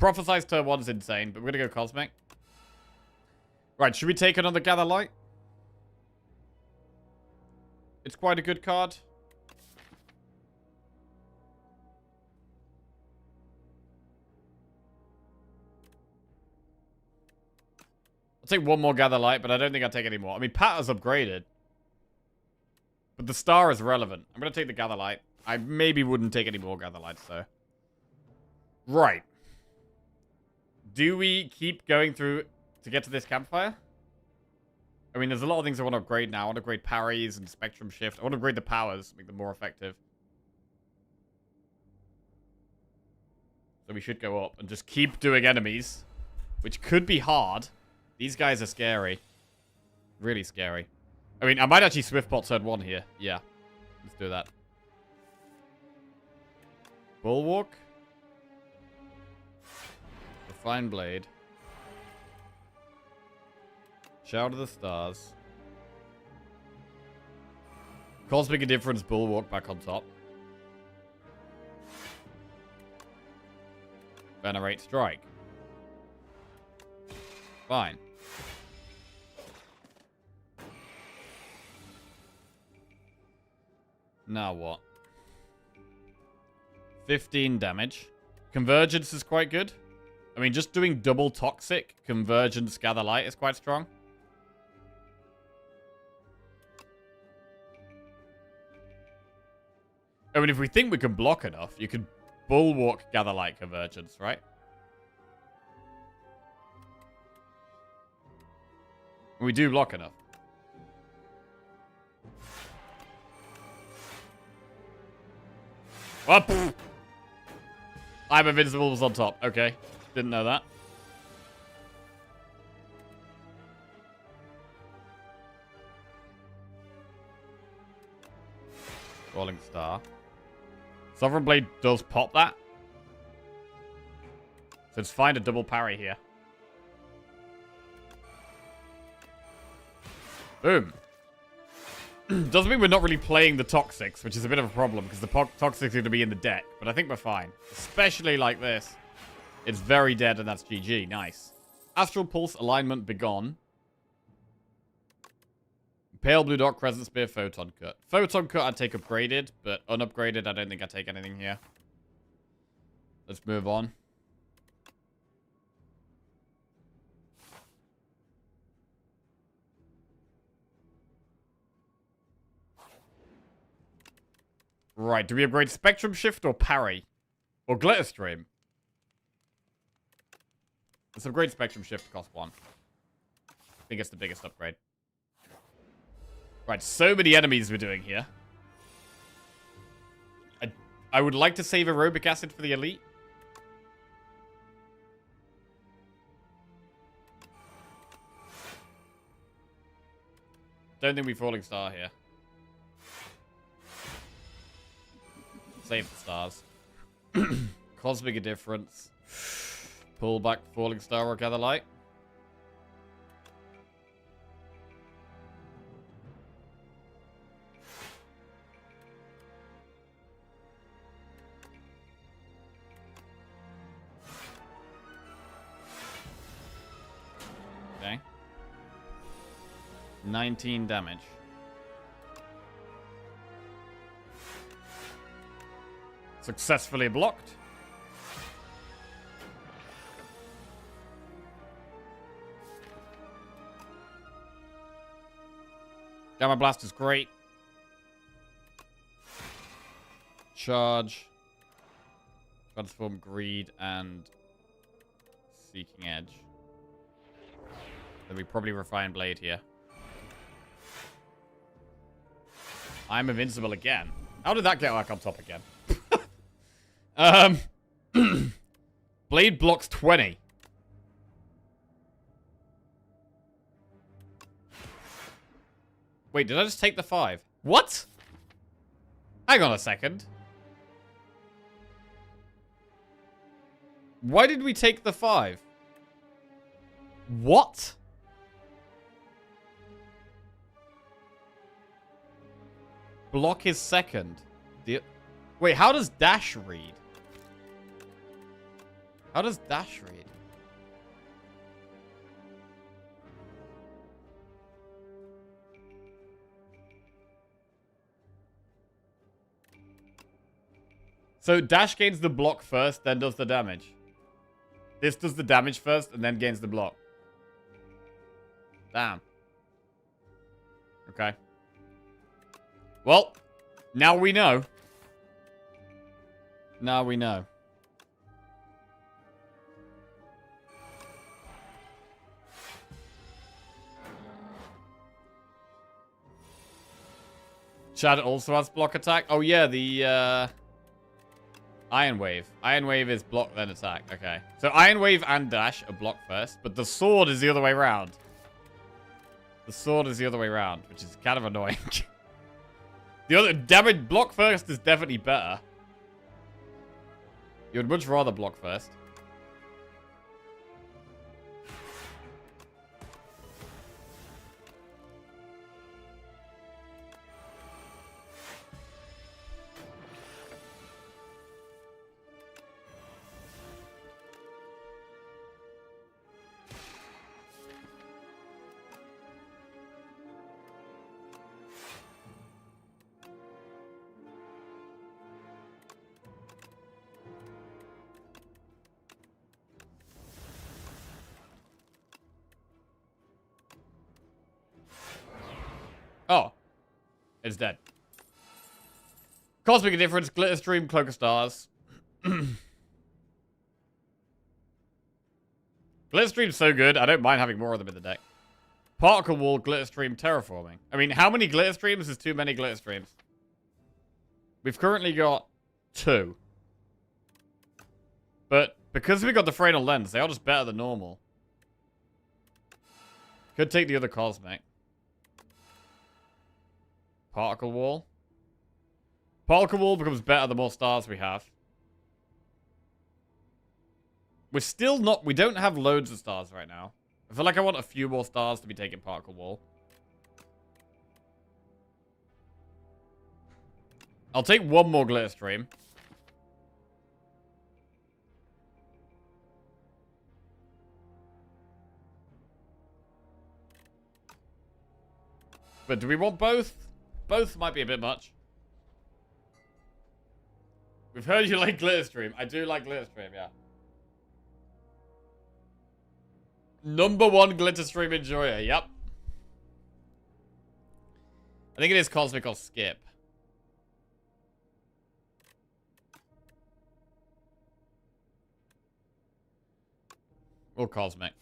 Prophesize turn 1 is insane, but we're going to go Cosmic. Right, should we take another Gather Light? It's quite a good card. Take one more Gather Light, but I don't think I'll take any more. I mean, Patter's upgraded. But the star is relevant. I'm going to take the Gather Light. I maybe wouldn't take any more Gather Lights, though. Right. Do we keep going through to get to this campfire? I mean, there's a lot of things I want to upgrade now. I want to upgrade parries and Spectrum Shift. I want to upgrade the powers, make them more effective. So we should go up and just keep doing enemies, which could be hard. These guys are scary. Really scary. I mean, I might actually Swiftbot turn 1 here. Yeah. Let's do that. Bulwark. Refine Blade. Shout to the stars. Cosmic Indifference, Bulwark back on top. Venerate Strike. Fine. Now what? 15 damage. Convergence is quite good. I mean, just doing double toxic, Convergence, Gather Light is quite strong. I mean, if we think we can block enough, you could Bulwark, Gather Light, Convergence, right? We do block enough. Oh, I'm invincible was on top. Okay. Didn't know that. Falling Star. Sovereign Blade does pop that. So let's find a double parry here. Boom. Doesn't mean we're not really playing the Toxics, which is a bit of a problem, because the Toxics are going to be in the deck. But I think we're fine. Especially like this. It's very dead, and that's GG. Nice. Astral Pulse, Alignment, Begone. Pale Blue Dot, Crescent Spear, Photon Cut. Photon Cut I'd take upgraded, but unupgraded I don't think I'd take anything here. Let's move on. Right, do we upgrade Spectrum Shift or Parry? Or Glitter Stream? Let's upgrade Spectrum Shift, cost 1. I think it's the biggest upgrade. Right, so many enemies we're doing here. I would like to save Aerobic Acid for the Elite. Don't think we're Falling Star here. Save the stars. Cosmic Indifference. Pull back Falling Star or Gather Light. Okay. 19 damage. Successfully blocked. Gamma Blast is great. Charge. Transform Greed and Seeking Edge. Then we probably Refine Blade here. I'm invincible again. How did that get back on top again? Blade blocks 20. Wait, did I just take the 5? What? Hang on a second. Why did we take the 5? What? Block is second. Wait, how does dash read? How does dash read? So dash gains the block first, then does the damage. This does the damage first, and then gains the block. Damn. Okay. Well, now we know. Now we know. Chad also has block attack. Oh yeah, the Iron Wave. Iron Wave is block then attack. Okay. So Iron Wave and dash are block first, but the sword is the other way around. The sword is the other way around, which is kind of annoying. The other damage block first is definitely better. You would much rather block first. It's dead. Cosmic Indifference, Glitter Stream, Cloak of Stars. Glitter Stream's so good, I don't mind having more of them in the deck. Particle Wall, Glitter Stream, Terraforming. I mean, how many Glitter Streams is too many Glitter Streams? We've currently got 2. But because we got the Freinal Lens, they are just better than normal. Could take the other Cosmic. Particle Wall. Particle Wall becomes better the more stars we have. We're still not... We don't have loads of stars right now. I feel like I want a few more stars to be taking Particle Wall. I'll take one more Glitter Stream. But do we want both? Both might be a bit much. We've heard you like Glitter Stream. I do like Glitter Stream, yeah. #1 Glitter Stream enjoyer, yep. I think it is Cosmic or Skip. Or Cosmic.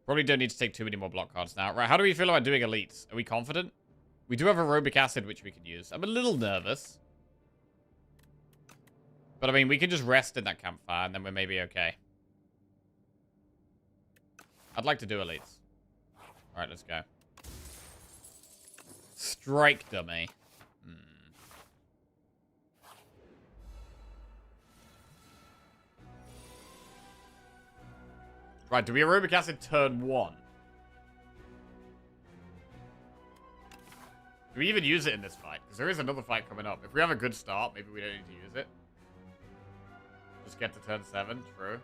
Probably don't need to take too many more block cards now. Right, how do we feel about doing elites? Are we confident? We do have aerobic acid, which we can use. I'm a little nervous. But, I mean, we can just rest in that campfire, and then we're maybe okay. I'd like to do elites. Alright, let's go. Strike dummy. Right, do we aerobic acid turn 1? Do we even use it in this fight? Because there is another fight coming up. If we have a good start, maybe we don't need to use it. Just get to turn 7, true.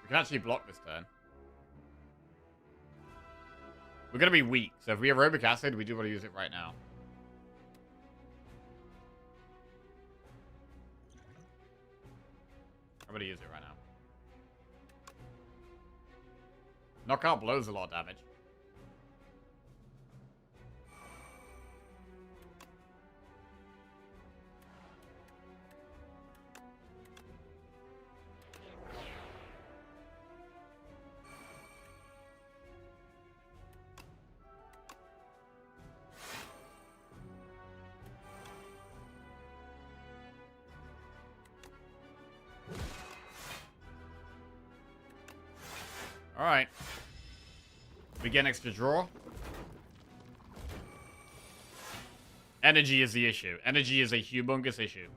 We can actually block this turn. We're going to be weak, so if we aerobic acid, we do want to use it right now. I'm going to use it right now. Knockout blows a lot of damage. Alright. We get an extra draw. Energy is the issue. Energy is a humongous issue.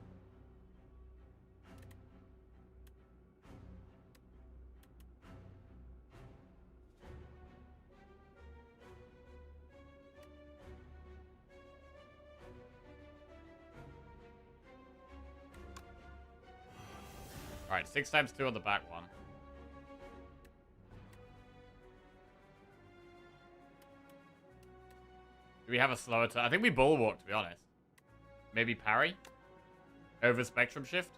Alright, 6 times 2 on the back one. Do we have a slower turn? I think we bulwark, to be honest. Maybe parry? Over spectrum shift?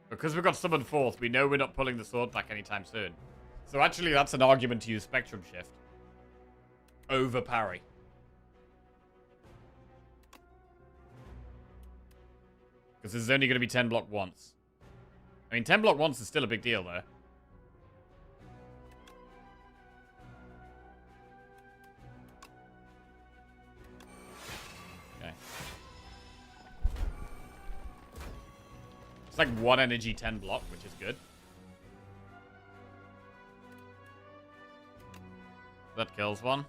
Because we've got summoned forth, we know we're not pulling the sword back anytime soon. So actually, that's an argument to use spectrum shift. Over parry. Because this is only going to be 10 block once. I mean, 10 block once is still a big deal, though. Okay. It's like 1 energy, 10 block, which is good. That kills one.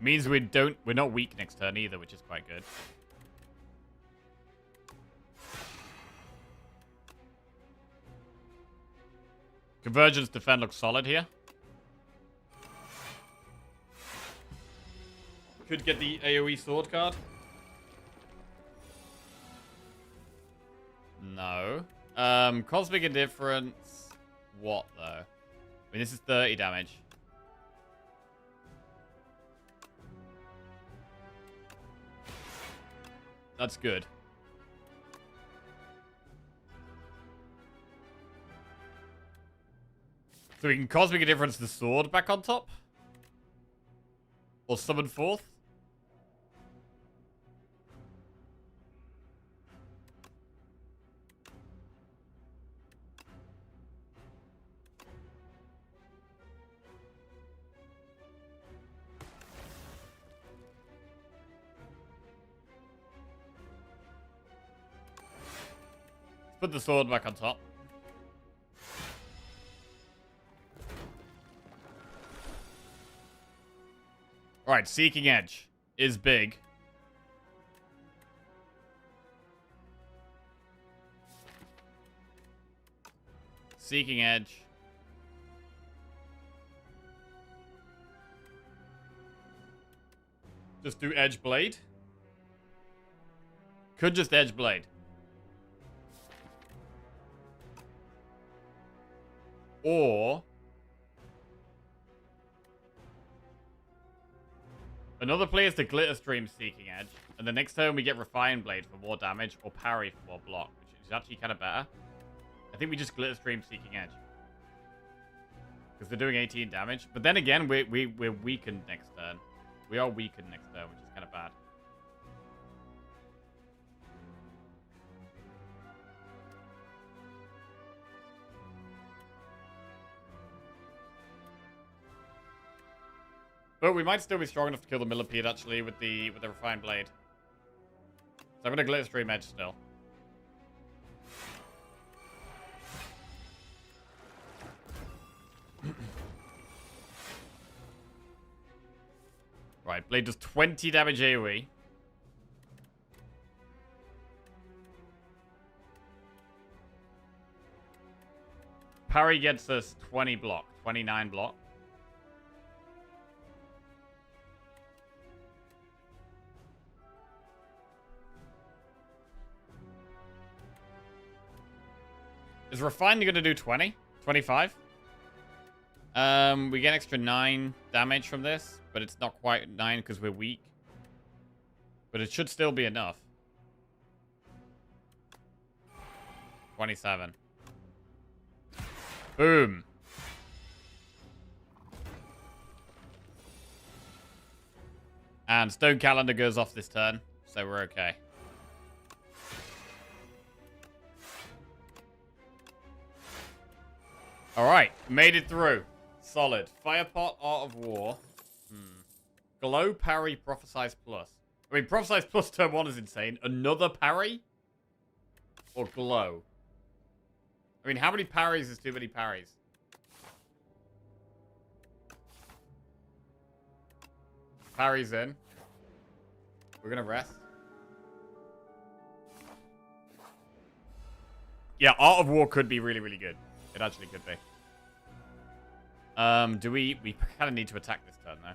Means we're not weak next turn either, which is quite good. Convergence defend looks solid here. Could get the AoE sword card. No. Cosmic Indifference. What, though? I mean, this is 30 damage. That's good. So we can Cosmic Indifference the sword back on top? Or summon forth? Put the sword back on top. Alright, Seeking Edge is big. Seeking Edge. Just do Edge Blade. Could just Edge Blade. Or another play is the Glitter Stream Seeking Edge, and the next turn we get Refine Blade for more damage or Parry for more block, which is actually kind of better. I think we just Glitter Stream Seeking Edge because they're doing 18 damage. But then again, we're weakened next turn. We are weakened next turn, which is kind of bad. But we might still be strong enough to kill the Millipede, actually, with the Refined Blade. So I'm going to Glitter Stream Edge still. Right, Blade does 20 damage AoE. Parry gets us 20 block, 29 block. Is Refined going to do 20? 25? We get extra 9 damage from this, but it's not quite 9 because we're weak. But it should still be enough. 27. Boom. And Stone Calendar goes off this turn, so we're okay. Alright, made it through. Solid. Firepot, Art of War. Glow, Parry, Prophesize Plus. I mean, Prophesize Plus turn 1 is insane. Another Parry? Or Glow? I mean, how many parries is too many parries? Parries in. We're gonna rest. Yeah, Art of War could be really, really good. It actually could be. Do we kind of need to attack this turn, though.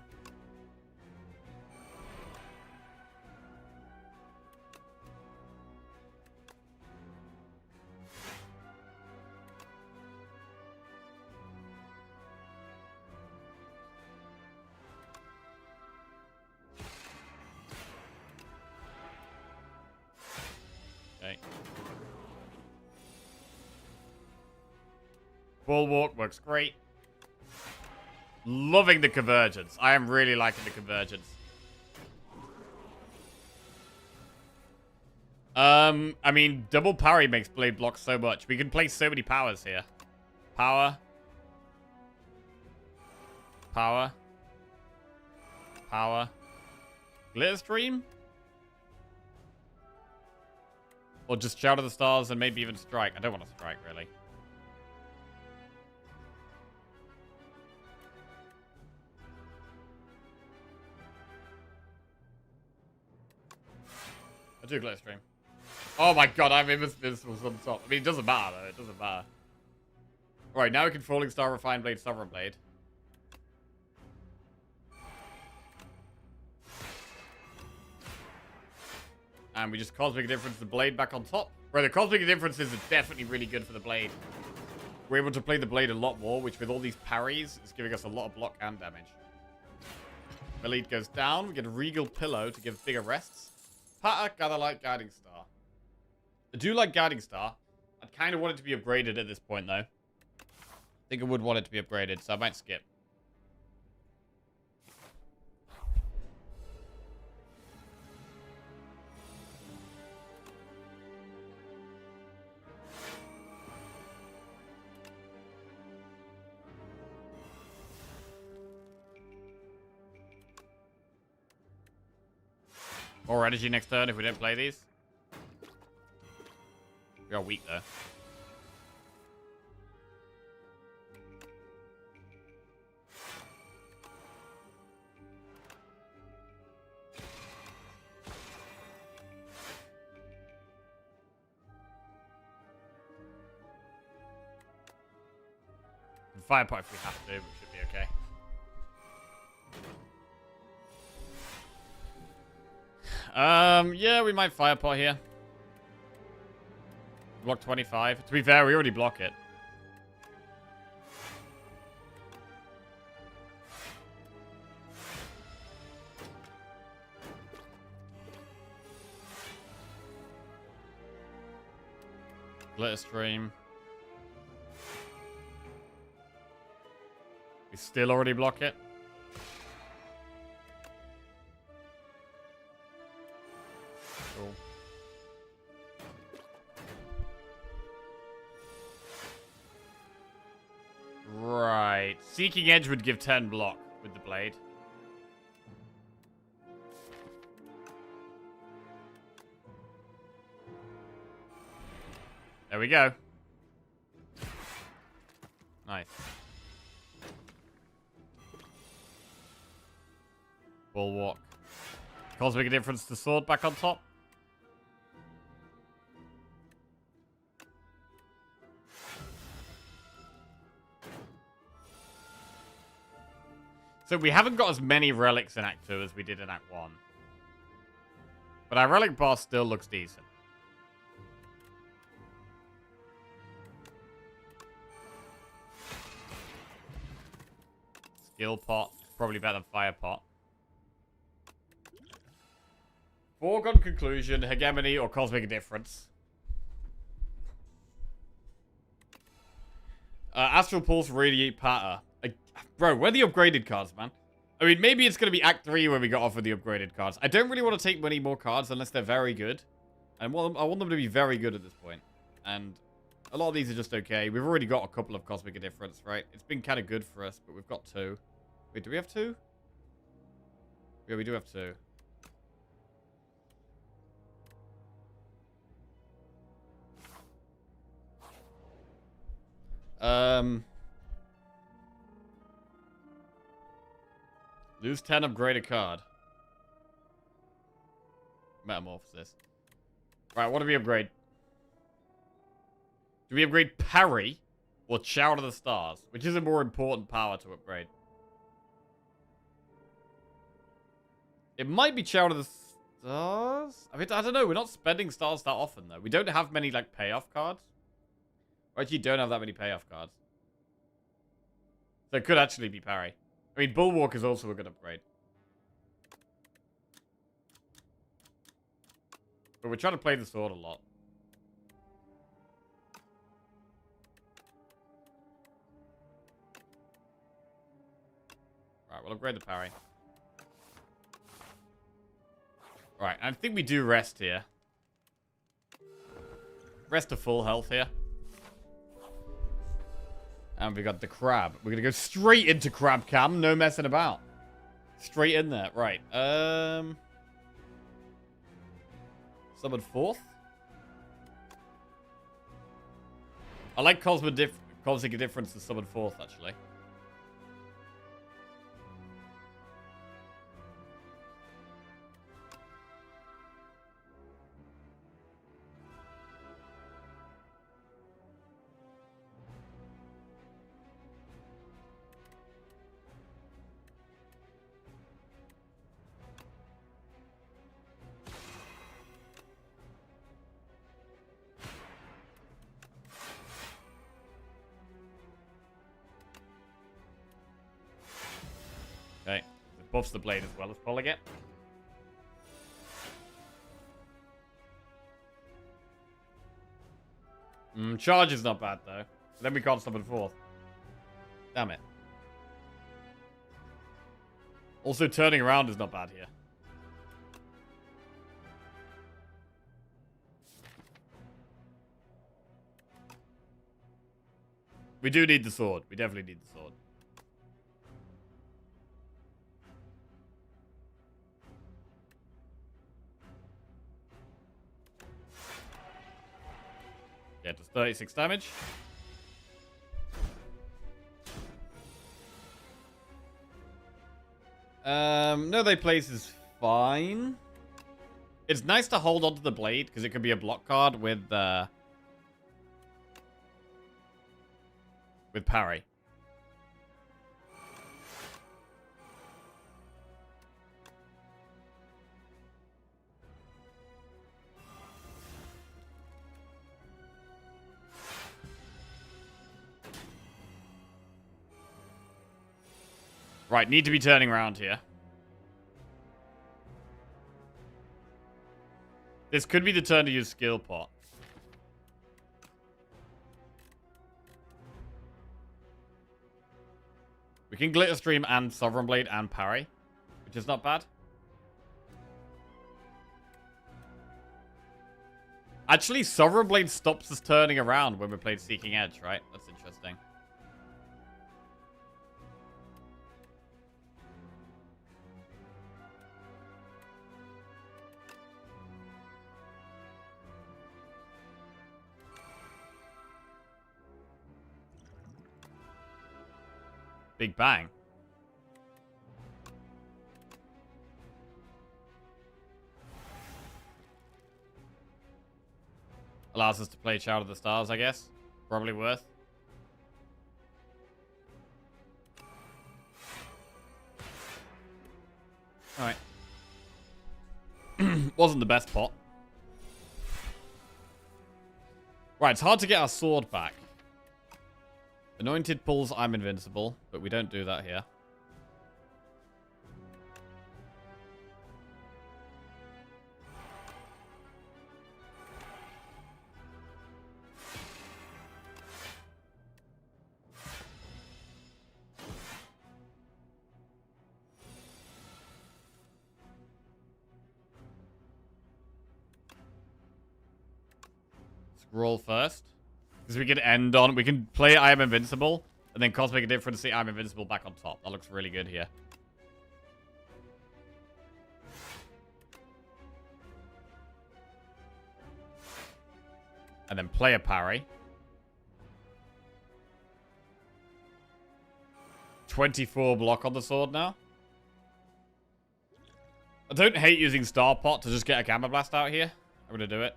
Okay. Bulwark works great. Loving the convergence. I am really liking the convergence. I mean, double parry makes Blade block so much. We can play so many powers here. Power. Power. Power. Glitter Stream? Or just Shout of the Stars and maybe even Strike. I don't want to strike, really. I do Glitter Stream. Oh my god, I mean, this was on top. I mean, it doesn't matter, though. It doesn't matter. Alright, now we can Falling Star, Refined Blade, Sovereign Blade. And we just Cosmic Difference the blade back on top. Bro, the Cosmic Differences are definitely really good for the blade. We're able to play the blade a lot more, which with all these parries is giving us a lot of block and damage. Elite goes down. We get a Regal Pillow to give bigger rests. Patter, gotta like Guiding Star. I do like Guiding Star. I'd kind of want it to be upgraded at this point, though. I think I would want it to be upgraded, so I might skip. More energy next turn if we don't play these. We are weak, though. Fire pot if we have to, we should be okay. Yeah, we might fire pot here. Block 25. To be fair, we already block it. Glitter stream. We still already block it. Cool. Right. Seeking Edge would give 10 block with the blade. There we go. Nice. Bulwark. Cosmic Difference to sword back on top. So we haven't got as many relics in Act 2 as we did in Act 1. But our relic bar still looks decent. Skill pot. Probably better than fire pot. Foregone conclusion, hegemony, or cosmic difference. Astral Pulse, Radiate, Patter. Bro, where are the upgraded cards, man? I mean, maybe it's going to be Act 3 when we got off with the upgraded cards. I don't really want to take many more cards unless they're very good. And I want them to be very good at this point. And a lot of these are just okay. We've already got a couple of cosmic difference, right? It's been kind of good for us, but we've got 2. Wait, do we have 2? Yeah, we do have 2. Lose 10, upgrade a card. Metamorphosis. Right, what do we upgrade? Do we upgrade Parry or Shout of the Stars? Which is a more important power to upgrade? It might be Shout of the Stars? I mean, I don't know. We're not spending stars that often, though. We don't have many, like, payoff cards. Or actually, don't have that many payoff cards. So it could actually be Parry. I mean, Bulwark is also a good upgrade. But we're trying to play the sword a lot. Right, we'll upgrade the parry. Right, I think we do rest here. Rest to full health here. And we got the crab. We're gonna go straight into crab cam, no messing about. Straight in there, right. Summon 4th. I like Cosmic Difference to summon 4th, actually. Okay. It buffs the blade as well as pulling it. Charge is not bad, though. But then we can't summon fourth. Damn it. Also, turning around is not bad here. We do need the sword. We definitely need the sword. Yeah, it does 36 damage. No, they place is fine. It's nice to hold onto the blade, because it could be a block card with parry. Right, need to be turning around here. This could be the turn to use skill pot. We can Glitter Stream and Sovereign Blade and parry, which is not bad. Actually, Sovereign Blade stops us turning around when we played Seeking Edge, right? That's interesting. Big Bang. Allows us to play Child of the Stars, I guess. Probably worth. Alright. Wasn't the best pot. Right, it's hard to get our sword back. Anointed pulls I'm invincible, but we don't do that here. Scroll first. Because we can end on... We can play I am invincible, and then Cosmic Indifference, see I'm invincible back on top. That looks really good here. And then play a parry. 24 block on the sword now. I don't hate using Star Pot to just get a Gamma Blast out here. I'm going to do it.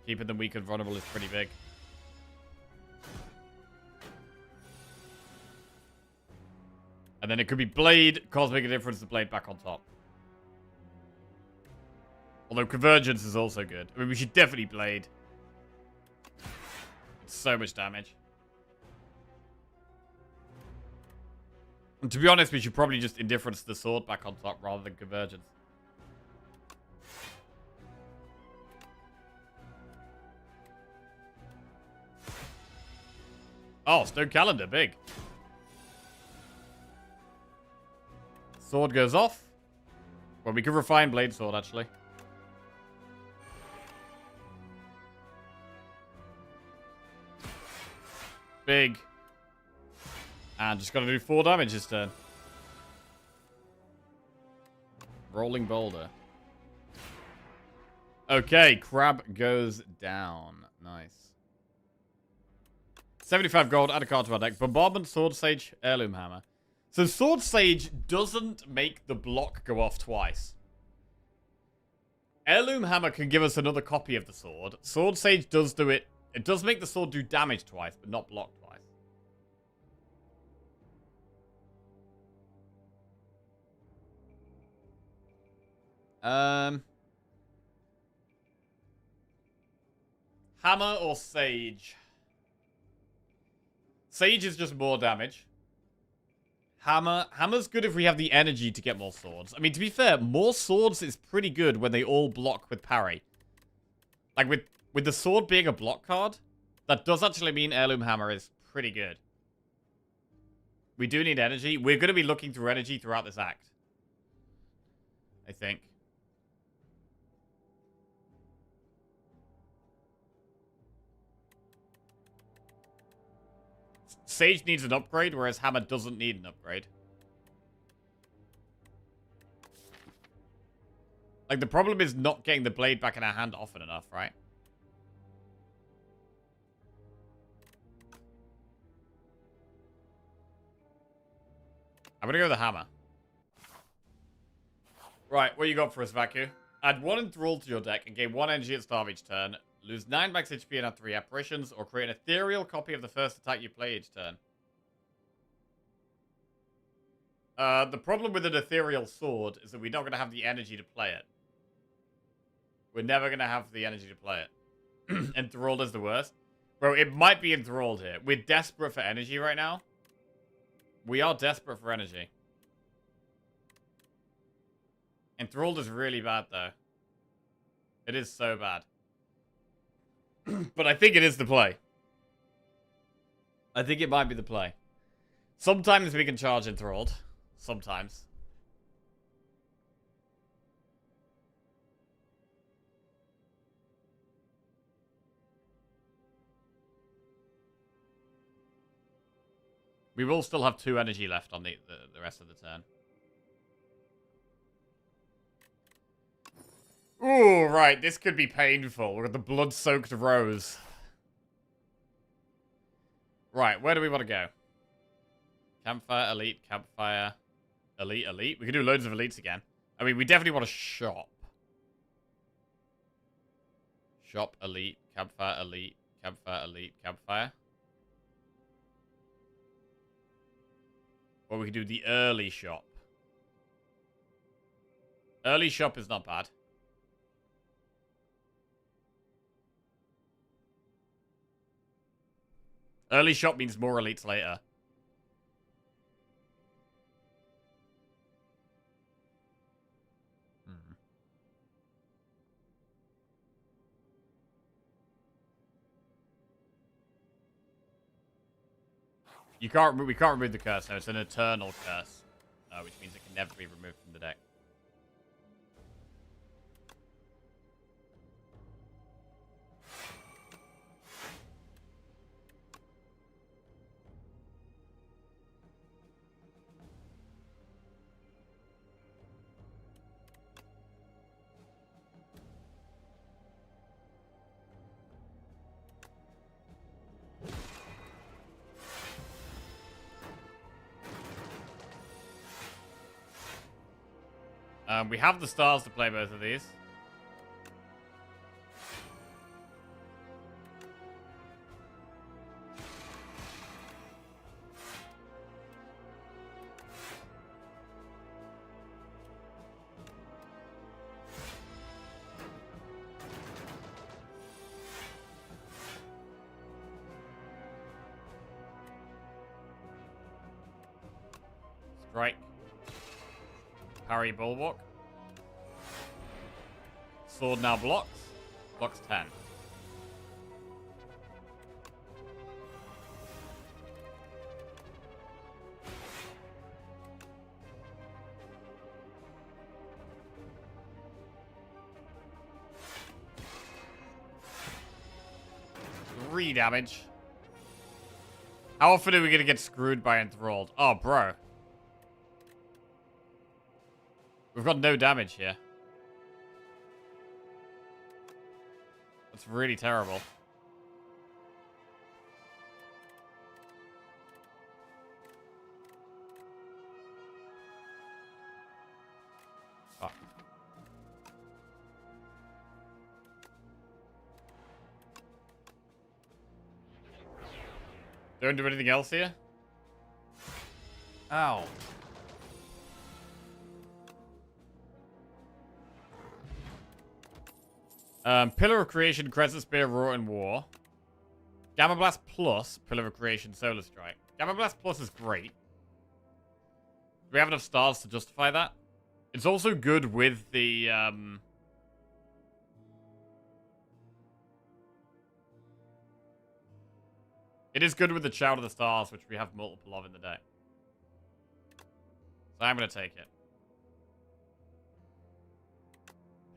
Keeping them weak and vulnerable is pretty big. And then it could be Blade, Cosmic Indifference, the Blade back on top. Although Convergence is also good. I mean, we should definitely Blade. It's so much damage. And to be honest, we should probably just Indifference the sword back on top rather than Convergence. Oh, Stone Calendar, big. Sword goes off. Well, we could refine Blade Sword, actually. Big. And just gotta do 4 damage this turn. Rolling Boulder. Okay, Crab goes down. Nice. 75 gold, add a card to our deck. Bombardment, Sword Sage, Heirloom Hammer. So Sword Sage doesn't make the block go off twice. Heirloom Hammer can give us another copy of the sword. Sword Sage does do it. It does make the sword do damage twice, but not block twice. Hammer or Sage? Sage is just more damage. Hammer's good if we have the energy to get more swords. I mean, to be fair, more swords is pretty good when they all block with parry. Like, with the sword being a block card, that does actually mean Heirloom Hammer is pretty good. We do need energy. We're going to be looking through energy throughout this act. I think. Sage needs an upgrade, whereas Hammer doesn't need an upgrade. Like, the problem is not getting the blade back in our hand often enough, right? I'm gonna go with the Hammer. Right, what you got for us, Vacu? Add 1 Enthrall to your deck and gain 1 energy at start of each turn. Lose 9 max HP and add 3 apparitions, or create an ethereal copy of the first attack you play each turn. The problem with an ethereal sword is that we're not going to have the energy to play it. We're never going to have the energy to play it. Enthralled is the worst. Bro, it might be enthralled here. We're desperate for energy right now. We are desperate for energy. Enthralled is really bad, though. It is so bad. But I think it is the play. I think it might be the play. Sometimes we can charge Enthralled. Sometimes. We will still have 2 energy left on the rest of the turn. Ooh, right. This could be painful. We've got the blood-soaked rose. Right, where do we want to go? Campfire, elite, campfire, elite, elite. We can do loads of elites again. I mean, we definitely want to shop. Shop, elite, campfire, elite, campfire, elite, campfire. Or we can do the early shop. Early shop is not bad. Early shop means more elites later. We can't remove the curse, no. It's an eternal curse. Which means it can never be removed from the deck. We have the stars to play both of these. Strike. Parry Bulwark. Sword now blocks. Blocks 10. Three damage. How often are we gonna get screwed by Enthralled? Oh, bro. We've got no damage here. That's really terrible. Fuck. Don't do anything else here? Ow. Pillar of Creation, Crescent Spear, Roar, and War. Gamma Blast Plus, Pillar of Creation, Solar Strike. Gamma Blast Plus is great. Do we have enough stars to justify that? It's also good with the, It is good with the Shout of the Stars, which we have multiple of in the deck. So I'm going to take it.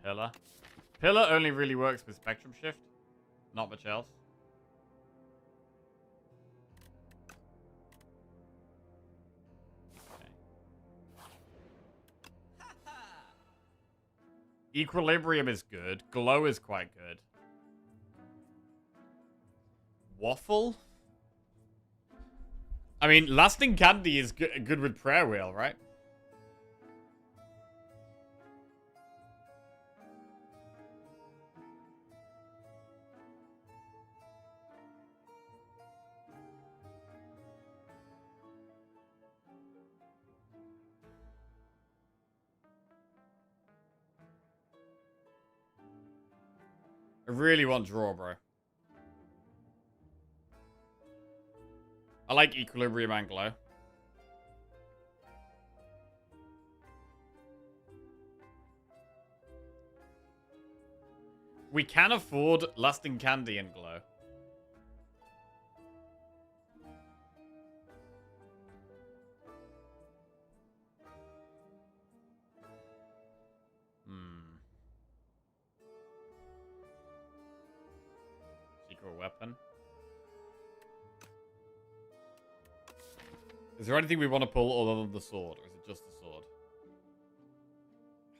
Pillar. Pillar only really works with Spectrum Shift. Not much else. Okay. Equilibrium is good. Glow is quite good. Waffle? I mean, Lasting Candy is good with Prayer Wheel, right? I really want draw, bro. I like Equilibrium and Glow. We can afford Lasting Candy and Glow. Secret weapon. Is there anything we want to pull other than the sword? Or is it just the sword?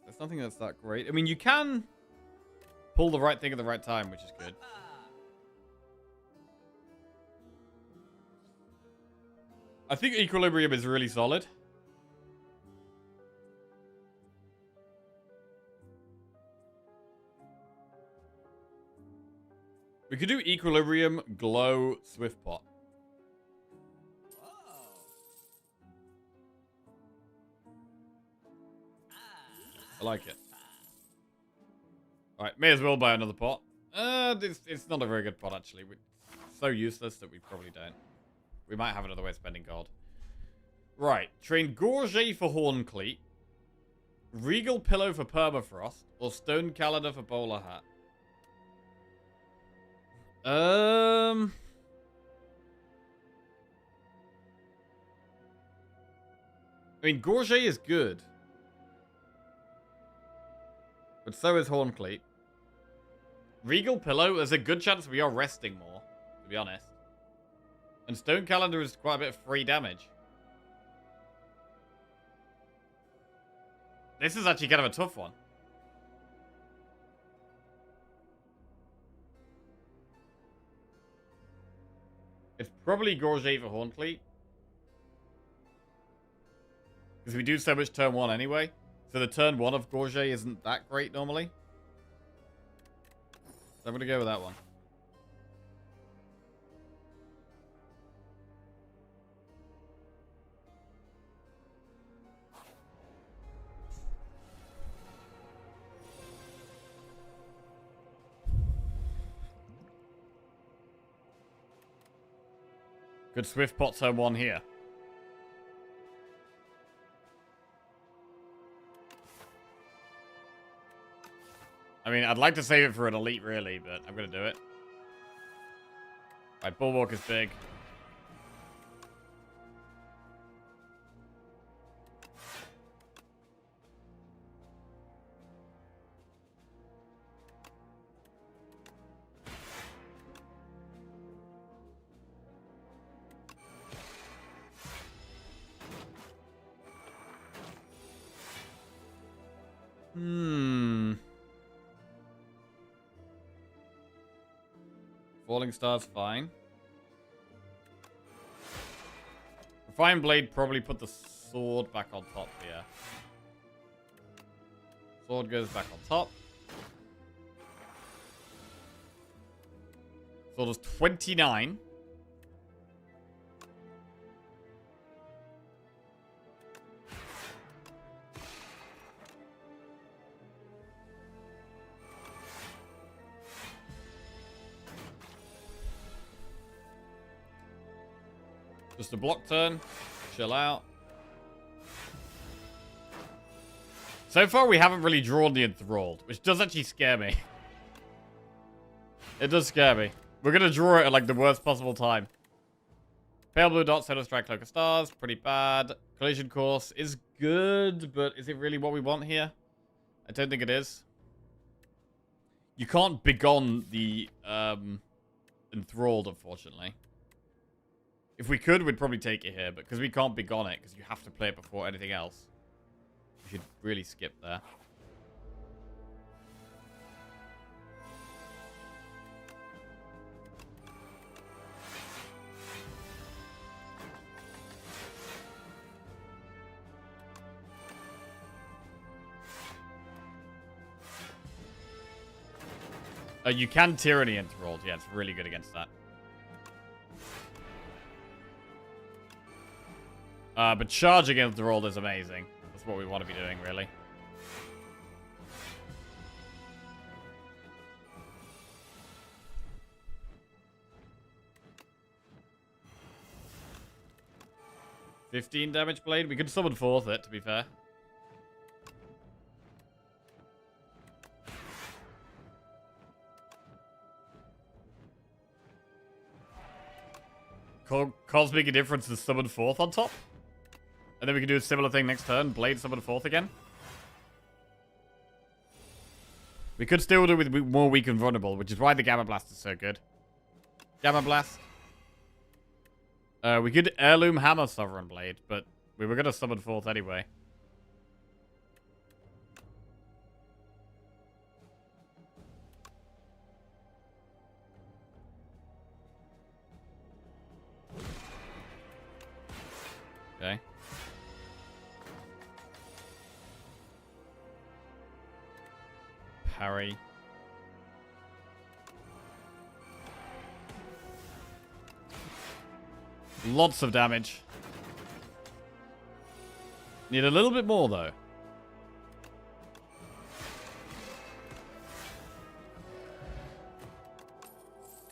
There's nothing that's that great. I mean, you can pull the right thing at the right time, which is good. I think Equilibrium is really solid. We could do Equilibrium, Glow, Swiftpot. I like it. Alright, may as well buy another pot. It's not a very good pot, actually. It's so useless that we probably don't. We might have another way of spending gold. Right, train Gorget for Horncleat, Regal Pillow for Permafrost, or Stone Calendar for Bowler Hat. I mean, Gorget is good. But so is Horncleat. Regal Pillow, there's a good chance we are resting more, to be honest. And Stone Calendar is quite a bit of free damage. This is actually kind of a tough one. It's probably Gorget for Horncleat. Because we do so much turn 1 anyway. So the turn 1 of Gorget isn't that great normally. So I'm going to go with that one. Good Swift pot turn 1 here. I mean, I'd like to save it for an elite, really, but I'm going to do it. Right, Bulwark is big. Falling Star's fine. Refine Blade probably put the sword back on top here. Sword goes back on top. Sword is 29. Just a block turn. Chill out. So far, we haven't really drawn the Enthralled, which does actually scare me. It does scare me. We're going to draw it at, like, the worst possible time. Pale Blue Dot, Solar Strike, Cloak of Stars. Pretty bad. Collision Course is good, but is it really what we want here? I don't think it is. You can't begone the Enthralled, unfortunately. If we could, we'd probably take it here, but because we can't begone it, because you have to play it before anything else. We should really skip there. You can Tyranny Enthralled. Yeah, it's really good against that. But charging Enthralled is amazing. That's what we want to be doing, really. $15 damage blade. We could summon forth it, to be fair. Cosmic Indifference is summon forth on top. And then we can do a similar thing next turn. Blade summon forth again. We could still do it with more weak and vulnerable, which is why the Gamma Blast is so good. Gamma Blast. We could Heirloom Hammer Sovereign Blade, but we were going to summon forth anyway. Okay. Parry. Lots of damage. Need a little bit more, though.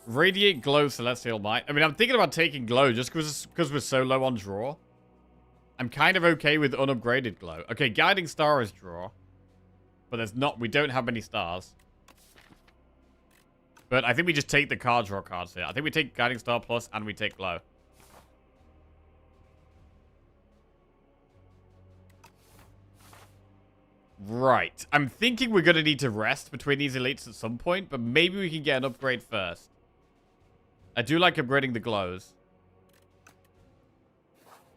Radiate Glow Celestial Might. I mean, I'm thinking about taking Glow just because we're so low on draw. I'm kind of okay with unupgraded Glow. Okay, Guiding Star is draw. But there's not... We don't have many stars. But I think we just take the card draw cards here. I think we take Guiding Star Plus and we take Glow. Right. I'm thinking we're going to need to rest between these elites at some point. But maybe we can get an upgrade first. I do like upgrading the Glows.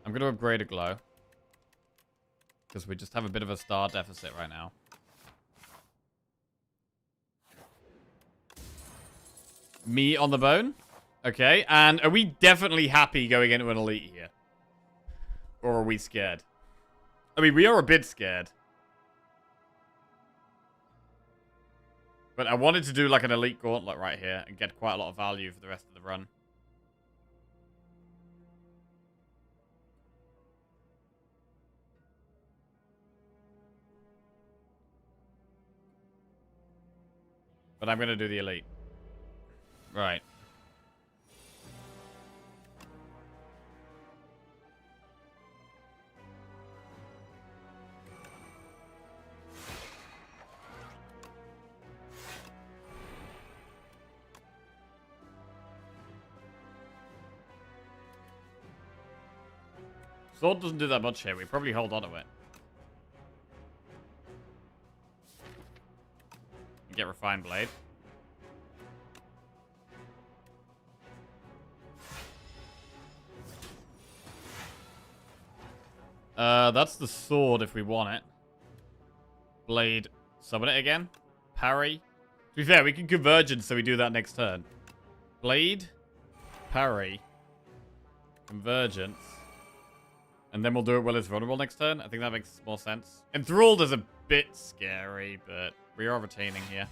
I'm going to upgrade a Glow. Because we just have a bit of a star deficit right now. Me on the bone. Okay. And are we definitely happy going into an elite here? Or are we scared? I mean, we are a bit scared. But I wanted to do like an elite gauntlet right here and get quite a lot of value for the rest of the run. But I'm going to do the elite. Right. Sword doesn't do that much here. We probably hold on to it. Get Refined Blade. That's the sword if we want it. Blade. Summon it again. Parry. To be fair, we can Convergence, so we do that next turn. Blade. Parry. Convergence. And then we'll do it while it's vulnerable next turn. I think that makes more sense. Enthralled is a bit scary, but we are retaining here.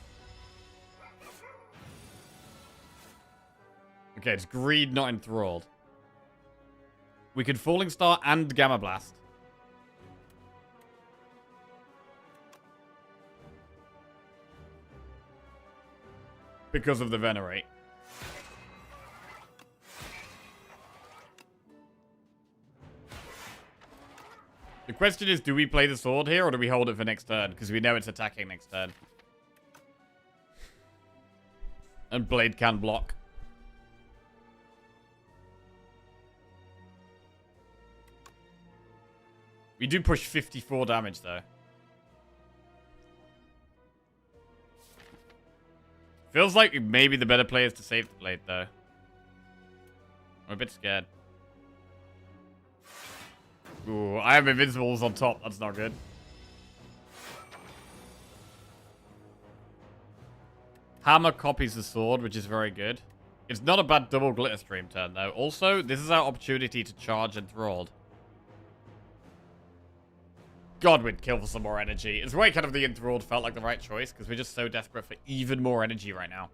Okay, it's Greed, not Enthralled. We could Falling Star and Gamma Blast. Because of the Venerate. The question is, do we play the sword here or do we hold it for next turn? Because we know it's attacking next turn. And blade can block. We do push 54 damage though. Feels like maybe the better play is to save the blade though. I'm a bit scared. Ooh, I have invincibles on top. That's not good. Hammer copies the sword, which is very good. It's not a bad double glitter stream turn, though. Also, this is our opportunity to charge Enthralled. God, we'd kill for some more energy. It's why kind of the Enthralled felt like the right choice, because we're just so desperate for even more energy right now.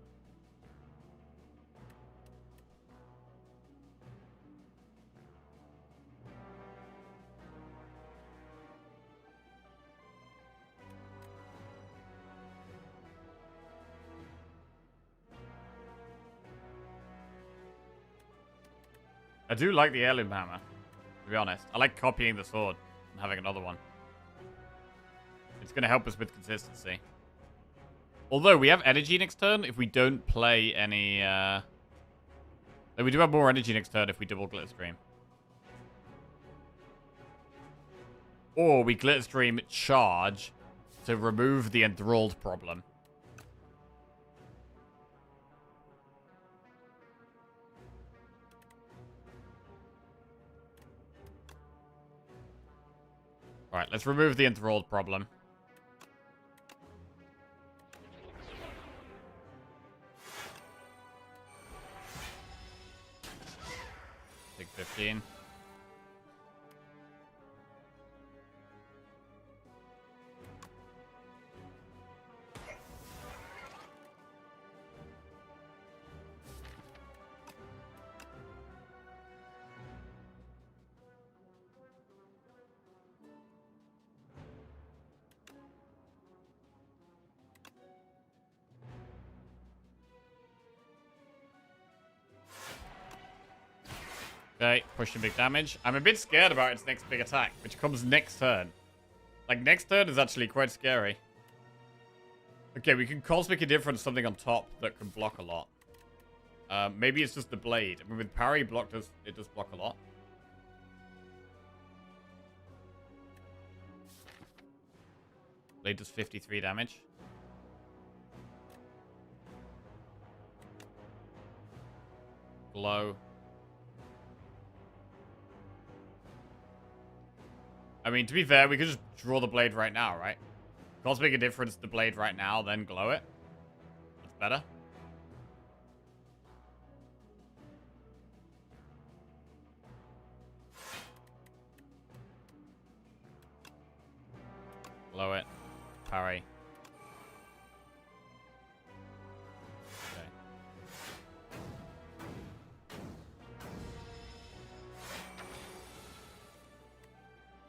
I do like the heirloom hammer, to be honest. I like copying the sword and having another one. It's going to help us with consistency. Although, we have energy next turn if we don't play any... we do have more energy next turn if we double glitter stream. Or we glitter stream charge to remove the enthralled problem. Alright, let's remove the enthralled problem. Take 15. Okay, pushing big damage. I'm a bit scared about its next big attack, which comes next turn. Like, next turn is actually quite scary. Okay, we can Cosmic Indifference something on top that can block a lot. Maybe it's just the blade. I mean, with parry, it does block a lot. Blade does 53 damage. Glow. I mean, to be fair, we could just draw the blade right now, right? Cosmic Indifference the blade right now, then glow it. That's better. Glow it. Parry. Okay.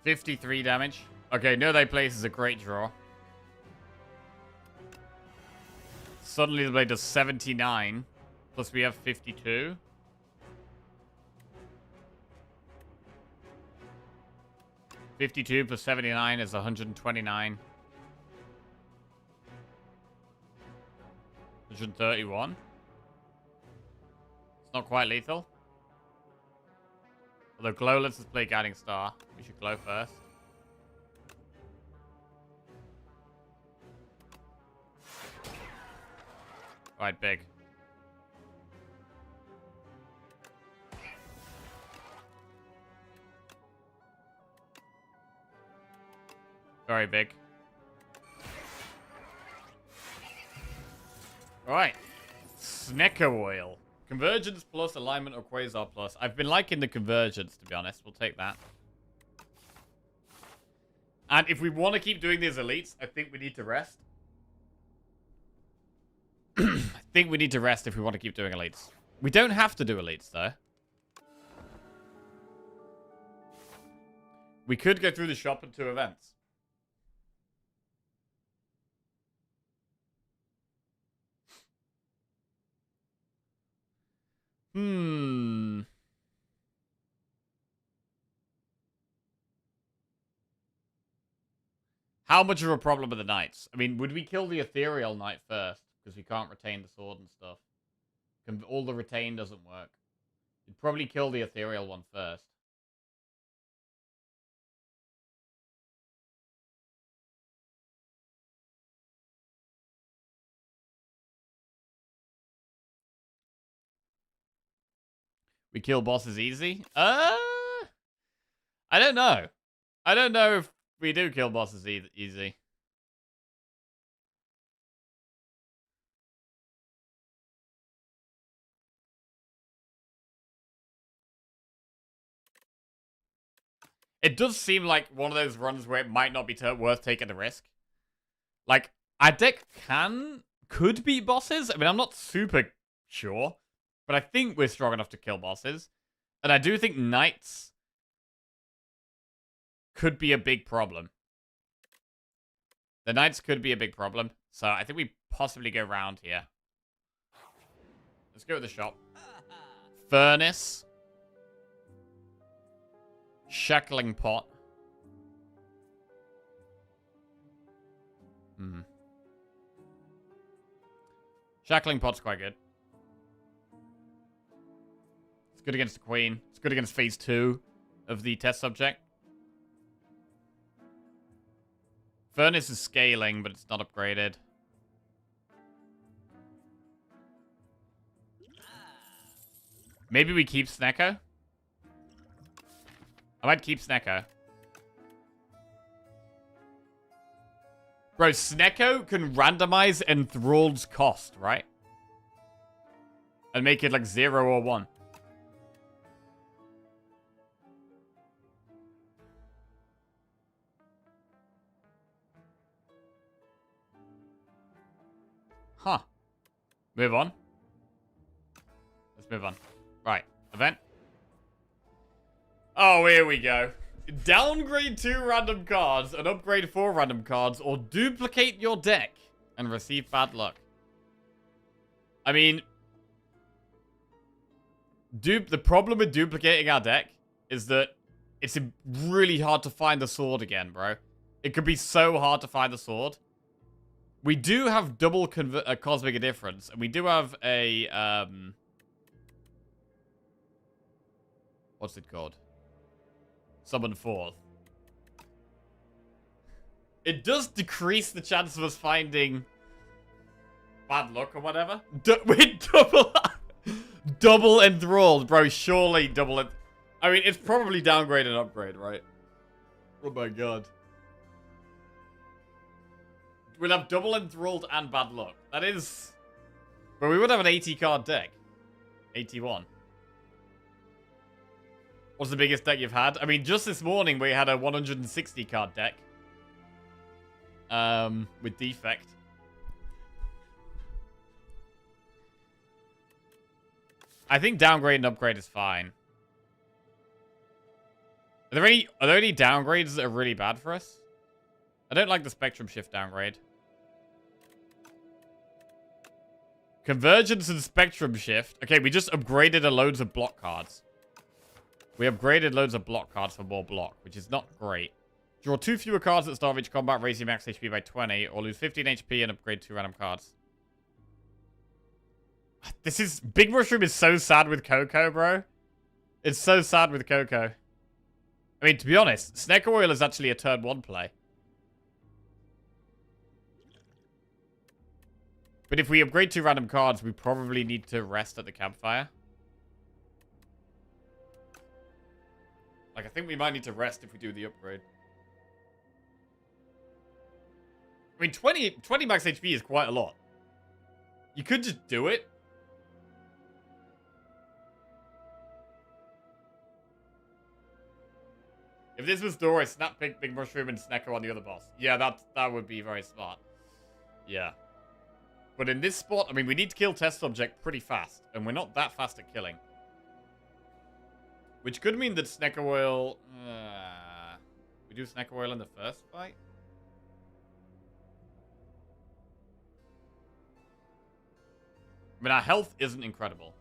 53 damage. Okay, No They Place is a great draw. Suddenly the blade does 79. Plus we have 52. +52 plus 79 is 129. 131. It's not quite lethal. Although glow lets us play Guiding Star. We should glow first. Alright, big. Very big. Alright. Snecker Oil. Convergence plus, alignment or Quasar plus. I've been liking the convergence, to be honest. We'll take that. And if we want to keep doing these elites, I think we need to rest. I think we need to rest if we want to keep doing elites. We don't have to do elites, though. We could go through the shop and 2 events. How much of a problem are the knights? I mean, would we kill the ethereal knight first? Because we can't retain the sword and stuff. All the retain doesn't work. You'd probably kill the ethereal one first. We kill bosses easy? I don't know. I don't know if we do kill bosses easy. It does seem like one of those runs where it might not be worth taking the risk. Like, our deck could beat bosses. I mean, I'm not super sure, but I think we're strong enough to kill bosses. And I do think knights could be a big problem. The knights could be a big problem. So I think we possibly go round here. Let's go to the shop. Furnace. Shackling pot. Shackling pot's quite good. It's good against the queen. It's good against phase 2 of the test subject. Furnace is scaling, but it's not upgraded. Maybe we keep Snecko? I might keep Snecko. Bro, Snecko can randomize Enthralled's cost, right? And make it like 0 or 1. Huh. Move on. Let's move on. Right. Event. Oh, here we go. Downgrade 2 random cards and upgrade 4 random cards, or duplicate your deck and receive bad luck. I mean, the problem with duplicating our deck is that it's really hard to find the sword again, bro. It could be so hard to find the sword. We do have double Cosmic Indifference, and we do have a, what's it called? Summon 4th. It does decrease the chance of us finding bad luck or whatever. With double enthralled, bro. Surely double I mean, it's probably downgrade and upgrade, right? Oh my god. We'll have double enthralled and bad luck. That is... Well, we would have an 80 card deck. 81. What's the biggest deck you've had? I mean, just this morning we had a 160 card deck. With defect. I think downgrade and upgrade is fine. Are there any downgrades that are really bad for us? I don't like the Spectrum Shift downgrade. Convergence and Spectrum Shift. Okay, we just upgraded a loads of block cards. We upgraded loads of block cards for more block, which is not great. Draw 2 fewer cards at the start of each combat, raise your max HP by 20, or lose 15 HP and upgrade 2 random cards. This is... Big Mushroom is so sad with Coco, bro. It's so sad with Coco. I mean, to be honest, Snecko Oil is actually a turn 1 play. But if we upgrade 2 random cards, we probably need to rest at the campfire. Like, I think we might need to rest if we do the upgrade. I mean, 20 max HP is quite a lot. You could just do it. If this was Dora, snap pick Big Mushroom and Snecko on the other boss. Yeah, that would be very smart. Yeah. But in this spot, I mean, we need to kill test subject pretty fast. And we're not that fast at killing. Which could mean that Snecko Oil... we do Snecko Oil in the first fight? I mean, our health isn't incredible.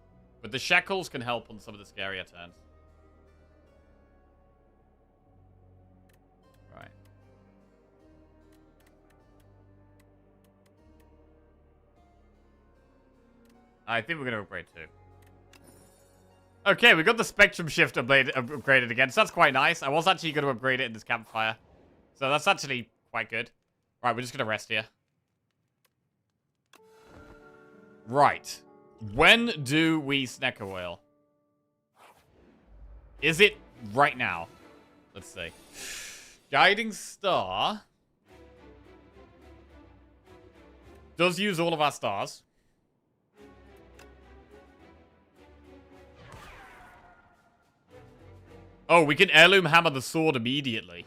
But the shackles can help on some of the scarier turns. Right. I think we're going to upgrade too. Okay, we got the Spectrum Shifter blade upgraded again, so that's quite nice. I was actually going to upgrade it in this campfire. So that's actually quite good. Right, we're just going to rest here. Right. When do we snack a whale? Is it right now? Let's see. Guiding Star does use all of our stars. Oh, we can heirloom hammer the sword immediately.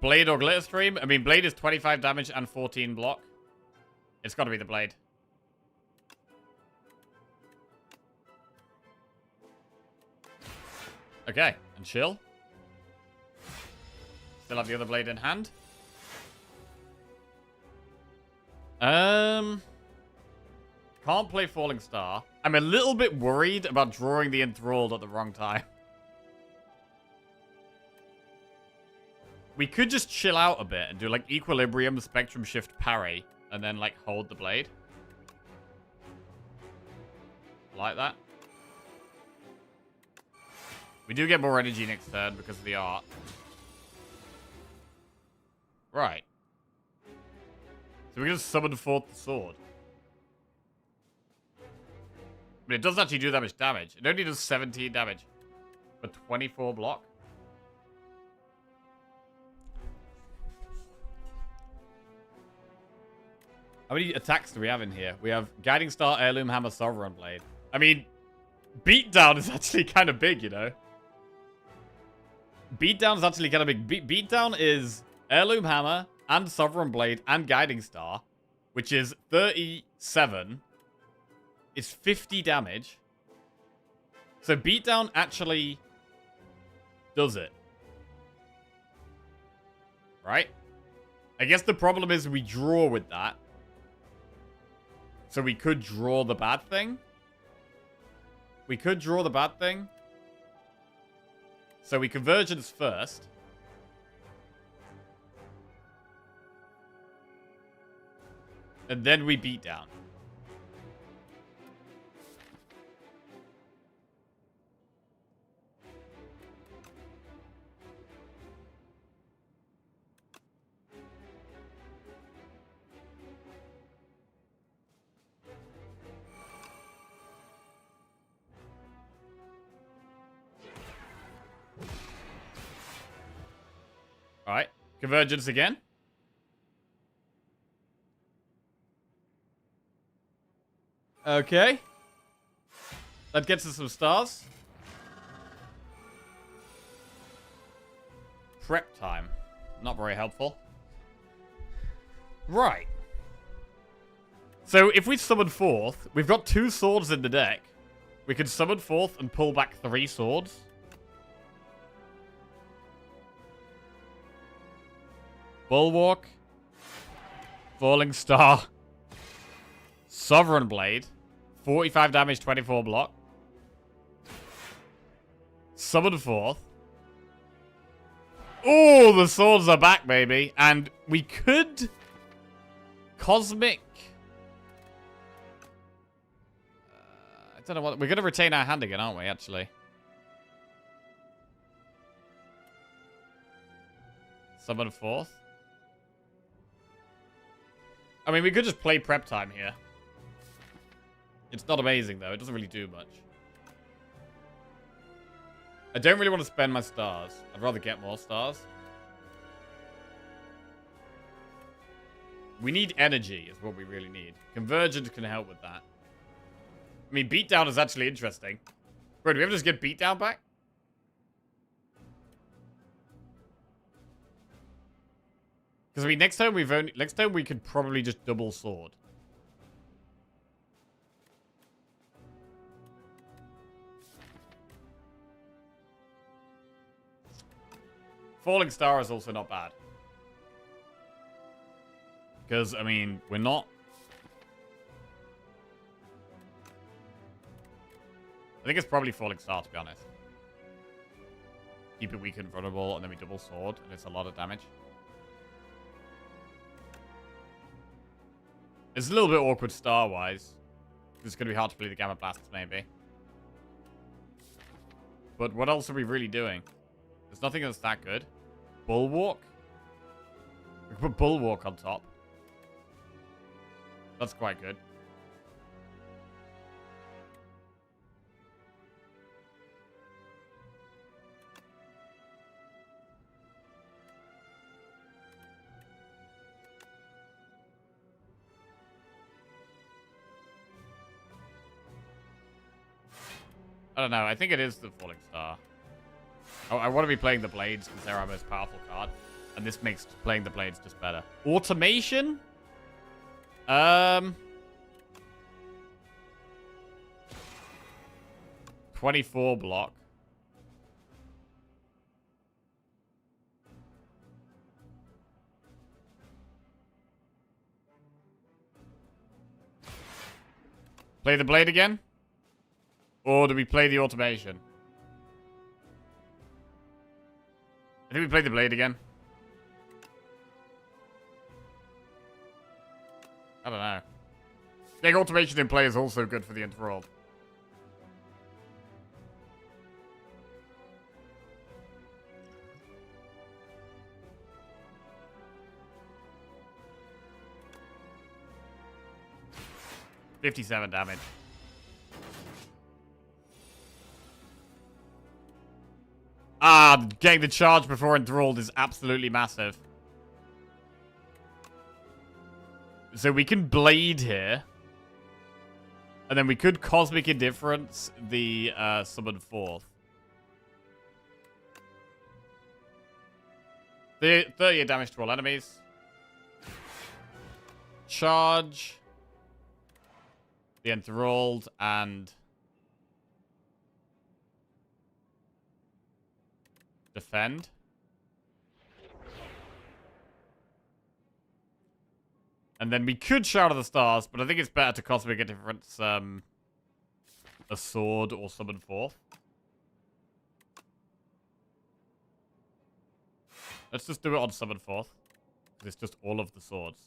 Blade or Glitter Stream? I mean, Blade is 25 damage and 14 block. It's got to be the Blade. Okay, and chill. Still have the other blade in hand. Can't play Falling Star. I'm a little bit worried about drawing the Enthralled at the wrong time. We could just chill out a bit and do, like, Equilibrium, Spectrum Shift, Parry, and then, like, hold the blade. Like that. We do get more energy next turn because of the art. Right. So we can just summon forth the sword. But it doesn't actually do that much damage. It only does 17 damage. For 24 block. How many attacks do we have in here? We have Guiding Star, Heirloom Hammer, Sovereign Blade. I mean, Beatdown is actually kind of big, you know? Beatdown is actually kind of big. Beatdown is Heirloom Hammer and Sovereign Blade and Guiding Star, which is 37. It's 50 damage. So Beatdown actually does it. Right? I guess the problem is we draw with that. So we could draw the bad thing. We could draw the bad thing. So we Convergence first. And then we beat down. Alright. Convergence again. Okay. That gets us some stars. Prep time. Not very helpful. Right. So if we summon forth, we've got 2 swords in the deck. We can summon forth and pull back 3 swords. Bulwark. Falling Star. Sovereign Blade. 45 damage, 24 block. Summon forth. Oh, the swords are back, baby. And we could... Cosmic... I don't know what... We're going to retain our hand again, aren't we, actually? Summon forth. I mean, we could just play prep time here. It's not amazing, though. It doesn't really do much. I don't really want to spend my stars. I'd rather get more stars. We need energy, is what we really need. Convergence can help with that. I mean, Beatdown is actually interesting. Bro, do we ever just get Beatdown back? Because, I mean, next time we could probably just double sword. Falling Star is also not bad. Because, I mean, we're not... I think it's probably Falling Star, to be honest. Keep it weak and vulnerable, and then we double sword, and it's a lot of damage. It's a little bit awkward star-wise. It's going to be hard to play the Gamma Blasts, maybe. But what else are we really doing? There's nothing that's that good. Bulwark? We can put Bulwark on top. That's quite good. I don't know. I think it is the Falling Star. Oh, I want to be playing the Blades because they're our most powerful card. And this makes playing the Blades just better. Automation? 24 block. Play the Blade again? Or do we play the Automation? I think we play the Blade again. I don't know. Getting Automation in play is also good for the Interworld. $57 damage. Ah, getting the charge before Enthralled is absolutely massive. So we can Blade here. And then we could Cosmic Indifference the Summon Fourth. 30 damage to all enemies. Charge. The Enthralled and... Defend. And then we could Shout of the Stars, but I think it's better to Cosmic Indifference a sword or Summon Forth. Let's just do it on Summon Forth. It's just all of the swords.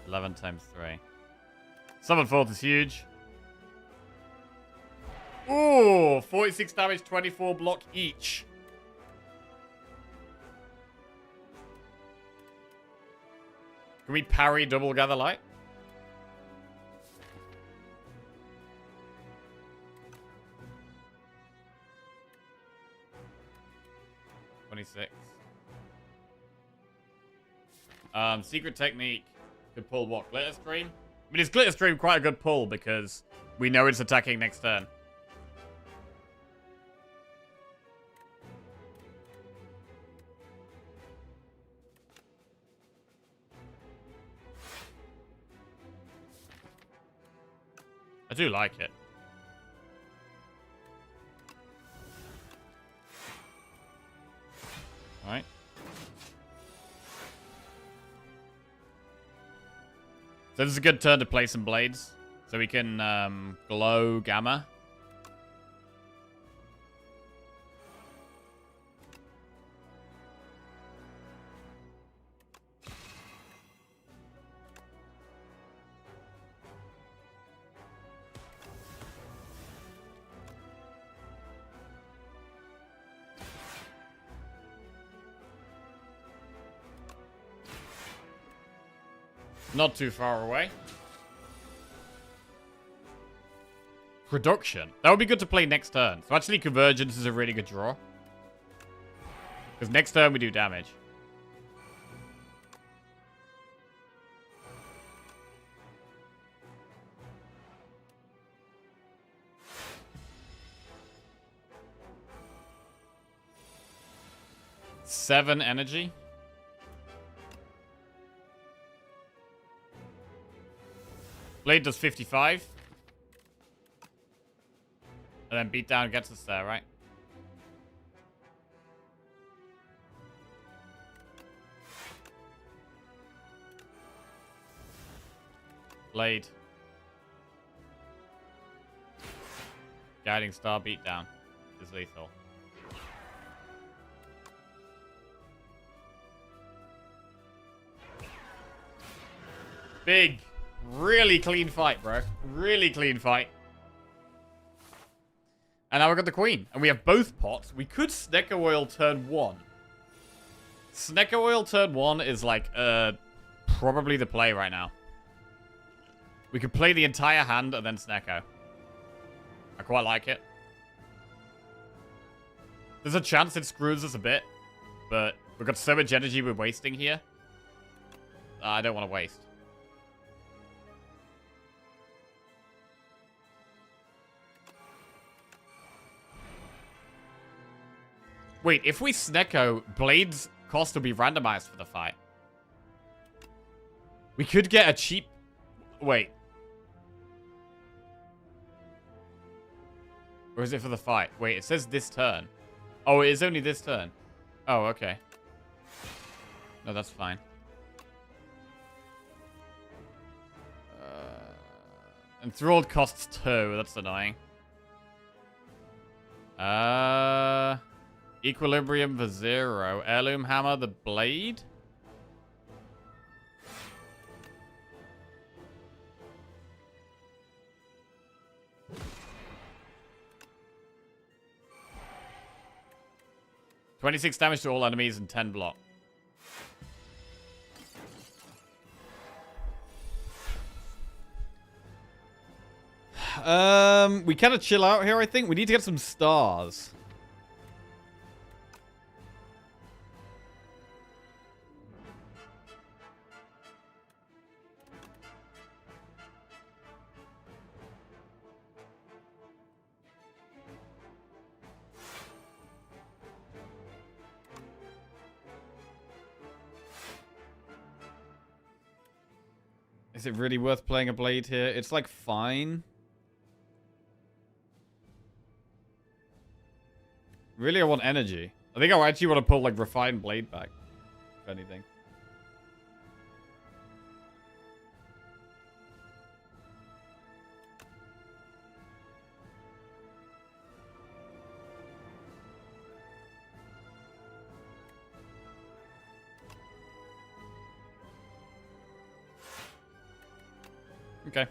$11 times 3. Summon Forth is huge. Ooh, 46 damage, 24 block each. Can we parry double Gather Light? Secret Technique could pull what? Glitter Stream? I mean, is Glitter Stream quite a good pull because we know it's attacking next turn? I do like it. Alright. So this is a good turn to play some blades. So we can glow Gamma. Not too far away. Production. That would be good to play next turn. So actually Convergence is a really good draw. Because next turn we do damage. Seven energy. Blade does 55. And then Beatdown gets us there, right? Blade. Guiding Star beatdown is lethal. Big. Really clean fight, bro. Really clean fight. And now we've got the queen. And we have both pots. We could Snecker Oil turn 1. Snecker Oil turn 1 is like, probably the play right now. We could play the entire hand and then Snecko. I quite like it. There's a chance it screws us a bit. But we've got so much energy we're wasting here. I don't want to waste. Wait, if we Snecko, Blade's cost will be randomized for the fight. We could get a cheap... Wait. Or is it for the fight? Wait, it says this turn. Oh, it is only this turn. Oh, okay. No, that's fine. Enthralled costs 2. That's annoying. Equilibrium for 0. Heirloom Hammer, the blade? $26 damage to all enemies and 10 block. We kind of chill out here, I think. We need to get some stars. Is it really worth playing a blade here? It's like fine. Really, I want energy. I think I actually want to pull like refined blade back, if anything. Okay.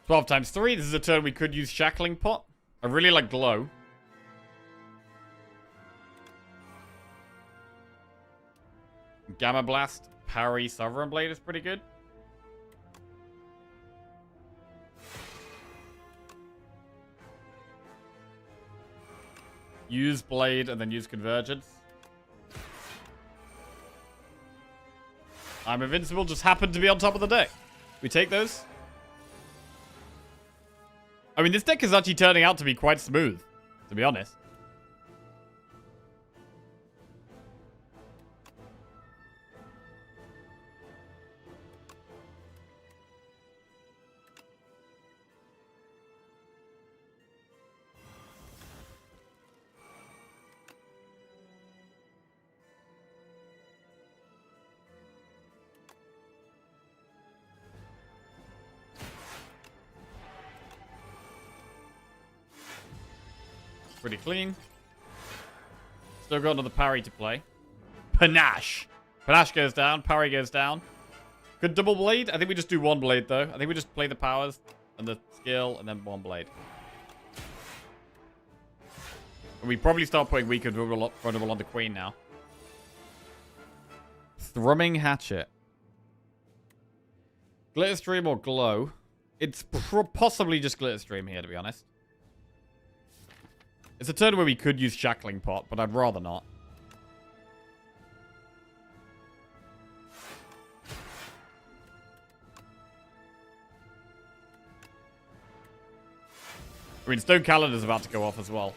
Twelve times 3. This is a turn we could use Shackling Pot. I really like Glow. Gamma Blast, Parry, Sovereign Blade is pretty good. Use Blade and then use Convergence. I'm Invincible just happened to be on top of the deck. We take those. I mean, this deck is actually turning out to be quite smooth, to be honest. Pretty clean. Still got another parry to play. Panache. Panache goes down. Parry goes down. Good double blade. I think we just do one blade, though. I think we just play the powers and the skill and then one blade. And we probably start putting weaker vulnerable on the queen now. Thrumming Hatchet. Glitter Stream or Glow? It's possibly just Glitter Stream here, to be honest. It's a turn where we could use Shackling Pot, but I'd rather not. I mean, Stone Calendar's about to go off as well.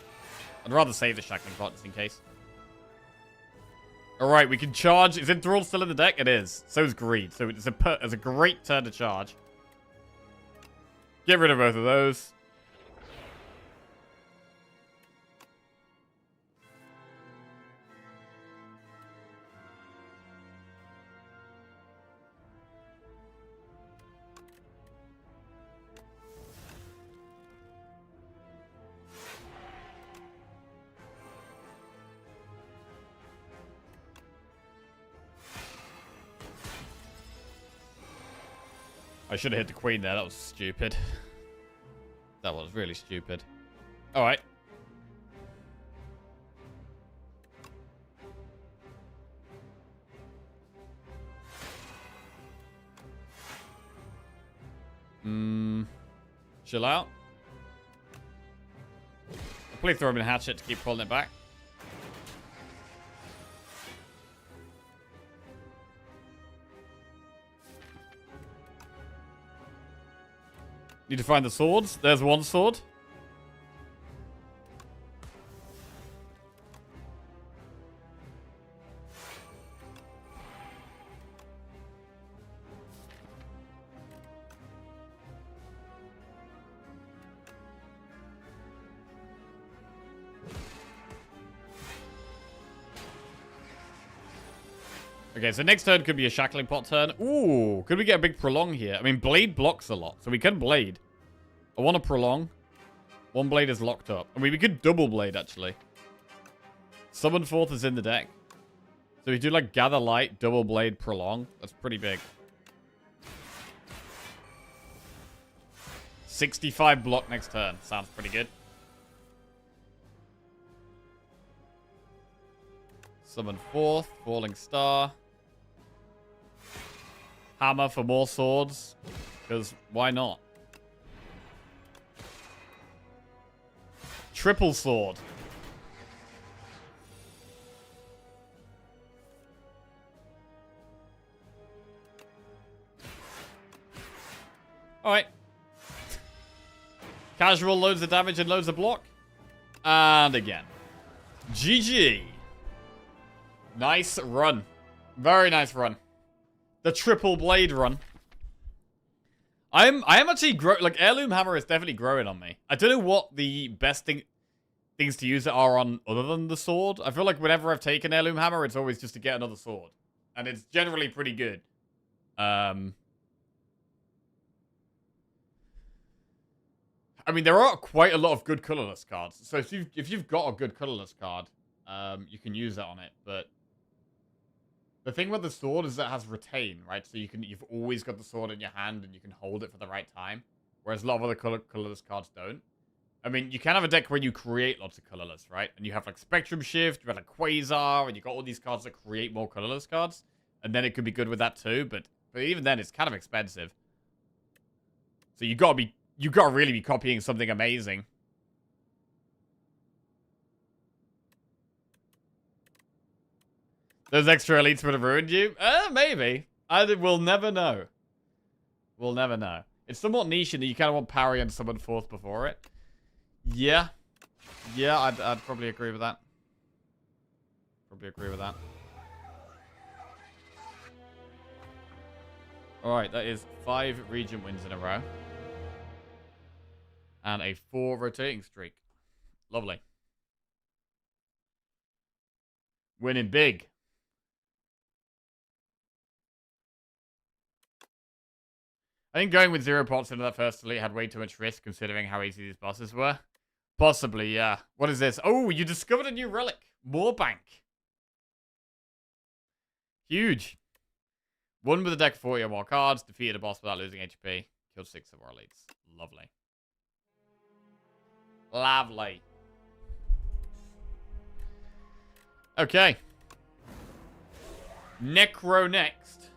I'd rather save the Shackling Pot just in case. Alright, we can charge. Is Enthrall still in the deck? It is. So is Greed. So it's a great turn to charge. Get rid of both of those. I should have hit the queen there. That was stupid. That was really stupid. Alright. Chill out. I'll probably throw him in hatchet to keep pulling it back. Need to find the swords. There's one sword. Okay, so next turn could be a shackling pot turn. Ooh, could we get a big prolong here? I mean, blade blocks a lot, so we can blade. I want to prolong. One blade is locked up. I mean, we could double blade, actually. Summon Forth is in the deck. So we do, like, Gather Light, double blade, prolong. That's pretty big. 65 block next turn. Sounds pretty good. Summon Forth, Falling Star. Hammer for more swords. Because why not? Triple sword. Alright. Casual, loads of damage and loads of block. And again. GG. Nice run. Very nice run. The triple blade run. I am actually like heirloom hammer is definitely growing on me. I don't know what the best things to use it are on other than the sword. I feel like whenever I've taken heirloom hammer, it's always just to get another sword, and it's generally pretty good. I mean, there are quite a lot of good colorless cards. So if you've got a good colorless card, you can use that on it, but. The thing with the sword is that it has retain, right? So you've always got the sword in your hand and you can hold it for the right time. Whereas a lot of other colorless cards don't. I mean, you can have a deck where you create lots of colorless, right? And you have like Spectrum Shift, you have like Quasar, and you got all these cards that create more colorless cards. And then it could be good with that too, but even then it's kind of expensive. So you gotta really be copying something amazing. Those extra elites would have ruined you? Maybe. We'll never know. We'll never know. It's somewhat niche in that you kind of want parry and summon Forth before it. Yeah. Yeah, I'd probably agree with that. Probably agree with that. Alright, that is 5 Regent wins in a row. And a 4 rotating streak. Lovely. Winning big. I think going with 0 pots into that first elite had way too much risk considering how easy these bosses were. Possibly, yeah. What is this? Oh, you discovered a new relic. More bank. Huge. Won with a deck of 40 or more cards. Defeated a boss without losing HP. Killed 6 of our elites. Lovely. Lovely. Okay. Necro next.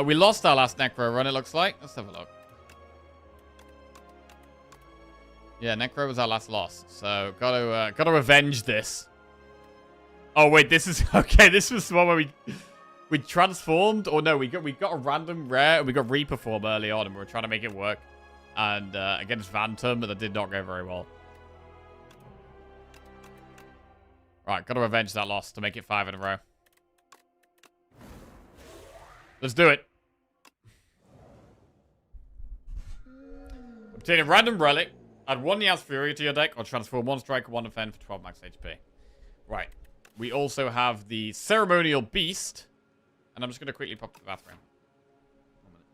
We lost our last Necro run, it looks like. Let's have a look. Yeah, Necro was our last loss. So, gotta avenge this. Oh, wait, this is... Okay, this was the one where we transformed. Or no, we got a random rare. And we got Reperform early on, and we were trying to make it work. And against Phantom, but that did not go very well. Right, gotta avenge that loss to make it 5 in a row. Let's do it. Obtain a random relic. Add 1 Yaz Fury to your deck, or transform 1 Strike, 1 Defend for 12 max HP. Right. We also have the Ceremonial Beast. And I'm just going to quickly pop to the bathroom. 1 minute.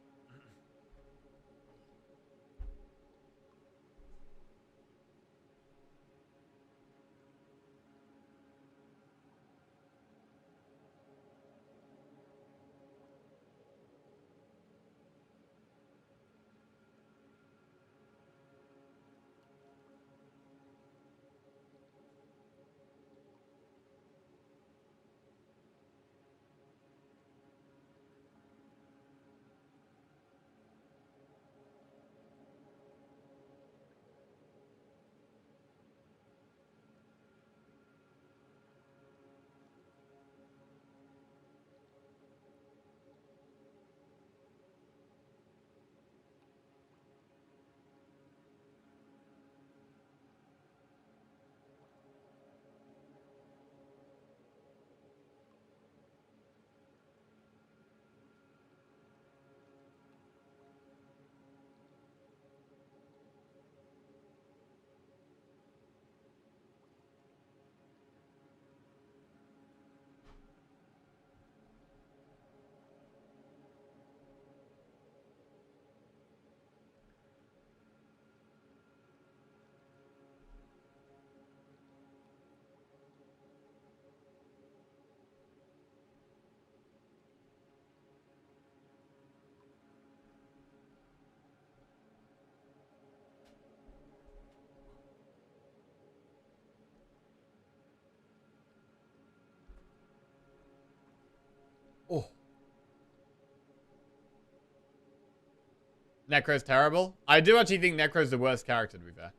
Necro's terrible. I do actually think Necro's the worst character, to be fair.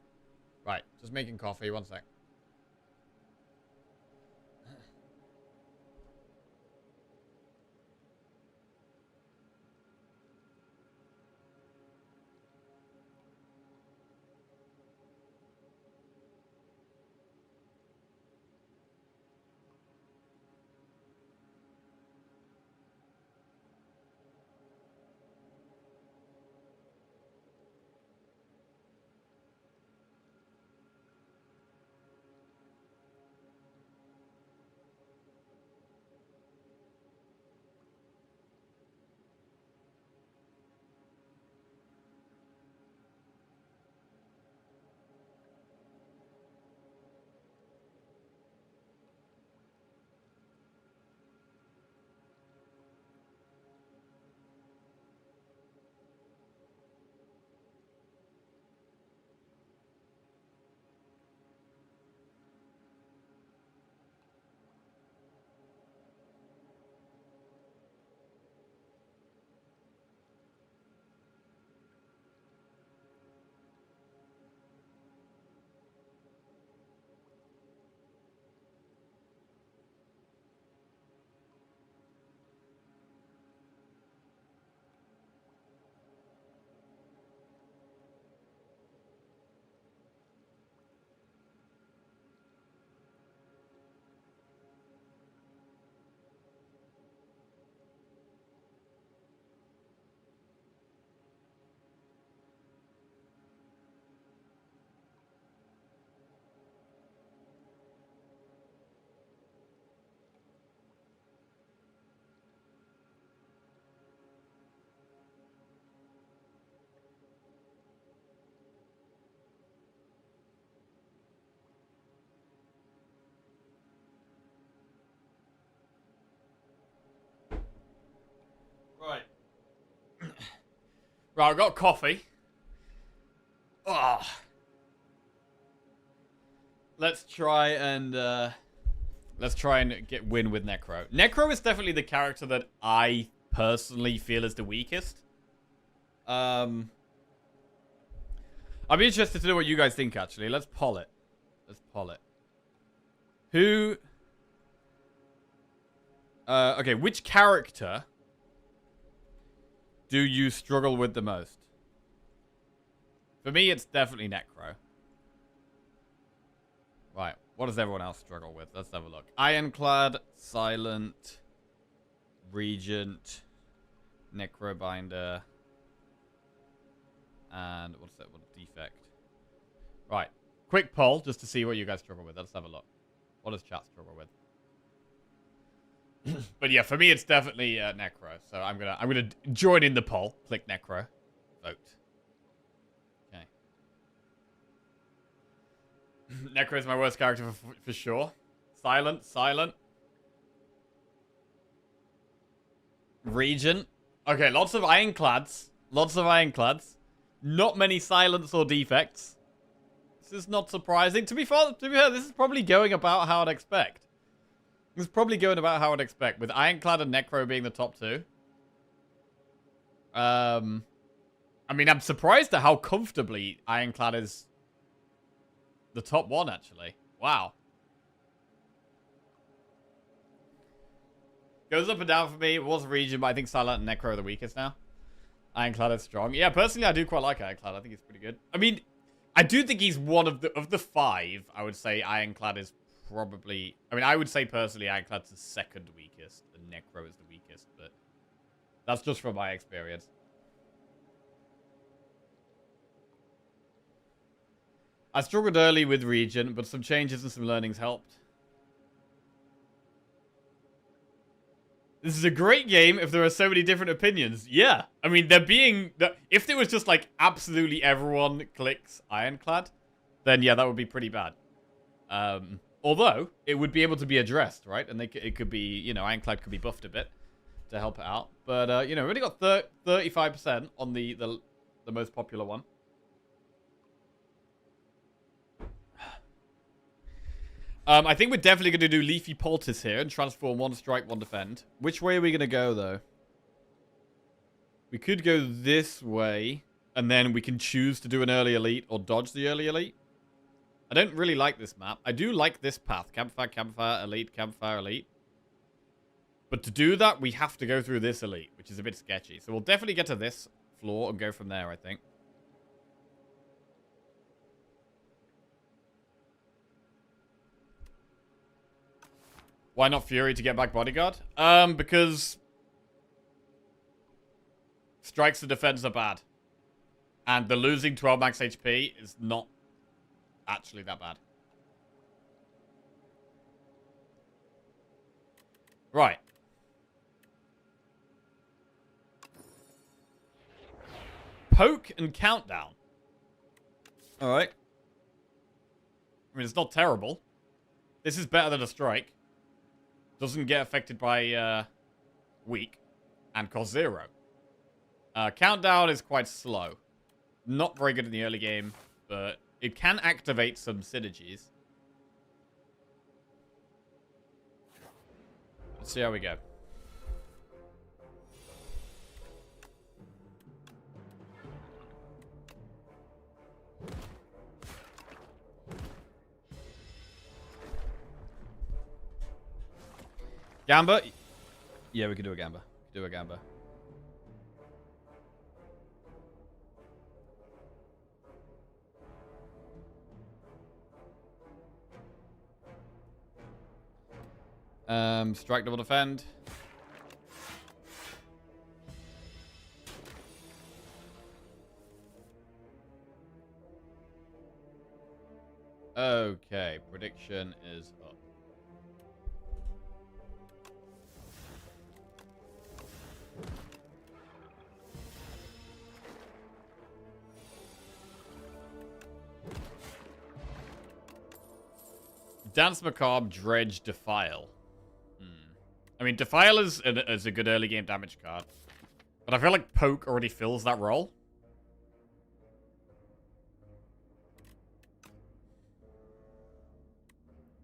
Right, just making coffee. One sec. Right. Right, I've got coffee. Oh. Let's try and get win with Necro. Necro is definitely the character that I personally feel is the weakest. I'd be interested to know what you guys think, actually. Let's poll it. Let's poll it. Who... okay, which character do you struggle with the most? For me, it's definitely Necro. Right, what does everyone else struggle with? Let's have a look. Ironclad, Silent, Regent, Necrobinder, and what's that? What defect? Right, quick poll just to see what you guys struggle with. Let's have a look. What does chat struggle with? But yeah, for me it's definitely Necro. So I'm gonna join in the poll. Click Necro, vote. Okay. Necro is my worst character for sure. Silent, Silent. Regent. Okay, lots of Ironclads. Lots of Ironclads. Not many Silents or defects. This is not surprising. To be fair, this is probably going about how I'd expect. This is probably going about how I'd expect, with Ironclad and Necro being the top two. I mean, I'm surprised at how comfortably Ironclad is the top one, actually. Wow. Goes up and down for me. It was Region, but I think Silent and Necro are the weakest now. Ironclad is strong. Yeah, personally, I do quite like Ironclad. I think he's pretty good. I mean, I do think he's one of the five. I would say Ironclad is probably... I mean, I would say personally Ironclad's the second weakest, and Necro is the weakest, but that's just from my experience. I struggled early with Region, but some changes and some learnings helped. This is a great game if there are so many different opinions. Yeah. I mean, there being... If there was just, like, absolutely everyone clicks Ironclad, then, yeah, that would be pretty bad. Although, it would be able to be addressed, right? And it could be, you know, Ironclad could be buffed a bit to help it out. But, you know, we only got 35% on the most popular one. I think we're definitely going to do Leafy Poultice here and transform one strike, one defend. Which way are we going to go, though? We could go this way. And then we can choose to do an early elite or dodge the early elite. I don't really like this map. I do like this path. Campfire, campfire, elite, campfire, elite. But to do that, we have to go through this elite, which is a bit sketchy. So we'll definitely get to this floor and go from there, I think. Why not Fury to get back Bodyguard? Because strikes and defense are bad. And the losing 12 max HP is not actually that bad. Right. Poke and countdown. Alright. I mean, it's not terrible. This is better than a strike. Doesn't get affected by weak. And cost 0. Countdown is quite slow. Not very good in the early game, but it can activate some synergies. Let's see how we go. Gamba? Yeah, we can do a Gamba. Do a Gamba. Strike double defend. Okay, prediction is up. Dance Macabre, Dredge, Defile. I mean, Defile is a good early game damage card. But I feel like Poke already fills that role.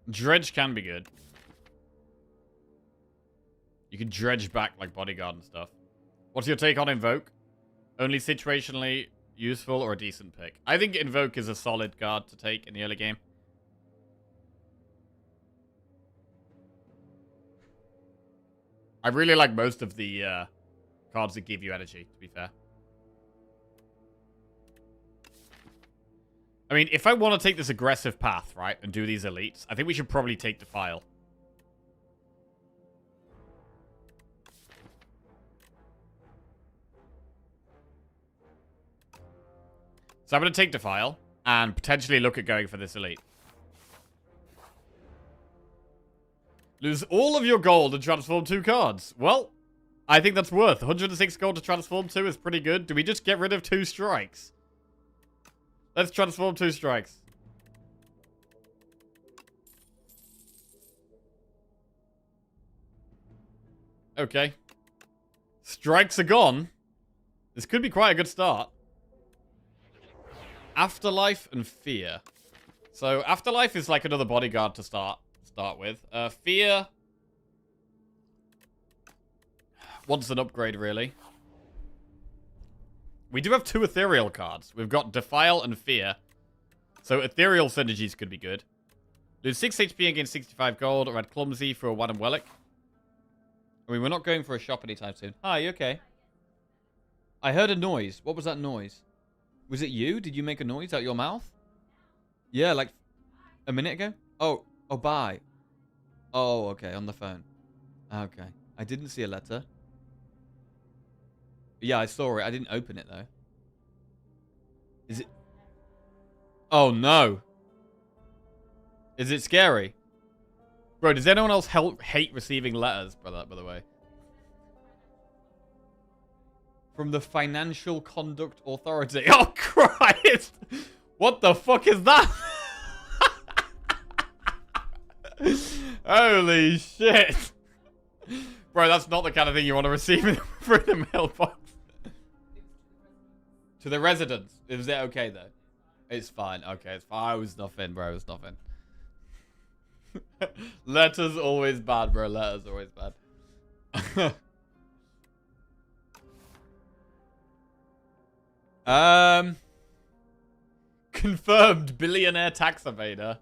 Dredge can be good. You can dredge back like Bodyguard and stuff. What's your take on Invoke? Only situationally useful or a decent pick? I think Invoke is a solid card to take in the early game. I really like most of the cards that give you energy, to be fair. I mean, if I want to take this aggressive path, right, and do these elites, I think we should probably take Defile. So I'm going to take Defile and potentially look at going for this elite. Lose all of your gold and transform 2 cards. Well, I think that's worth. 106 gold to transform 2 is pretty good. Do we just get rid of 2 strikes? Let's transform 2 strikes. Okay. Strikes are gone. This could be quite a good start. Afterlife and Fear. So Afterlife is like another bodyguard to start with. Fear wants an upgrade, really. We do have 2 ethereal cards. We've got Defile and Fear. So ethereal synergies could be good. Lose 6 HP and gain 65 gold, or add Clumsy for a 1 and Wellick. I mean, we're not going for a shop anytime soon. Hi, you okay? I heard a noise. What was that noise? Was it you? Did you make a noise out your mouth? Yeah, like a minute ago? Oh, bye. Oh, okay, on the phone. Okay. I didn't see a letter. Yeah, I saw it. I didn't open it, though. Is it... Oh, no. Is it scary? Bro, does anyone else hate receiving letters, by the way? From the Financial Conduct Authority. Oh, Christ! What the fuck is that? Holy shit. Bro, that's not the kind of thing you want to receive through the mailbox. To the residents. Is it okay, though? It's fine. Okay, it's fine. It was nothing, bro. It was nothing. Letters always bad, bro. Letters always bad. Confirmed billionaire tax evader.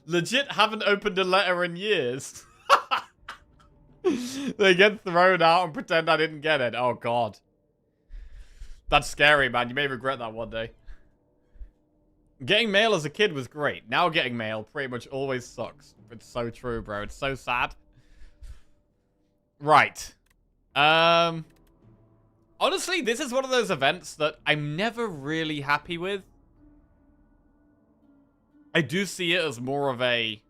Legit haven't opened a letter in years. They get thrown out and pretend I didn't get it. Oh, God. That's scary, man. You may regret that one day. Getting mail as a kid was great. Now getting mail pretty much always sucks. It's so true, bro. It's so sad. Right. Honestly, this is one of those events that I'm never really happy with. I do see it as more of a...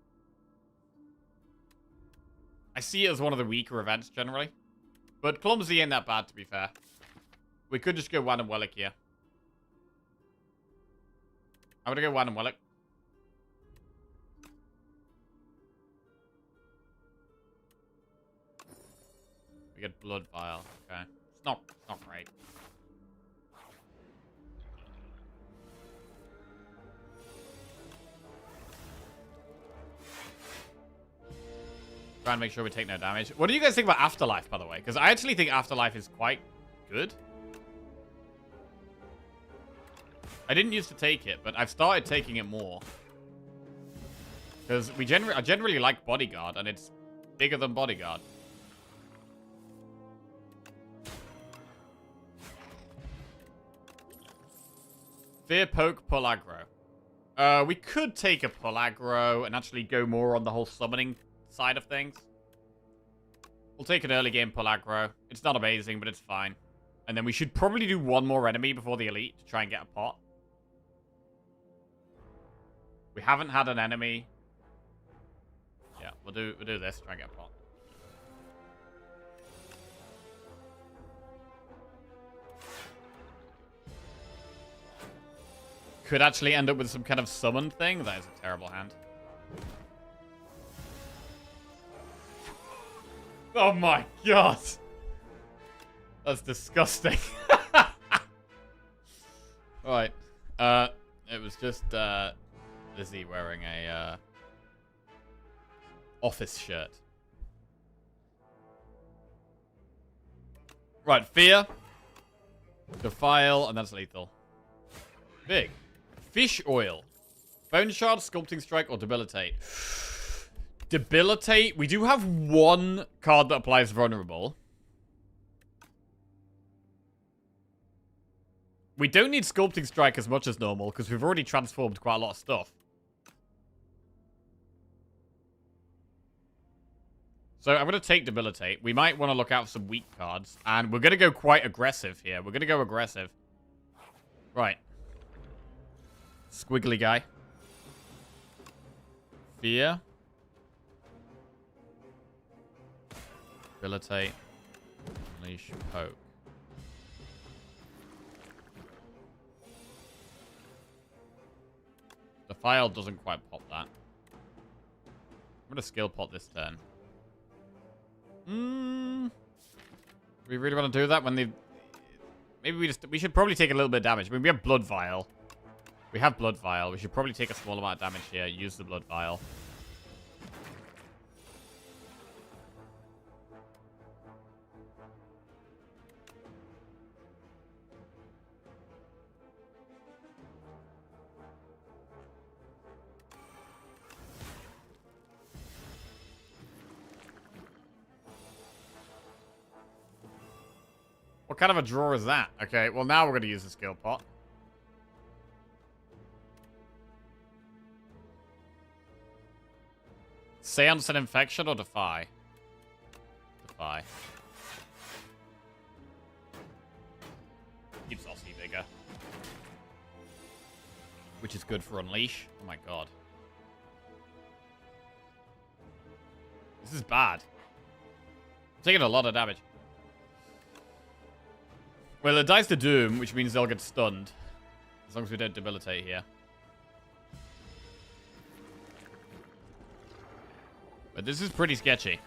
I see it as one of the weaker events, generally. But Clumsy ain't that bad, to be fair. We could just go Wan and Wellick here. I'm gonna go Wan and Wellick. We get Blood Vial. Okay. It's not great. Try and make sure we take no damage. What do you guys think about Afterlife, by the way? Because I actually think Afterlife is quite good. I didn't used to take it, but I've started taking it more. Because I generally like Bodyguard, and it's bigger than Bodyguard. Fear, Poke, Pull Aggro. We could take a Pull Aggro and actually go more on the whole summoning side of things. We'll take an early game Pull Aggro. It's not amazing, but it's fine. And then we should probably do one more enemy before the Elite to try and get a pot. We haven't had an enemy. Yeah, we'll do this, try and get a pot. Could actually end up with some kind of summon thing. That is a terrible hand. Oh my god. That's disgusting. Right. It was just Lizzie wearing a office shirt. Right, Fear. Defile, and that's lethal. Big. Fish Oil. Bone Shard, Sculpting Strike, or Debilitate. Debilitate. We do have one card that applies Vulnerable. We don't need Sculpting Strike as much as normal, because we've already transformed quite a lot of stuff. So I'm going to take Debilitate. We might want to look out for some weak cards. And we're going to go quite aggressive here. We're going to go aggressive. Right. Squiggly guy. Fear. Debilitate. Unleash. Poke. The file doesn't quite pop that. I'm going to skill pot this turn. Do we really want to do that when they... Maybe we should probably take a little bit of damage. I mean, we have Blood Vial. We have Blood Vial. We should probably take a small amount of damage here. Use the Blood Vial. What kind of a draw is that? Okay, well now we're going to use the skill pot. Seance and Infection or Defy? Defy. Keeps Ossie bigger. Which is good for Unleash. Oh my god. This is bad. I'm taking a lot of damage. Well, it dies to Doom, which means they'll get stunned. As long as we don't debilitate here. But this is pretty sketchy.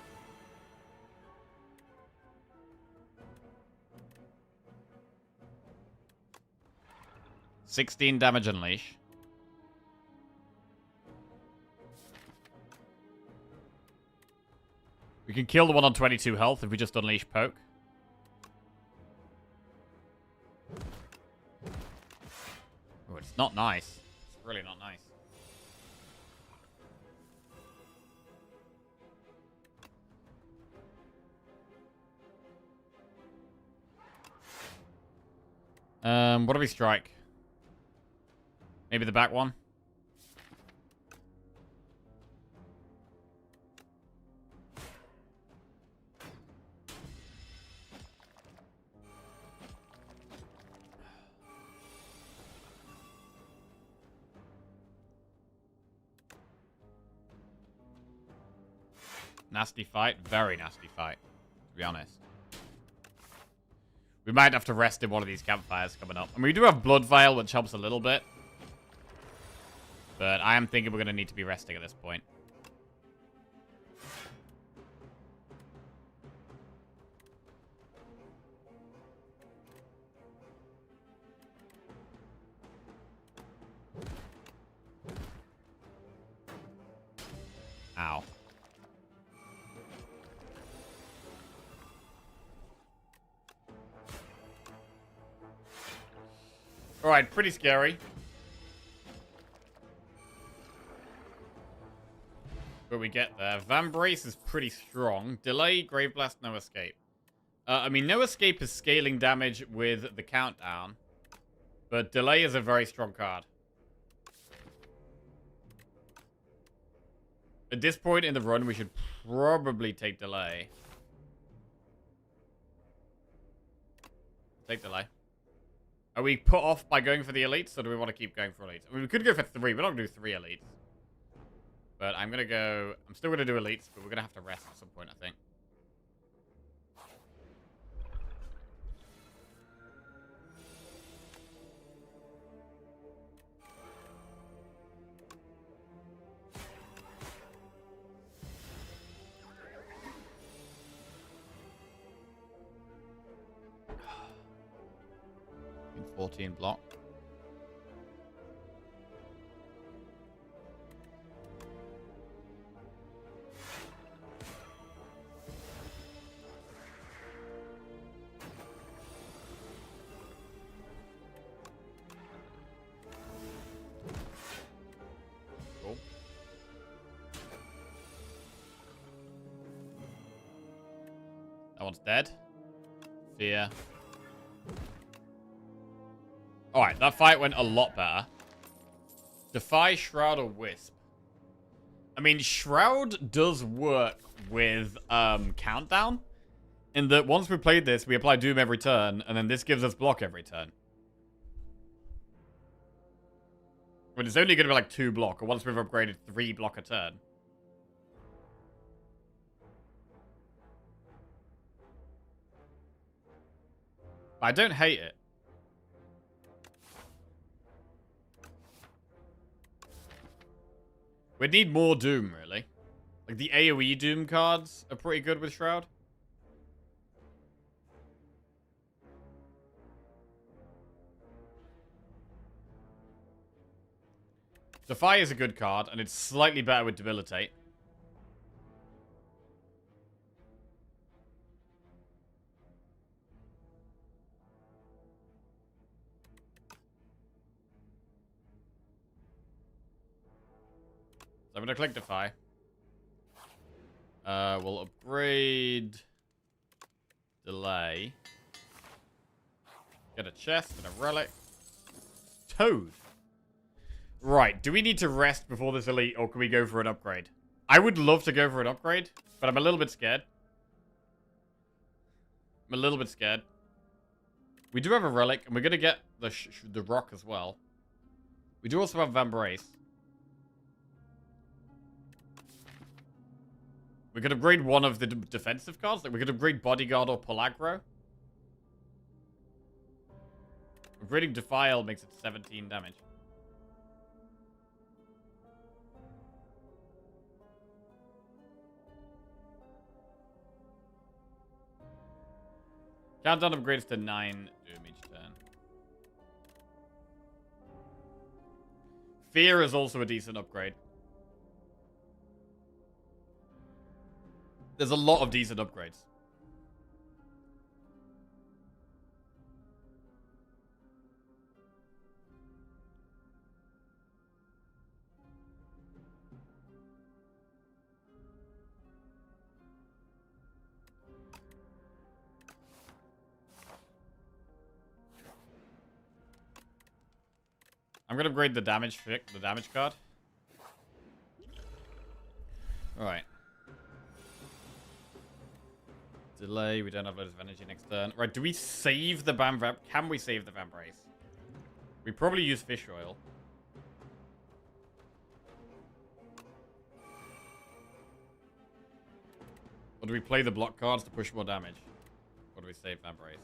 $16 damage Unleash. We can kill the one on 22 health if we just Unleash Poke. It's not nice. It's really not nice. What do we strike? Maybe the back one? Nasty fight. Very nasty fight, to be honest. We might have to rest in one of these campfires coming up. I mean, we do have Blood Vial, which helps a little bit. But I am thinking we're going to need to be resting at this point. Ow. Alright, pretty scary. But we get there. Vambrace is pretty strong. Delay, Grave Blast, no escape. I mean, no escape is scaling damage with the countdown. But delay is a very strong card. At this point in the run, we should probably take delay. Take delay. Are we put off by going for the elites, or do we want to keep going for elites? I mean, we could go for 3. We're not going to do 3 elites. But I'm going to go... I'm still going to do elites, but we're going to have to rest at some point, I think. In 14 block. Cool. That one's dead. Fear. Alright, that fight went a lot better. Defy, Shroud, or Wisp? I mean, Shroud does work with Countdown. In that once we played this, we apply Doom every turn, and then this gives us block every turn. But it's only going to be like 2 block, or once we've upgraded 3 block a turn. I don't hate it. We'd need more Doom, really. Like, the AoE Doom cards are pretty good with Shroud. Defy is a good card, and it's slightly better with Debilitate. So I'm going to click Defy. We'll upgrade Delay. Get a chest and a relic. Toad. Right, do we need to rest before this elite, or can we go for an upgrade? I would love to go for an upgrade, but I'm a little bit scared. I'm a little bit scared. We do have a relic, and we're going to get the rock as well. We do also have Vambrace. We could upgrade one of the defensive cards. Like, we could upgrade Bodyguard or Pellaggro. Upgrading Defile makes it 17 damage. Countdown upgrades to 9 Doom each turn. Fear is also a decent upgrade. There's a lot of decent upgrades. I'm gonna upgrade the damage card. Alright. Delay, we don't have loads of energy next turn. Right, do we save the Can we save the Vambrace? We probably use fish oil. Or do we play the block cards to push more damage? Or do we save Vambrace?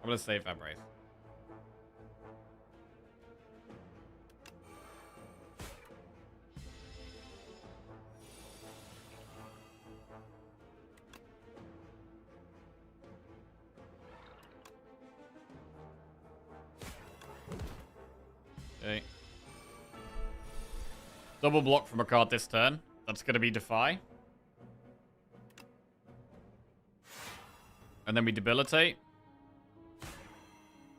I'm gonna save Vambrace. Okay. Double block from a card this turn. That's gonna be Defy. And then we debilitate.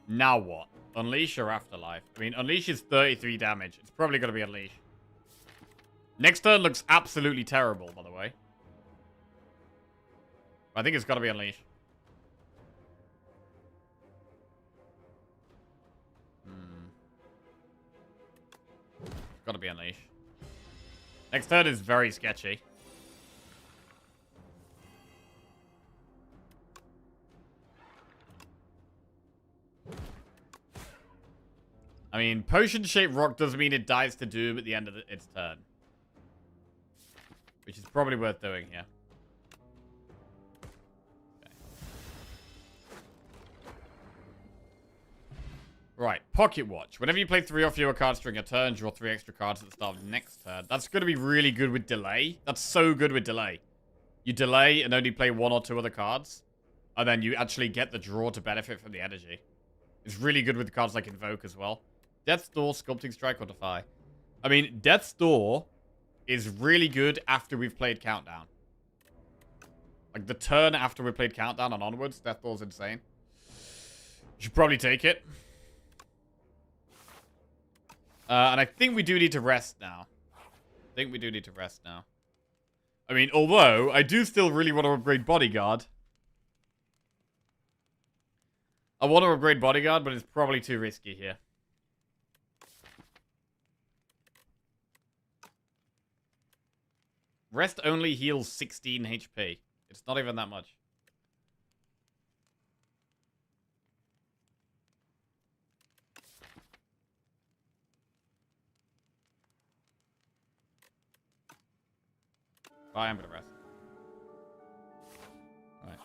Now what? Unleash or Afterlife? I mean, Unleash is 33 damage. It's probably gonna be Unleash. Next turn looks absolutely terrible, by the way. I think it's gotta be Unleash. Gotta be Unleash. Next turn is very sketchy. I mean, potion-shaped rock does mean it dies to doom at the end of its turn. Which is probably worth doing here. Okay. Right, Pocket Watch. Whenever you play 3 or fewer cards during a turn, draw 3 extra cards at the start of the next turn. That's going to be really good with delay. That's so good with delay. You delay and only play 1 or 2 other cards. And then you actually get the draw to benefit from the energy. It's really good with cards like Invoke as well. Death's Door, Sculpting Strike, or Defy. I mean, Death's Door is really good after we've played Countdown. Like, the turn after we played Countdown and onwards, Death's Door's insane. You should probably take it. And I think we do need to rest now. I mean, although, I do still really want to upgrade Bodyguard. I want to upgrade Bodyguard, but it's probably too risky here. Rest only heals 16 HP. It's not even that much. I am gonna rest. Alright.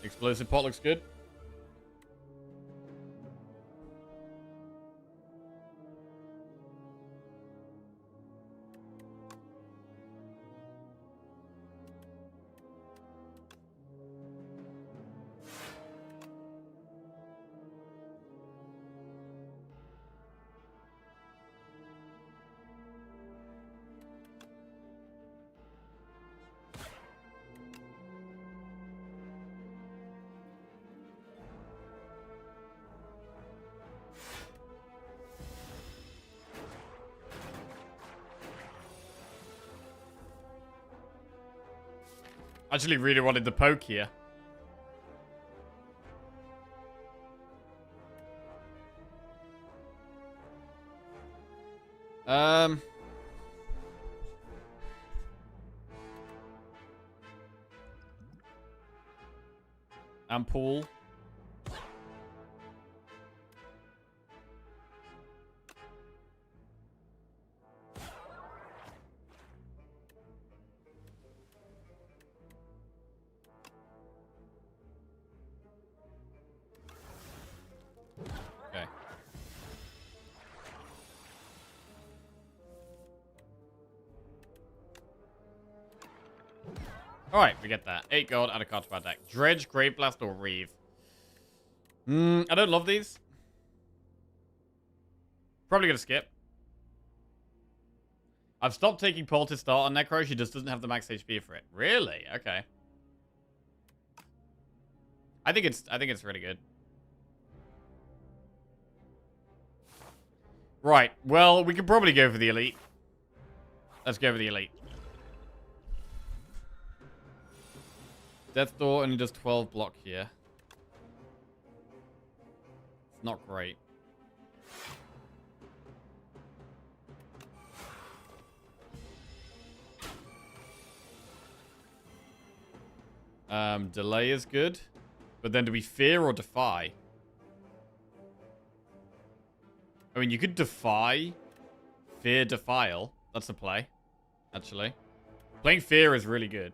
Explosive pot looks good. I actually really wanted the poke here. Ampoule. Okay. Alright, we get that. 8 gold, add a card to our deck. Dredge, Grave Blast, or Reeve. I don't love these. Probably gonna skip. I've stopped taking Pull to start on Necro. She just doesn't have the max HP for it. Really? Okay. I think it's really good. Right. Well, we could probably go for the elite. Let's go for the elite. Death Door only does 12 block here. It's not great. Delay is good. But then do we fear or defy? I mean, you could defy. Fear, defile. That's a play, actually. Playing fear is really good.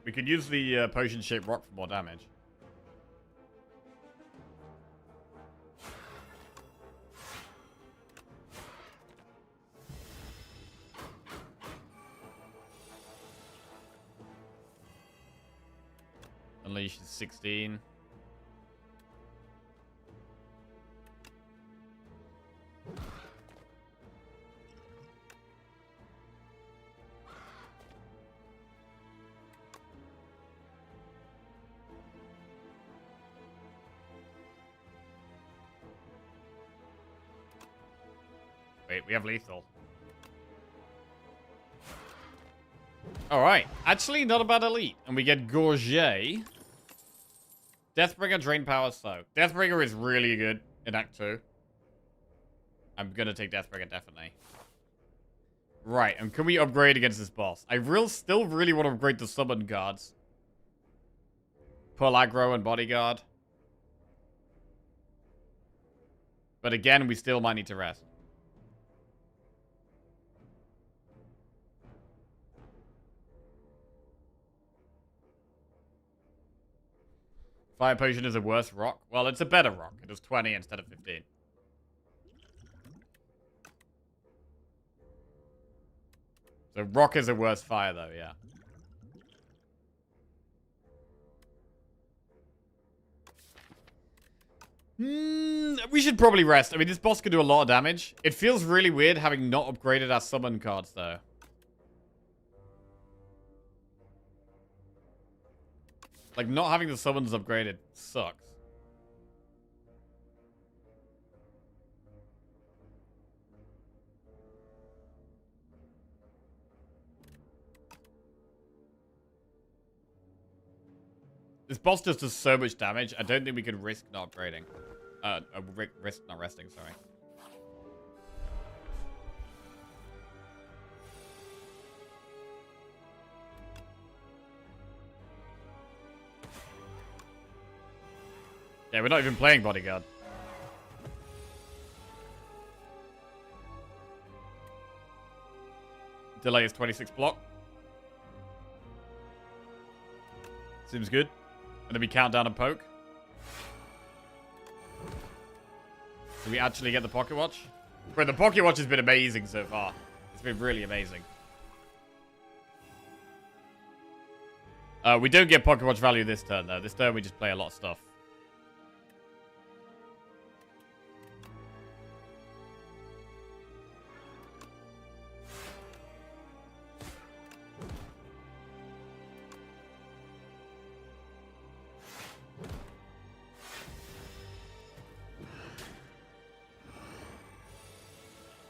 We could use the potion-shaped rock for more damage. Unleash is 16. Wait, we have lethal. Alright. Actually, not a bad elite. And we get Gorget. Deathbringer, drain power, so. Deathbringer is really good in Act 2. I'm gonna take Deathbringer, definitely. Right, and can we upgrade against this boss? I still really want to upgrade the summon guards. Pull aggro and bodyguard. But again, we still might need to rest. Fire Potion is a worse rock. Well, it's a better rock. It does 20 instead of 15. So rock is a worse fire, though, yeah. We should probably rest. I mean, this boss could do a lot of damage. It feels really weird having not upgraded our summon cards, though. Like, not having the summons upgraded sucks. This boss just does so much damage, I don't think we could risk not upgrading. Risk not resting, sorry. Yeah, we're not even playing bodyguard. Delay is 26 block. Seems good. And then we count down and poke. Do we actually get the pocket watch? Bro, the pocket watch has been amazing so far. It's been really amazing. We don't get pocket watch value this turn, though. This turn we just play a lot of stuff.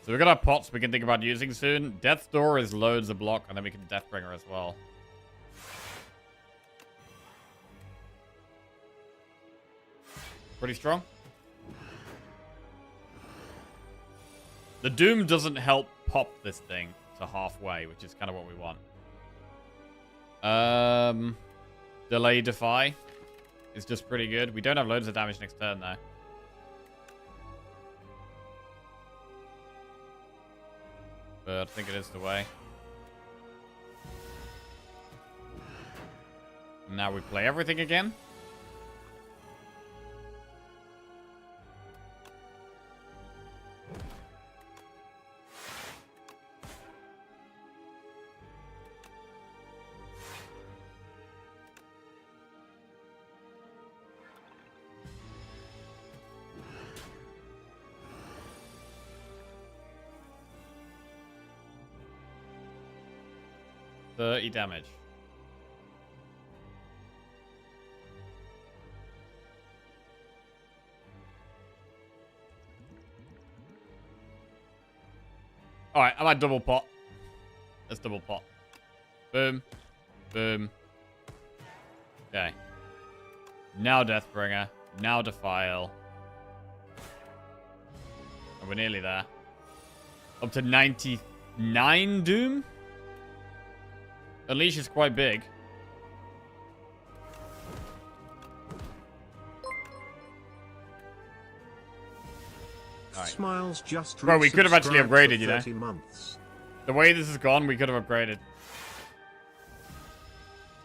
So we've got our pots we can think about using soon. Death's Door is loads of block, and then we can Deathbringer as well. Pretty strong. The Doom doesn't help pop this thing to halfway, which is kind of what we want. Delay Defy is just pretty good. We don't have loads of damage next turn, though. But I think it is the way. Now we play everything again. Damage. Alright, I might double pot. Let's double pot. Boom. Boom. Okay. Now Deathbringer. Now Defile. And we're nearly there. Up to 99 Doom. Unleash is quite big. Right. Smiles just bro, we could have actually upgraded, you know. Months. The way this has gone, we could have upgraded.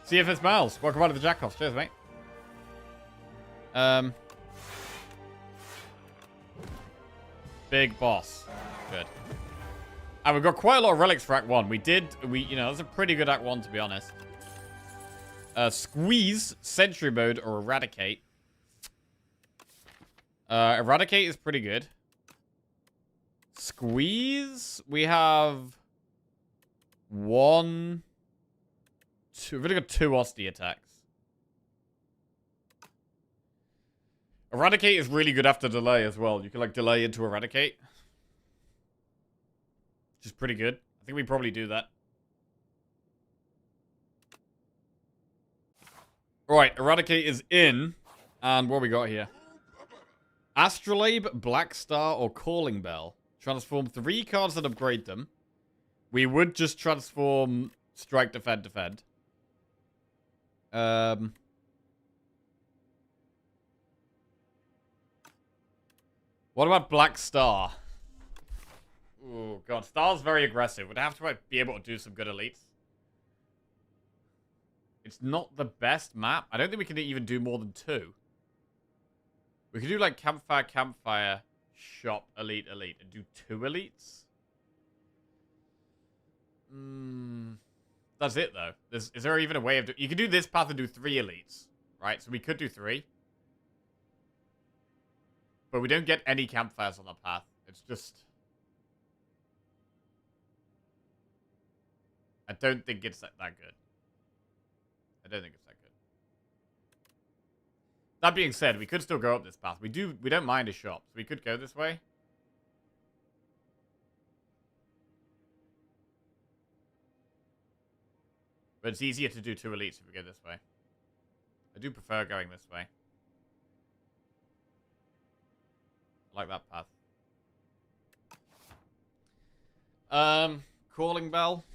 CFS Miles, welcome out to the Jackoffs. Cheers, mate. Big boss. Good. And we've got quite a lot of relics for Act 1. You know, that's a pretty good Act 1, to be honest. Squeeze, Sentry Mode, or Eradicate. Eradicate is pretty good. Squeeze, we have 1, 2. We've only got 2 Osty attacks. Eradicate is really good after delay as well. You can like delay into Eradicate. Which is pretty good. I think we probably do that. Alright, Eradicate is in. And what we got here? Astrolabe, Black Star, or Calling Bell. Transform 3 cards and upgrade them. We would just transform Strike, Defend, Defend. What about Black Star? Oh, God. Star's very aggressive. We'd have to be able to do some good elites. It's not the best map. I don't think we can even do more than 2. We could do, like, Campfire, Campfire, Shop, Elite, Elite, and do 2 elites? That's it, though. Is there even a way of... You could do this path and do 3 elites, right? So we could do 3. But we don't get any campfires on the path. It's just... I don't think it's that good. I don't think it's that good. That being said, we could still go up this path. We don't mind a shop, so we could go this way. But it's easier to do 2 elites if we go this way. I do prefer going this way. I like that path. Calling Bell.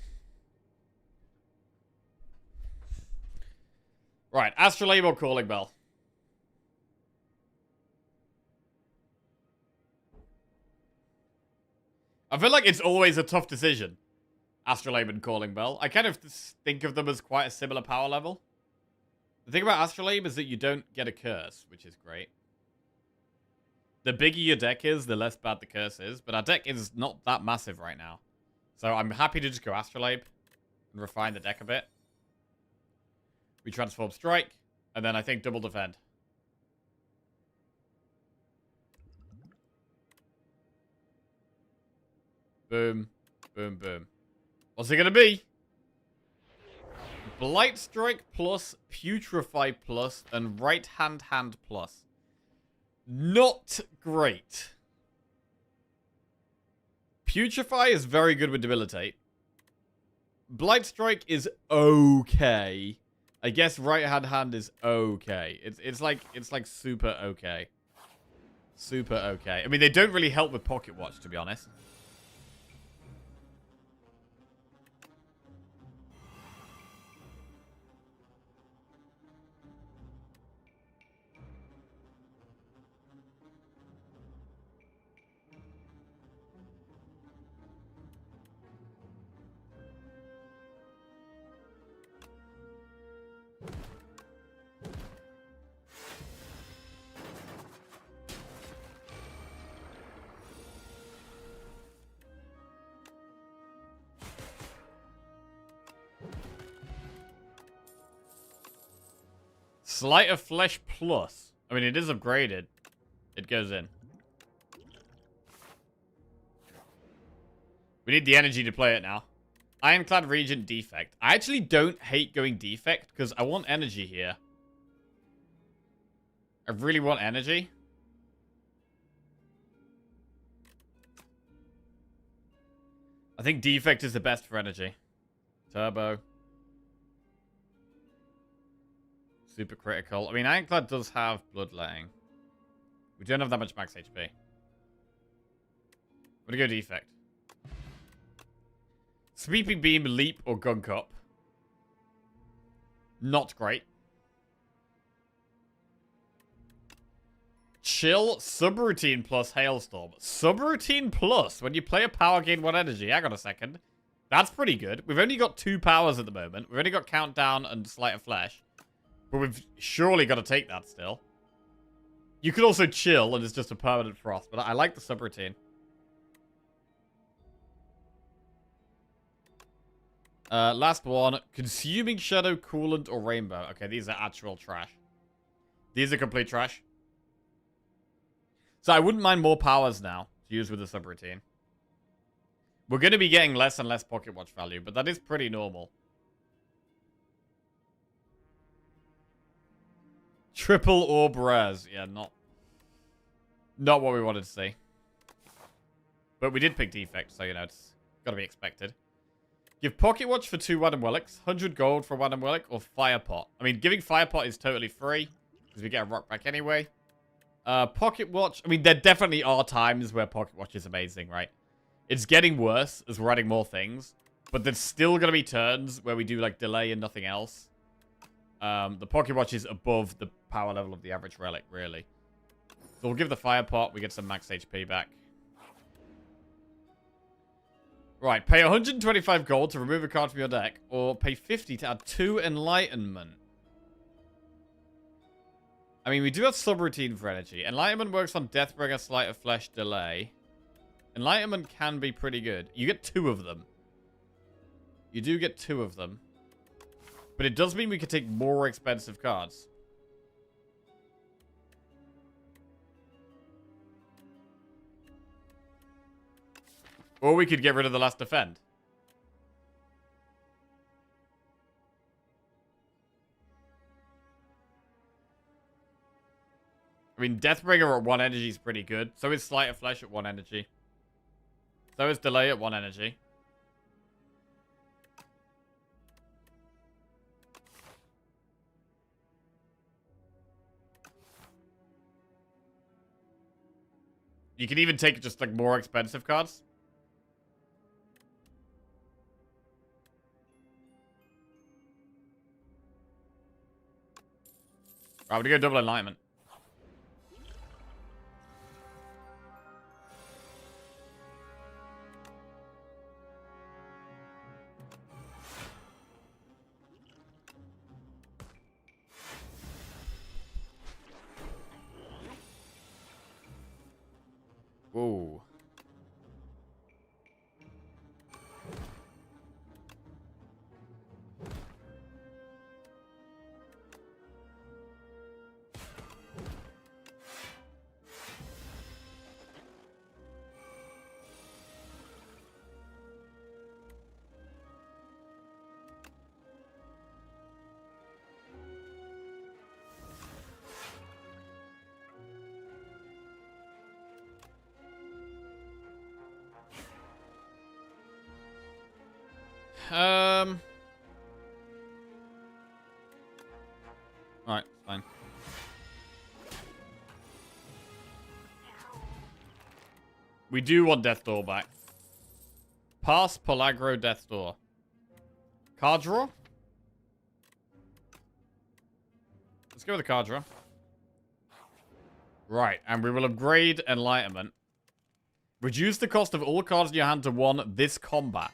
Right, Astrolabe or Calling Bell? I feel like it's always a tough decision. Astrolabe and Calling Bell. I kind of think of them as quite a similar power level. The thing about Astrolabe is that you don't get a curse, which is great. The bigger your deck is, the less bad the curse is. But our deck is not that massive right now. So I'm happy to just go Astrolabe and refine the deck a bit. We transform Strike, and then I think double defend. Boom, boom, boom. What's it gonna be? Blight Strike plus, Putrefy plus, and Right Hand Hand plus. Not great. Putrefy is very good with Debilitate. Blight Strike is okay. I guess Right Hand Hand is okay. It's like super okay. Super okay. I mean, they don't really help with Pocket Watch, to be honest. Sleight of Flesh plus. I mean, it is upgraded. It goes in. We need the energy to play it now. Ironclad Regent Defect. I actually don't hate going Defect because I want energy here. I really want energy. I think defect is the best for energy. Turbo. Super critical. I mean, Anklet does have bloodletting. We don't have that much max HP. I'm gonna go defect. Sweeping beam, leap, or gunk up. Not great. Chill, subroutine plus hailstorm. Subroutine plus when you play a power gain 1 energy. Hang on a second. That's pretty good. We've only got 2 powers at the moment. We've only got countdown and sleight of flesh. But we've surely got to take that still. You could also chill and it's just a permanent frost. But I like the subroutine. Last one. Consuming shadow, coolant, or rainbow. Okay, these are actual trash. These are complete trash. So I wouldn't mind more powers now to use with the subroutine. We're going to be getting less and less pocket watch value, but that is pretty normal. Triple orb res. Yeah, not what we wanted to see. But we did pick defect, so, you know, it's got to be expected. Give pocket watch for 2 Wadham Wellicks, 100 gold for Wadham Wellick, or Firepot. I mean, giving Firepot is totally free, because we get a rock back anyway. Pocket watch. I mean, there definitely are times where pocket watch is amazing, right? It's getting worse as we're adding more things. But there's still going to be turns where we do, like, delay and nothing else. The pocket watch is above the power level of the average relic, really. So we'll give the fire pot. We get some max HP back. Right, pay 125 gold to remove a card from your deck. Or pay 50 to add 2 enlightenment. I mean, we do have subroutine for energy. Enlightenment works on Deathbringer, Sleight of Flesh, Delay. Enlightenment can be pretty good. You get 2 of them. You do get 2 of them. But it does mean we could take more expensive cards. Or we could get rid of the last defend. I mean, Deathbringer at 1 energy is pretty good. So is Sleight of Flesh at 1 energy. So is Delay at 1 energy. You can even take just, like, more expensive cards. Right, I'm gonna go double enlightenment. Whoa. Alright, fine. We do want Death Door back. Pass Pelagro Death Door. Card draw? Let's go with the card draw. Right, and we will upgrade Enlightenment. Reduce the cost of all cards in your hand to 1 this combat.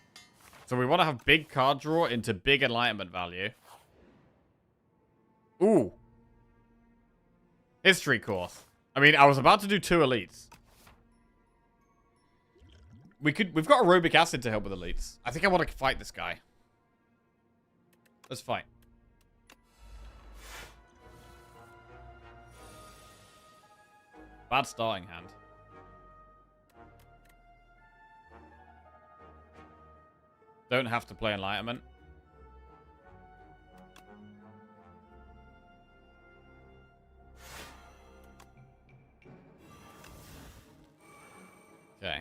So we want to have big card draw into big Enlightenment value. Ooh. History course. I mean, I was about to do 2 elites. We've got aerobic acid to help with elites. I think I want to fight this guy. Let's fight. Bad starting hand. Don't have to play Enlightenment. Okay.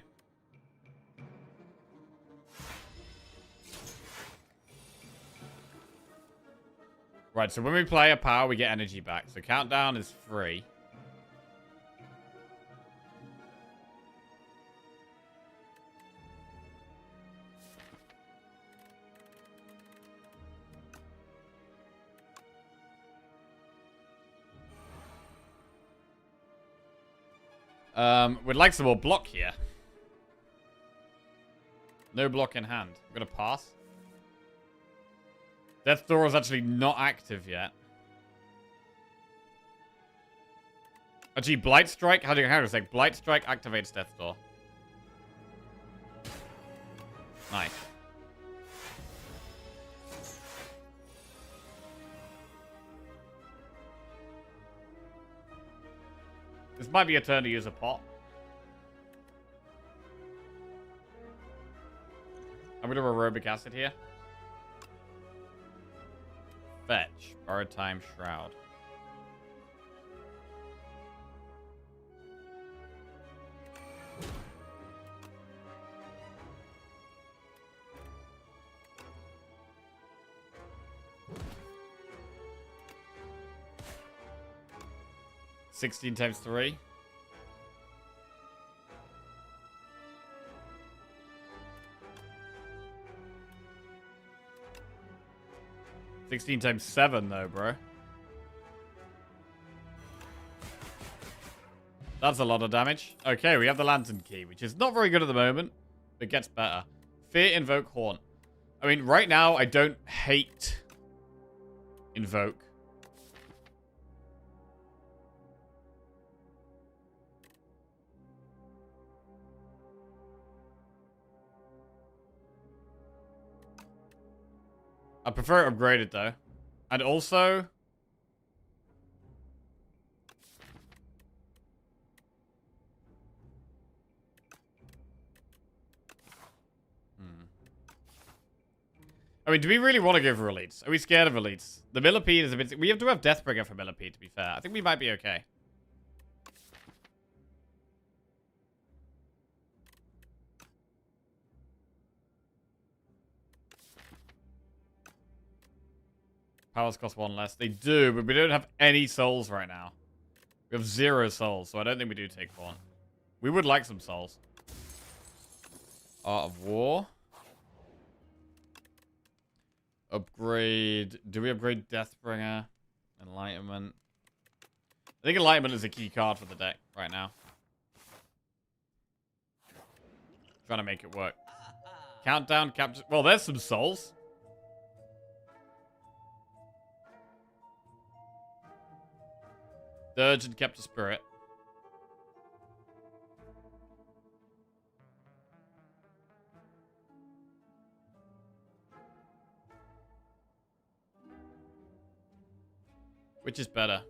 Right, so when we play a power, we get energy back. So countdown is free. We'd like some more block here. No block in hand. I'm gonna pass. Death Door is actually not active yet. Actually, Blight Strike? How do you say? Blight Strike activates Death Door. Nice. This might be a turn to use a pot. I'm gonna do aerobic acid here. Fetch. Borrowed time shroud. $16 times 3. $16 times 7 though, bro. That's a lot of damage. Okay, we have the Lantern Key, which is not very good at the moment, but gets better. Fear Invoke Haunt. I mean, right now, I don't hate Invoke. I prefer it upgraded, though. And also... I mean, do we really want to go for elites? Are we scared of elites? The Millipede is a bit... We have to have Deathbringer for Millipede, to be fair. I think we might be okay. Powers cost 1 less. They do, but we don't have any souls right now. We have 0 souls, so I don't think we do take 1. We would like some souls. Art of War. Upgrade. Do we upgrade Deathbringer? Enlightenment. I think Enlightenment is a key card for the deck right now. Trying to make it work. Countdown, capture. Well, there's some souls. Dirge and Capture Spirit. Which is better?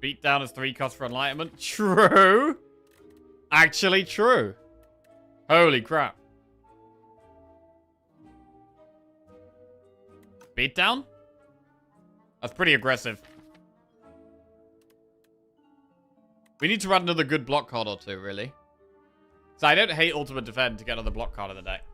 Beatdown is 3 cost for Enlightenment. True. Actually true. Holy crap. Beatdown? That's pretty aggressive. We need to add another good block card or two, really. So I don't hate Ultimate Defend to get another block card in the deck.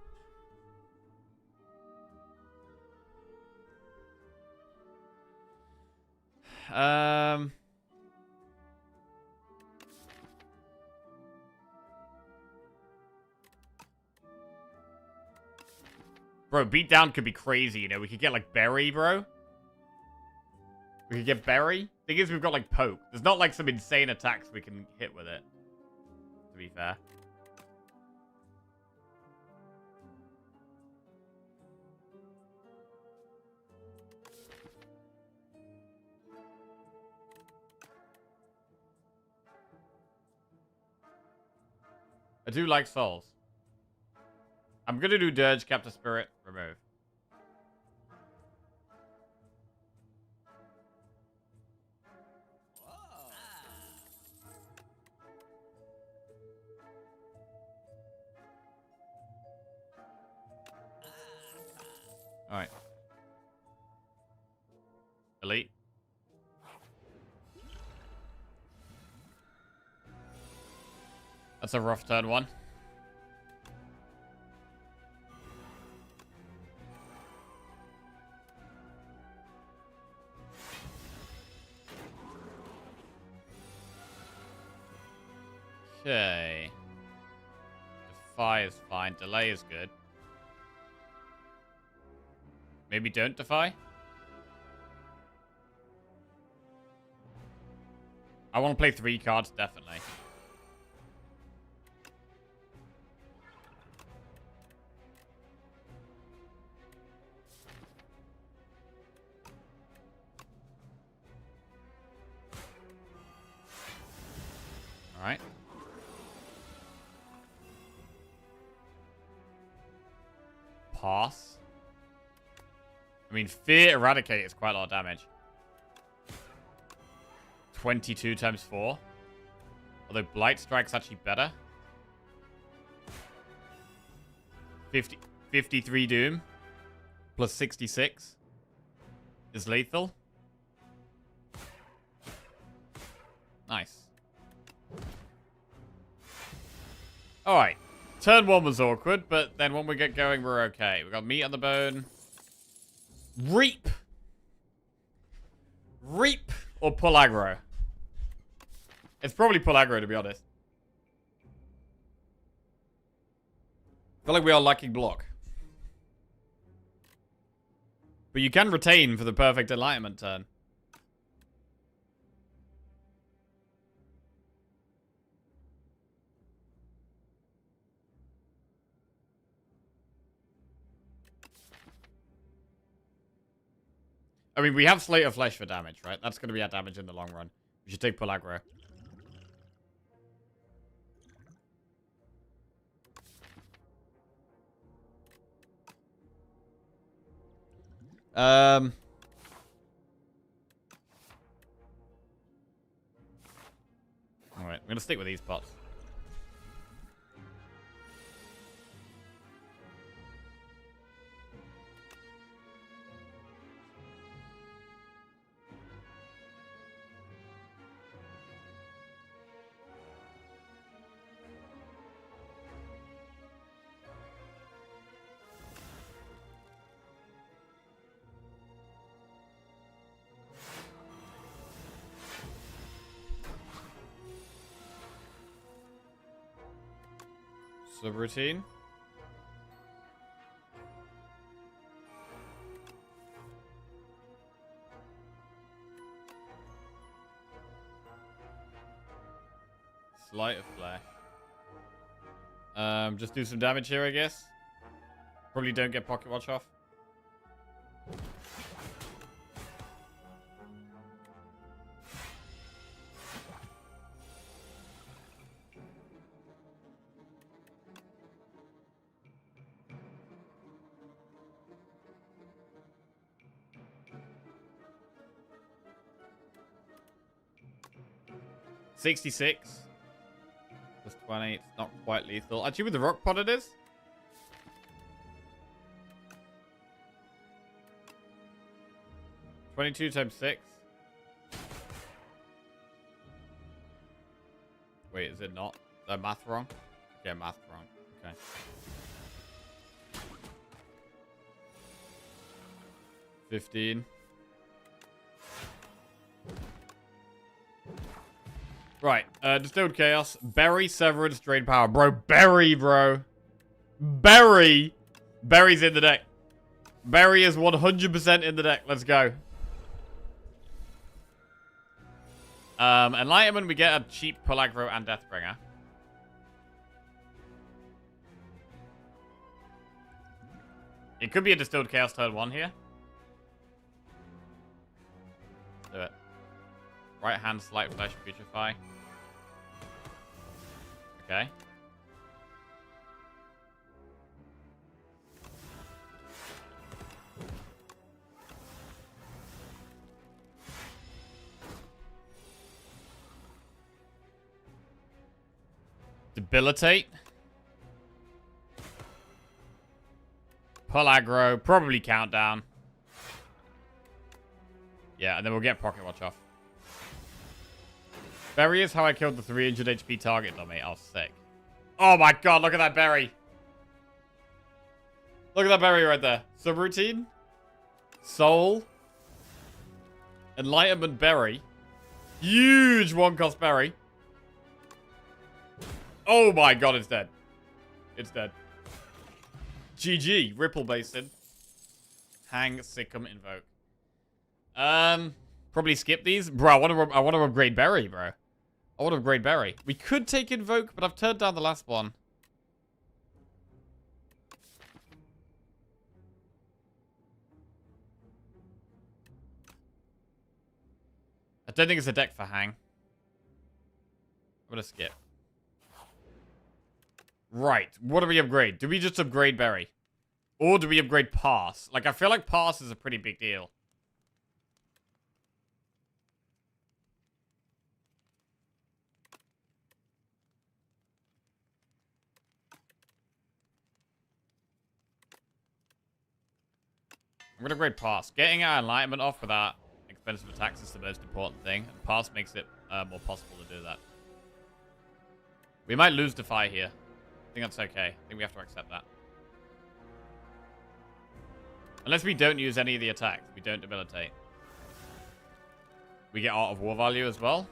Bro, Beatdown could be crazy, you know? We could get, like, Berry, bro. We could get Berry. Thing is, we've got, like, Poke. There's not, like, some insane attacks we can hit with it. To be fair. I do like souls. I'm gonna do Dirge, Capture Spirit, remove. Alright. Elite. That's a rough turn 1. Okay. Defy is fine. Delay is good. Maybe don't defy? I want to play 3 cards, definitely. Alright. Pass. I mean, Fear Eradicate is quite a lot of damage. 22 times 4. Although Blight Strike's actually better. 53 Doom. Plus 66. Is lethal. Nice. Alright. Turn 1 was awkward, but then when we get going, we're okay. We got meat on the bone. Reap! Reap or pull aggro? It's probably pull aggro, to be honest. I feel like we are lacking block. But you can retain for the perfect enlightenment turn. I mean, we have Slate of Flesh for damage, right? That's going to be our damage in the long run. We should take pull aggro. Alright, I'm going to stick with these pots. Subroutine. Sleight of Flesh. Just do some damage here, I guess. Probably don't get Pocket Watch off. $66. Plus 20. It's not quite lethal. Actually, with the rock pot it is. $22 times 6. Wait, is it not? Is that math wrong? Yeah, math wrong. Okay. $15. Right, Distilled Chaos. Berry, Severance, Drain Power. Bro, Berry, bro. Berry. Berry's in the deck. Berry is 100% in the deck. Let's go. Enlightenment, we get a cheap pull aggro and Deathbringer. It could be a Distilled Chaos turn 1 here. Do it. Right hand, Slight Flesh, Putrefy. Okay. Debilitate. Pull aggro, probably Countdown. Yeah, and then we'll get Pocket Watch off. Berry is how I killed the 300 HP target dummy. Oh, sick. Oh my god, look at that berry. Look at that berry right there. Subroutine. Soul. Enlightenment berry. Huge one-cost berry. Oh my god, it's dead. It's dead. GG. Ripple Basin. Hang, Sikkim, Invoke. Probably skip these. Bro, I want to upgrade Berry, bro. I want to upgrade Berry. We could take Invoke, but I've turned down the last one. I don't think it's a deck for Hang. I'm gonna skip. Right. What do we upgrade? Do we just upgrade Berry? Or do we upgrade Pass? Like, I feel like Pass is a pretty big deal. I'm gonna upgrade Pass. Getting our Enlightenment off without expensive attacks is the most important thing. And Pass makes it more possible to do that. We might lose Defy here. I think that's okay. I think we have to accept that. Unless we don't use any of the attacks. We don't debilitate. We get Art of War value as well.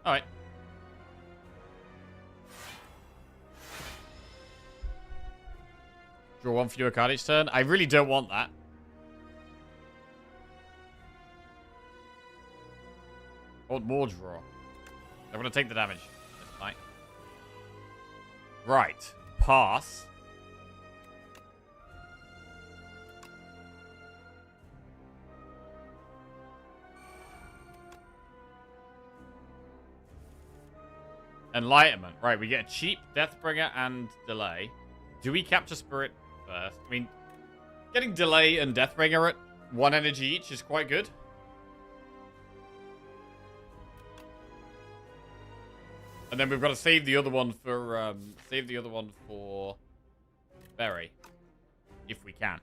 Alright. Draw one fewer card each turn. I really don't want that. I want more draw. I'm going to take the damage. That's fine. Right. Pass. Enlightenment. Right, we get a cheap Deathbringer and Delay. Do we capture Spirit first? I mean, getting Delay and Deathbringer at 1 energy each is quite good. And then we've got to save the other one for Berry, if we can.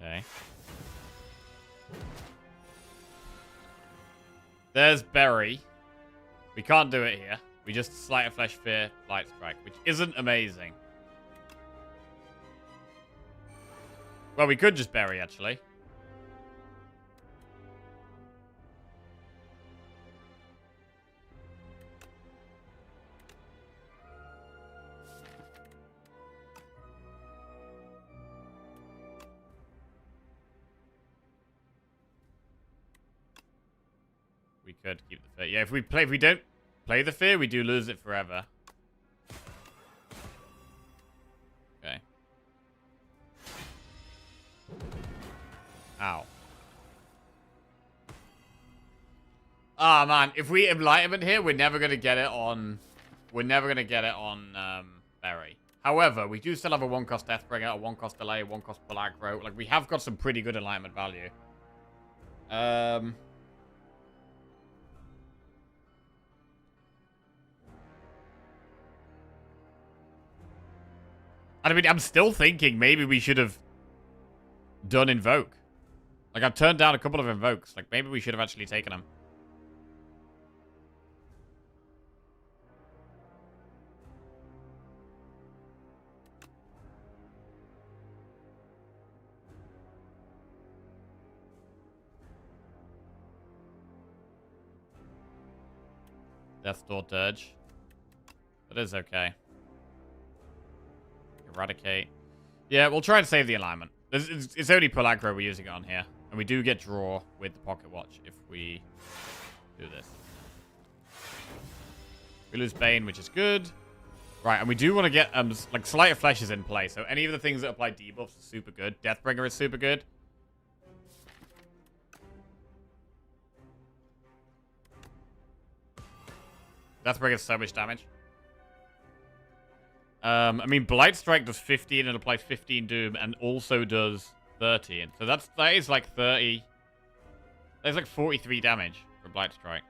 Okay. There's Berry. We can't do it here. We just Sleight of Flesh, Fear, Light Strike, which isn't amazing. Well, we could just Berry, actually. We could keep the Fear. Yeah, if we don't play the Fear, we do lose it forever. Okay. Ow. Ah, man. If we Enlightenment here, we're never going to get it on... We're never going to get it on Berry. However, we do still have a 1-cost Deathbringer, a 1-cost Delay, a 1-cost Pull Aggro. Like, we have got some pretty good Enlightenment value. I mean, I'm still thinking maybe we should have done Invoke. Like, I've turned down a couple of Invokes. Like, maybe we should have actually taken them. Death Door Dirge. That is okay. Eradicate. Yeah, we'll try and save the alignment. It's only Pull Aggro we're using it on here. And we do get draw with the Pocket Watch if we do this. We lose Bane, which is good. Right, and we do want to get, like, Sleight of Flesh is in play. So any of the things that apply debuffs are super good. Deathbringer is super good. Deathbringer is so much damage. I mean, Blight Strike does 15 and applies 15 Doom and also does 13. So that is like 30. That's like 43 damage for Blight Strike.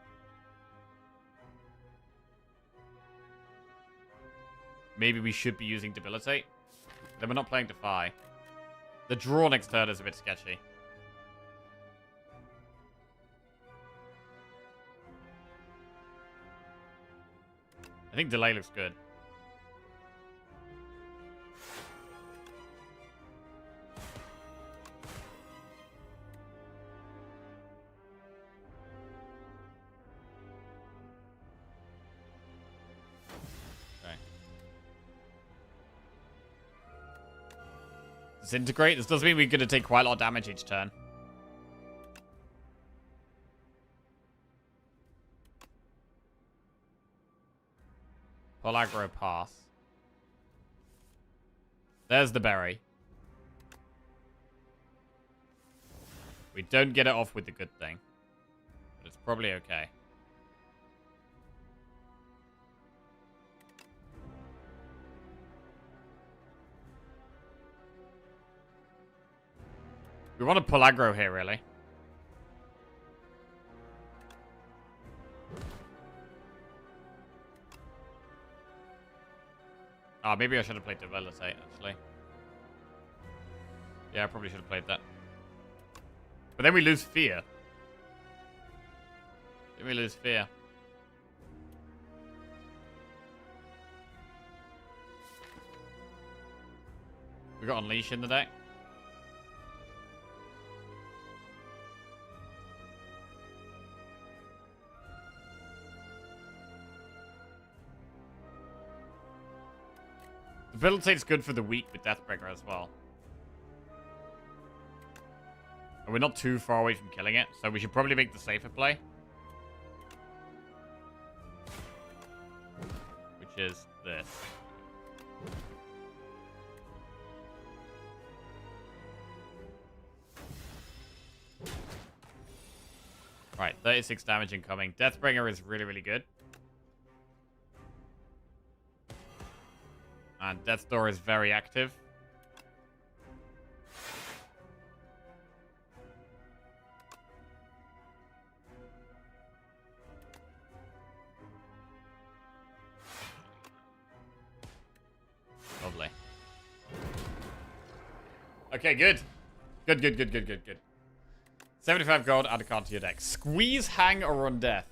maybe we should be using Debilitate. Then we're not playing Defy. The draw next turn is a bit sketchy. I think Delay looks good. Disintegrate? This does mean we're going to take quite a lot of damage each turn. Pull aggro, pass. There's the berry. We don't get it off with the good thing. But it's probably okay. We want to pull aggro here, really. Oh, maybe I should have played Debilitate, actually. Yeah, I probably should have played that. But then we lose Fear. Then we lose Fear. We got Unleash in the deck. Debilitate's good for the weak with Deathbringer as well. And we're not too far away from killing it, so we should probably make the safer play. Which is this. Right, 36 damage incoming. Deathbringer is really, really good. And Death's Door is very active. Lovely. Okay, good. Good. 75 gold, add a card to your deck. Squeeze, hang, or undeath.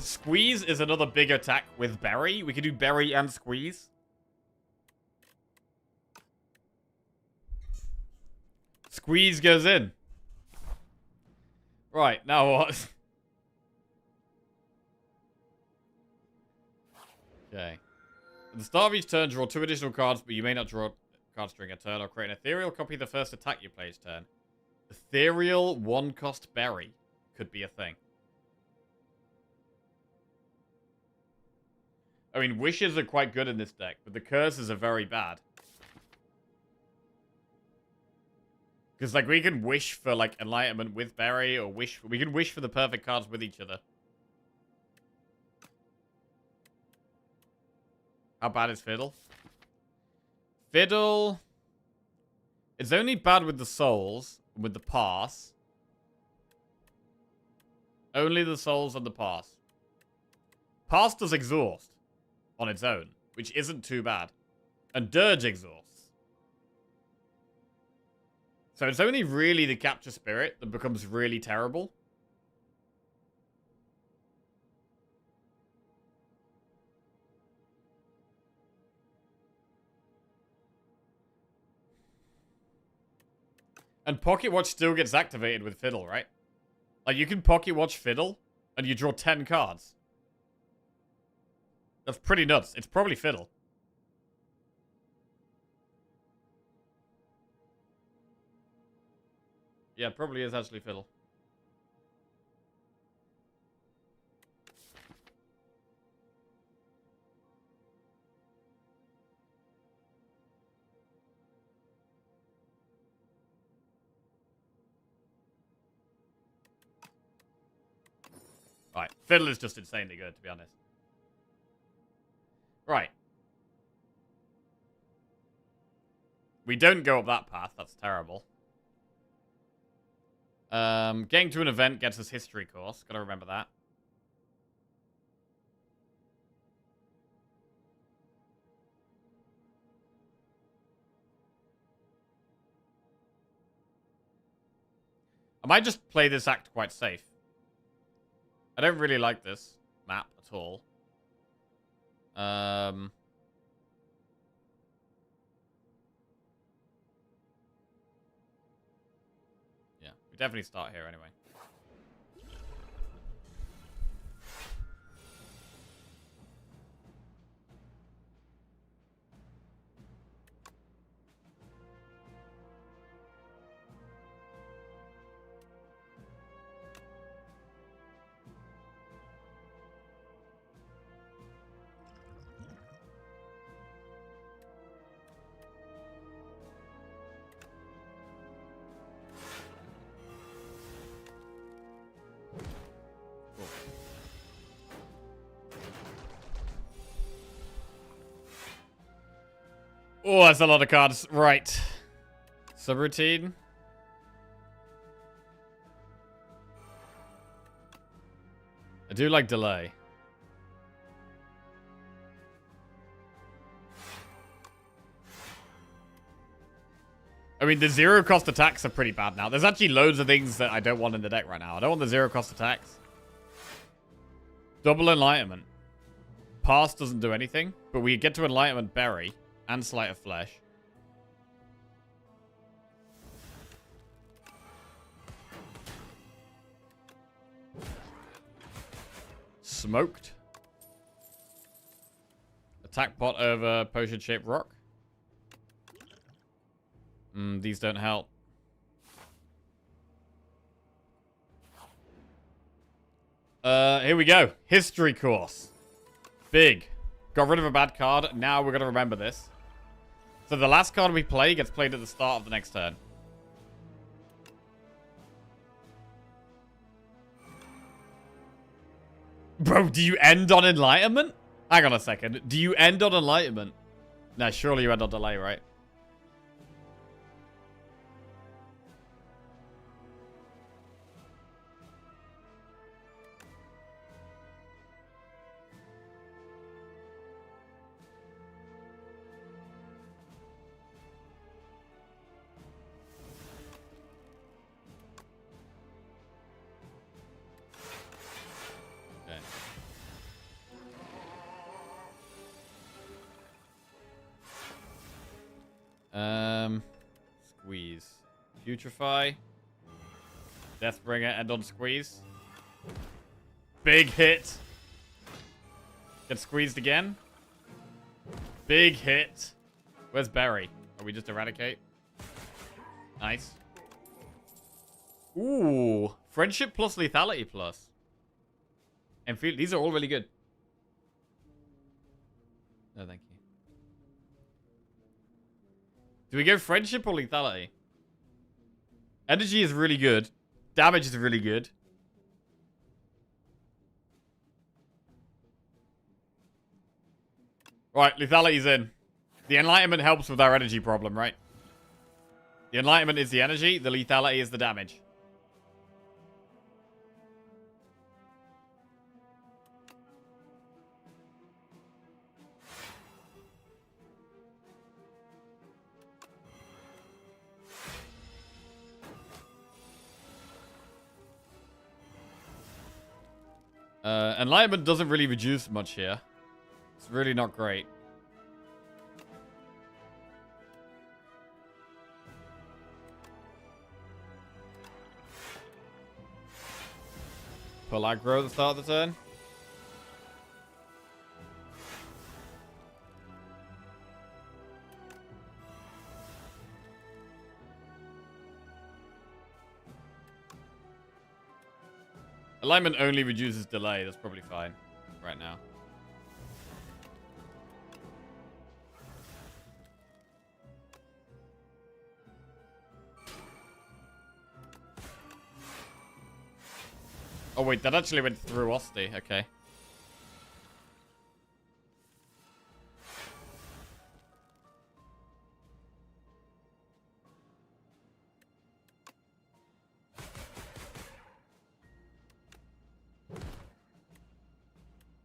Squeeze is another big attack with Berry. We could do Berry and Squeeze. Squeeze goes in. Right, now what? Okay. At the start of each turn, draw 2 additional cards, but you may not draw cards during a turn, or create an ethereal copy of the first attack you play each turn. Ethereal 1-cost berry could be a thing. I mean, wishes are quite good in this deck, but the curses are very bad. Because, like, we can wish for, like, enlightenment with berry, or we can wish for the perfect cards with each other. How bad is Fiddle? Fiddle... It's only bad with the souls, with the pass. Only the souls and the pass. Pass does exhaust on its own, which isn't too bad. And Dirge exhausts. So it's only really the Capture Spirit that becomes really terrible. And Pocket Watch still gets activated with Fiddle, right? Like, you can Pocket Watch Fiddle, and you draw 10 cards. That's pretty nuts. It's probably Fiddle. Yeah, it probably is actually Fiddle. Right, Fiddle is just insanely good, to be honest. Right. We don't go up that path, that's terrible. Getting to an event gets us history course, gotta remember that. I might just play this act quite safe. I don't really like this map at all. Yeah, we definitely start here anyway. Oh, that's a lot of cards. Right. Subroutine. I do like delay. I mean, the zero cost attacks are pretty bad now. There's actually loads of things that I don't want in the deck right now. I don't want the zero cost attacks. Double Enlightenment. Pass doesn't do anything, but we get to Enlightenment Berry and Sleight of Flesh. Smoked. Attack pot over potion-shaped rock. These don't help. Here we go. History course. Big. Got rid of a bad card. Now we're going to remember this. So the last card we play gets played at the start of the next turn. Bro, do you end on Enlightenment? Hang on a second. Do you end on Enlightenment? Nah, surely you end on delay, right? Squeeze. Putrefy. Deathbringer, end on squeeze. Big hit. Get squeezed again. Big hit. Where's Berry? Are we just eradicate? Nice. Ooh. Friendship plus lethality plus. And these are all really good. No, thank you. Do we go friendship or lethality? Energy is really good. Damage is really good. Right, lethality's in. The enlightenment helps with our energy problem, right? The enlightenment is the energy, the lethality is the damage. Enlightenment doesn't really reduce much here. It's really not great. Pull aggro at the start of the turn. Alignment only reduces delay. That's probably fine right now. Oh, wait. That actually went through Osti. Okay.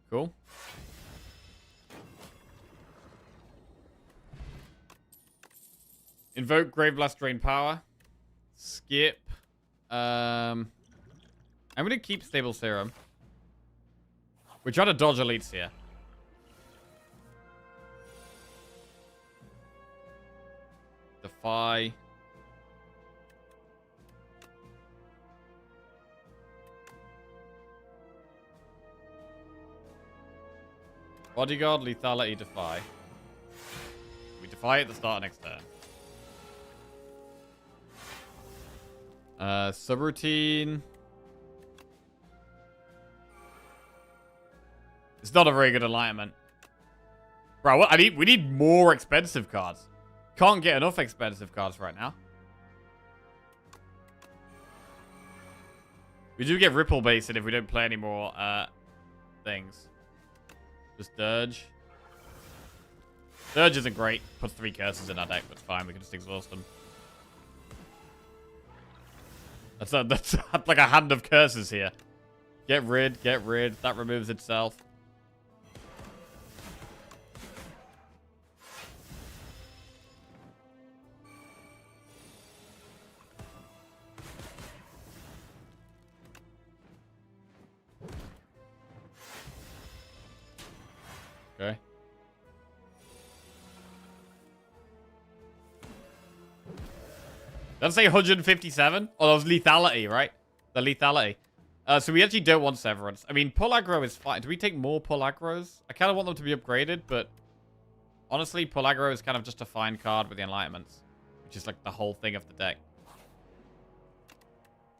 Cool. Invoke Grave Blast, drain power. Skip. I'm going to keep Stable Serum. We're trying to dodge elites here. Defy. Bodyguard, lethality, defy. We defy at the start of next turn. Subroutine. It's not a very good alignment. Bro, what? We need more expensive cards. Can't get enough expensive cards right now. We do get Ripple Basin if we don't play any more things. Just Dirge. Dirge isn't great. Puts 3 curses in our deck, but it's fine. We can just exhaust them. That's like a hand of curses here. Get rid, get rid. That removes itself. Okay. Let's say 157? Oh, that was lethality, right? The lethality. So we actually don't want Severance. I mean, pull aggro is fine. Do we take more pull aggros? I kind of want them to be upgraded, but honestly, pull aggro is kind of just a fine card with the enlightenments, which is like the whole thing of the deck.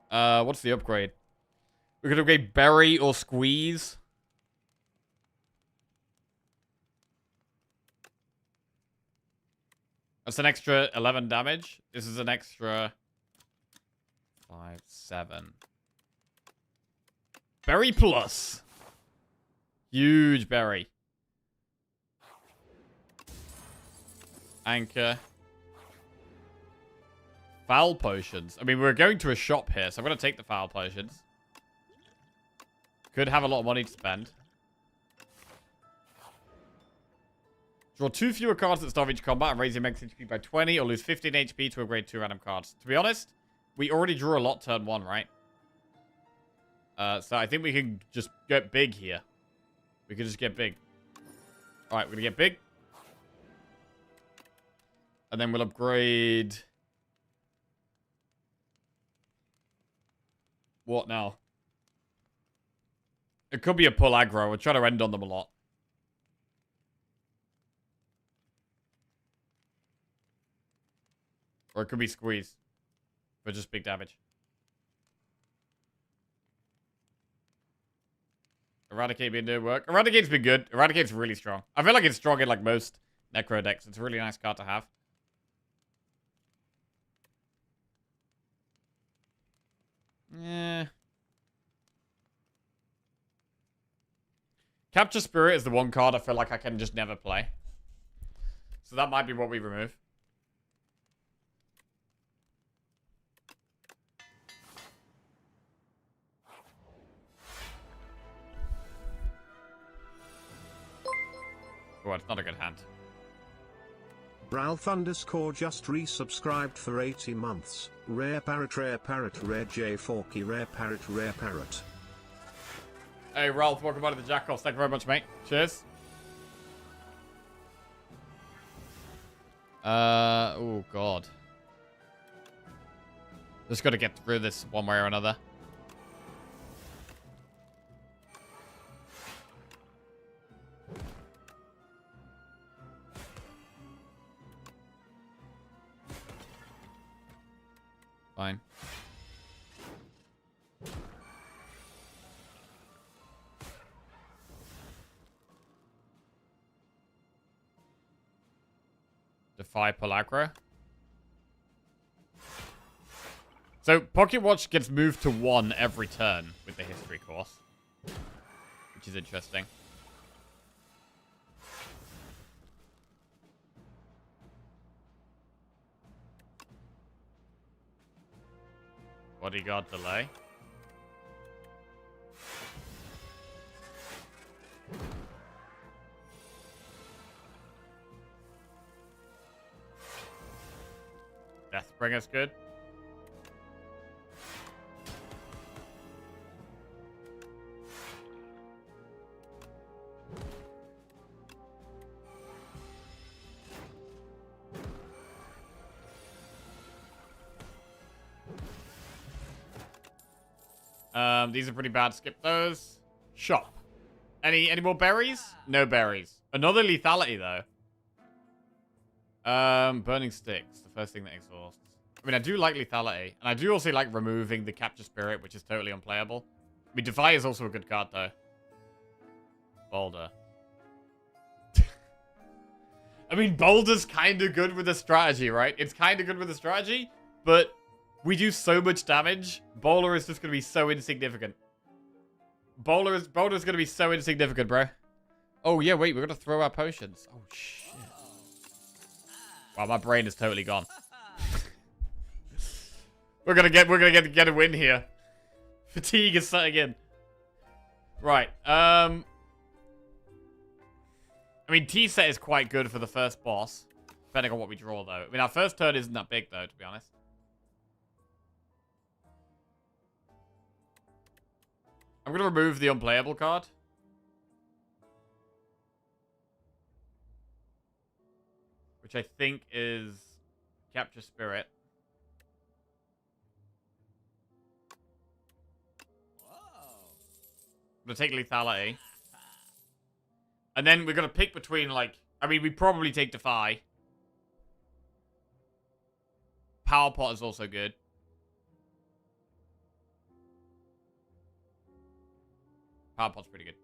What's the upgrade? We could upgrade Bury or Squeeze. That's an extra 11 damage. This is an extra 5, 7. Berry plus. Huge berry. Anchor. Foul potions. I mean, we're going to a shop here, so I'm going to take the foul potions. Could have a lot of money to spend. Draw 2 fewer cards at the start of each combat and raise your max HP by 20 or lose 15 HP to upgrade 2 random cards. To be honest, we already drew a lot turn 1, right? So I think we can just get big here. We can just get big. Alright, we're going to get big. And then we'll upgrade... What now? It could be a pull aggro. We'll try to end on them a lot. Or it could be squeeze. For just big damage. Eradicate been doing work. Eradicate's been good. Eradicate's really strong. I feel like it's strong in like most Necro decks. It's a really nice card to have. Yeah. Capture Spirit is the one card I feel like I can just never play. So that might be what we remove. Oh, it's not a good hand. Ralph _ just resubscribed for 80 months. Rare parrot, rare J Forky, rare parrot, rare parrot. Hey, Ralph, welcome back to the Jackoffs. Thank you very much, mate. Cheers. Oh, God. Just got to get through this one way or another. Fine. Defy Pelagra. So, Pocket Watch gets moved to 1 every turn with the history course. Which is interesting. Bodyguard delay. Deathbringer's good. These are pretty bad. Skip those. Shop. Any more berries? No berries. Another lethality, though. Burning sticks. The first thing that exhausts. I mean, I do like lethality. And I do also like removing the capture spirit, which is totally unplayable. I mean, Defy is also a good card, though. Boulder. I mean, Boulder's kind of good with the strategy, right? It's kind of good with the strategy, but we do so much damage. Boulder is just going to be so insignificant. Boulder's going to be so insignificant, bro. Oh, yeah, wait. We're going to throw our potions. Oh, shit. Wow, my brain is totally gone. We're gonna get a win here. Fatigue is setting in. Right. I mean, T-set is quite good for the first boss. Depending on what we draw, though. I mean, our first turn isn't that big, though, to be honest. I'm going to remove the unplayable card. Which I think is Capture Spirit. I'm going to take Lethality. And then we're going to pick between, like... I mean, we probably take Defy. Power Pot is also good. Power Pot's pretty good.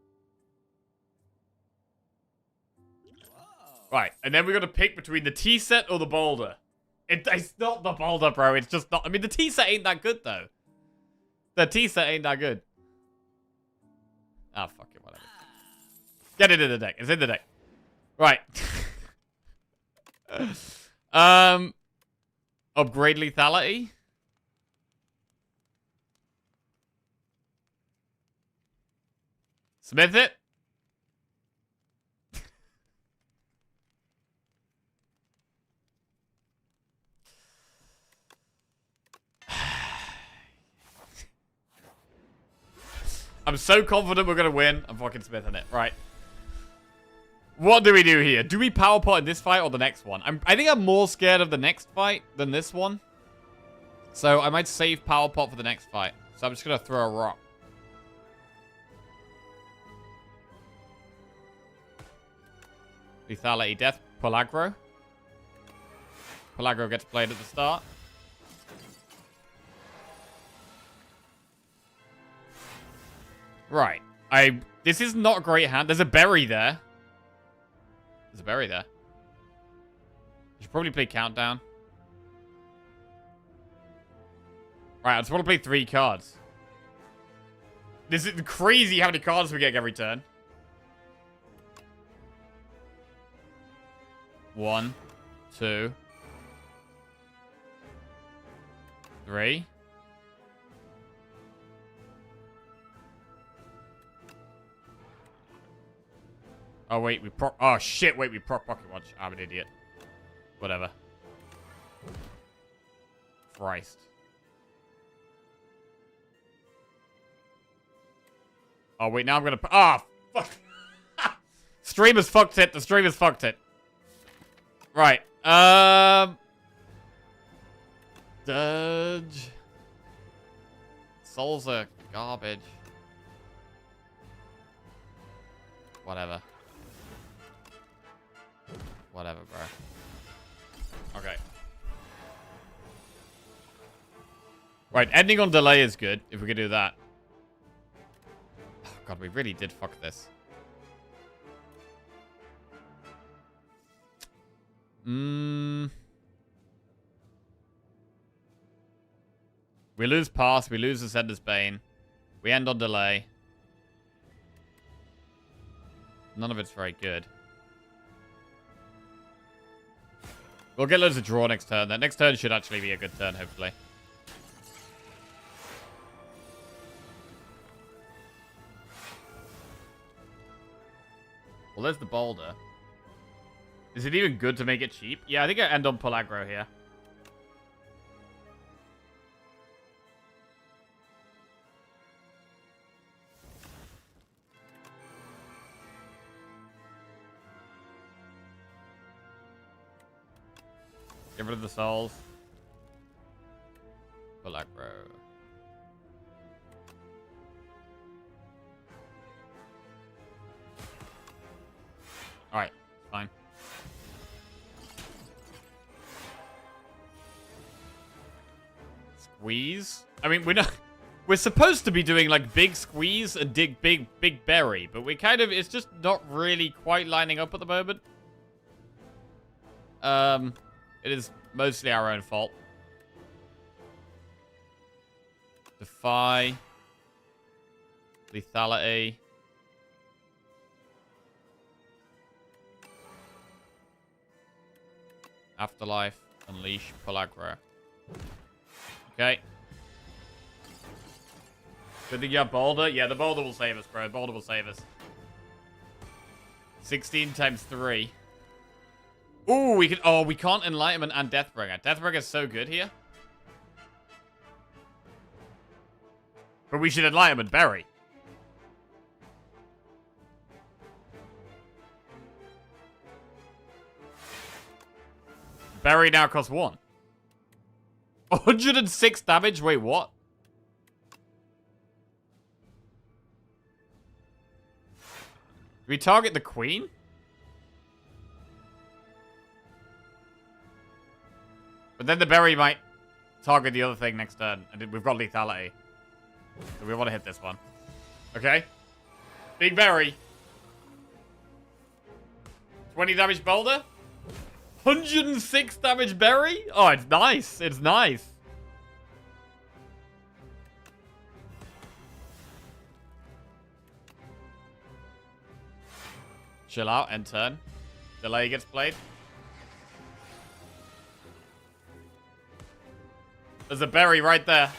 Right, and then we're going to pick between the T-set or the Boulder. It's not the Boulder, bro. It's just not... I mean, the T-set ain't that good, though. The T-set ain't that good. Ah, fuck it, whatever. Get it in the deck. It's in the deck. Right. Upgrade lethality. Smith it. I'm so confident we're going to win. I'm fucking smithing it. Right. What do we do here? Do we power pot in this fight or the next one? I think I'm more scared of the next fight than this one. So I might save power pot for the next fight. So I'm just going to throw a rock. Lethality, death, Pellaggro. Pellaggro gets played at the start. Right. This is not a great hand. There's a berry there. There's a berry there. I should probably play Countdown. Right, I just want to play 3 cards. This is crazy how many cards we get every turn. 1, 2, 3. Oh, wait, oh, shit, wait, we proc Pocket Watch. I'm an idiot. Whatever. Christ. Oh, wait, now I'm gonna... Ah, oh, fuck. Streamer's fucked it. The streamer's fucked it. Right. Dodge. Souls are garbage. Whatever. Whatever, bro. Okay. Right, ending on delay is good, if we could do that. Oh, God, we really did fuck this. We lose pass, we lose Ascender's Bane. We end on delay. None of it's very good. We'll get loads of draw next turn. That next turn should actually be a good turn, hopefully. Well, there's the Boulder. Is it even good to make it cheap? Yeah, I think I end on Pellaggro here. Get rid of the souls. Pellaggro. Squeeze. I mean, we're not... We're supposed to be doing, like, big squeeze and dig big berry. But we kind of... It's just not really quite lining up at the moment. It is mostly our own fault. Defy. Lethality. Afterlife. Unleash. Pull aggro. Okay. Good thing you have Boulder. Yeah, the Boulder will save us, bro. Boulder will save us. 16 times 3. Ooh, we can... Oh, we can't Enlightenment and Deathbringer. Deathbringer's so good here. But we should Enlightenment Berry. Berry now costs 1. 106 damage? Wait, what? Do we target the queen? But then the berry might target the other thing next turn. And we've got lethality. So we want to hit this one. Okay. Big berry. 20 damage boulder. 106 damage berry? Oh, it's nice. It's nice. Chill out, end turn. Delay gets played. There's a berry right there.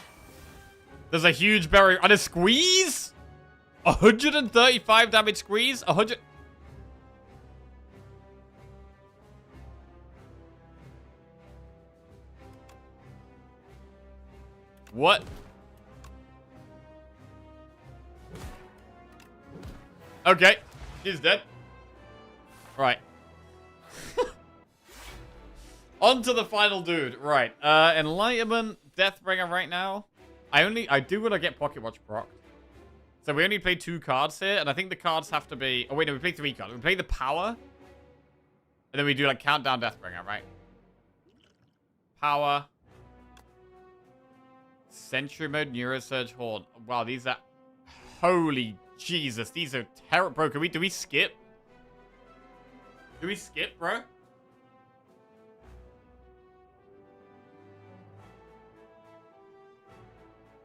There's a huge berry. And a squeeze? 135 damage squeeze? 100... What? Okay. He's dead. Right. On to the final dude. Right. Enlightenment, Deathbringer right now. I do want to get Pocket Watch proc. So we only play 2 cards here, and I think the cards have to be... Oh, wait, no, we play 3 cards. We play the Power, and then we do, like, Countdown Deathbringer, right? Power. Sentry Mode, Neurosurge, Horn. Wow, these are... Holy Jesus, these are terrible. Bro, do we skip? Do we skip, bro?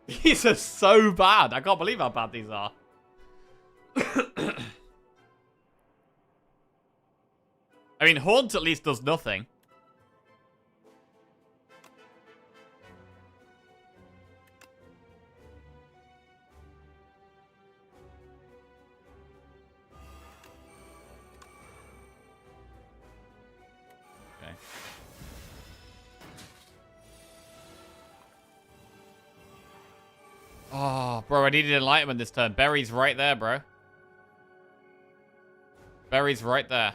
These are so bad. I can't believe how bad these are. I mean, Haunt at least does nothing. Oh, bro, I needed Enlightenment this turn. Berry's right there, bro. Berry's right there.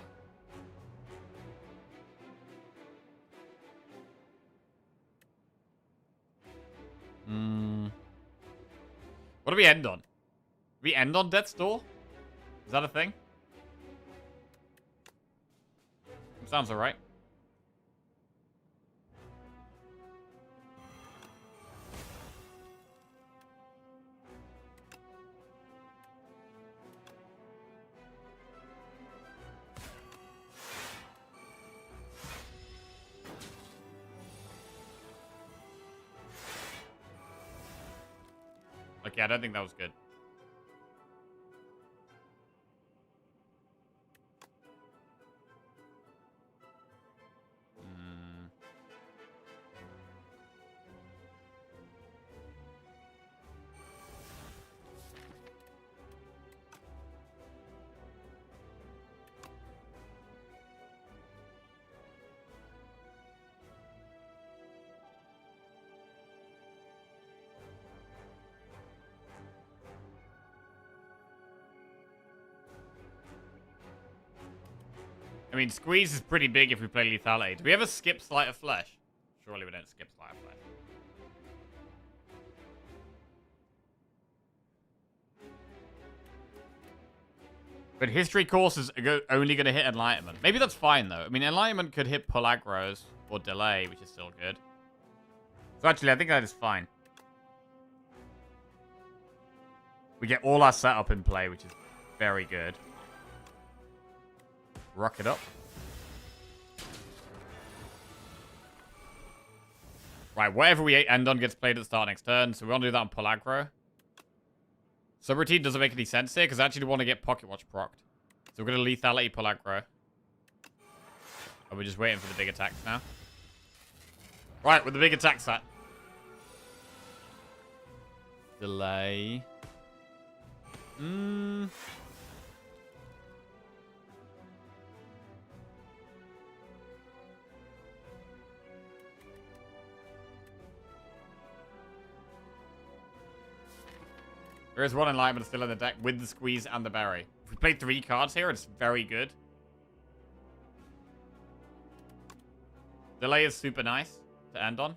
What do we end on? Do we end on Death's Door? Is that a thing? Sounds alright. Okay, I don't think that was good. I mean, Squeeze is pretty big if we play Lethality. Do we ever skip Sleight of Flesh? Surely we don't skip Sleight of Flesh. But History Course is only going to hit Enlightenment. Maybe that's fine, though. I mean, Enlightenment could hit Pull Aggros or Delay, which is still good. So actually, I think that is fine. We get all our setup in play, which is very good. Rock it up. Right, whatever we end on gets played at the start next turn, so we want to do that on pull aggro. Subroutine doesn't make any sense here, because I actually want to get Pocket Watch procced. So we're going to lethality pull aggro. And we're just waiting for the big attacks now. Right, with the big attack set. Delay. There is one enlightenment still in the deck with the squeeze and the berry. If we play 3 cards here, it's very good. Delay is super nice to end on.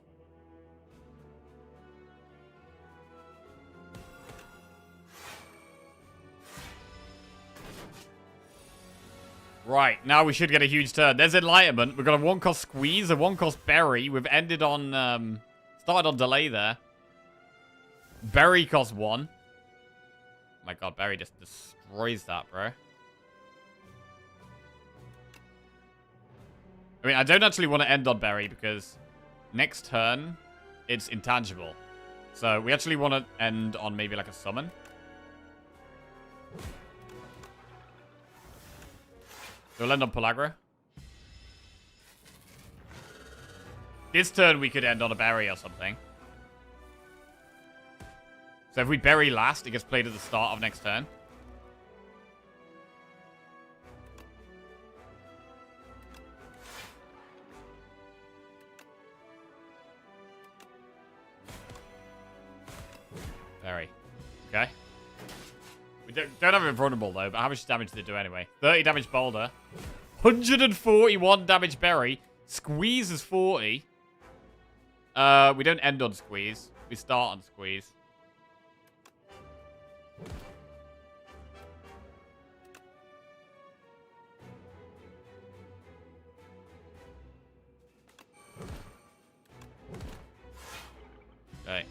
Right, now we should get a huge turn. There's enlightenment. We've got a 1-cost squeeze, a 1-cost berry. We've ended on, started on delay there. Berry costs 1. My god, berry just destroys that, bro. I mean, I don't actually want to end on berry because next turn, it's intangible. So we actually want to end on maybe like a summon. So we'll end on Pellagra. This turn we could end on a berry or something. So if we bury last, it gets played at the start of next turn. Bury. Okay. We don't have it vulnerable though, but how much damage did it do anyway? 30 damage boulder. 141 damage berry. Squeeze is 40. We don't end on squeeze. We start on squeeze. Okay.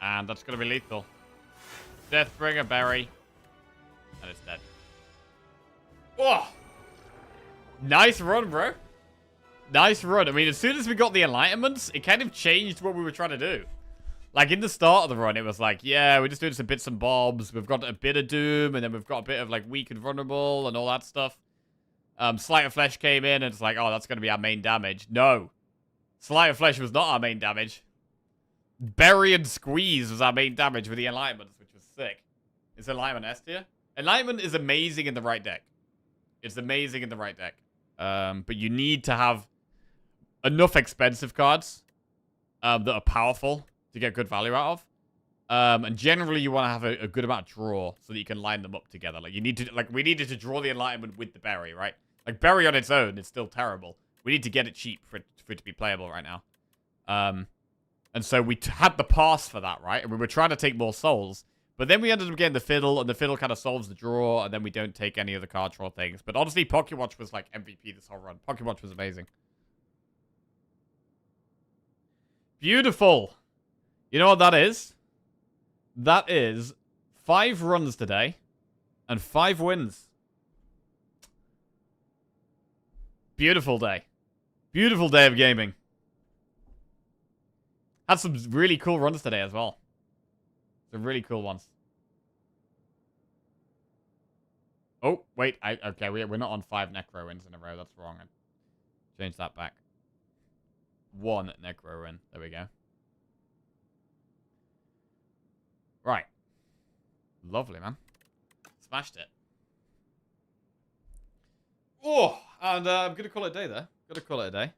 And that's going to be lethal. Deathbringer, berry. And it's dead. Oh! Nice run, bro. Nice run. I mean, as soon as we got the enlightenments, it kind of changed what we were trying to do. Like, in the start of the run, it was like, yeah, we're just doing some bits and bobs. We've got a bit of Doom, and then we've got a bit of, like, weak and vulnerable and all that stuff. Sleight of Flesh came in, and it's like, oh, that's going to be our main damage. No. Sleight of Flesh was not our main damage. Bury and Squeeze was our main damage with the Enlightenments, which was sick. Is Enlightenment S tier? Enlightenment is amazing in the right deck. It's amazing in the right deck. But you need to have enough expensive cards that are powerful to get good value out of. And generally, you want to have a good amount of draw so that you can line them up together. Like, you need to, like, we needed to draw the Enlightenment with the Berry, right? Like, Berry on its own is still terrible. We need to get it cheap for it to be playable right now. And so we had the pass for that, right? And we were trying to take more souls. But then we ended up getting the Fiddle, and the Fiddle kind of solves the draw, and then we don't take any of the card draw things. But honestly, Pocket Watch was like MVP this whole run. Pocket Watch was amazing. Beautiful. You know what that is? That is 5 runs today and 5 wins. Beautiful day. Beautiful day of gaming. Had some really cool runs today as well. Some really cool ones. Oh, wait. Okay, we're not on 5 Necro wins in a row. That's wrong. I changed that back. 1 Necro win. There we go. Right. Lovely, man. Smashed it. Oh, and I'm going to call it a day there. Going to call it a day.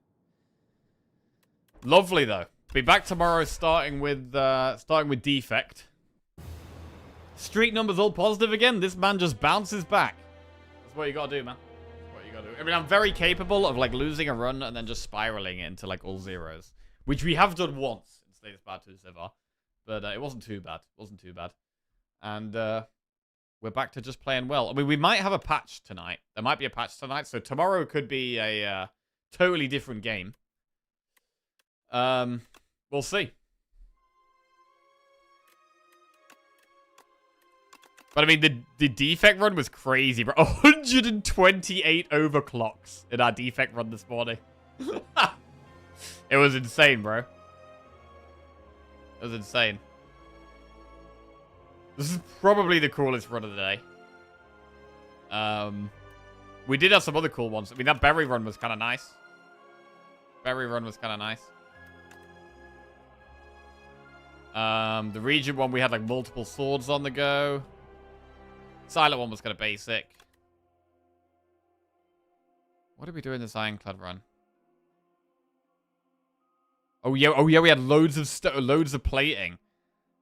Lovely, though. Be back tomorrow starting with Defect. Streak numbers all positive again. This man just bounces back. That's what you got to do, man. That's what you got to do. I mean, I'm very capable of, like, losing a run and then just spiraling it into, like, all zeros. Which we have done once in Slay This Bad 2 so far. But it wasn't too bad. It wasn't too bad. And we're back to just playing well. I mean, we might have a patch tonight. There might be a patch tonight. So tomorrow could be a totally different game. We'll see. But I mean, the defect run was crazy, bro. 128 overclocks in our defect run this morning. It was insane, bro. It was insane. This is probably the coolest run of the day. We did have some other cool ones. I mean, that berry run was kind of nice. Berry run was kind of nice. The region one, we had like multiple swords on the go. Silent one was kind of basic. What did we do in this Ironclad run? Oh yeah, we had loads of plating,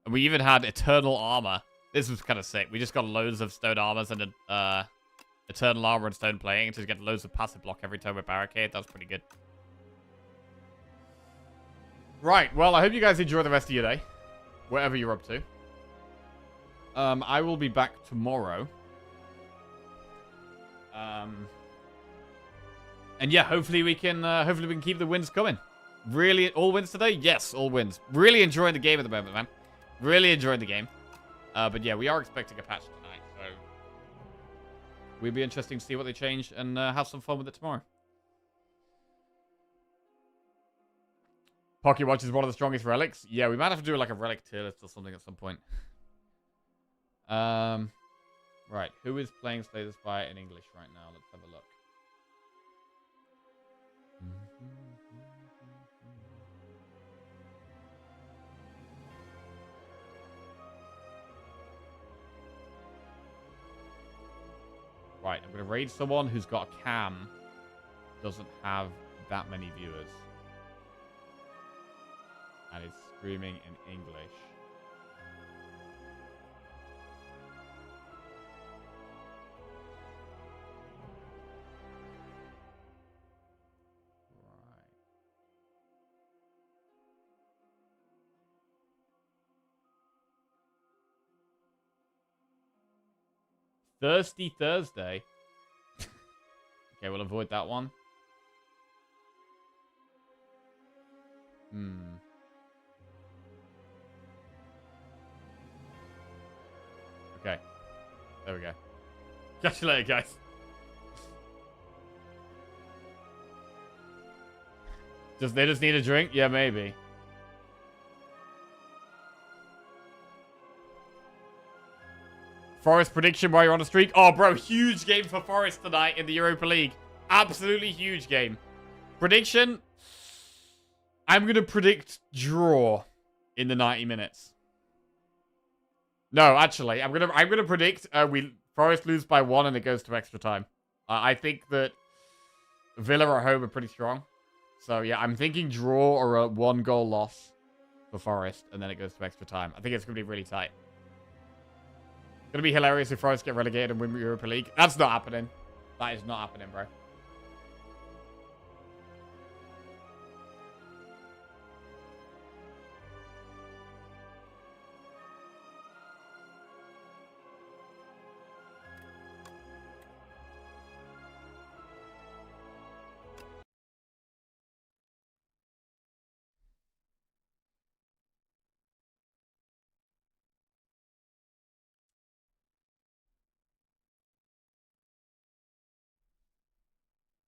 and we even had eternal armor. This was kind of sick. We just got loads of stone armors and eternal armor and stone plating to get loads of passive block every time we barricade. That was pretty good. Right. Well, I hope you guys enjoy the rest of your day, whatever you're up to. I will be back tomorrow. And yeah, hopefully we can keep the wins coming. Really, all wins today? Yes, all wins. Really enjoying the game at the moment, man. Really enjoying the game. But yeah, we are expecting a patch tonight, so we'll be interesting to see what they change and have some fun with it tomorrow. Pocket Watch is one of the strongest relics. Yeah, we might have to do like a relic tier list or something at some point. Right, who is playing Slay the Spire in English right now? Let's have a look. Right, I'm going to raid someone who's got a cam, doesn't have that many viewers, and is streaming in English. Thirsty Thursday. Okay, we'll avoid that one. Okay. There we go. Catch you later, guys. They just need a drink? Yeah, maybe. Forest prediction while you're on a streak. Oh, bro, huge game for Forest tonight in the Europa League. Absolutely huge game. Prediction. I'm going to predict draw in the 90 minutes. No, actually, I'm gonna predict Forest lose by 1 and it goes to extra time. I think that Villa at home are pretty strong. So, yeah, I'm thinking draw or a 1-goal loss for Forest, and then it goes to extra time. I think it's going to be really tight. It's going to be hilarious if Forest get relegated and win the Europa League. That's not happening. That is not happening, bro.